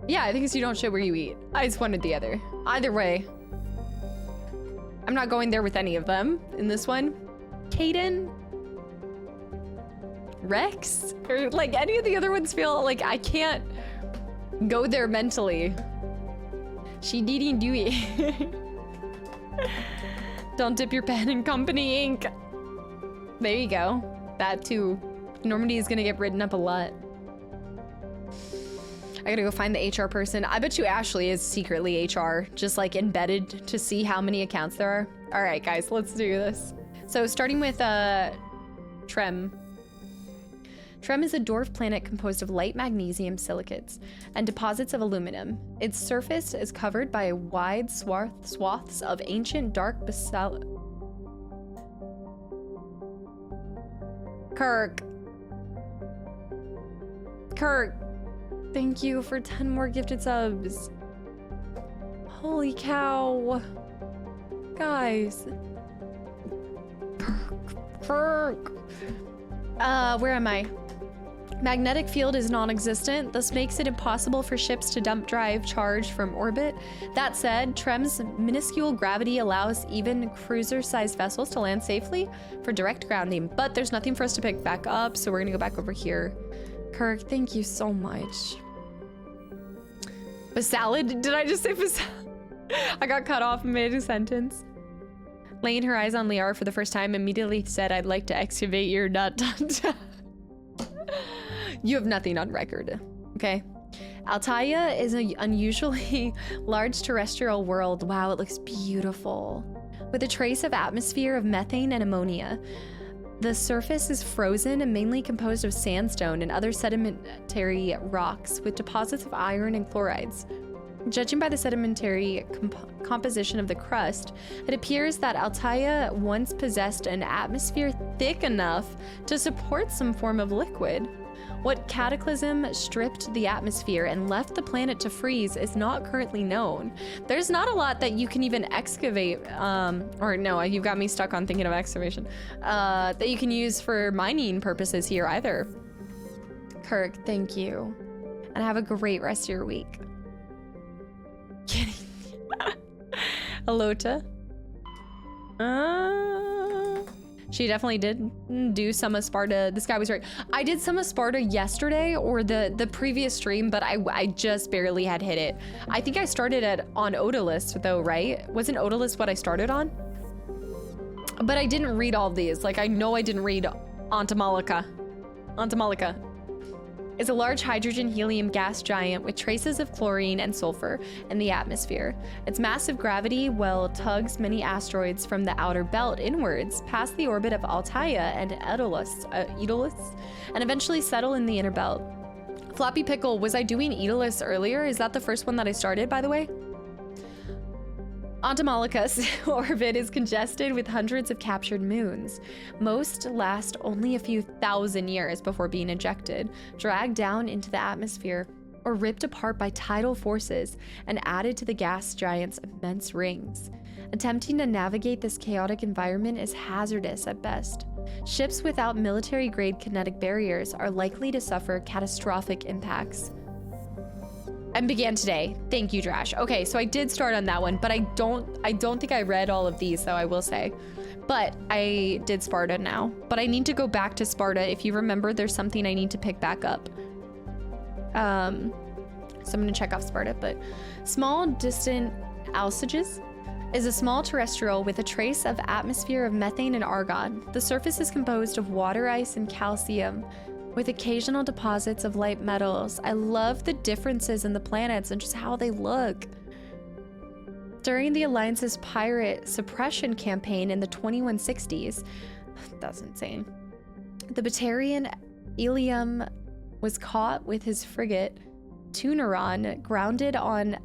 Yeah, I think it's you don't shit where you eat. I just wanted the other. Either way. I'm not going there with any of them in this one. Kaden? Rex? Or like any of the other ones feel like I can't go there mentally. She didn't do it. Don't dip your pen in company ink. There you go. That too. Normandy is gonna get written up a lot. I gotta go find the HR person. I bet you Ashley is secretly HR, just like embedded to see how many accounts there are. All right, guys, let's do this. So starting with Trem. Trem is a dwarf planet composed of light magnesium silicates and deposits of aluminum. Its surface is covered by wide swaths of ancient dark basalt. Kirk, thank you for 10 more gifted subs. Holy cow. Guys. Kirk. Where am I? Magnetic field is non-existent, thus makes it impossible for ships to dump drive charge from orbit. That said, Trem's minuscule gravity allows even cruiser-sized vessels to land safely for direct grounding, but there's nothing for us to pick back up, so we're gonna go back over here. Kirk, thank you so much. Basalid? Did I just say basalid? I got cut off mid-sentence. Laying her eyes on Liara for the first time, immediately said, I'd like to excavate your nut. You have nothing on record, okay? Altaia is an unusually large terrestrial world. Wow, it looks beautiful. With a trace of atmosphere of methane and ammonia. The surface is frozen and mainly composed of sandstone and other sedimentary rocks with deposits of iron and chlorides. Judging by the sedimentary composition of the crust, it appears that Altaia once possessed an atmosphere thick enough to support some form of liquid. What cataclysm stripped the atmosphere and left the planet to freeze is not currently known. There's not a lot that you can even excavate, or no, you've got me stuck on thinking of excavation, that you can use for mining purposes here either. Kirk, thank you. And have a great rest of your week. Kidding. Alota. She definitely did do some of Sparta. This guy was right. I did some of Sparta yesterday or the previous stream, but I just barely had hit it. I think I started on Odalisque though, right? Wasn't Odalisque what I started on? But I didn't read all these. Like, I know I didn't read Antamalica. Antamalica is a large hydrogen-helium gas giant with traces of chlorine and sulfur in the atmosphere. Its massive gravity well tugs many asteroids from the outer belt inwards, past the orbit of Altaia and Aeolus, and eventually settle in the inner belt. Floppy Pickle, was I doing Aeolus earlier? Is that the first one that I started, by the way? Antamalica's orbit is congested with hundreds of captured moons. Most last only a few thousand years before being ejected, dragged down into the atmosphere, or ripped apart by tidal forces and added to the gas giant's immense rings. Attempting to navigate this chaotic environment is hazardous at best. Ships without military-grade kinetic barriers are likely to suffer catastrophic impacts. And began today. Thank you, Drash. Okay, so I did start on that one, but I don't think I read all of these, though, I will say. But I did Sparta now. But I need to go back to Sparta. If you remember, there's something I need to pick back up. So I'm gonna check off Sparta, but small distant Alsages is a small terrestrial with a trace of atmosphere of methane and argon. The surface is composed of water ice and calcium, with occasional deposits of light metals. I love the differences in the planets and just how they look. During the Alliance's pirate suppression campaign in the 2160s, that's insane, the Batarian Ilium was caught with his frigate Tuneron grounded on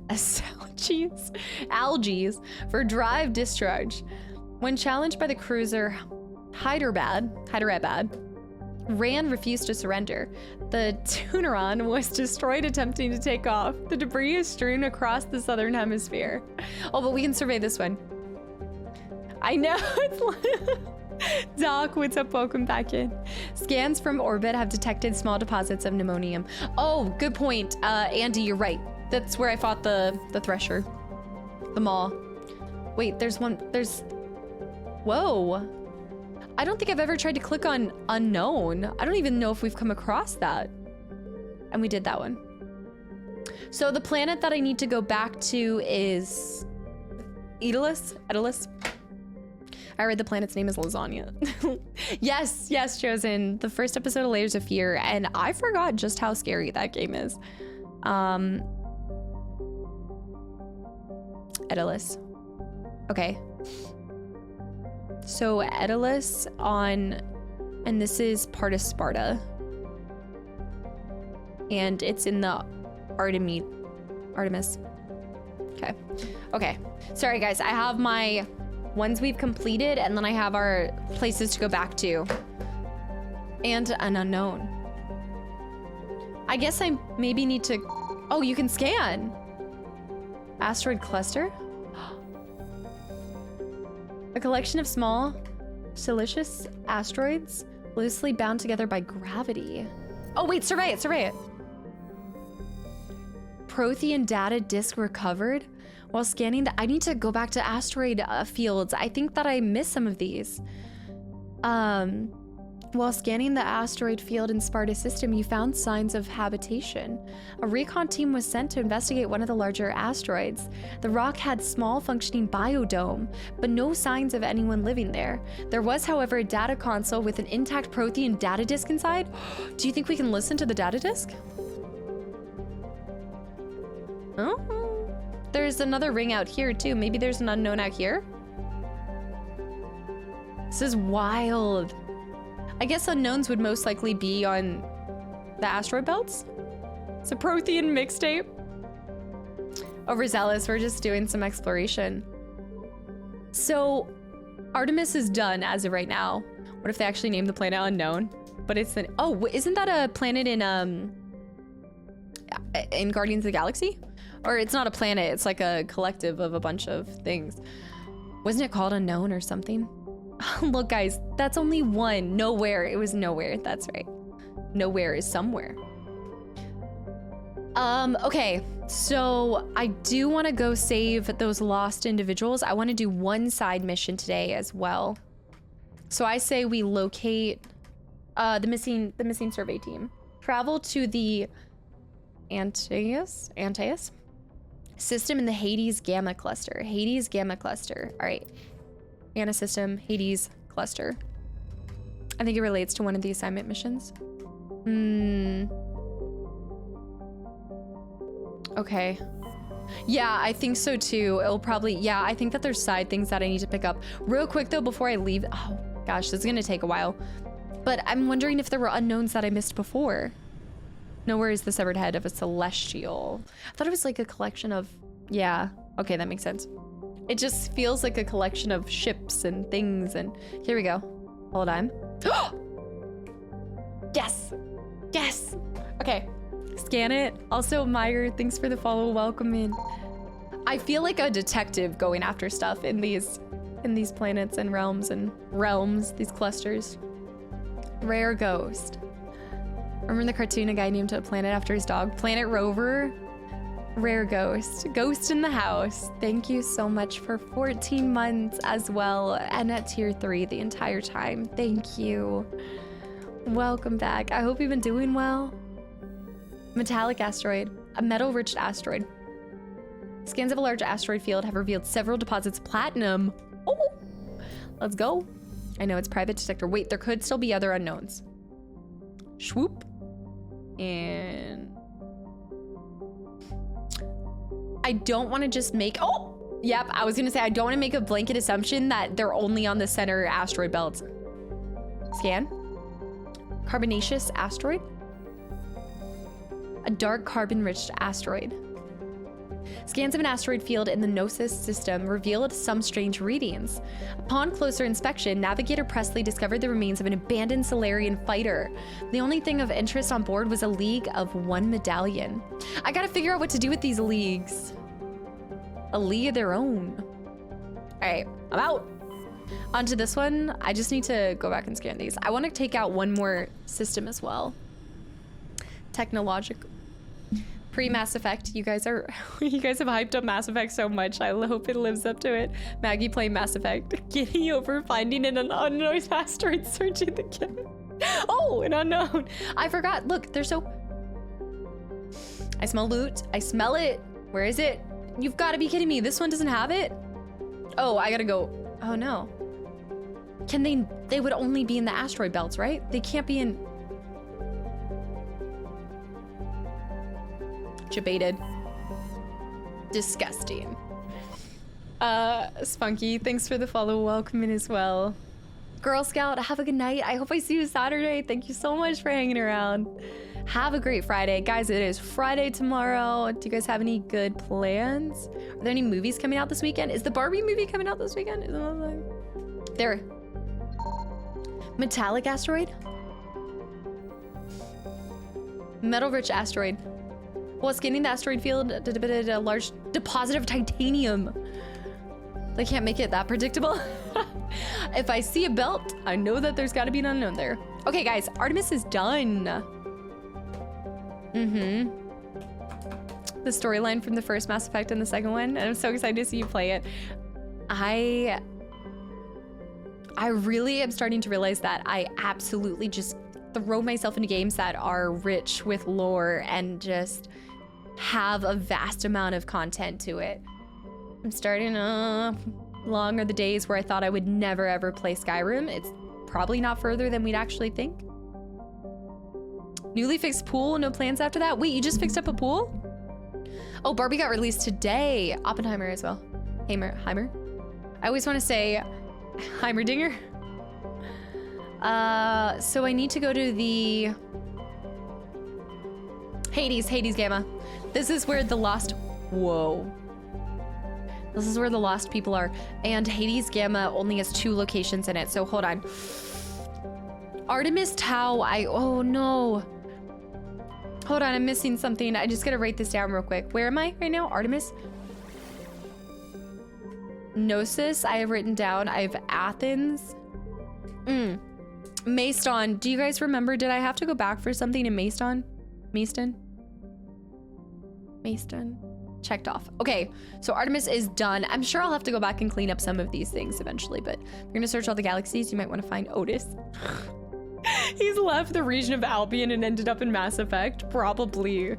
algae for drive discharge. When challenged by the cruiser Hyderabad, Rand refused to surrender. The Tuneron was destroyed attempting to take off. The debris is strewn across the southern hemisphere. Oh, but we can survey this one. I know. Doc, what's up? Welcome back in. Scans from orbit have detected small deposits of pneumonium. Oh, good point. Andy, you're right. That's where I fought the Thresher. The Maw. Wait, there's one. Whoa. I don't think I've ever tried to click on unknown. I don't even know if we've come across that. And we did that one. So the planet that I need to go back to is Aeolus. I read the planet's name is Lasagna. Yes, Chosen. The first episode of Layers of Fear, and I forgot just how scary that game is. Aeolus. Okay. So Aeolus on And this is part of Sparta. And it's in the Artemis. Okay. Okay. Sorry, guys. I have my ones we've completed, and then I have our places to go back to. And an unknown. I guess I maybe need to... Oh, you can scan. Asteroid cluster? A collection of small, silicious asteroids loosely bound together by gravity. Oh, wait, survey it, survey it. Prothean data disk recovered. While scanning I need to go back to asteroid fields. I think that I missed some of these. While scanning the asteroid field in Sparta system, you found signs of habitation. A recon team was sent to investigate one of the larger asteroids. The rock had small functioning biodome, but no signs of anyone living there. There was, however, a data console with an intact Prothean data disk inside. Do you think we can listen to the data disk? Oh, there's another ring out here too. Maybe there's an unknown out here. This is wild. I guess unknowns would most likely be on the asteroid belts. It's a Prothean mixtape. Overzealous, we're just doing some exploration. So Artemis is done as of right now. What if they actually named the planet Unknown? But it's an, oh, isn't that a planet in Guardians of the Galaxy? Or it's not a planet, it's like a collective of a bunch of things. Wasn't it called Unknown or something? Look, guys, that's only one. Nowhere. It was nowhere. That's right. Nowhere is somewhere. Okay. So I do want to go save those lost individuals. I want to do one side mission today as well. So I say we locate the missing survey team. Travel to the Antaeus system in the Hades Gamma Cluster. Hades Gamma Cluster. All right. Anna system, Hades cluster. I think it relates to one of the assignment missions. Okay. Yeah, I think so too. It'll probably, yeah, I think that there's side things that I need to pick up. Real quick though, before I leave, oh gosh, this is gonna take a while. But I'm wondering if there were unknowns that I missed before. Nowhere is the severed head of a celestial. I thought it was like a collection of, yeah, okay, that makes sense. It just feels like a collection of ships and things, and here we go. Hold on. Yes! Yes! Okay, scan it. Also, Meyer, thanks for the follow. Welcome in. I feel like a detective going after stuff in these planets and realms, these clusters. Rare ghost. Remember the cartoon, a guy named a planet after his dog? Planet Rover? Rare ghost. Ghost in the house. Thank you so much for 14 months as well. And at tier 3 the entire time. Thank you. Welcome back. I hope you've been doing well. Metallic asteroid. A metal-rich asteroid. Scans of a large asteroid field have revealed several deposits of platinum. Oh! Let's go. I know it's private detector. Wait, there could still be other unknowns. Swoop. And... I don't want to just make, oh, yep, I was gonna say, I don't want to make a blanket assumption that they're only on the center asteroid belt. Scan. Carbonaceous asteroid. A dark carbon-rich asteroid. Scans of an asteroid field in the Gnosis system revealed some strange readings. Upon closer inspection, Navigator Presley discovered the remains of an abandoned Solarian fighter. The only thing of interest on board was a league of 1 medallion. I gotta figure out what to do with these leagues. A league of their own. All right, I'm out. Onto this one. I just need to go back and scan these. I want to take out one more system as well. Technological. Pre-Mass Effect, you guys have hyped up Mass Effect so much. I hope it lives up to it. Maggie playing Mass Effect. Getting over finding an unknown asteroid, searching the kit. Oh, an unknown. I forgot. Look, they're so... I smell loot. I smell it. Where is it? You've got to be kidding me. This one doesn't have it? Oh, I gotta go. Oh no. Can they would only be in the asteroid belts, right? They can't be in... Debated. Disgusting. Spunky, thanks for the follow. Welcome in as well. Girl Scout, have a good night. I hope I see you Saturday. Thank you so much for hanging around. Have a great Friday. Guys, it is Friday tomorrow. Do you guys have any good plans? Are there any movies coming out this weekend? Is the Barbie movie coming out this weekend? There. Metallic asteroid? Metal-rich asteroid. While scanning the asteroid field, detected a large deposit of titanium. They can't make it that predictable. If I see a belt, I know that there's got to be an unknown there. Okay, guys, Artemis is done. The storyline from the first Mass Effect and the second one, and I'm so excited to see you play it. I really am starting to realize that I absolutely just throw myself into games that are rich with lore and just have a vast amount of content to it. I'm starting long are the days where I thought I would never ever play Skyrim. It's probably not further than we'd actually think. Newly fixed pool, no plans after that? Wait, you just fixed up a pool? Oh, Barbie got released today. Oppenheimer as well. Heimer. I always want to say Heimerdinger. So I need to go to the Hades Gamma. This is where the lost, this is where the lost people are. And Hades Gamma only has 2 locations in it. So hold on. Artemis Tau, oh no. Hold on, I'm missing something. I just gotta write this down real quick. Where am I right now? Artemis? Gnosis, I have written down. I have Athens. Maeston, do you guys remember? Did I have to go back for something in Maeston? Checked off. Okay, so Artemis is done. I'm sure I'll have to go back and clean up some of these things eventually, but we're gonna search all the galaxies. You might want to find Otis. He's left the region of Albion and ended up in Mass Effect. Probably.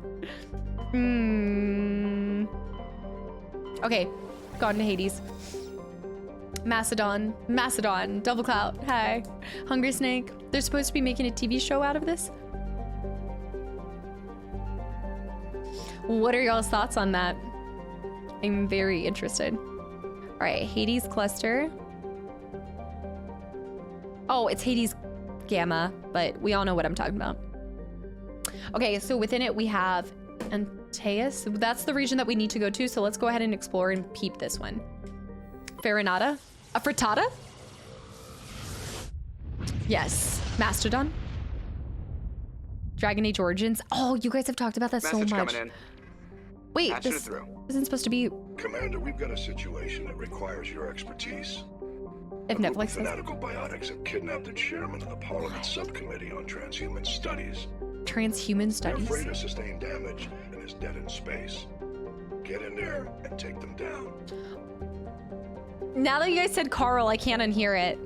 Okay, gone to Hades. Macedon, Double Clout, hi. Hungry Snake, they're supposed to be making a TV show out of this? What are y'all's thoughts on that? I'm very interested. All right, Hades Cluster. Oh, it's Hades Gamma, but we all know what I'm talking about. Okay, so within it we have Antaeus. That's the region that we need to go to, so let's go ahead and explore and peep this one. Farinata? A frittata? Yes. Mastodon? Dragon Age Origins? Oh, you guys have talked about that so much. Coming in. Wait, this isn't supposed to be... Commander, we've got a situation that requires your expertise. If Netflix says... Fanatical biotics have kidnapped the chairman of the Parliament Subcommittee on Transhuman Studies. Transhuman Studies? They're afraid of sustained damage and is dead in space. Get in there and take them down. Now that you guys said Carl, I can't unhear it.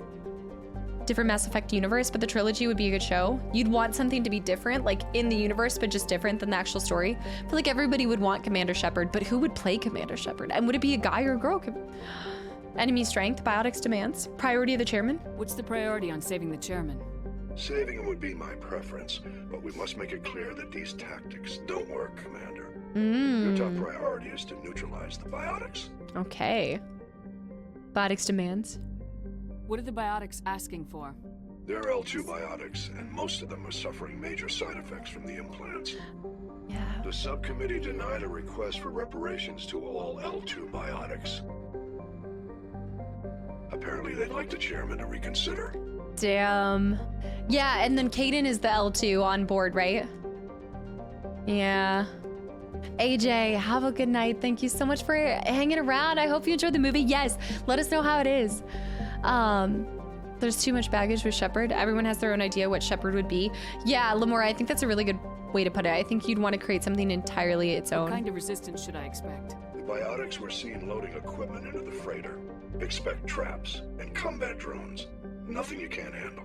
Different Mass Effect universe, but the trilogy would be a good show. You'd want something to be different, like in the universe, but just different than the actual story. I feel like everybody would want Commander Shepard, but who would play Commander Shepard? And would it be a guy or a girl? Enemy strength, biotics demands, priority of the chairman? What's the priority on saving the chairman? Saving him would be my preference, but we must make it clear that these tactics don't work, Commander. Your top priority is to neutralize the biotics. Okay. Biotics demands. What are the biotics asking for? They're L2 biotics, and most of them are suffering major side effects from the implants. Yeah. The subcommittee denied a request for reparations to all L2 biotics. Apparently they'd like the chairman to reconsider. Damn. Yeah, and then Kaden is the L2 on board, right? Yeah. AJ, have a good night. Thank you so much for hanging around. I hope you enjoyed the movie. Yes, let us know how it is. There's too much baggage with Shepard. Everyone has their own idea what Shepard would be. Yeah, Lamora, I think that's a really good way to put it. I think you'd want to create something entirely its own. What kind of resistance should I expect? The biotics were seen loading equipment into the freighter. Expect traps and combat drones. Nothing you can't handle.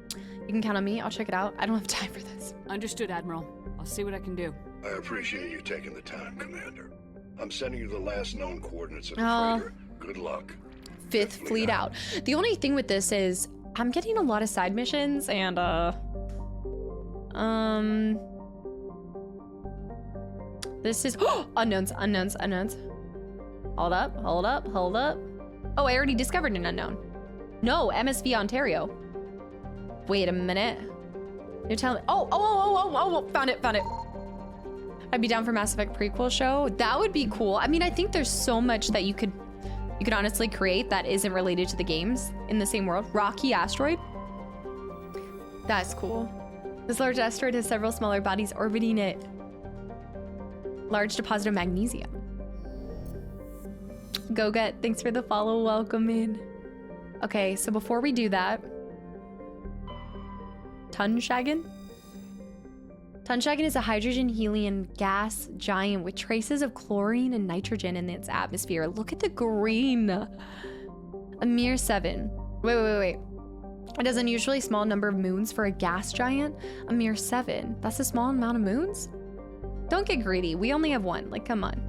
You can count on me. I'll check it out. I don't have time for this. Understood, Admiral. I'll see what I can do. I appreciate you taking the time, Commander. I'm sending you the last known coordinates of the freighter. Good luck. Fifth Fleet out. The only thing with this is I'm getting a lot of side missions and this is unknowns. Hold up. Oh, I already discovered an unknown. No, MSV Ontario. Wait a minute. You're telling me, oh, found it. I'd be down for Mass Effect prequel show. That would be cool. I mean, I think there's so much that you could honestly create that isn't related to the games in the same world. Rocky asteroid. That's cool. This large asteroid has several smaller bodies orbiting it. Large deposit of magnesium. Goget, thanks for the follow. Welcome in. Okay, so before we do that, Tunshagen? Tunshagen is a hydrogen-helium gas giant with traces of chlorine and nitrogen in its atmosphere. Look at the green. A mere 7. Wait. It has an unusually small number of moons for a gas giant. A mere 7. That's a small amount of moons? Don't get greedy. We only have 1. Like, come on.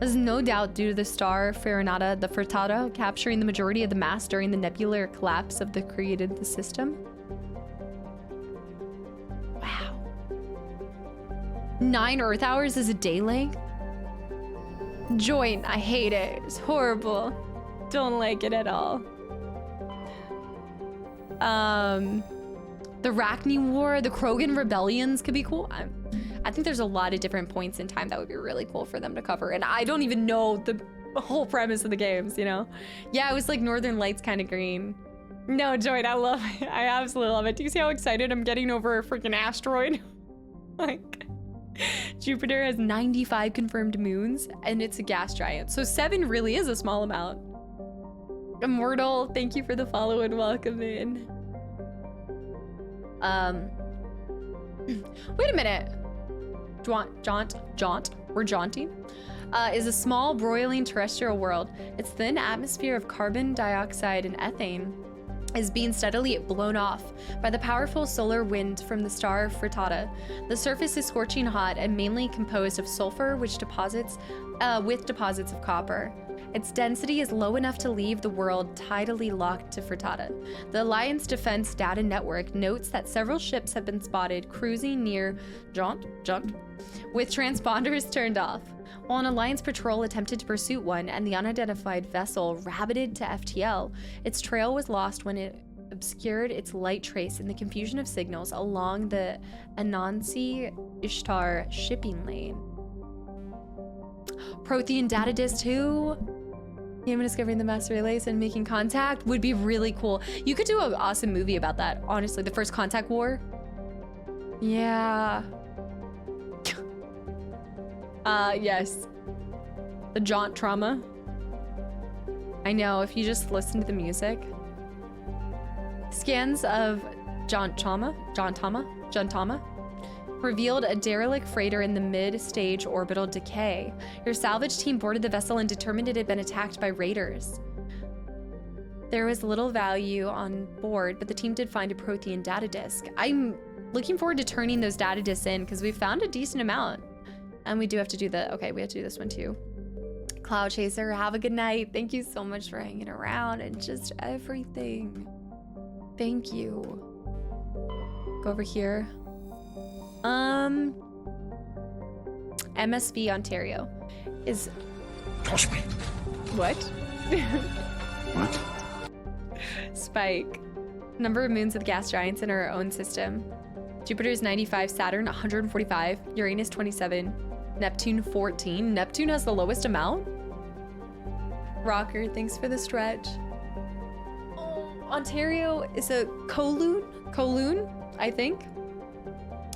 This is no doubt due to the star Farinata, the Frittata, capturing the majority of the mass during the nebular collapse of the created the system. Wow. 9 Earth hours is a day length? Joint, I hate it. It's horrible. Don't like it at all. The Rachni War, the Krogan rebellions could be cool. I think there's a lot of different points in time that would be really cool for them to cover. And I don't even know the whole premise of the games, you know? Yeah, it was like Northern Lights kind of green. No, Joy, I love it. I absolutely love it. Do you see how excited I'm getting over a freaking asteroid? Like, Jupiter has 95 confirmed moons and it's a gas giant. So 7 really is a small amount. Immortal, thank you for the follow and welcome in. Wait a minute. Jaunt, we're jaunting, is a small broiling terrestrial world. Its thin atmosphere of carbon dioxide and ethane is being steadily blown off by the powerful solar wind from the star Frittata. The surface is scorching hot and mainly composed of sulfur, which deposits with deposits of copper. Its density is low enough to leave the world tidally locked to Frittata. The Alliance Defense Data Network notes that several ships have been spotted cruising near Jaunt, with transponders turned off. While an Alliance patrol attempted to pursue one and the unidentified vessel rabbited to FTL, its trail was lost when it obscured its light trace in the confusion of signals along the Anansi Ishtar shipping lane. Prothean data disk 2. Human discovering the master relays and making contact would be really cool. You could do an awesome movie about that, honestly. The first contact war. Yeah. Yes. The jaunt trauma. I know, if you just listen to the music. Scans of Jontama revealed a derelict freighter in the mid-stage orbital decay. Your salvage team boarded the vessel and determined it had been attacked by raiders. There was little value on board, but the team did find a Prothean data disk. I'm looking forward to turning those data disks in because we found a decent amount. And we do have to do okay, we have to do this one too. Cloud Chaser, have a good night. Thank you so much for hanging around and just everything. Thank you. Go over here. MSV Ontario is... Toss me. What? What? Spike. Number of moons of gas giants in our own system. Jupiter is 95, Saturn 145, Uranus 27, Neptune 14. Neptune has the lowest amount? Rocker, thanks for the stretch. Oh, Ontario is a Kowloon, I think.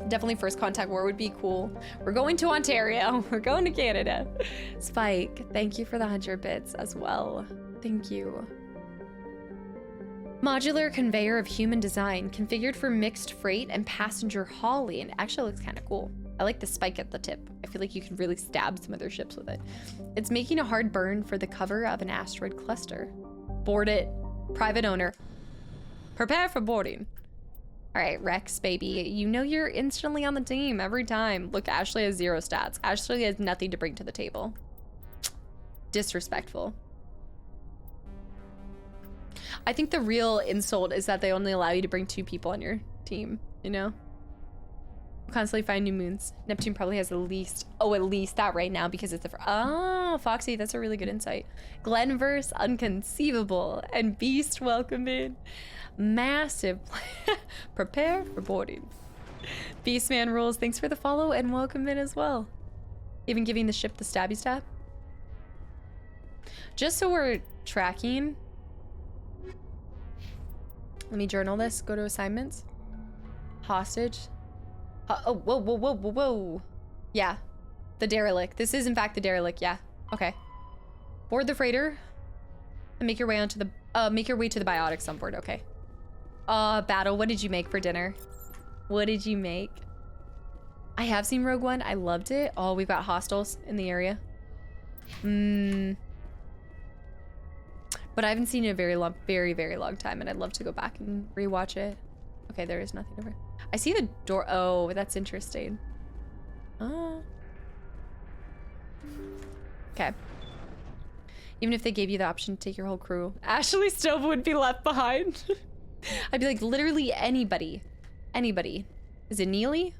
Definitely first contact war would be cool. We're going to Ontario. We're going to Canada. Spike, thank you for the 100 bits as well. Thank you. Modular conveyor of human design, configured for mixed freight and passenger hauling. Actually looks kind of cool. I like the spike at the tip. I feel like you can really stab some other ships with it. It's making a hard burn for the cover of an asteroid cluster. Board it. Private owner. Prepare for boarding. All right, Rex, baby. You know you're instantly on the team every time. Look, Ashley has 0 stats. Ashley has nothing to bring to the table. Disrespectful. I think the real insult is that they only allow you to bring 2 people on your team, you know? Constantly find new moons. Neptune probably has at least that right now because it's the oh, Foxy, that's a really good insight. Glenverse, unconceivable, and Beast, welcome in. Massive. Prepare for boarding. Beastman rules, thanks for the follow and welcome in as well. Even giving the ship the stabby stab. Just so we're tracking. Let me journal this. Go to assignments. Hostage. Oh, whoa, whoa, whoa, whoa, whoa. Yeah. The derelict. This is in fact the derelict. Yeah. Okay. Board the freighter. And make your way onto the biotics on board. Okay. Battle. What did you make for dinner? What did you make? I have seen Rogue One. I loved it. Oh, we've got hostiles in the area. But I haven't seen it in a very, very long time, and I'd love to go back and rewatch it. Okay, there is nothing over. I see the door. Oh, that's interesting. Oh. Okay. Even if they gave you the option to take your whole crew, Ashley Stove would be left behind. I'd be like, literally anybody. Anybody. Is it Neely?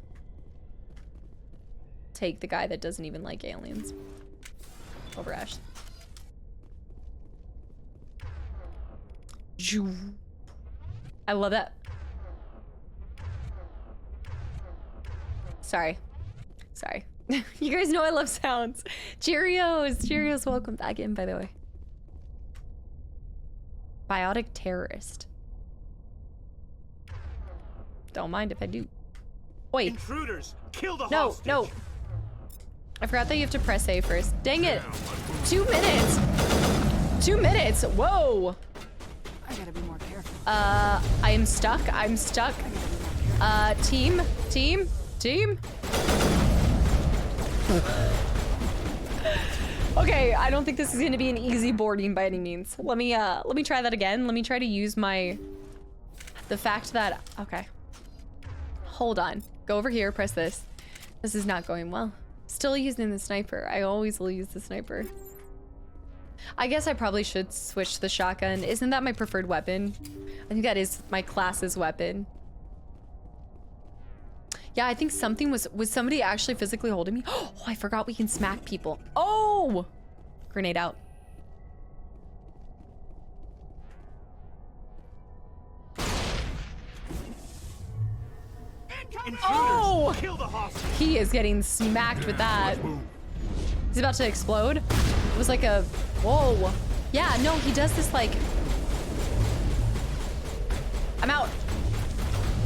Take the guy that doesn't even like aliens. Over Ashley. I love that. Sorry. You guys know I love sounds. Cheerios, welcome back in, by the way. Biotic terrorist. Don't mind if I do. Wait. Intruders, kill the hostage. No. I forgot that you have to press A first. Dang it. 2 minutes. 2 minutes. Whoa. I gotta be more careful. I am stuck. Team. Okay, I don't think this is gonna be an easy boarding by any means. Let me try that again. Let me try to use the fact that, okay. Hold on. Go over here, press this. This is not going well. Still using the sniper. I always will use the sniper. I guess I probably should switch the shotgun. Isn't that my preferred weapon? I think that is my class's weapon. Yeah, I think something was somebody actually physically holding me? Oh, I forgot we can smack people. Oh! Grenade out. Oh! He is getting smacked with that. He's about to explode. It was like a, whoa. Yeah, no, he does this like, I'm out.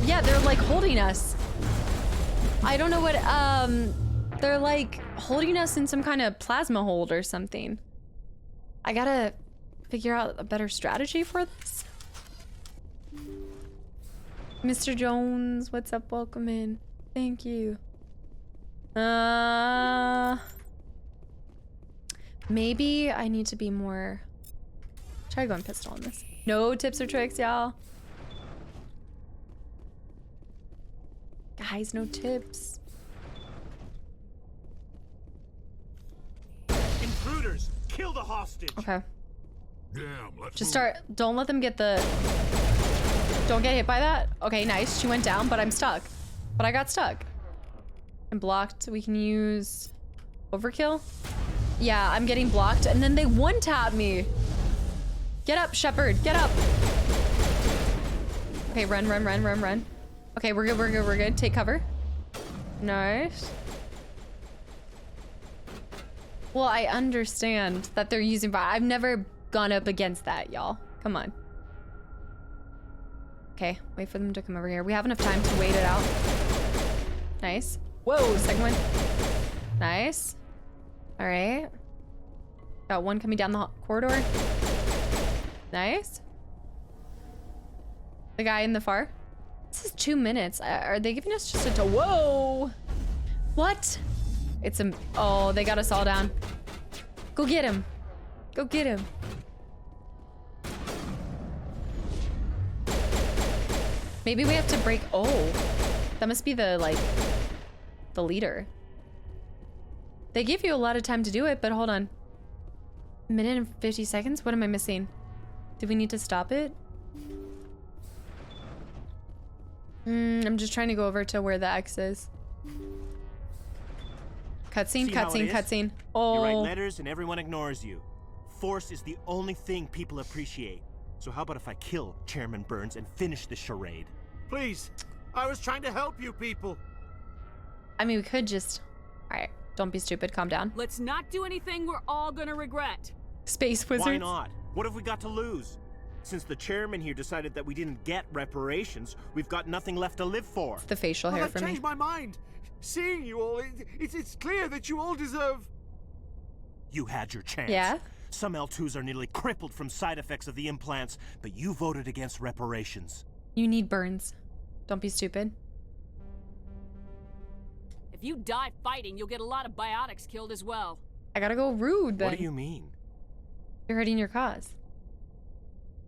Yeah, they're like holding us. I don't know what, they're like holding us in some kind of plasma hold or something. I gotta figure out a better strategy for this. Mr. Jones, what's up? Welcome in. Thank you. Maybe I need to be more... Try going pistol on this. No tips or tricks, y'all. Guys, no tips. Intruders, kill the hostage. Okay. Damn, let's Just start. Don't let them get the... Don't get hit by that. Okay, nice. She went down, but I'm stuck. But I got stuck. I'm blocked. We can use overkill. Yeah, I'm getting blocked, and then they one-tap me. Get up, Shepard. Get up. Okay, run. Okay, we're good. Take cover. Nice. Well, I understand that they're using fire. I've never gone up against that, y'all. Come on. Okay, wait for them to come over here. We have enough time to wait it out. Nice. Whoa, second one. Nice. All right. Got one coming down the corridor. Nice. The guy in the far. This is 2 minutes. Are they giving us just a... Whoa! What? It's a... Oh, they got us all down. Go get him. Go get him. Maybe we have to break... Oh. That must be the, like... the leader. They give you a lot of time to do it, but hold on. A minute and 50 seconds? What am I missing? Do we need to stop it? I'm just trying to go over to where the X is. Cutscene, See how it cutscene, is? cutscene. You write Oh. letters and everyone ignores you. Force is the only thing people appreciate. So how about if I kill Chairman Burns and finish the charade? Please, I was trying to help you people. I mean, we could just... Alright, don't be stupid, calm down. Let's not do anything we're all gonna regret. Space wizards. Why not? What have we got to lose? Since the chairman here decided that we didn't get reparations, we've got nothing left to live for. It's the facial hair I've for me. changed my mind. Seeing you all, it's clear that you all deserve... You had your chance. Yeah? Some L2s are nearly crippled from side effects of the implants, but you voted against reparations. You need Burns. Don't be stupid. If you die fighting, you'll get a lot of biotics killed as well. I gotta go rude then. What do you mean? You're hurting your cause.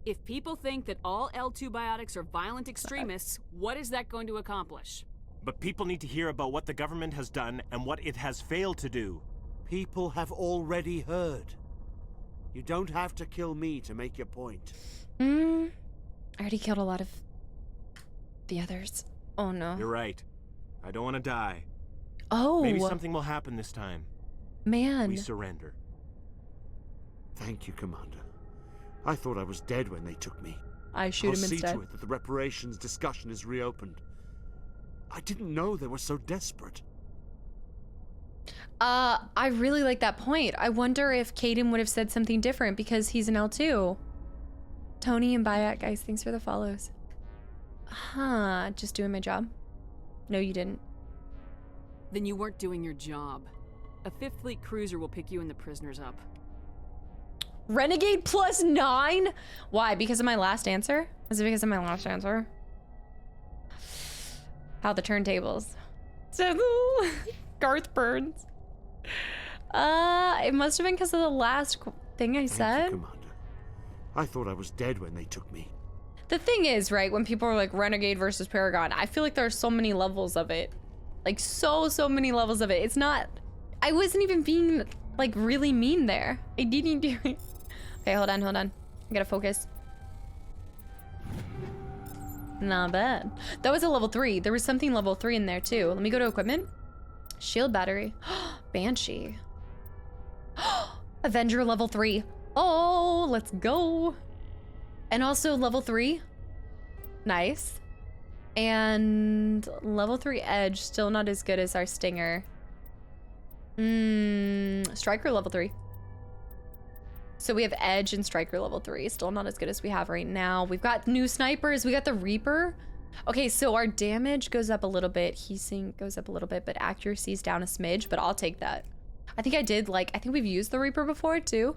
If people think that all L2 biotics are violent extremists, what is that going to accomplish? But people need to hear about what the government has done and what it has failed to do. People have already heard. You don't have to kill me to make your point. I already killed a lot of the others. Oh no. You're right. I don't want to die. Oh. Maybe something will happen this time. Man. We surrender. Thank you, Commander. I thought I was dead when they took me. I shoot him I'll see instead. to it that the reparations discussion is reopened. I didn't know they were so desperate. I really like that point. I wonder if Caden would have said something different because he's an L2. Tony and Bayat, guys, thanks for the follows. Huh, just doing my job. No, you didn't. Then you weren't doing your job. A 5th Fleet cruiser will pick you and the prisoners up. Renegade +9? Why? Because of my last answer? Is it because of my last answer? How the turntables. Garth Burns. It must have been because of the last thing I said. Thank you, Commander. I thought I was dead when they took me. The thing is, right, when people are like Renegade versus Paragon, I feel like there are so many levels of it. Like so many levels of it. It's not, I wasn't even being like really mean there. I didn't do it. Okay, hold on. I gotta focus. Not bad. That was a level 3. There was something level 3 in there too. Let me go to equipment. Shield battery. Banshee. Avenger level 3. Oh, let's go. And also level 3. Nice. And level 3 Edge, still not as good as our Stinger. Striker level 3. So we have Edge and Striker level 3, still not as good as we have right now. We've got new snipers, we got the Reaper. Okay, so our damage goes up a little bit, heat sink goes up a little bit, but accuracy's down a smidge, but I'll take that. I think we've used the Reaper before too.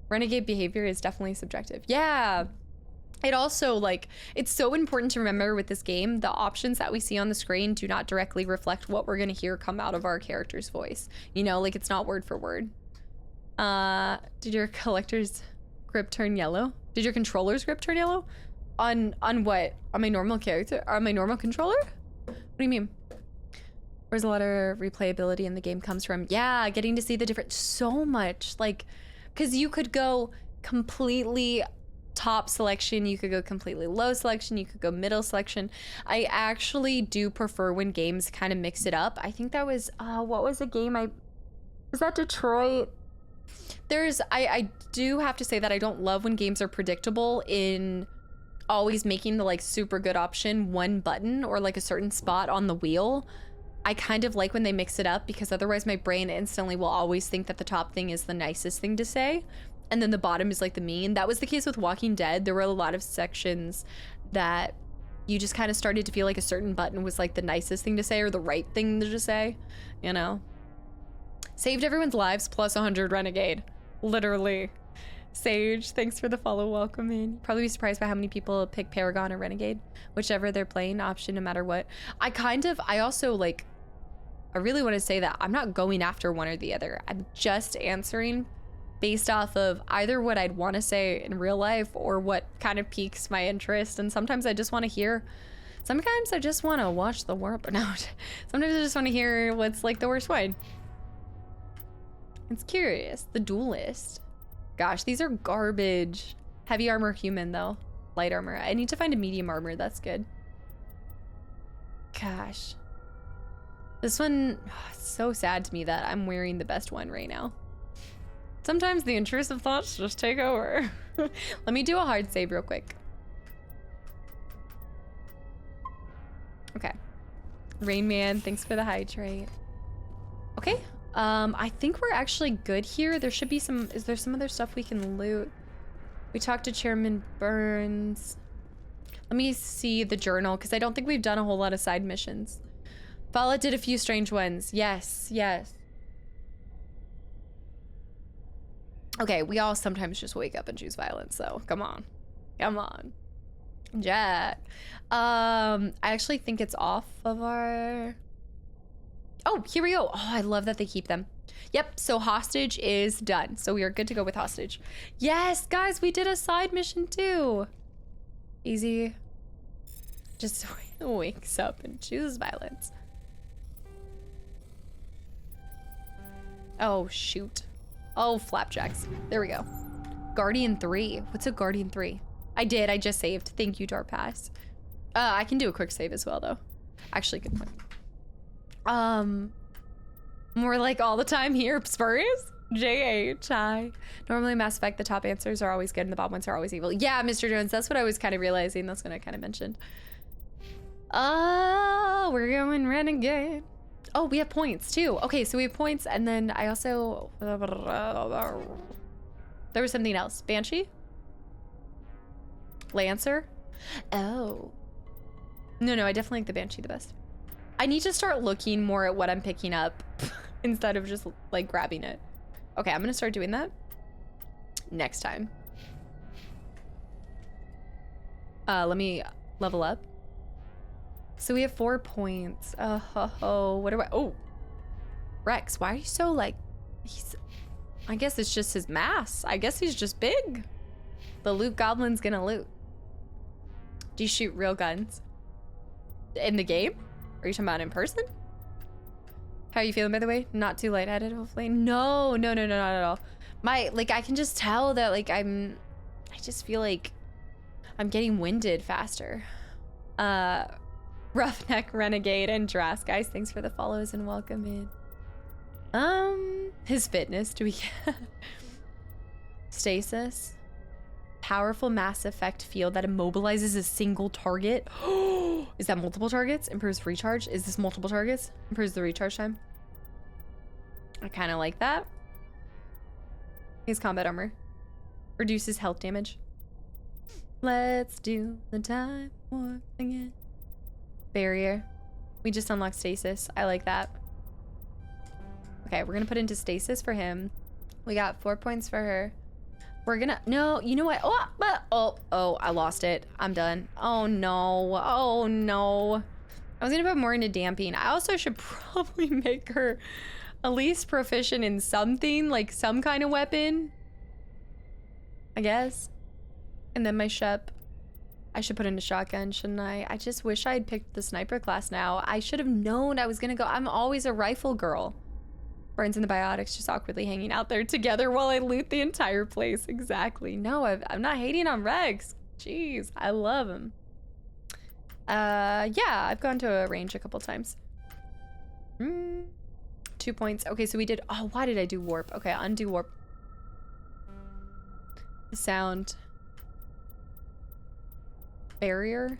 Renegade behavior is definitely subjective. Yeah. It also, like, it's so important to remember with this game, the options that we see on the screen do not directly reflect what we're gonna hear come out of our character's voice. You know, like, it's not word for word. Did your collector's grip turn yellow? Did your controller's grip turn yellow? On what? On my normal character? On my normal controller? What do you mean? Where's a lot of replayability in the game comes from? Yeah, getting to see the different, so much, like, because you could go completely top selection, you could go completely low selection, you could go middle selection. I actually do prefer when games kind of mix it up. I think that was, what was the game was that Detroit? I do have to say that I don't love when games are predictable in always making the like super good option one button or like a certain spot on the wheel. I kind of like when they mix it up because otherwise my brain instantly will always think that the top thing is the nicest thing to say and then the bottom is like the mean. That was the case with Walking Dead. There were a lot of sections that you just kind of started to feel like a certain button was like the nicest thing to say or the right thing to just say, you know? Saved everyone's lives plus 100 Renegade. Literally. Sage, thanks for the follow, welcome in. You'd probably be surprised by how many people pick Paragon or Renegade, whichever they're playing option no matter what. I also like, I really want to say that I'm not going after one or the other. I'm just answering based off of either what I'd want to say in real life or what kind of piques my interest. And sometimes I just want to hear, sometimes I just want to watch the world, but no, sometimes I just want to hear what's like the worst one. It's curious. The Duelist. Gosh, these are garbage. Heavy armor human though. Light armor. I need to find a medium armor. That's good. Gosh. This one, it's so sad to me that I'm wearing the best one right now. Sometimes the intrusive thoughts just take over. Let me do a hard save real quick. Okay. Rain Man, thanks for the hydrate. Okay. I think we're actually good here. There should be some, is there some other stuff we can loot? We talked to Chairman Burns. Let me see the journal, because I don't think we've done a whole lot of side missions. Fala did a few strange ones. Yes, yes. Okay, we all sometimes just wake up and choose violence, so come on. Come on. Jet. I actually think it's off of our... Oh, here we go. Oh, I love that they keep them. Yep, so hostage is done. So we are good to go with hostage. Yes, guys, we did a side mission too. Easy. Just wakes up and chooses violence. Oh, shoot. Oh, flapjacks. There we go. Guardian 3. What's a Guardian 3? I did. I just saved. Thank you, Dart Pass. I can do a quick save as well, though. Actually, good point. More like all the time here, Spurs. JH, hi. Normally Mass Effect, the top answers are always good and the bottom ones are always evil. Yeah, Mr. Jones, that's what I was kind of realizing. That's what I kind of mentioned. Oh, we're going renegade. Oh, we have points too. Okay, so we have points, and then I also... There was something else. Banshee? Lancer? Oh. No, I definitely like the Banshee the best. I need to start looking more at what I'm picking up instead of just like grabbing it. Okay, I'm gonna start doing that next time. Let me level up. So we have 4 points. What do I... Oh, Rex, why are you so like... I guess it's just his mass. I guess he's just big. The loot goblin's gonna loot. Do you shoot real guns? In the game? Are you talking about in person? How are you feeling, by the way? Not too lightheaded, hopefully. No, not at all. I can just tell that, I just feel like I'm getting winded faster. Roughneck, Renegade, and Drask, guys, thanks for the follows and welcome in. His fitness, do we get? Stasis. Powerful mass effect field that immobilizes a single target. Is that multiple targets? Improves recharge. Is this multiple targets? Improves the recharge time. I kind of like that. His combat armor. Reduces health damage. Let's do the time warp again. Barrier. We just unlocked stasis. I like that. Okay, we're gonna put into stasis for him. We got 4 points for her. We're gonna... No, you know what? Oh, I lost it. I'm done. Oh, no. Oh, no. I was gonna put more into damping. I also should probably make her at least proficient in something, like some kind of weapon. I guess. And then my Shep. I should put into shotgun, shouldn't I? I just wish I had picked the sniper class now. I should have known I was gonna go... I'm always a rifle girl. Burns and the Biotics just awkwardly hanging out there together while I loot the entire place. Exactly. No, I'm not hating on Rex. Jeez, I love him. Yeah, I've gone to a range a couple times. 2 points. Okay, so we did... Oh, why did I do warp? Okay, undo warp. The sound. Barrier.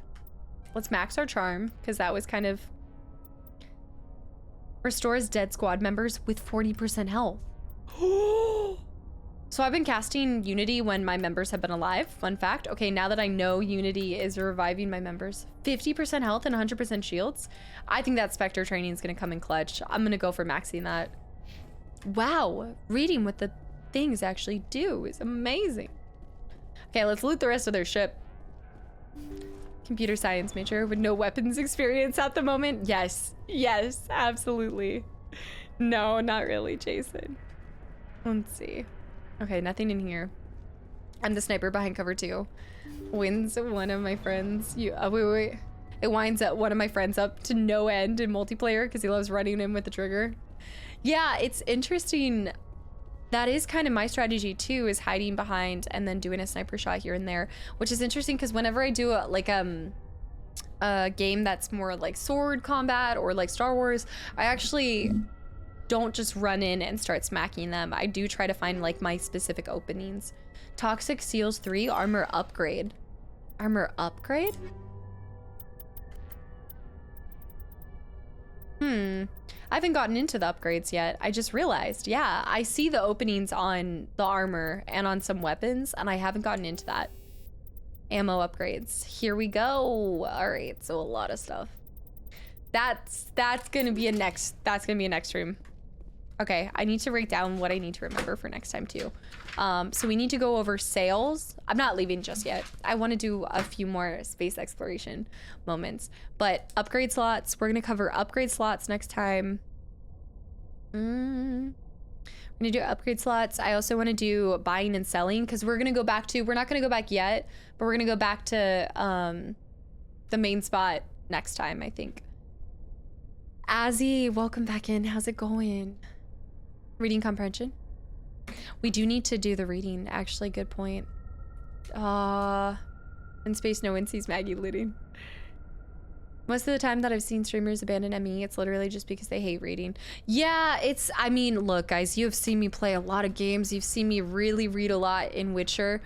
Let's max our charm, because that was kind of... Restores dead squad members with 40% health. So I've been casting Unity when my members have been alive. Fun fact. Okay, now that I know Unity is reviving my members. 50% health and 100% shields. I think that Spectre training is going to come in clutch. I'm going to go for maxing that. Wow. Reading what the things actually do is amazing. Okay, let's loot the rest of their ship. Computer science major with no weapons experience at the moment. Yes, absolutely. No, not really, Jason. Let's see. Okay, nothing in here. I'm the sniper behind cover 2. Wins one of my friends. Wait. It winds up one of my friends up to no end in multiplayer because he loves running in with the trigger. Yeah, it's interesting. That is kind of my strategy too, is hiding behind and then doing a sniper shot here and there, which is interesting because whenever I do a game that's more like sword combat or like Star Wars, I actually don't just run in and start smacking them. I do try to find like my specific openings. Toxic Seals 3 armor upgrade. Armor upgrade? I haven't gotten into the upgrades yet. I just realized, yeah, I see the openings on the armor and on some weapons, and I haven't gotten into that. Ammo upgrades. Here we go. All right, so a lot of stuff. That's gonna be a next stream. Okay, I need to write down what I need to remember for next time too. So we need to go over sales. I'm not leaving just yet. I want to do a few more space exploration moments, but upgrade slots. We're gonna cover upgrade slots next time. We're gonna do upgrade slots. I also want to do buying and selling because we're not gonna go back yet, but we're gonna go back to the main spot next time, I think. Azzy, welcome back in. How's it going? Reading comprehension? We do need to do the reading, actually. Good point. In space, no one sees Maggie looting. Most of the time that I've seen streamers abandon ME, it's literally just because they hate reading. Yeah, I mean, look, guys, you have seen me play a lot of games. You've seen me really read a lot in Witcher.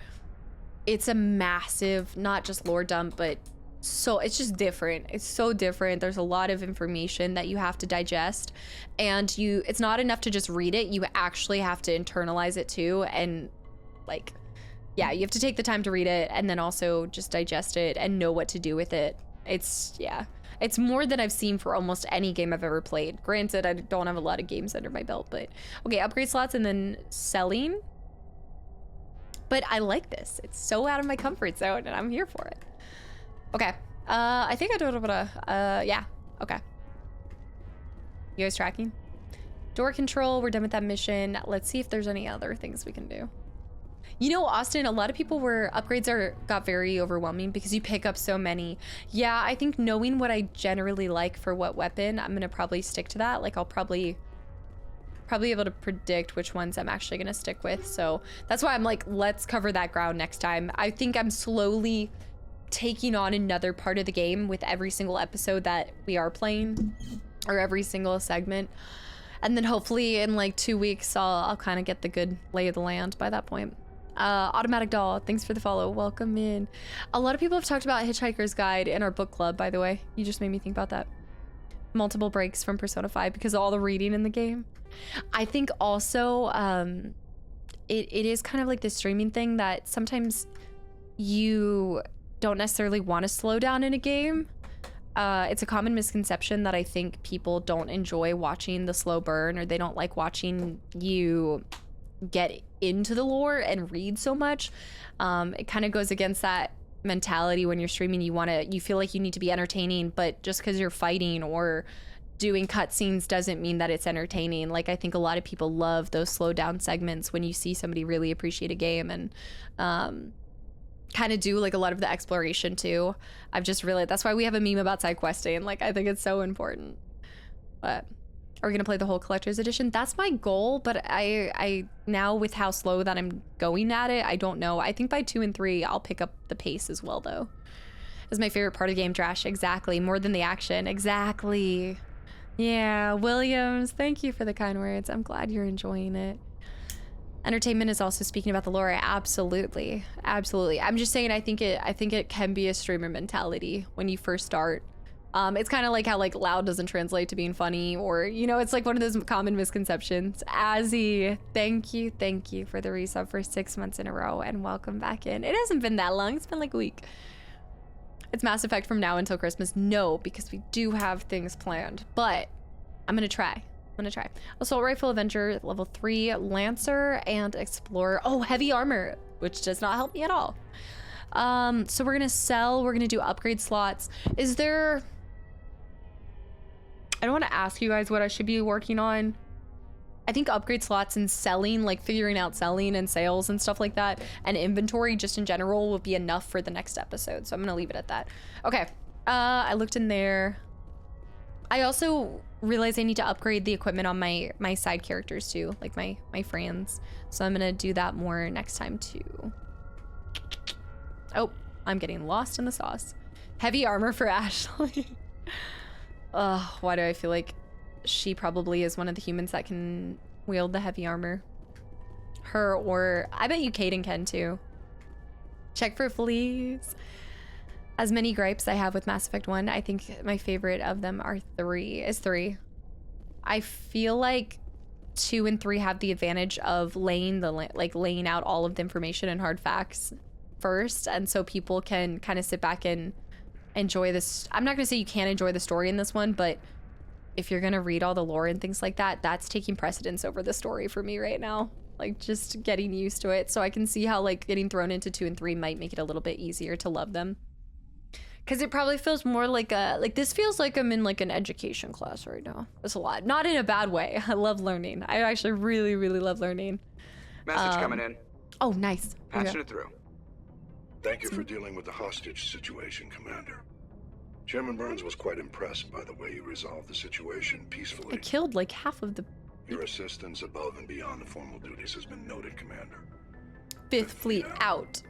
It's a massive, not just lore dump, but so it's just different. It's so different. There's a lot of information that you have to digest, and it's not enough to just read it. You actually have to internalize it too, and like, yeah, you have to take the time to read it and then also just digest it and know what to do with it. It's more than I've seen for almost any game I've ever played. Granted, I don't have a lot of games under my belt, but okay, upgrade slots and then selling. But I like this. It's so out of my comfort zone and I'm here for it. Okay, I think I do it, yeah, okay. You guys tracking? Door control, we're done with that mission. Let's see if there's any other things we can do. You know, Austin, a lot of people upgrades got very overwhelming because you pick up so many. Yeah, I think knowing what I generally like for what weapon, I'm gonna probably stick to that. Like, I'll probably be able to predict which ones I'm actually gonna stick with. So that's why I'm like, let's cover that ground next time. I think I'm slowly taking on another part of the game with every single episode that we are playing, or every single segment, and then hopefully in like 2 weeks I'll kind of get the good lay of the land by that point. Automatic Doll, thanks for the follow. Welcome in. A lot of people have talked about Hitchhiker's Guide in our book club, by the way. You just made me think about that. Multiple breaks from Persona 5 because of all the reading in the game. I think also it is kind of like this streaming thing that sometimes you don't necessarily want to slow down in a game. It's a common misconception that I think people don't enjoy watching the slow burn, or they don't like watching you get into the lore and read so much. It kind of goes against that mentality when you're streaming. You feel like you need to be entertaining, but just because you're fighting or doing cutscenes doesn't mean that it's entertaining. Like, I think a lot of people love those slow down segments when you see somebody really appreciate a game and kind of do like a lot of the exploration too. I've just realized that's why we have a meme about side questing. Like, I think it's so important. But are we gonna play the whole collector's edition? That's my goal, but I now, with how slow that I'm going at it, I don't know. I think by 2 and 3 I'll pick up the pace as well though. It's my favorite part of game, Trash. Exactly, more than the action. Exactly. Yeah, Williams, thank you for the kind words. I'm glad you're enjoying it. Entertainment is also speaking about the lore. Absolutely, absolutely. I'm just saying, I think it can be a streamer mentality when you first start. It's kind of like how like loud doesn't translate to being funny, or you know, it's like one of those common misconceptions. Azzy, thank you for the resub for 6 months in a row, and welcome back in. It hasn't been that long. It's been like a week. It's Mass Effect from now until Christmas. No, because we do have things planned, but I'm gonna try. Assault Rifle Avenger, level 3, Lancer, and Explorer. Oh, heavy armor, which does not help me at all. So we're gonna sell, we're gonna do upgrade slots. Is there... I don't want to ask you guys what I should be working on. I think upgrade slots and selling, like figuring out selling and sales and stuff like that, and inventory just in general will be enough for the next episode. So I'm gonna leave it at that. Okay, I looked in there. I also realized I need to upgrade the equipment on my side characters too, like my friends. So I'm gonna do that more next time too. Oh, I'm getting lost in the sauce. Heavy armor for Ashley. Ugh, why do I feel like she probably is one of the humans that can wield the heavy armor? Her, or I bet you Kaden can too. Check for fleas. As many gripes I have with Mass Effect 1, I think my favorite of them are 3. I feel like 2 and 3 have the advantage of laying out all of the information and hard facts first, and so people can kind of sit back and enjoy this. I'm not gonna say you can't enjoy the story in this one, but if you're gonna read all the lore and things like that, that's taking precedence over the story for me right now. Like, just getting used to it. So I can see how like getting thrown into 2 and 3 might make it a little bit easier to love them. Because it probably feels more like this feels like I'm in like an education class right now. It's a lot. Not in a bad way. I love learning. I actually really, really love learning. Message coming in. Oh, nice. Patching it through. Thank you for dealing with the hostage situation, Commander. Chairman Burns was quite impressed by the way you resolved the situation peacefully. I killed like half of the... Your assistance above and beyond the formal duties has been noted, Commander. Fifth Fleet out.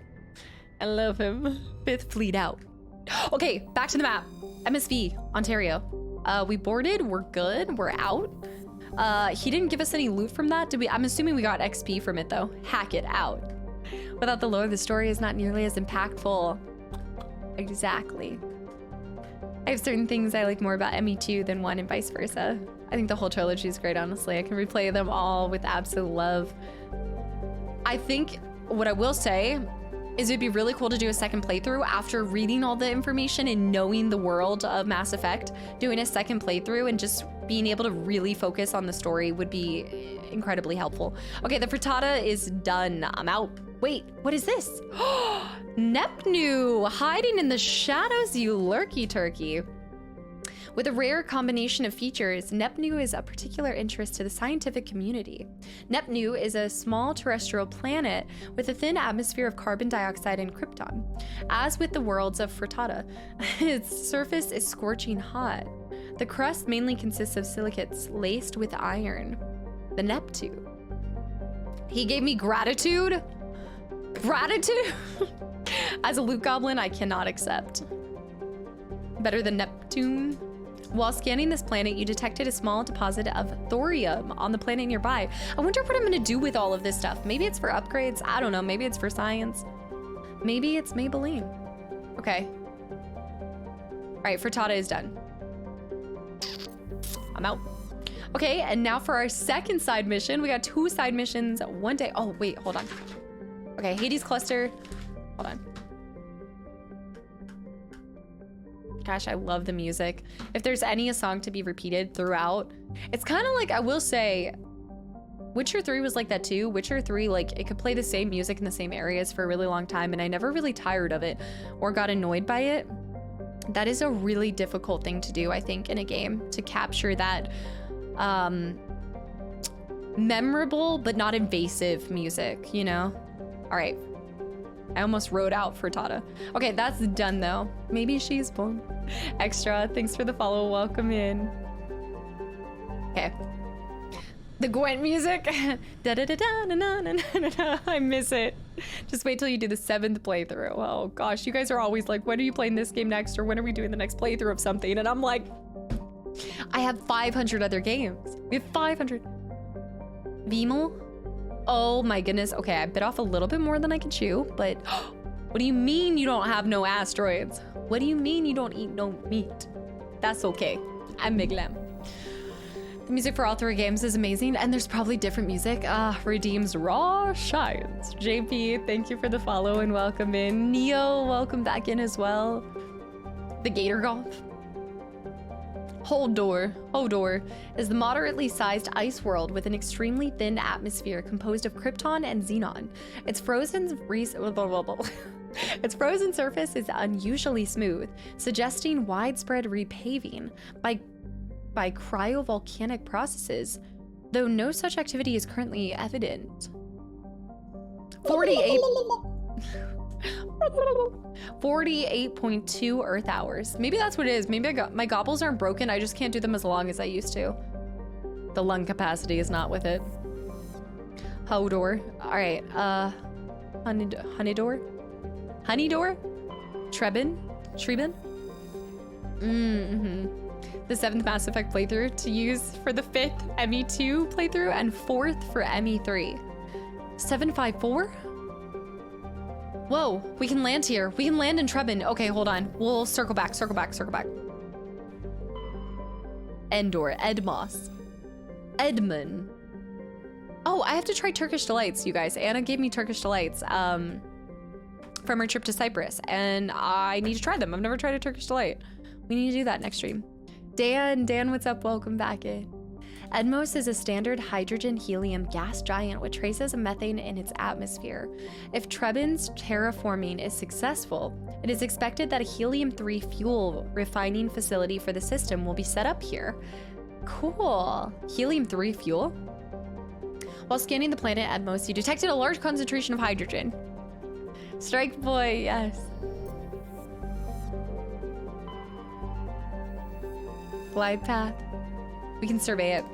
I love him. Fifth Fleet out. Okay, back to the map. MSV, Ontario. We boarded, we're good, we're out. He didn't give us any loot from that, did we? I'm assuming we got XP from it though. Hack it out. Without the lore, the story is not nearly as impactful. Exactly. I have certain things I like more about ME2 than 1 and vice versa. I think the whole trilogy is great, honestly. I can replay them all with absolute love. I think what I will say is it'd be really cool to do a second playthrough after reading all the information and knowing the world of Mass Effect. Doing a second playthrough and just being able to really focus on the story would be incredibly helpful. Okay, the frittata is done. I'm out. Wait, what is this? Nepnu, hiding in the shadows, you lurky turkey. With a rare combination of features, Nepnu is of particular interest to the scientific community. Nepnu is a small terrestrial planet with a thin atmosphere of carbon dioxide and krypton. As with the worlds of Frittata, its surface is scorching hot. The crust mainly consists of silicates laced with iron. The Neptune. He gave me gratitude? Gratitude? As a loot goblin, I cannot accept. Better than Neptune? While scanning this planet, you detected a small deposit of thorium on the planet nearby. I wonder what I'm gonna do with all of this stuff. Maybe it's for upgrades. I don't know. Maybe it's for science. Maybe it's Maybelline. Okay. All right, frittata is done. I'm out. Okay, and now for our second side mission. We got 2 side missions one day. Oh, wait, hold on. Okay, Hades cluster. Hold on. Gosh, I love the music. If there's any song to be repeated throughout, it's kind of like, I will say, Witcher 3 was like that too. Witcher 3, like, it could play the same music in the same areas for a really long time, and I never really tired of it or got annoyed by it. That is a really difficult thing to do, I think, in a game, to capture that memorable but not invasive music, you know? All right. I almost wrote out frittata. Okay, that's done though. Maybe she's born. Extra, thanks for the follow, welcome in. Okay. The Gwent music. Da da da da na na na na na. I miss it. Just wait till you do the 7th playthrough. Oh gosh, you guys are always like, when are you playing this game next? Or when are we doing the next playthrough of something? And I'm like, I have 500 other games. We have 500. Vimel? Oh my goodness. Okay, I bit off a little bit more than I can chew, but what do you mean you don't have no asteroids? What do you mean you don't eat no meat? That's okay. I'm Miglem. The music for all 3 games is amazing, and there's probably different music. Redeems Raw Shines. JP, thank you for the follow and welcome in. Neo, welcome back in as well. The Gator Golf. Hodor is the moderately sized ice world with an extremely thin atmosphere composed of krypton and xenon. Its frozen surface is unusually smooth, suggesting widespread repaving by cryovolcanic processes, though no such activity is currently evident. 48.2 Earth hours. Maybe that's what it is. Maybe my gobbles aren't broken. I just can't do them as long as I used to. The lung capacity is not with it. Hodor. All right. Honeydor. Trebin. Mm-hmm. The 7th Mass Effect playthrough to use for the 5th ME2 playthrough and 4th for ME3. 754? Whoa, we can land here. We can land in Trebin. Okay, hold on. We'll circle back. Endor, Edmos. Edmund. Oh, I have to try Turkish Delights, you guys. Anna gave me Turkish Delights from her trip to Cyprus, and I need to try them. I've never tried a Turkish Delight. We need to do that next stream. Dan, what's up? Welcome back in. Edmos is a standard hydrogen-helium gas giant with traces of methane in its atmosphere. If Trebin's terraforming is successful, it is expected that a helium-3 fuel refining facility for the system will be set up here. Cool. Helium-3 fuel? While scanning the planet Edmos, you detected a large concentration of hydrogen. Strike boy, yes. Glide path. We can survey it.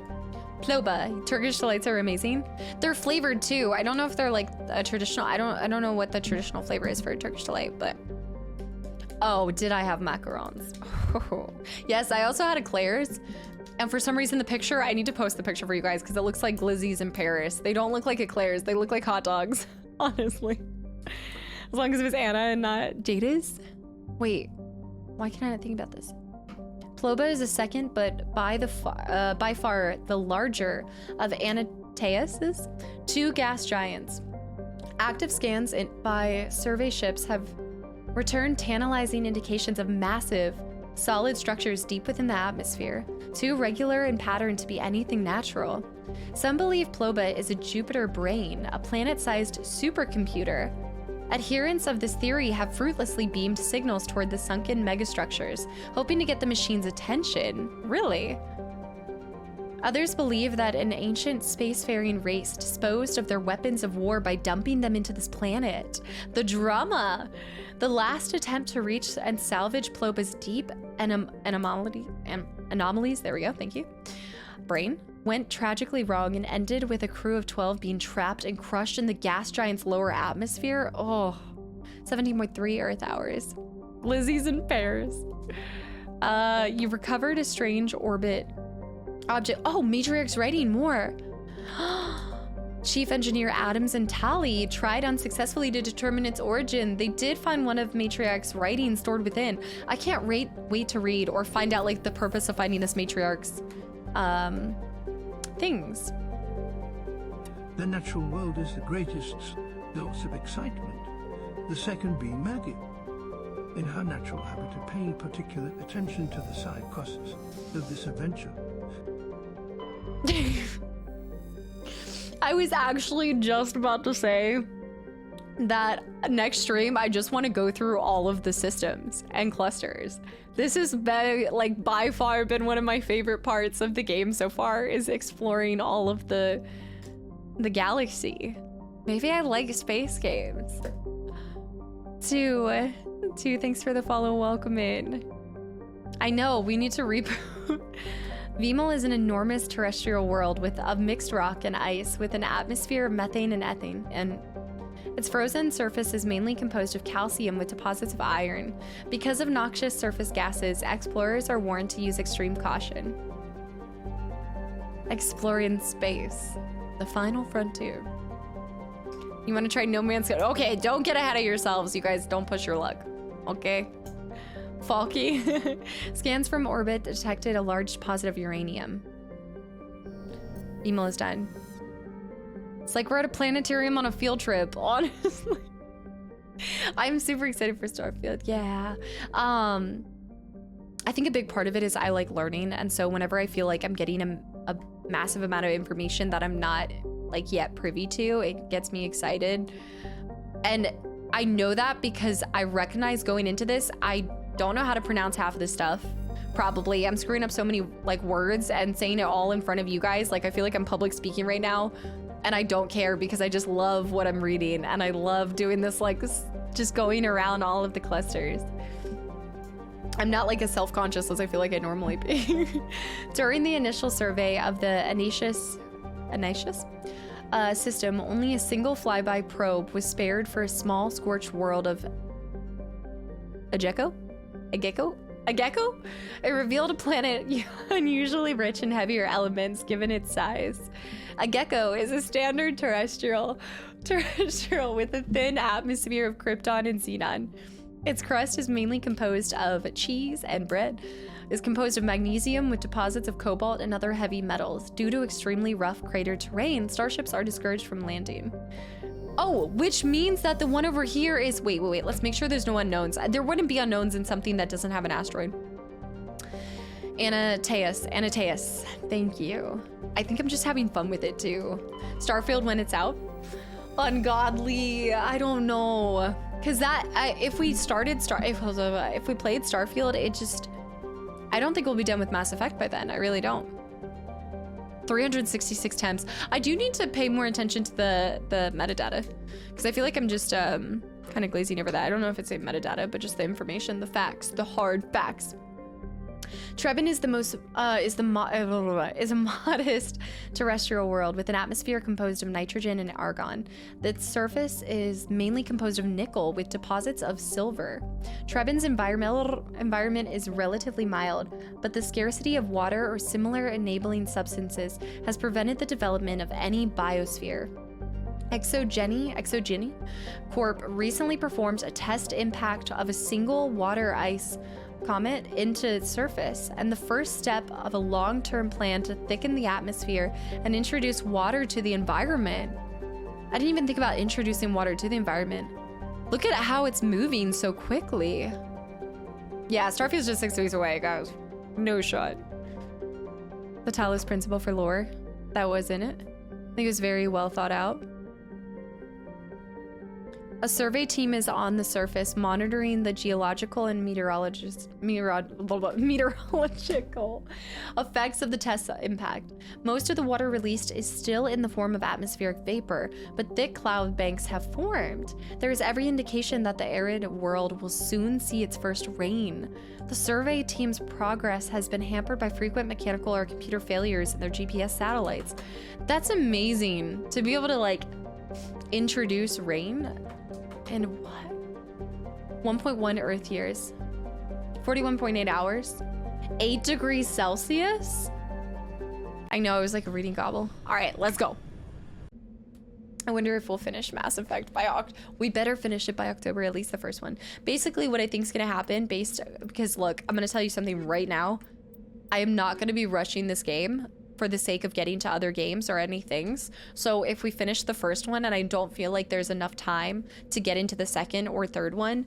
Ploba. Turkish delights are amazing. They're flavored too. I don't know if they're like a traditional. I don't know what the traditional flavor is for a Turkish delight, but oh, did I have macarons? Oh. Yes, I also had eclairs. And for some reason, the picture, I need to post the picture for you guys because it looks like glizzies in Paris. They don't look like eclairs. They look like hot dogs, honestly. As long as it was Anna and not Jada's. Wait, why can't I not think about this? Ploba is the second, but by far the larger of Antaeus's 2 gas giants. Active scans by survey ships have returned tantalizing indications of massive, solid structures deep within the atmosphere, too regular in pattern to be anything natural. Some believe Ploba is a Jupiter brain, a planet-sized supercomputer. Adherents of this theory have fruitlessly beamed signals toward the sunken megastructures, hoping to get the machine's attention. Really? Others believe that an ancient spacefaring race disposed of their weapons of war by dumping them into this planet. The drama! The last attempt to reach and salvage Ploba's deep anomalies, there we go, thank you, brain, went tragically wrong and ended with a crew of 12 being trapped and crushed in the gas giant's lower atmosphere. Oh, 17.3 Earth hours. Lizzie's in Paris. You recovered a strange orbit object. Oh, Matriarch's writing more. Chief Engineer Adams and Tally tried unsuccessfully to determine its origin. They did find one of Matriarch's writings stored within. I can't wait to read or find out like the purpose of finding this Matriarch's things. The natural world is the greatest source of excitement, the second being Maggie. In her natural habit of paying particular attention to the side quests of this adventure. I was actually just about to say that next stream, I just want to go through all of the systems and clusters. This has been, like, by far been one of my favorite parts of the game so far, is exploring all of the galaxy. Maybe I like space games. Two, thanks for the follow, welcome in. I know, we need to reboot. Vimal is an enormous terrestrial world of mixed rock and ice with an atmosphere of methane and ethane, and its frozen surface is mainly composed of calcium with deposits of iron. Because of noxious surface gases, explorers are warned to use extreme caution. Exploring space, the final frontier. You want to try No Man's Sky? Okay, don't get ahead of yourselves, you guys. Don't push your luck, okay? Falky. Scans from orbit detected a large deposit of uranium. Email is done. It's like we're at a planetarium on a field trip, honestly. I'm super excited for Starfield, yeah. I think a big part of it is I like learning, and so whenever I feel like I'm getting a massive amount of information that I'm not like yet privy to, it gets me excited. And I know that because I recognize going into this, I don't know how to pronounce half of this stuff. Probably. I'm screwing up so many like words and saying it all in front of you guys. Like I feel like I'm public speaking right now, and I don't care because I just love what I'm reading, and I love doing this, like just going around all of the clusters. I'm not like as self-conscious as I feel like I normally be. During the initial survey of the Antaeus system, only a single flyby probe was spared for a small scorched world of Ageko? A gecko? It revealed a planet unusually rich in heavier elements given its size. A gecko is a standard terrestrial with a thin atmosphere of krypton and xenon. Its crust is mainly composed of cheese and bread. Is composed of magnesium with deposits of cobalt and other heavy metals. Due to extremely rough crater terrain, starships are discouraged from landing. Oh, which means that the one over here is, wait, let's make sure there's no unknowns. There wouldn't be unknowns in something that doesn't have an asteroid. Anateus, thank you. I think I'm just having fun with it too. Starfield when it's out. Ungodly, I don't know. Cause if we played Starfield, it just, I don't think we'll be done with Mass Effect by then. I really don't. 366 temps. I do need to pay more attention to the metadata because I feel like I'm just kind of glazing over that. I don't know if it's a metadata, but just the information, the facts, the hard facts. Trebin is a modest terrestrial world with an atmosphere composed of nitrogen and argon. Its surface is mainly composed of nickel with deposits of silver. Trebin's environment is relatively mild, but the scarcity of water or similar enabling substances has prevented the development of any biosphere. Exogeny Corp recently performed a test impact of a single water ice comet into its surface, and the first step of a long-term plan to thicken the atmosphere and introduce water to the environment. I didn't even think about introducing water to the environment. Look at how it's moving so quickly. Yeah, Starfield's just 6 weeks away, guys. No shot. The Talos principle for lore, that was in it. I think it was very well thought out. A survey team is on the surface monitoring the geological and meteorological effects of the test impact. Most of the water released is still in the form of atmospheric vapor, but thick cloud banks have formed. There is every indication that the arid world will soon see its first rain. The survey team's progress has been hampered by frequent mechanical or computer failures in their GPS satellites. That's amazing to be able to like introduce rain. In what? 1.1 Earth years. 41.8 hours. 8 degrees Celsius? I know, it was like a reading gobble. All right, let's go. I wonder if we'll finish Mass Effect by we better finish it by October, at least the first one. Basically, what I think is going to happen because look, I'm going to tell you something right now. I am not going to be rushing this game for the sake of getting to other games or any things. So if we finish the first one and I don't feel like there's enough time to get into the second or third one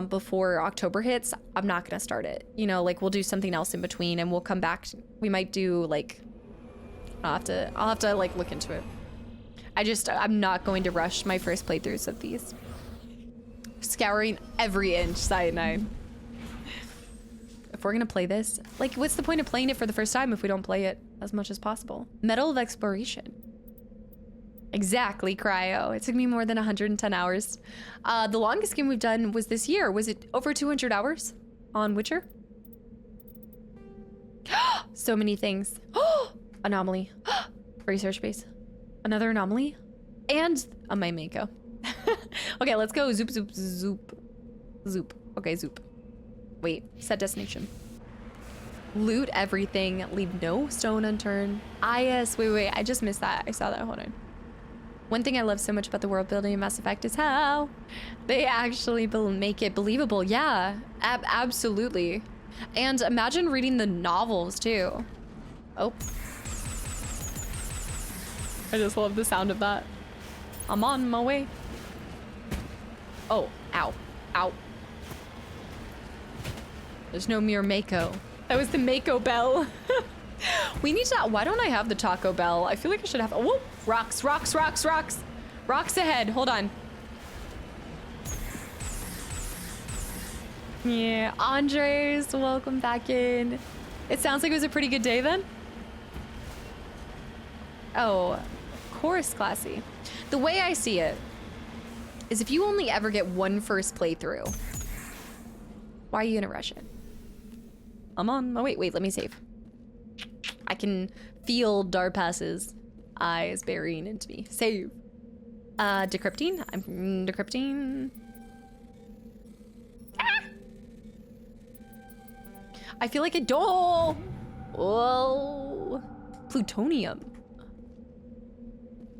before October hits, I'm not gonna start it. You know, like we'll do something else in between and we'll come back. We might do like, I'll have to like look into it. I'm not going to rush my first playthroughs of these. Scouring every inch, cyanide. If we're gonna play this, like what's the point of playing it for the first time if we don't play it as much as possible? Medal of Exploration. Exactly, Cryo. It took me more than 110 hours. The longest game we've done was this year. Was it over 200 hours on Witcher? So many things. Anomaly. Research base. Another anomaly. And a Mako. Okay, let's go. Zoop, zoop, zoop. Zoop. Okay, zoop. Wait, set destination. Loot everything, leave no stone unturned. Yes, wait, I just missed that. I saw that, hold on. One thing I love so much about the world building in Mass Effect is how they actually make it believable. Yeah, absolutely. And imagine reading the novels too. Oh. I just love the sound of that. I'm on my way. Oh, ow, ow. There's no mere Mako. That was the Mako bell. We need to, why don't I have the Taco Bell? I feel like I should have, oh, rocks, rocks, rocks, rocks. Rocks ahead, hold on. Yeah, Andres, welcome back in. It sounds like it was a pretty good day then. Oh, of course, classy. The way I see it is if you only ever get one first playthrough, why are you gonna rush it? I'm on my way. Wait, let me save. I can feel Darpas's eyes burying into me. Save. Decrypting. I'm decrypting. Ah! I feel like I don't. Whoa. Plutonium.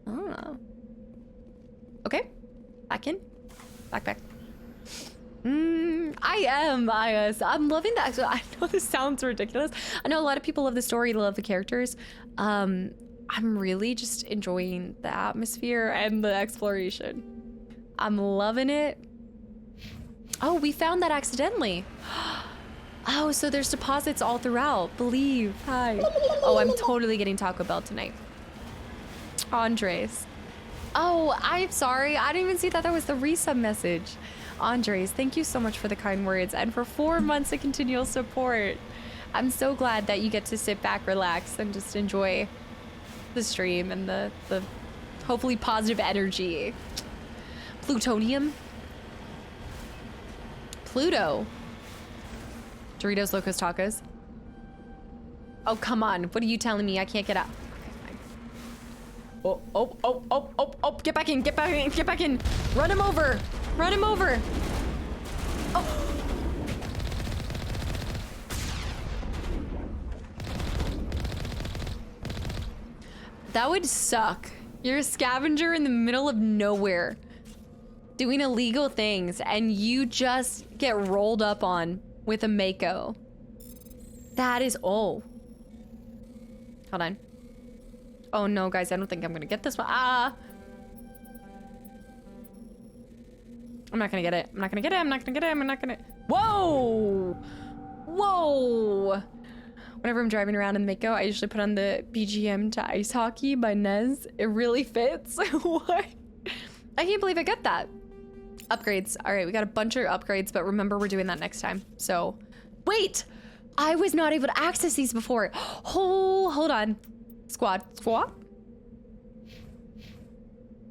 Oh. Okay. Back in. Back. I am biased. I'm loving that. I know this sounds ridiculous. I know a lot of people love the story, love the characters. I'm really just enjoying the atmosphere and the exploration. I'm loving it. Oh, we found that accidentally. Oh, so there's deposits all throughout. Believe. Hi. Oh, I'm totally getting Taco Bell tonight. Andres. Oh, I'm sorry. I didn't even see that was the resub message. Andres, thank you so much for the kind words and for 4 months of continual support. I'm so glad that you get to sit back, relax, and just enjoy the stream and the hopefully positive energy. Plutonium. Pluto. Doritos Locos Tacos. Oh, come on. What are you telling me? I can't get out. Okay, fine. Oh. Get back in. Run him over. Oh. That would suck. You're a scavenger in the middle of nowhere doing illegal things and you just get rolled up on with a Mako. That is all. Hold on. Oh no, guys, I don't think I'm gonna get this one. I'm not gonna get it. Whoa! Whenever I'm driving around in the Mako, I usually put on the BGM to Ice Hockey by Nez. It really fits. What? I can't believe I got that. Upgrades. All right, we got a bunch of upgrades, but remember we're doing that next time. So, wait! I was not able to access these before. Oh, hold on. Squad.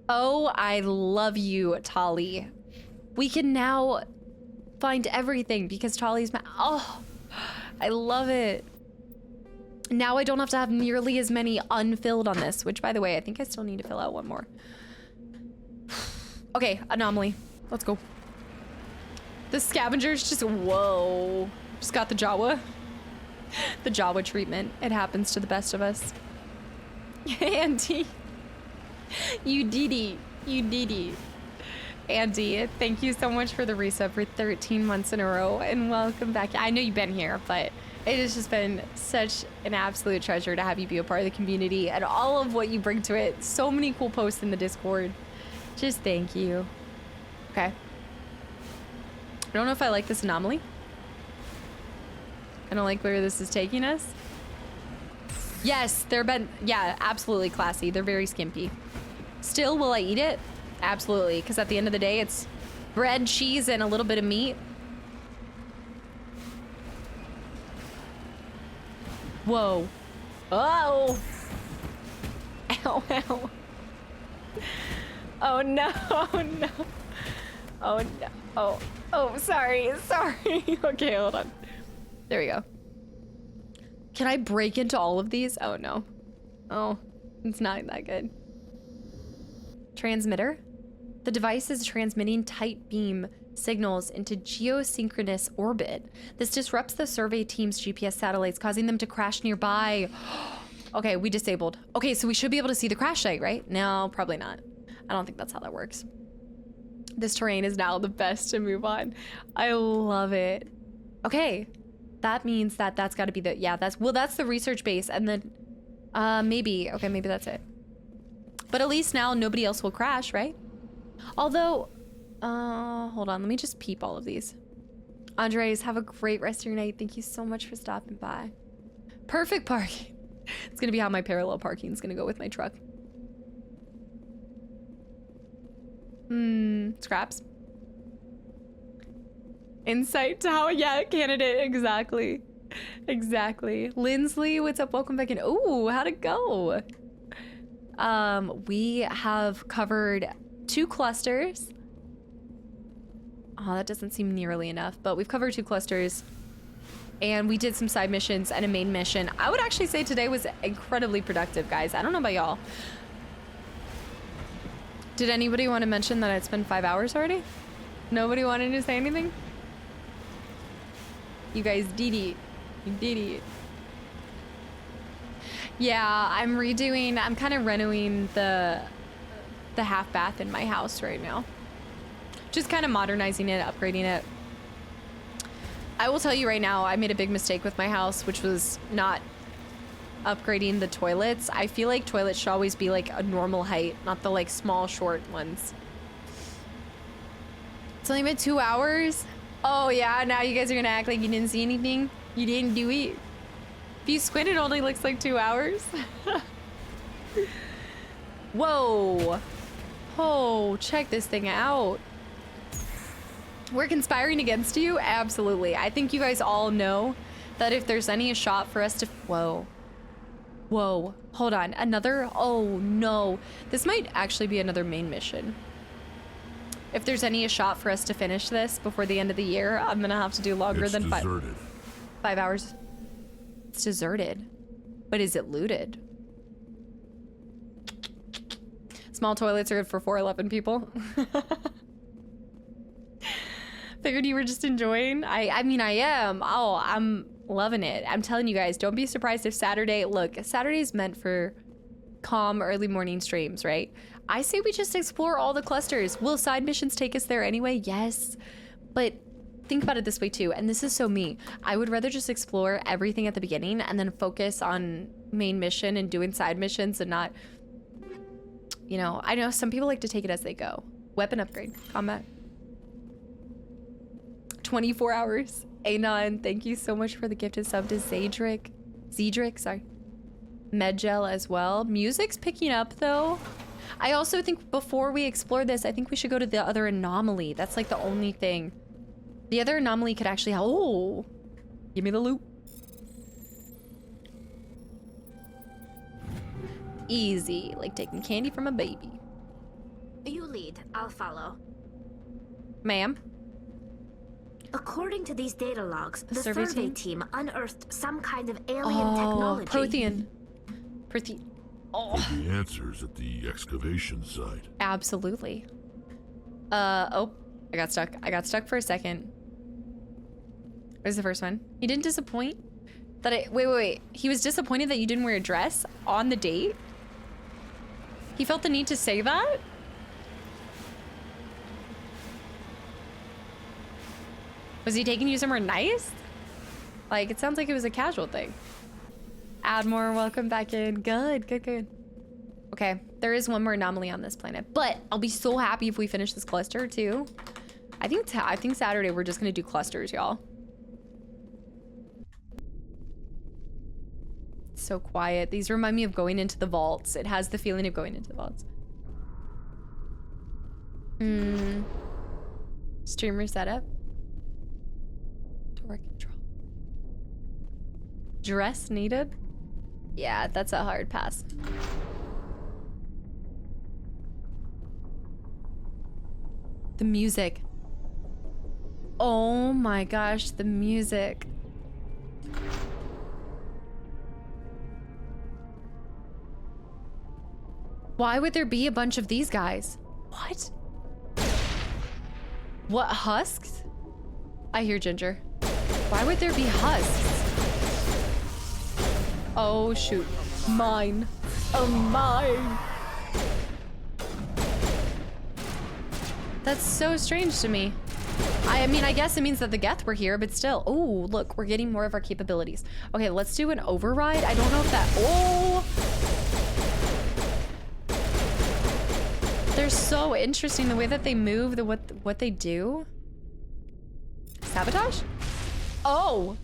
Oh, I love you, Tali. We can now find everything because Tali's oh, I love it. Now I don't have to have nearly as many unfilled on this, which by the way, I think I still need to fill out one more. Okay, anomaly. Let's go. The scavengers just, whoa. Just got the Jawa. The Jawa treatment. It happens to the best of us. Andy. You did it. Andy, thank you so much for the resub for 13 months in a row and welcome back. I know you've been here, but it has just been such an absolute treasure to have you be a part of the community and all of what you bring to it. So many cool posts in the Discord. Just thank you. Okay. I don't know if I like this anomaly. I don't like where this is taking us. Yes, yeah, absolutely classy. They're very skimpy. Still, will I eat it? Absolutely, because at the end of the day, it's bread, cheese, and a little bit of meat. Whoa. Oh! Ow. Oh no, Oh no. Oh, sorry. Okay, hold on. There we go. Can I break into all of these? Oh no. Oh, it's not that good. Transmitter. The device is transmitting tight beam signals into geosynchronous orbit. This disrupts the survey team's GPS satellites, causing them to crash nearby. Okay, we disabled. Okay, so we should be able to see the crash site, right? No, probably not. I don't think that's how that works. This terrain is now the best to move on. I love it. Okay, that means that that's got to be the, yeah, that's the research base, and then maybe that's it. But at least now nobody else will crash, right? Although, hold on, let me just peep all of these. Andres, have a great rest of your night. Thank you so much for stopping by. Perfect parking. It's gonna be how my parallel parking is gonna go with my truck. Scraps. Insight to how, yeah, candidate, exactly. Lindsley, what's up? Welcome back in. Ooh, how'd it go? We have covered 2 clusters. Oh, that doesn't seem nearly enough, but we've covered 2 clusters. And we did some side missions and a main mission. I would actually say today was incredibly productive, guys. I don't know about y'all. Did anybody want to mention that it's been 5 hours already? Nobody wanted to say anything? You guys, Dee You did it. Yeah, I'm kind of renovating the half bath in my house right now. Just kind of modernizing it, upgrading it. I will tell you right now, I made a big mistake with my house, which was not upgrading the toilets. I feel like toilets should always be like a normal height, not the like small, short ones. It's only been 2 hours. Oh yeah, now you guys are gonna act like you didn't see anything. You didn't do it. If you squint, it only looks like 2 hours. Whoa. Oh, check this thing out. We're conspiring against you? Absolutely. I think you guys all know that if there's any shot for us to... Whoa. Whoa. Hold on. Another... Oh, no. This might actually be another main mission. If there's any shot for us to finish this before the end of the year, I'm gonna have to do longer than 5 hours. It's deserted. But is it looted? Small toilets are good for 411 people. Figured you were just enjoying. I mean, I am. Oh, I'm loving it. I'm telling you guys, don't be surprised if Saturday... Look, Saturday's meant for calm early morning streams, right? I say we just explore all the clusters. Will side missions take us there anyway? Yes. But think about it this way too, and this is so me. I would rather just explore everything at the beginning and then focus on main mission and doing side missions and not... You know, I know some people like to take it as they go. Weapon upgrade. Combat. 24 hours. Anon, thank you so much for the gifted sub to Zedric, sorry. Medgel as well. Music's picking up though. I also think before we explore this, I think we should go to the other anomaly. That's like the only thing. The other anomaly could actually help. Oh, give me the loot. Easy, like taking candy from a baby. You lead, I'll follow. Ma'am? According to these data logs, the survey team unearthed some kind of alien technology. Prothean. Oh. The answers at the excavation site. Absolutely. Oh, I got stuck. I got stuck for a second. Where's the first one? He didn't disappoint? Wait. He was disappointed that you didn't wear a dress on the date? He felt the need to say that? Was he taking you somewhere nice? Like, it sounds like it was a casual thing. Admore, welcome back in. Good. Okay, there is one more anomaly on this planet, but I'll be so happy if we finish this cluster too. I think Saturday we're just gonna do clusters, y'all. It's so quiet. These remind me of going into the vaults. It has the feeling of going into the vaults. Streamer setup. Door control. Dress needed? Yeah, that's a hard pass. The music. Oh my gosh, the music. Why would there be a bunch of these guys? What? What, husks? I hear Ginger. Why would there be husks? Oh shoot. Mine. Oh, mine. That's so strange to me. I mean, I guess it means that the Geth were here, but still. Oh, look, we're getting more of our capabilities. Okay, let's do an override. I don't know if that... Oh! They're so interesting, the way that they move, what they do. Sabotage? Oh!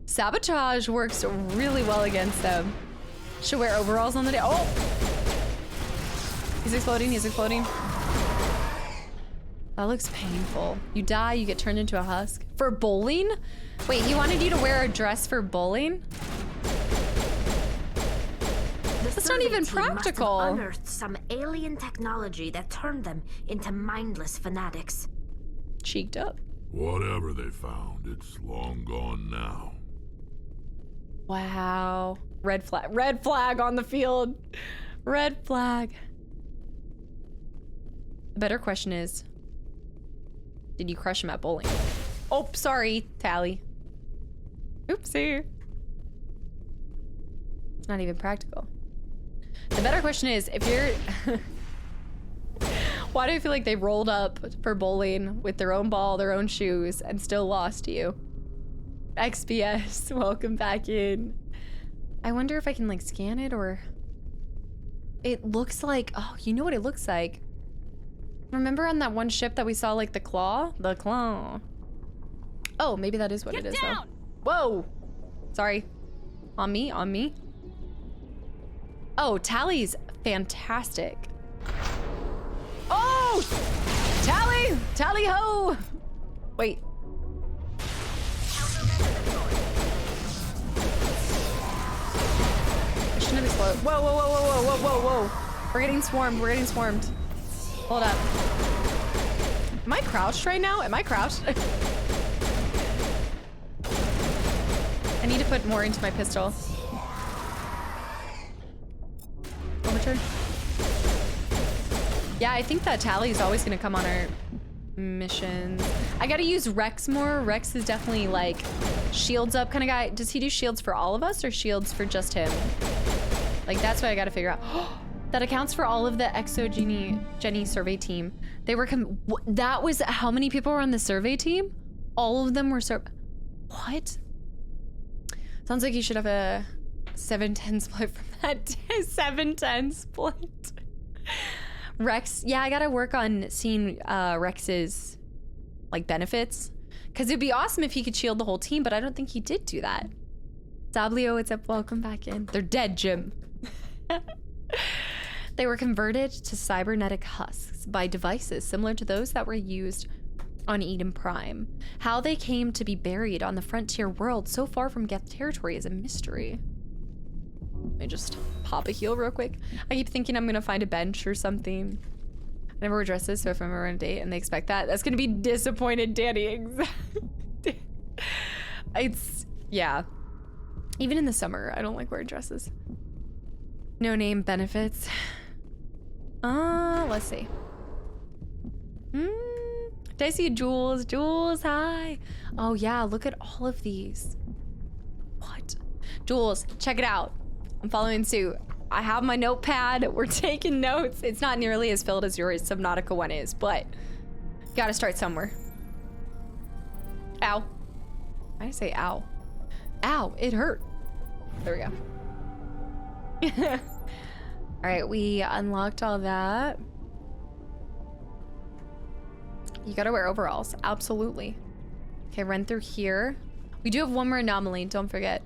Sabotage works really well against them. Should wear overalls on the day. Oh! He's exploding, he's exploding. That looks painful. You die, you get turned into a husk. For bowling? Wait, he wanted you to wear a dress for bowling? That's not even practical. Must have unearthed some alien technology that turned them into mindless fanatics. Cheeked up. Whatever they found, it's long gone now. Wow. Red flag on the field. Red flag. The better question is, did you crush him at bowling? Oh, sorry, Tally. Oopsie. It's not even practical. The better question is, if you're... Why do I feel like they rolled up for bowling with their own ball, their own shoes, and still lost to you? XBS, welcome back in. I wonder if I can like scan it or... It looks like, oh, you know what it looks like? Remember on that one ship that we saw like the claw? The claw. Oh, maybe that is what it is though. Whoa! Sorry. On me, on me. Oh, Tally's fantastic. Oh! Tally! Tally ho! Wait. I shouldn't have exploded. Whoa, whoa, whoa, whoa, whoa, whoa, whoa, whoa. We're getting swarmed, we're getting swarmed. Hold up. Am I crouched right now? Am I crouched? I need to put more into my pistol. Overturn. Yeah, I think that Tally is always gonna come on our missions. I gotta use Rex more. Rex is definitely like shields up kind of guy. Does he do shields for all of us or shields for just him? Like that's what I gotta figure out. That accounts for all of the Jenny survey team. They were that was how many people were on the survey team? All of them were what? Sounds like you should have a 7-10 split from that 7-10 split. Rex, yeah, I gotta work on seeing Rex's like benefits. Cause it'd be awesome if he could shield the whole team, but I don't think he did do that. Zablio, what's up? Welcome back in. They're dead, Jim. They were converted to cybernetic husks by devices similar to those that were used on Eden Prime. How they came to be buried on the frontier world so far from Geth territory is a mystery. Let me just pop a heal real quick. I keep thinking I'm gonna find a bench or something. I never wear dresses, so if I'm ever on a date and they expect that, that's gonna be disappointed Danny. It's, yeah. Even in the summer, I don't like wearing dresses. No name benefits. Let's see. Did I see Jules? Jules, hi. Oh yeah, look at all of these. What? Jules, check it out. I'm following suit. I have my notepad. We're taking notes. It's not nearly as filled as your Subnautica one is, but gotta start somewhere. Ow. Why did I say ow? Ow, it hurt. There we go. All right, we unlocked all that. You gotta wear overalls, absolutely. Okay, run through here. We do have one more anomaly, don't forget.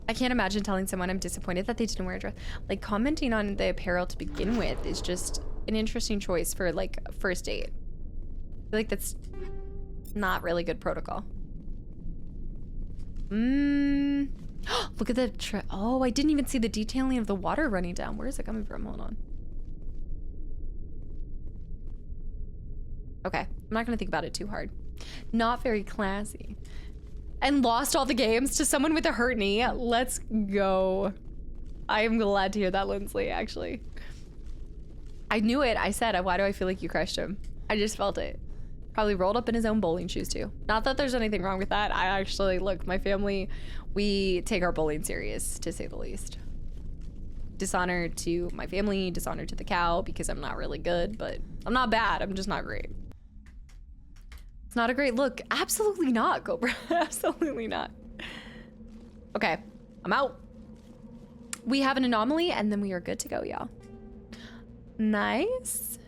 I can't imagine telling someone I'm disappointed that they didn't wear a dress. Like, commenting on the apparel to begin with is just an interesting choice for, like, a first date. I feel like that's not really good protocol. Look at the oh, I didn't even see the detailing of the water running down. Where is it coming from? Hold on. Okay, I'm not gonna think about it too hard. Not very classy. And lost all the games to someone with a hurt knee. Let's go. I am glad to hear that, Lindsley, actually. I knew it. I said, why do I feel like you crushed him? I just felt it. Probably rolled up in his own bowling shoes too. Not that there's anything wrong with that. I actually, look, my family, we take our bowling serious, to say the least. Dishonor to my family, dishonor to the cow, because I'm not really good, but I'm not bad. I'm just not great. It's not a great look. Absolutely not, Cobra. Absolutely not. Okay, I'm out. We have an anomaly and then we are good to go, y'all. Nice.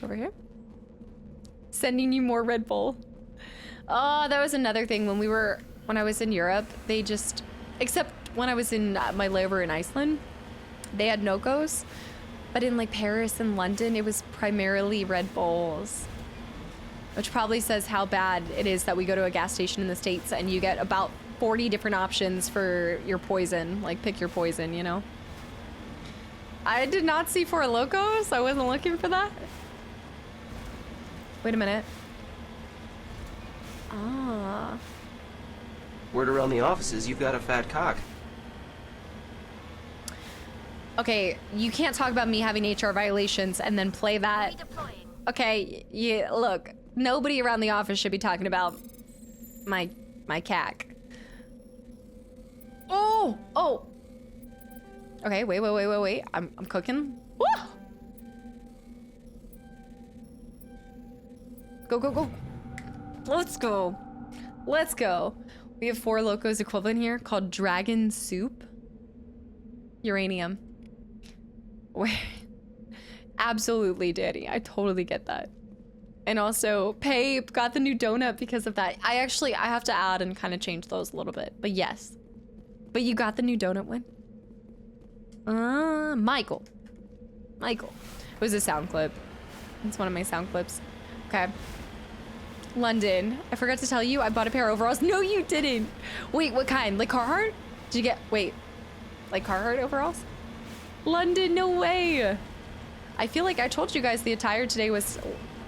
Over here. Sending you more Red Bull. Oh, that was another thing when I was in Europe, they just, except when I was in my layover in Iceland, they had no-goes. But in like Paris and London, it was primarily Red Bulls. Which probably says how bad it is that we go to a gas station in the States and you get about 40 different options for your poison. Like, pick your poison, you know? I did not see Four Locos. I wasn't looking for that. Wait a minute. Ah. Word around the offices, you've got a fat cock. Okay, you can't talk about me having HR violations and then play that. Okay, yeah, look. Nobody around the office should be talking about my cack. Oh, oh. Okay, wait. I'm cooking. Woo! Go. Let's go. We have 4 Locos equivalent here called Dragon Soup. Uranium. Wait. Absolutely, Danny. I totally get that. And also, Pape got the new donut because of that. I have to add and kind of change those a little bit. But yes. But you got the new donut one? Michael. It was a sound clip. It's one of my sound clips. Okay. London. I forgot to tell you, I bought a pair of overalls. No, you didn't. Wait, what kind? Like Carhartt? Did you get, wait. Like Carhartt overalls? London, no way. I feel like I told you guys the attire today was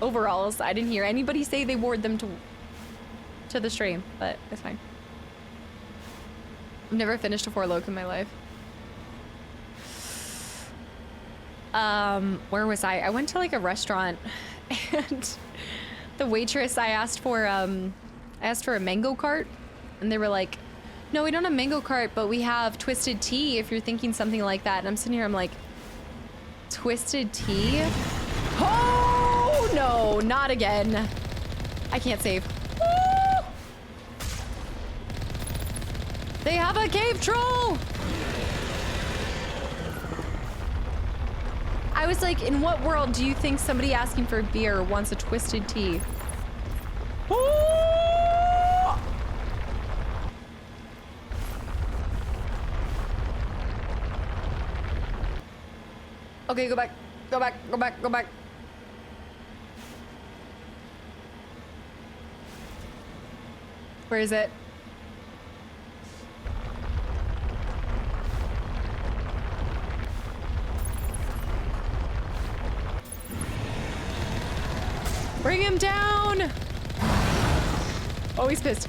overalls. I didn't hear anybody say they wore them to the stream, but it's fine. I've never finished a 4 Loc in my life. Where was I? I went to like a restaurant and the waitress, I asked for a mango cart and they were like, no, we don't have mango cart, but we have twisted tea if you're thinking something like that. And I'm sitting here, I'm like, twisted tea? Oh, no, not again. I can't save. Woo! They have a cave troll! I was like, in what world do you think somebody asking for a beer wants a twisted tea? Woo! Okay, go back. Where is it? Bring him down! Oh, he's pissed.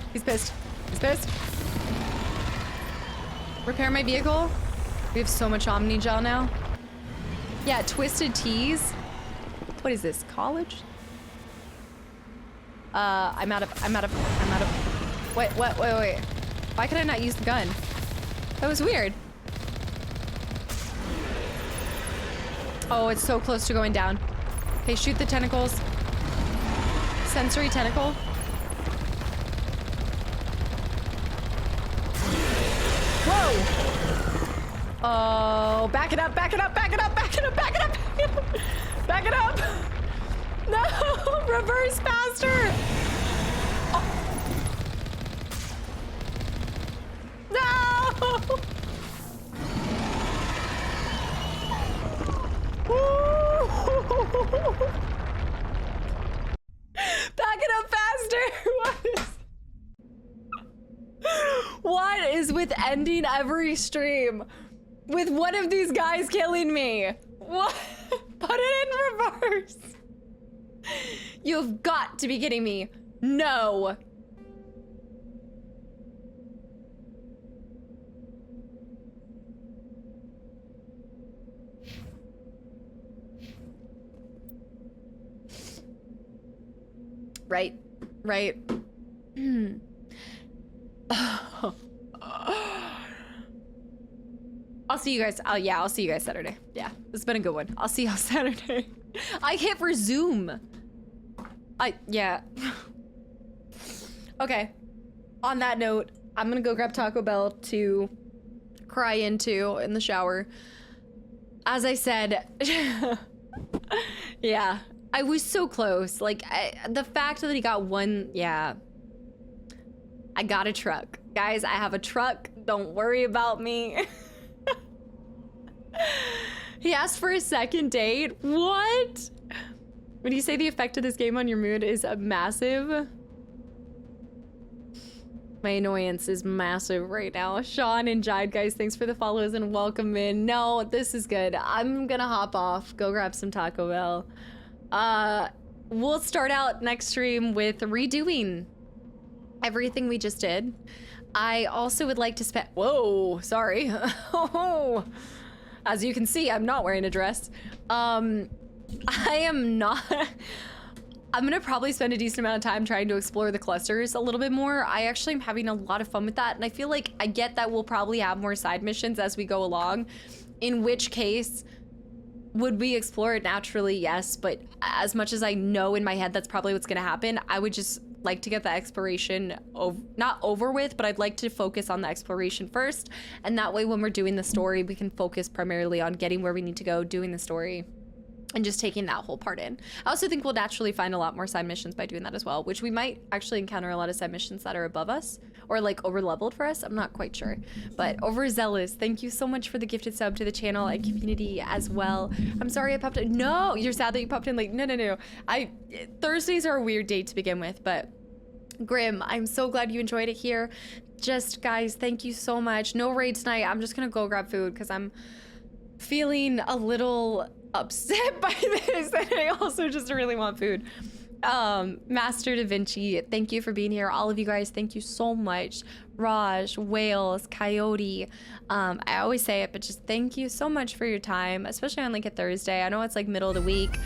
Repair my vehicle. We have so much Omni gel now. Yeah, twisted teas. What is this, college? I'm out of. Wait. Why could I not use the gun? That was weird. Oh, it's so close to going down. Okay, shoot the tentacles. Sensory tentacle. Whoa! Oh, back it up. No, reverse faster. Oh. No! Back it up faster. What is with ending every stream with one of these guys killing me? What? Put it in reverse. You've got to be kidding me. No. Right. I'll see you guys. Yeah, I'll see you guys Saturday. Yeah, it's been a good one. I'll see y'all Saturday. I hit resume. Yeah. Okay. On that note, I'm gonna go grab Taco Bell to cry into in the shower. As I said, yeah, I was so close. Like, the fact that he got one, yeah. I got a truck. Guys, I have a truck. Don't worry about me. He asked for a second date. What? When you say the effect of this game on your mood is massive. My annoyance is massive right now. Sean and Jide, guys, thanks for the follows and welcome in. No, this is good. I'm gonna hop off, go grab some Taco Bell. We'll start out next stream with redoing everything we just did. I also would like to spend, whoa, sorry. As you can see, I'm not wearing a dress. I I'm gonna probably spend a decent amount of time trying to explore the clusters a little bit more. I actually am having a lot of fun with that, and I feel like I get that we'll probably have more side missions as we go along, in which case, would we explore it naturally? Yes, but as much as I know in my head that's probably what's gonna happen, I would just like to get the exploration not over with, but I'd like to focus on the exploration first, and that way when we're doing the story, we can focus primarily on getting where we need to go, doing the story, and just taking that whole part in. I also think we'll naturally find a lot more side missions by doing that as well, which we might actually encounter a lot of side missions that are above us or like over leveled for us. I'm not quite sure. But Overzealous, thank you so much for the gifted sub to the channel and community as well. I'm sorry I popped in. No, you're sad that you popped in late. No. Thursdays are a weird day to begin with, but Grim, I'm so glad you enjoyed it here. Just guys, thank you so much. No raid tonight. I'm just gonna go grab food because I'm feeling a little upset by this, and I also just really want food. Master Da Vinci, thank you for being here. All of you guys, thank you so much. Raj, Wales, Coyote, I always say it, but just thank you so much for your time, especially on like a Thursday. I know it's like middle of the week.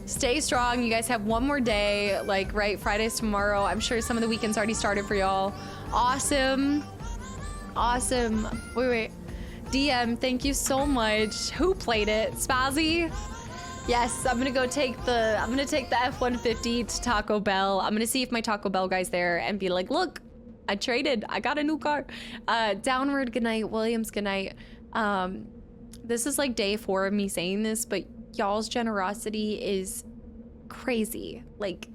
Stay strong. You guys have one more day, like right, Friday's tomorrow. I'm sure some of the weekends already started for y'all. Awesome. Wait. DM, thank you so much. Who played it? Spazzy? Yes, I'm gonna take the F-150 to Taco Bell. I'm gonna see if my Taco Bell guy's there and be like, look, I traded. I got a new car. Downward, good night. Williams, good night. This is like day 4 of me saying this, but y'all's generosity is crazy. Like,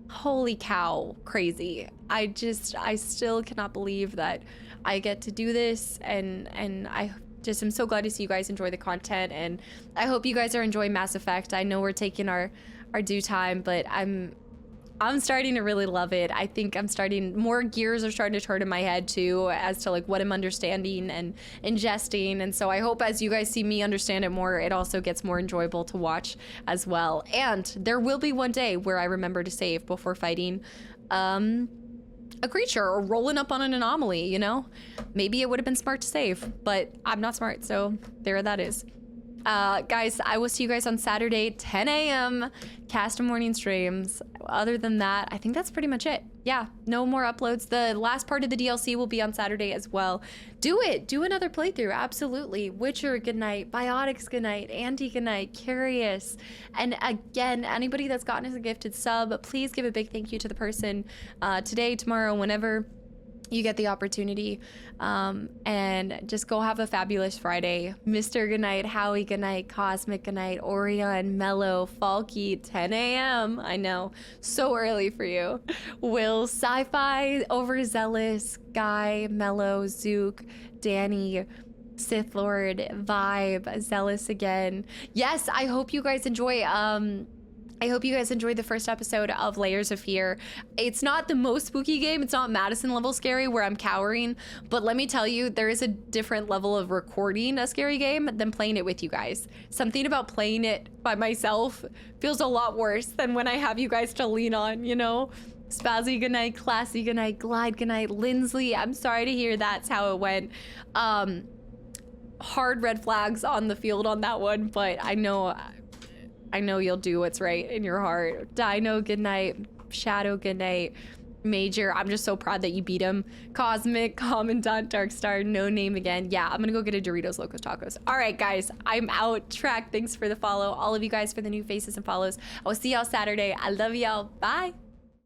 holy cow, crazy. I still cannot believe that I get to do this, and I just am so glad to see you guys enjoy the content, and I hope you guys are enjoying Mass Effect. I know we're taking our due time, but I'm starting to really love it. I think more gears are starting to turn in my head too, as to like what I'm understanding and ingesting, and so I hope as you guys see me understand it more, it also gets more enjoyable to watch as well. And there will be one day where I remember to save before fighting a creature or rolling up on an anomaly, you know? Maybe it would have been smart to save, but I'm not smart, so there that is. Guys, I will see you guys on Saturday, 10 a.m. Cast morning streams. Other than that, I think that's pretty much it. Yeah, no more uploads. The last part of the DLC will be on Saturday as well. Do it. Do another playthrough. Absolutely. Witcher, good night. Biotics, good night. Andy, good night. Curious. And again, anybody that's gotten us a gifted sub, please give a big thank you to the person today, tomorrow, whenever you get the opportunity, and just go have a fabulous Friday. Mr. Goodnight, Howie Goodnight, Cosmic Goodnight, Orion, Mellow, Falky, 10 a.m. I know, so early for you. Will, Sci-Fi, Overzealous, Guy, Mellow, Zook, Danny, Sith Lord, Vibe, Zealous again. Yes, I hope you guys enjoy the first episode of Layers of Fear. It's not the most spooky game. It's not Madison level scary where I'm cowering, but let me tell you, there is a different level of recording a scary game than playing it with you guys. Something about playing it by myself feels a lot worse than when I have you guys to lean on, you know? Spazzy, good night. Classy, good night. Glide, good night. Lindsley, I'm sorry to hear that's how it went. Hard red flags on the field on that one, but I know you'll do what's right in your heart. Dino, good night. Shadow, good night. Major, I'm just so proud that you beat him. Cosmic, Commandant, Darkstar, No Name again. Yeah, I'm gonna go get a Doritos Locos Tacos. All right, guys, I'm out. Track, thanks for the follow. All of you guys for the new faces and follows. I will see y'all Saturday. I love y'all. Bye.